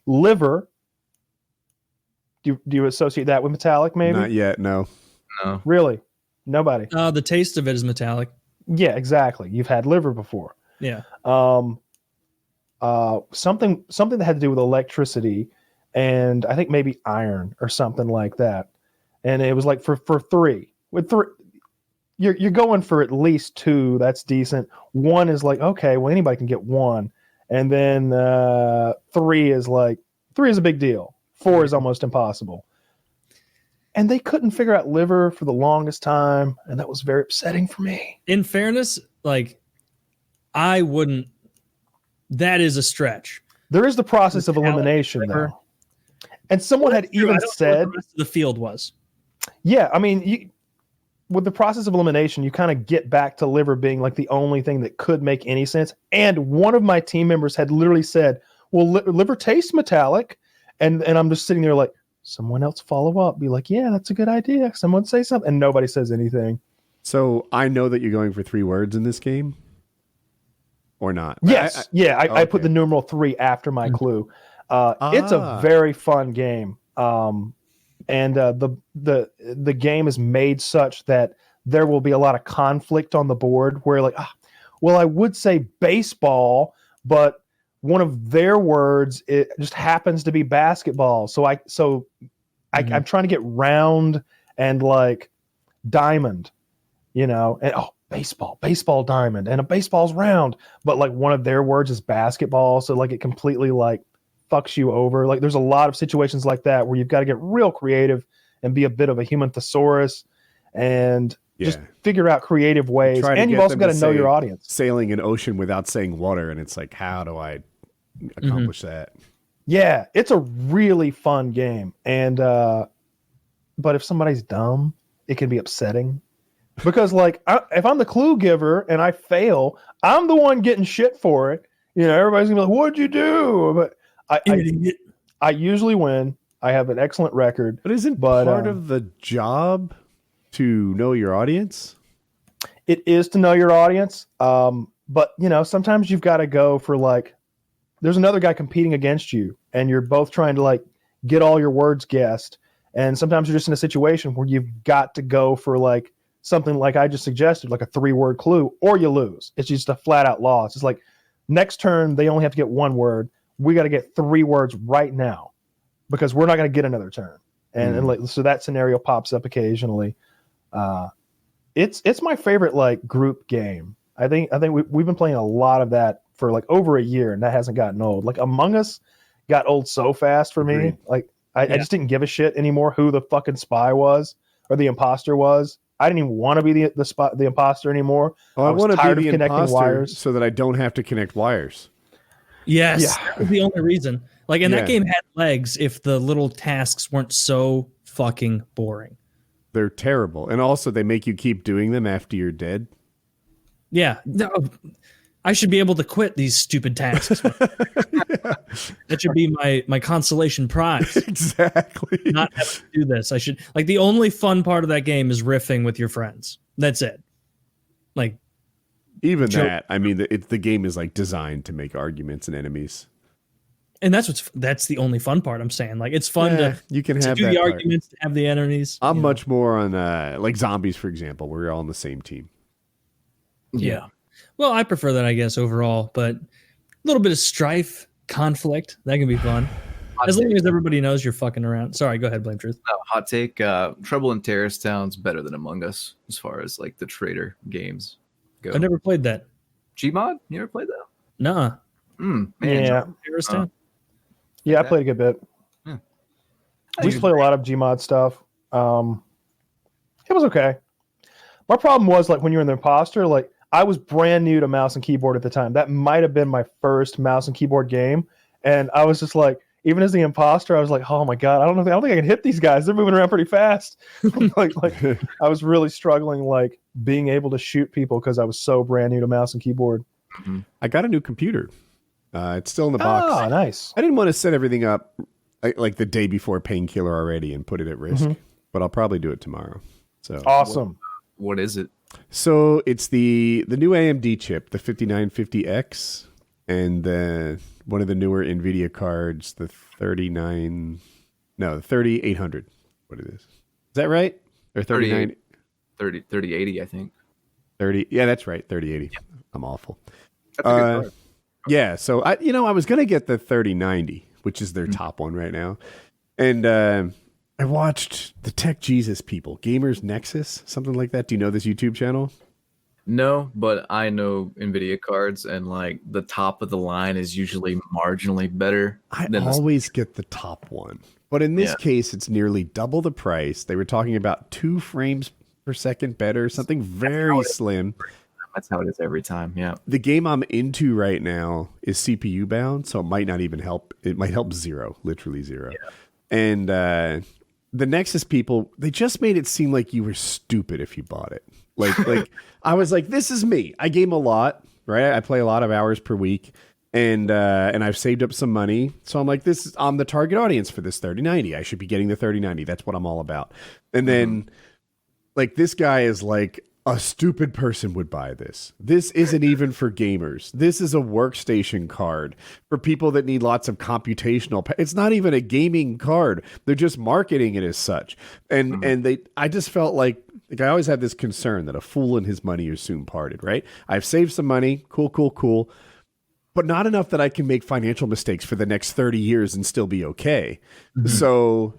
liver. Do you associate that with metallic? Maybe Not yet. No. No. Really, nobody. The taste of it is metallic. Yeah, exactly. You've had liver before. Yeah. Something that had to do with electricity, and I think maybe iron or something like that. And it was like for three. With three, you're going for at least two. That's decent. One is like, okay, well, anybody can get one. And then three is a big deal. Four is almost impossible. And they couldn't figure out liver for the longest time, and that was very upsetting for me. In fairness, like, I wouldn't. That is a stretch. There is the process of elimination, though. And someone had even said the rest of the field was. Yeah, I mean, with the process of elimination, you kind of get back to liver being like the only thing that could make any sense. And one of my team members had literally said, well, liver tastes metallic. And I'm just sitting there like, someone else follow up, be like, yeah, that's a good idea. Someone say something. And nobody says anything. So I know that you're going for 3 words in this game or not. Yes. I put the numeral 3 after my clue. It's a very fun game. And the game is made such that there will be a lot of conflict on the board where like, well, I would say baseball, but one of their words, it just happens to be basketball. I'm trying to get round and like diamond, and baseball diamond, and a baseball's round, but like one of their words is basketball. So like it completely like fucks you over. Like there's a lot of situations like that where you've got to get real creative and be a bit of a human thesaurus and just figure out creative ways. And you've also got to know your audience. Sailing an ocean without saying water. And it's like, how do I accomplish that? Yeah, it's a really fun game. And, but if somebody's dumb, it can be upsetting because like, if I'm the clue giver and I fail, I'm the one getting shit for it. Everybody's gonna be like, what'd you do? But I usually win. I have an excellent record. But isn't part of the job to know your audience? It is to know your audience. But sometimes you've got to go for like, there's another guy competing against you and you're both trying to like get all your words guessed. And sometimes you're just in a situation where you've got to go for like something like I just suggested, like a 3-word clue, or you lose. It's just a flat out loss. It's like next turn, they only have to get 1 word. We got to get 3 words right now because we're not going to get another turn. And like, so that scenario pops up occasionally. It's my favorite like group game. I think we've been playing a lot of that for like over a year, and that hasn't gotten old. Like Among Us got old so fast for me. Agreed. Like I just didn't give a shit anymore who the fucking spy was or the imposter was. I didn't even want to be the imposter anymore. Oh, I want to be the connecting imposter wires so that I don't have to connect wires. Yes, Yeah. that was the only reason. Like, and that game had legs if the little tasks weren't so fucking boring. They're terrible. And also they make you keep doing them after you're dead. Yeah. No, I should be able to quit these stupid tasks. That should be my consolation prize. Exactly. Not have to do this. I should like the only fun part of that game is riffing with your friends. That's it. Like even that, I mean, the game is like designed to make arguments and enemies. And that's the only fun part. I'm saying, like, it's fun to you can to have do that the part. arguments, to have the enemies. I'm much more on like zombies, for example, where we're all on the same team. Yeah. Well, I prefer that, I guess, overall, but a little bit of strife, conflict, that can be fun. As long as everybody knows you're fucking around. Sorry, go ahead, BlameTruth. Hot take. Trouble in Terrorist Town's better than Among Us as far as like the trader games go. I've never played that. Gmod? You ever played that? Nuh-uh. Man, Yeah. Terrorist Town? Yeah, I played a good bit. Yeah. We used to play a lot of Gmod stuff. It was okay. My problem was like when you're in the imposter, like I was brand new to mouse and keyboard at the time. That might have been my first mouse and keyboard game. And I was just like, even as the imposter, I was like, oh my God, I don't think I can hit these guys. They're moving around pretty fast. like I was really struggling, like being able to shoot people because I was so brand new to mouse and keyboard. I got a new computer. It's still in the box. Oh, nice. I didn't want to set everything up like the day before Painkiller already and put it at risk, but I'll probably do it tomorrow. So Awesome. What is it? So it's the new AMD chip, the 5950X, and one of the newer NVIDIA cards, the 3800. What it is? Is that right? Or 39? 3080, I think. 30. Yeah, that's right. 3080. Yeah. I'm awful. That's a good card. Yeah. So I was gonna get the 3090, which is their top one right now, and I watched the Tech Jesus people, Gamers Nexus, something like that. Do you know this YouTube channel? No, but I know NVIDIA cards, and like the top of the line is usually marginally better. I always get the top one, but in this case, it's nearly double the price. They were talking about 2 frames per second better, something very slim. That's how it is every time. Yeah. The game I'm into right now is CPU bound, so it might not even help. It might help zero, literally zero. Yeah. And the Nexus people, they just made it seem like you were stupid if you bought it. Like I was like, this is me. I game a lot, right? I play a lot of hours per week, and I've saved up some money. So I'm like, I'm the target audience for this 3090. I should be getting the 3090. That's what I'm all about. And then like this guy is like, a stupid person would buy this. This isn't even for gamers. This is a workstation card for people that need lots of computational. It's not even a gaming card. They're just marketing it as such. And I just felt like I always had this concern that a fool and his money are soon parted, right? I've saved some money. Cool. But not enough that I can make financial mistakes for the next 30 years and still be okay. So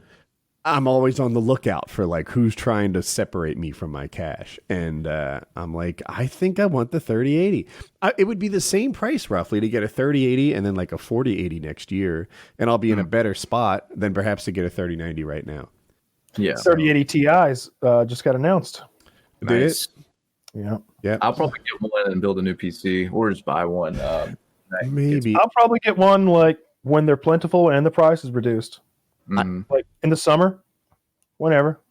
I'm always on the lookout for like who's trying to separate me from my cash. And I'm like, I think I want the 3080. It would be the same price roughly to get a 3080 and then like a 4080 next year. And I'll be in a better spot than perhaps to get a 3090 right now. Yeah. 3080 Ti's just got announced. Did Nice. it? Yeah. I'll probably get one and build a new PC or just buy one. Maybe. I'll probably get one like when they're plentiful and the price is reduced. Like in the summer, whenever.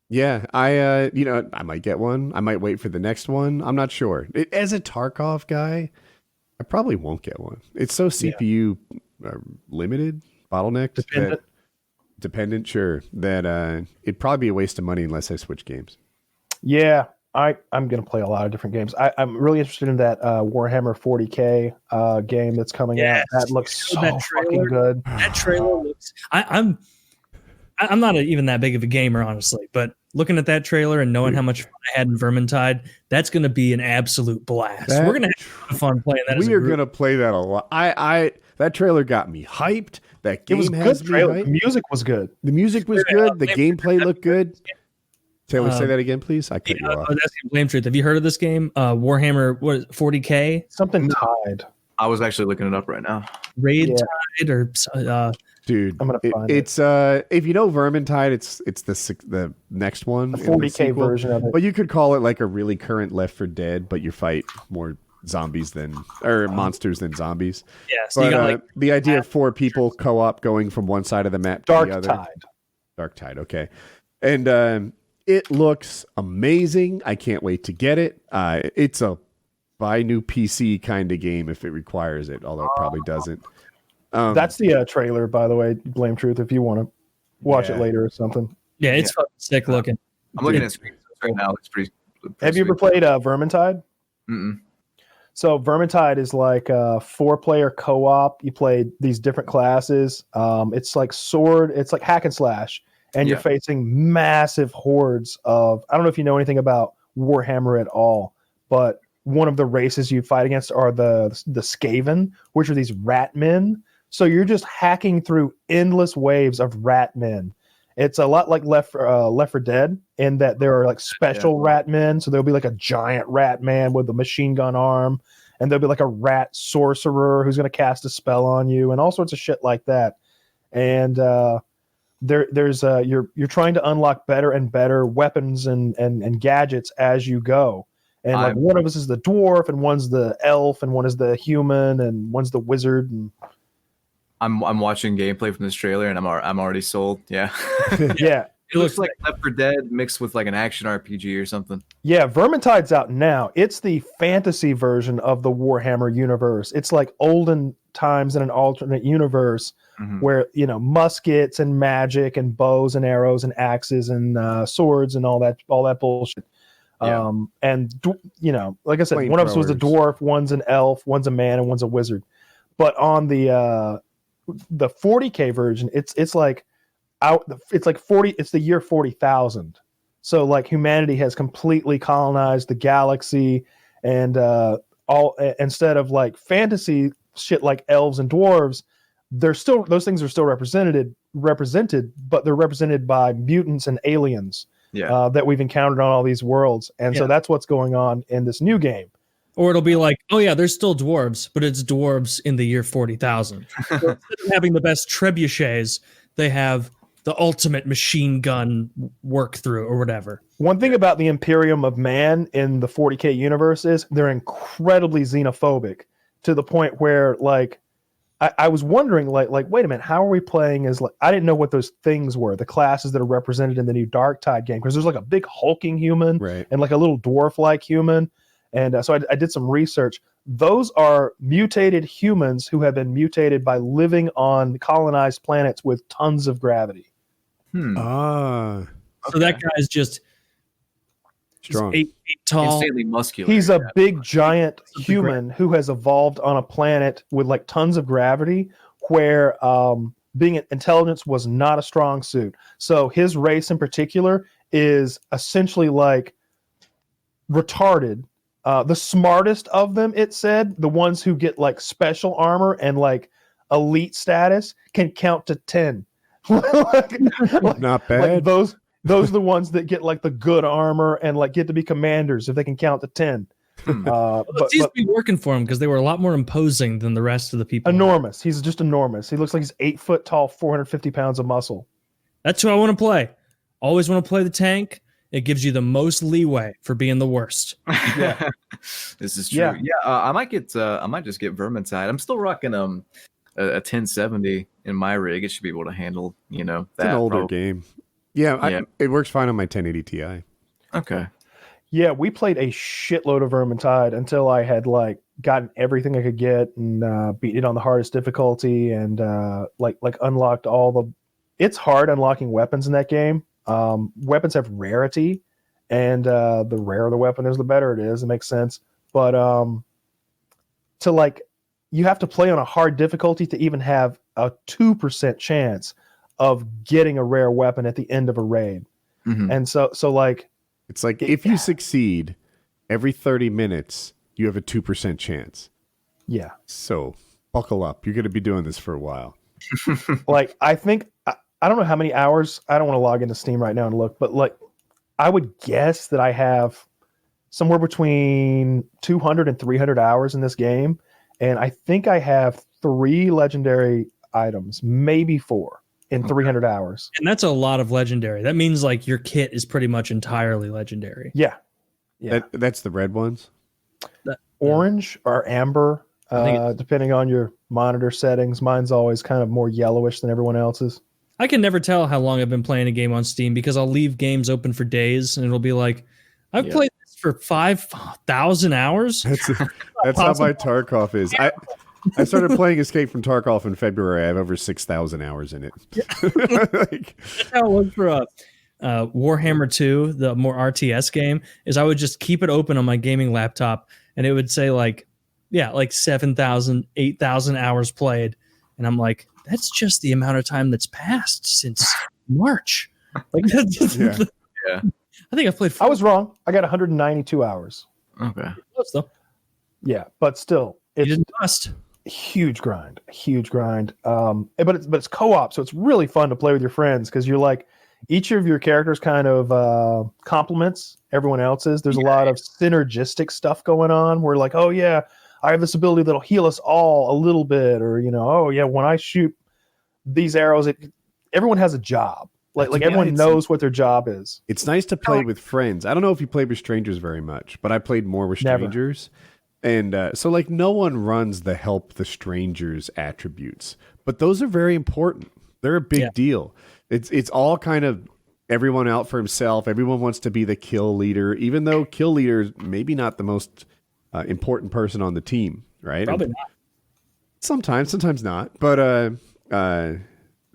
Yeah, I might get one. I might wait for the next one. I'm not sure. As a Tarkov guy, I probably won't get one. It's so CPU limited, bottlenecked, dependent. Sure, that it'd probably be a waste of money unless I switch games. Yeah, I'm going to play a lot of different games. I'm really interested in that Warhammer 40K game that's coming out. That looks so fucking good. That trailer looks. I'm not even that big of a gamer, honestly, but looking at that trailer and knowing how much fun I had in Vermintide, that's going to be an absolute blast. We're going to have a lot of fun playing that. We are going to play that a lot. That trailer got me hyped. That game has me hyped. The music was good. The music was good. The gameplay looked good. Taylor, say that again, please. I cut you off. That's BlameTruth. Have you heard of this game? Warhammer, what is it, 40K? Something Tide. I was actually looking it up right now. Raid Tide or dude, I'm gonna find it's if you know Vermintide, it's the next one, the 40K version of it. But you could call it like a really current Left 4 Dead, but you fight more zombies monsters than zombies. Yeah, so you got the idea of 4 people co-op going from one side of the map to the other. Dark Tide, okay, and it looks amazing. I can't wait to get it. It's a buy new PC kind of game if it requires it, although it probably doesn't. That's the trailer, by the way. BlameTruth, if you want to watch it later or something. Yeah, it's fucking sick looking. I'm looking at screens right now. It's pretty Have you ever played Vermintide? Mm-mm. So Vermintide is like a 4-player co-op. You play these different classes. It's like sword. It's like hack and slash. And you're facing massive hordes of, I don't know if you know anything about Warhammer at all, but one of the races you fight against are the Skaven, which are these rat men. So you're just hacking through endless waves of rat men. It's a lot like Left 4 Dead in that there are like special rat men. So there'll be like a giant rat man with a machine gun arm, and there'll be like a rat sorcerer who's going to cast a spell on you, and all sorts of shit like that. And you're trying to unlock better and better weapons and gadgets as you go. And like one of us is the dwarf, and one's the elf, and one is the human, and one's the wizard. And I'm watching gameplay from this trailer, and I'm already sold. Yeah, yeah. It looks like Left 4 Dead mixed with like an action RPG or something. Yeah, Vermintide's out now. It's the fantasy version of the Warhammer universe. It's like olden times in an alternate universe where, you know, muskets and magic and bows and arrows and axes and swords and all that bullshit. Yeah. You know, like I said, one of us was a Flamethrowers. dwarf, one's an elf, one's a man, and one's a wizard. But on the 40K version, it's like it's like 40. It's the year 40,000. So like humanity has completely colonized the galaxy, and all instead of like fantasy shit like elves and dwarves, those things are still represented, but they're represented by mutants and aliens that we've encountered on all these worlds, and so that's what's going on in this new game. Or it'll be like, oh yeah, there's still dwarves, but it's dwarves in the year 40,000. So instead of having the best trebuchets, they have the ultimate machine gun work through or whatever. One thing about the Imperium of Man in the 40K universe is they're incredibly xenophobic, to the point where like I was wondering like wait a minute, how are we playing as like I didn't know what those things were, the classes that are represented in the new Dark Tide game, because there's like a big hulking human and like a little dwarf like human. And so I did some research. Those are mutated humans who have been mutated by living on colonized planets with tons of gravity. So that guy's just strong, 8 feet tall, insanely muscular. He's a big giant human who has evolved on a planet with like tons of gravity, where being an intelligence was not a strong suit. So his race in particular is essentially like retarded. The smartest of them, it said, the ones who get like special armor and like elite status, can count to 10. Not bad. Like those are the ones that get like the good armor and like get to be commanders if they can count to 10. It seems to be working for him because they were a lot more imposing than the rest of the people. Enormous. He's just enormous. He looks like he's 8 foot tall, 450 pounds of muscle. That's who I want to play. Always want to play the tank. It gives you the most leeway for being the worst. Yeah. This is true. I might just get Vermintide. I'm still rocking a 1070 in my rig. It should be able to handle, you know, that. It's an older game. Yeah, it works fine on my 1080 Ti. Okay. Yeah, we played a shitload of Vermintide until I had like gotten everything I could get and beat it on the hardest difficulty and like unlocked all the. It's hard unlocking weapons in that game. Weapons have rarity, and the rarer the weapon is, the better it is. It makes sense. But to like, you have to play on a hard difficulty to even have a 2% chance of getting a rare weapon at the end of a raid. Mm-hmm. And so like, it's like if you succeed every 30 minutes, you have a 2% chance. Yeah. So buckle up. You're going to be doing this for a while. Like, I think, I don't know how many hours. I don't want to log into Steam right now and look, but like, I would guess that I have somewhere between 200 and 300 hours in this game. And I think I have 3 legendary items, maybe 4 in 300 hours. And that's a lot of legendary. That means like your kit is pretty much entirely legendary. Yeah. That's the red ones? Orange or amber, depending on your monitor settings. Mine's always kind of more yellowish than everyone else's. I can never tell how long I've been playing a game on Steam because I'll leave games open for days and it'll be like, I've played this for 5,000 hours. That's how my Tarkov is. I started playing Escape from Tarkov in February. I have over 6,000 hours in it. That's how it was for Warhammer 2, the more RTS game, is I would just keep it open on my gaming laptop and it would say like 7,000, 8,000 hours played. And I'm like, that's just the amount of time that's passed since March. Like, yeah. I think I've played. I was wrong. I got 192 hours. Okay. Close, though. Yeah, but still, You it's didn't bust. huge grind. But it's co-op, so it's really fun to play with your friends because you're like, each of your characters kind of complements everyone else's. There's a lot of synergistic stuff going on. Where like, oh yeah, I have this ability that'll heal us all a little bit, or oh yeah, when I shoot these arrows, everyone has a job. Like everyone knows what their job is. It's nice to play with friends. I don't know if you play with strangers very much, but I played more with strangers. And so like no one runs the help the strangers attributes, but those are very important. They're a big deal. It's all kind of everyone out for himself. Everyone wants to be the kill leader, even though kill leader is maybe not the most important person on the team, right? Probably not. Sometimes not. But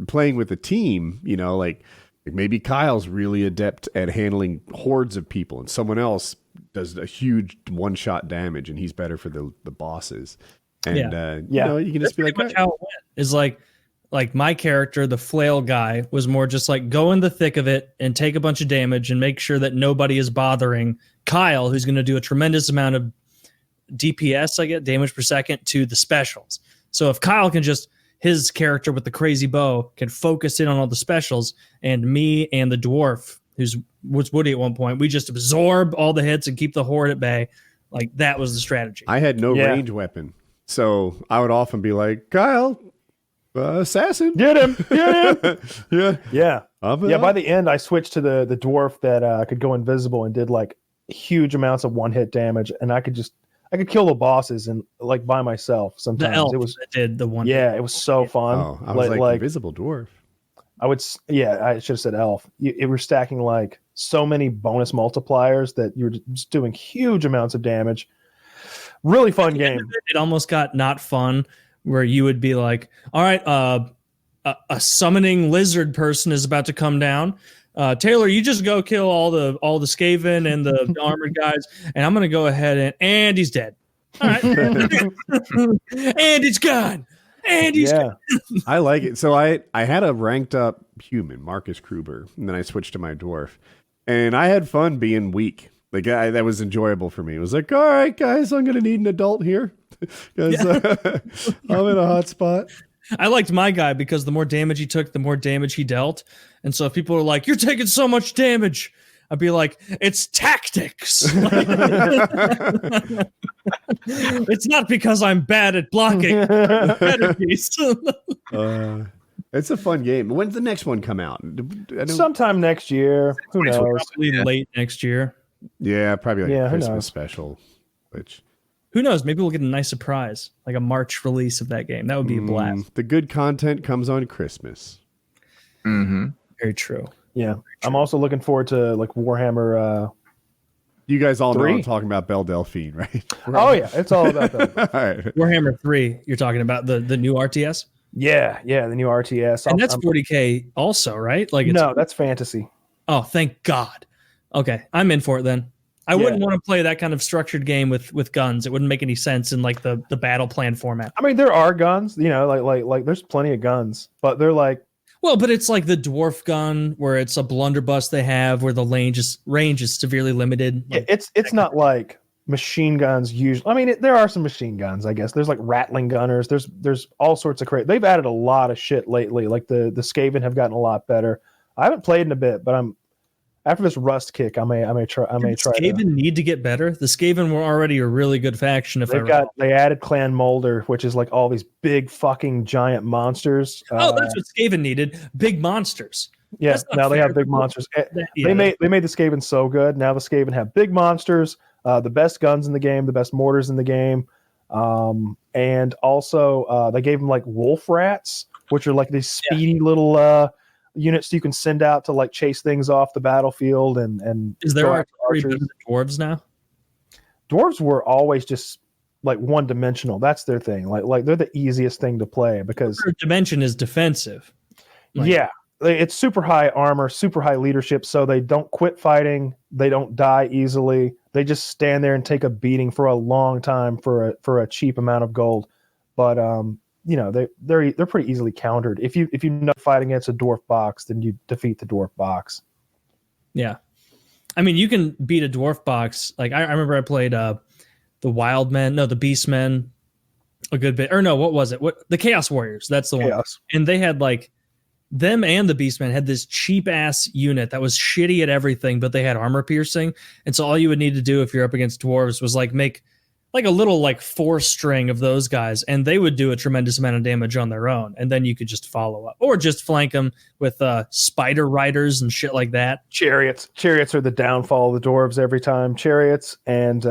playing with a team, like Like maybe Kyle's really adept at handling hordes of people, and someone else does a huge one-shot damage, and he's better for the bosses. And you know, you can just be like, much how it went. Is like my character, the flail guy, was more just like go in the thick of it and take a bunch of damage and make sure that nobody is bothering Kyle, who's going to do a tremendous amount of DPS, I get damage per second, to the specials. So if Kyle can just, his character with the crazy bow can focus in on all the specials, and me and the dwarf, who's was Woody at one point, we just absorb all the hits and keep the horde at bay. Like that was the strategy. I had no range weapon, so I would often be like, Kyle, assassin, Get him! Get him! yeah. By the end, I switched to the dwarf that could go invisible and did like huge amounts of one-hit damage, and I could kill the bosses and like by myself. Sometimes the elf it was that did the one. it was so fun. Oh, I was like invisible dwarf. I should have said elf. You were stacking like so many bonus multipliers that you were just doing huge amounts of damage. Really fun game. It almost got not fun, where you would be like, all right, a summoning lizard person is about to come down. Taylor, you just go kill all the Skaven and the armored guys, and I'm gonna go ahead and he's dead. All right. And he's gone. And he's gone. I like it. So I had a ranked up human, Marcus Kruber, and then I switched to my dwarf. And I had fun being weak. Like that was enjoyable for me. It was like, all right, guys, I'm gonna need an adult here. Because I'm in a hot spot. I liked my guy because the more damage he took, the more damage he dealt. And so if people are like, you're taking so much damage, I'd be like, it's tactics. It's not because I'm bad at blocking. It's a fun game. When's the next one come out? Sometime next year. Who knows? Probably late next year. Yeah, probably like a who Christmas knows? special. Which who knows? Maybe we'll get a nice surprise, like a March release of that game. That would be a blast. The good content comes on Christmas. Mm-hmm. Very true. Yeah, I'm also looking forward to like Warhammer. You guys all know 3? I'm talking about Belle Delphine, right? Oh yeah, it's all about that. All right. Warhammer 3, you're talking about the new RTS? Yeah, the new RTS. And that's 40K also, right? Like no, that's fantasy. Oh, thank God. Okay, I'm in for it then. I wouldn't want to play that kind of structured game with guns. It wouldn't make any sense in like the battle plan format. I mean, there are guns, you know, like there's plenty of guns, but they're like, well, but it's like the dwarf gun where it's a blunderbuss they have where the range is severely limited. Like, it's not like machine guns usually. I mean, there are some machine guns, I guess. There's like rattling gunners. There's all sorts of crazy. They've added a lot of shit lately. Like the Skaven have gotten a lot better. I haven't played in a bit, but after this Rust kick, I may try. Skaven need to get better. The Skaven were already a really good faction. They added Clan Molder, which is like all these big fucking giant monsters. That's what Skaven needed. Big monsters. Yeah, now they have big monsters. They made the Skaven so good. Now the Skaven have big monsters, the best guns in the game, the best mortars in the game, and also they gave them like wolf rats, which are like these speedy little units you can send out to like chase things off the battlefield. And is there archery better than dwarves now? Dwarves were always just like one dimensional. That's their thing. Like they're the easiest thing to play because their dimension is defensive. It's super high armor, super high leadership, so they don't quit fighting. They don't die easily. They just stand there and take a beating for a long time for a cheap amount of gold. But they're pretty easily countered. If you know fight against a dwarf box, then you defeat the dwarf box. Yeah, I mean you can beat a dwarf box. Like I remember I played the Beast Men a good bit. Or no, what was it? The Chaos Warriors? That's the one. Chaos. And they had like them and the Beastmen had this cheap ass unit that was shitty at everything, but they had armor piercing. And so all you would need to do if you're up against dwarves was like make like a little like 4-string of those guys, and they would do a tremendous amount of damage on their own. And then you could just follow up or just flank them with spider riders and shit like that. Chariots are the downfall of the dwarves every time. Chariots and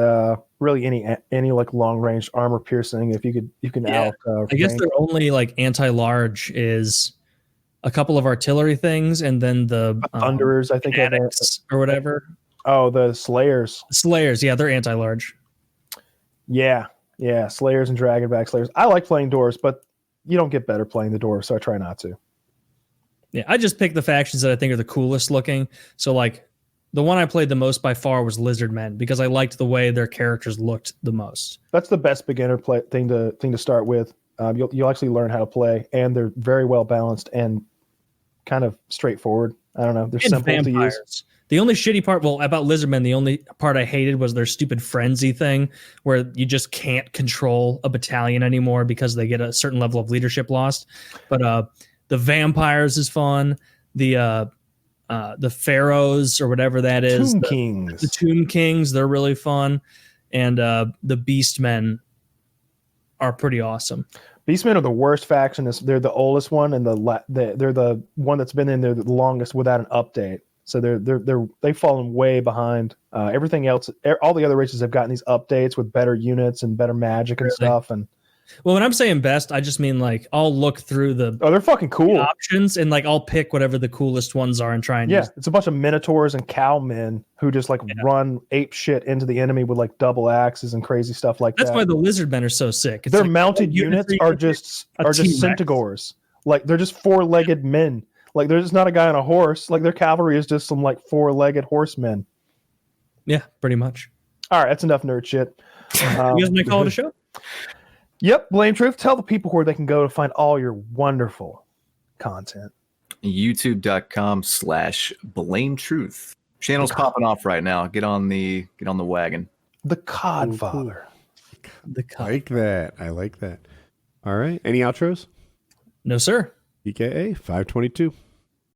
really any like long range armor piercing. If you can out. I guess their only like anti-large is a couple of artillery things, and then the Thunderers, I think, or whatever. Oh, the Slayers. Yeah, they're anti-large. Yeah, Slayers and Dragonback Slayers. I like playing dwarves, but you don't get better playing the dwarves, so I try not to. Yeah, I just picked the factions that I think are the coolest looking. So like the one I played the most by far was Lizard Men because I liked the way their characters looked the most. That's the best beginner thing to start with. You'll actually learn how to play, and they're very well balanced and kind of straightforward. I don't know. They're And simple vampires. to use. The only shitty part, about Lizardmen, the only part I hated was their stupid frenzy thing where you just can't control a battalion anymore because they get a certain level of leadership lost. But the vampires is fun. The pharaohs or whatever that is. Tomb Kings. The Tomb Kings, they're really fun. And the Beastmen are pretty awesome. Beastmen are the worst faction. They're the oldest one, and they're the one that's been in there the longest without an update. So they've fallen way behind. Everything else, all the other races have gotten these updates with better units and better magic and stuff. And well, when I'm saying best, I just mean like I'll look through they're fucking cool options and like I'll pick whatever the coolest ones are and try and use. It's a bunch of minotaurs and cowmen who just run ape shit into the enemy with like double axes and crazy stuff like that. That's why the Lizardmen are so sick. It's their like, mounted units are just centigores. Like they're just four-legged men. Like there's not a guy on a horse. Like their cavalry is just some like four-legged horsemen. Yeah, pretty much. All right, that's enough nerd shit. You guys may call it a show. Yep, Blame Truth. Tell the people where they can go to find all your wonderful content. YouTube.com/BlameTruth. Channel's popping off right now. Get on the wagon. The Codfather. I like that. All right. Any outros? No, sir. PKA 522.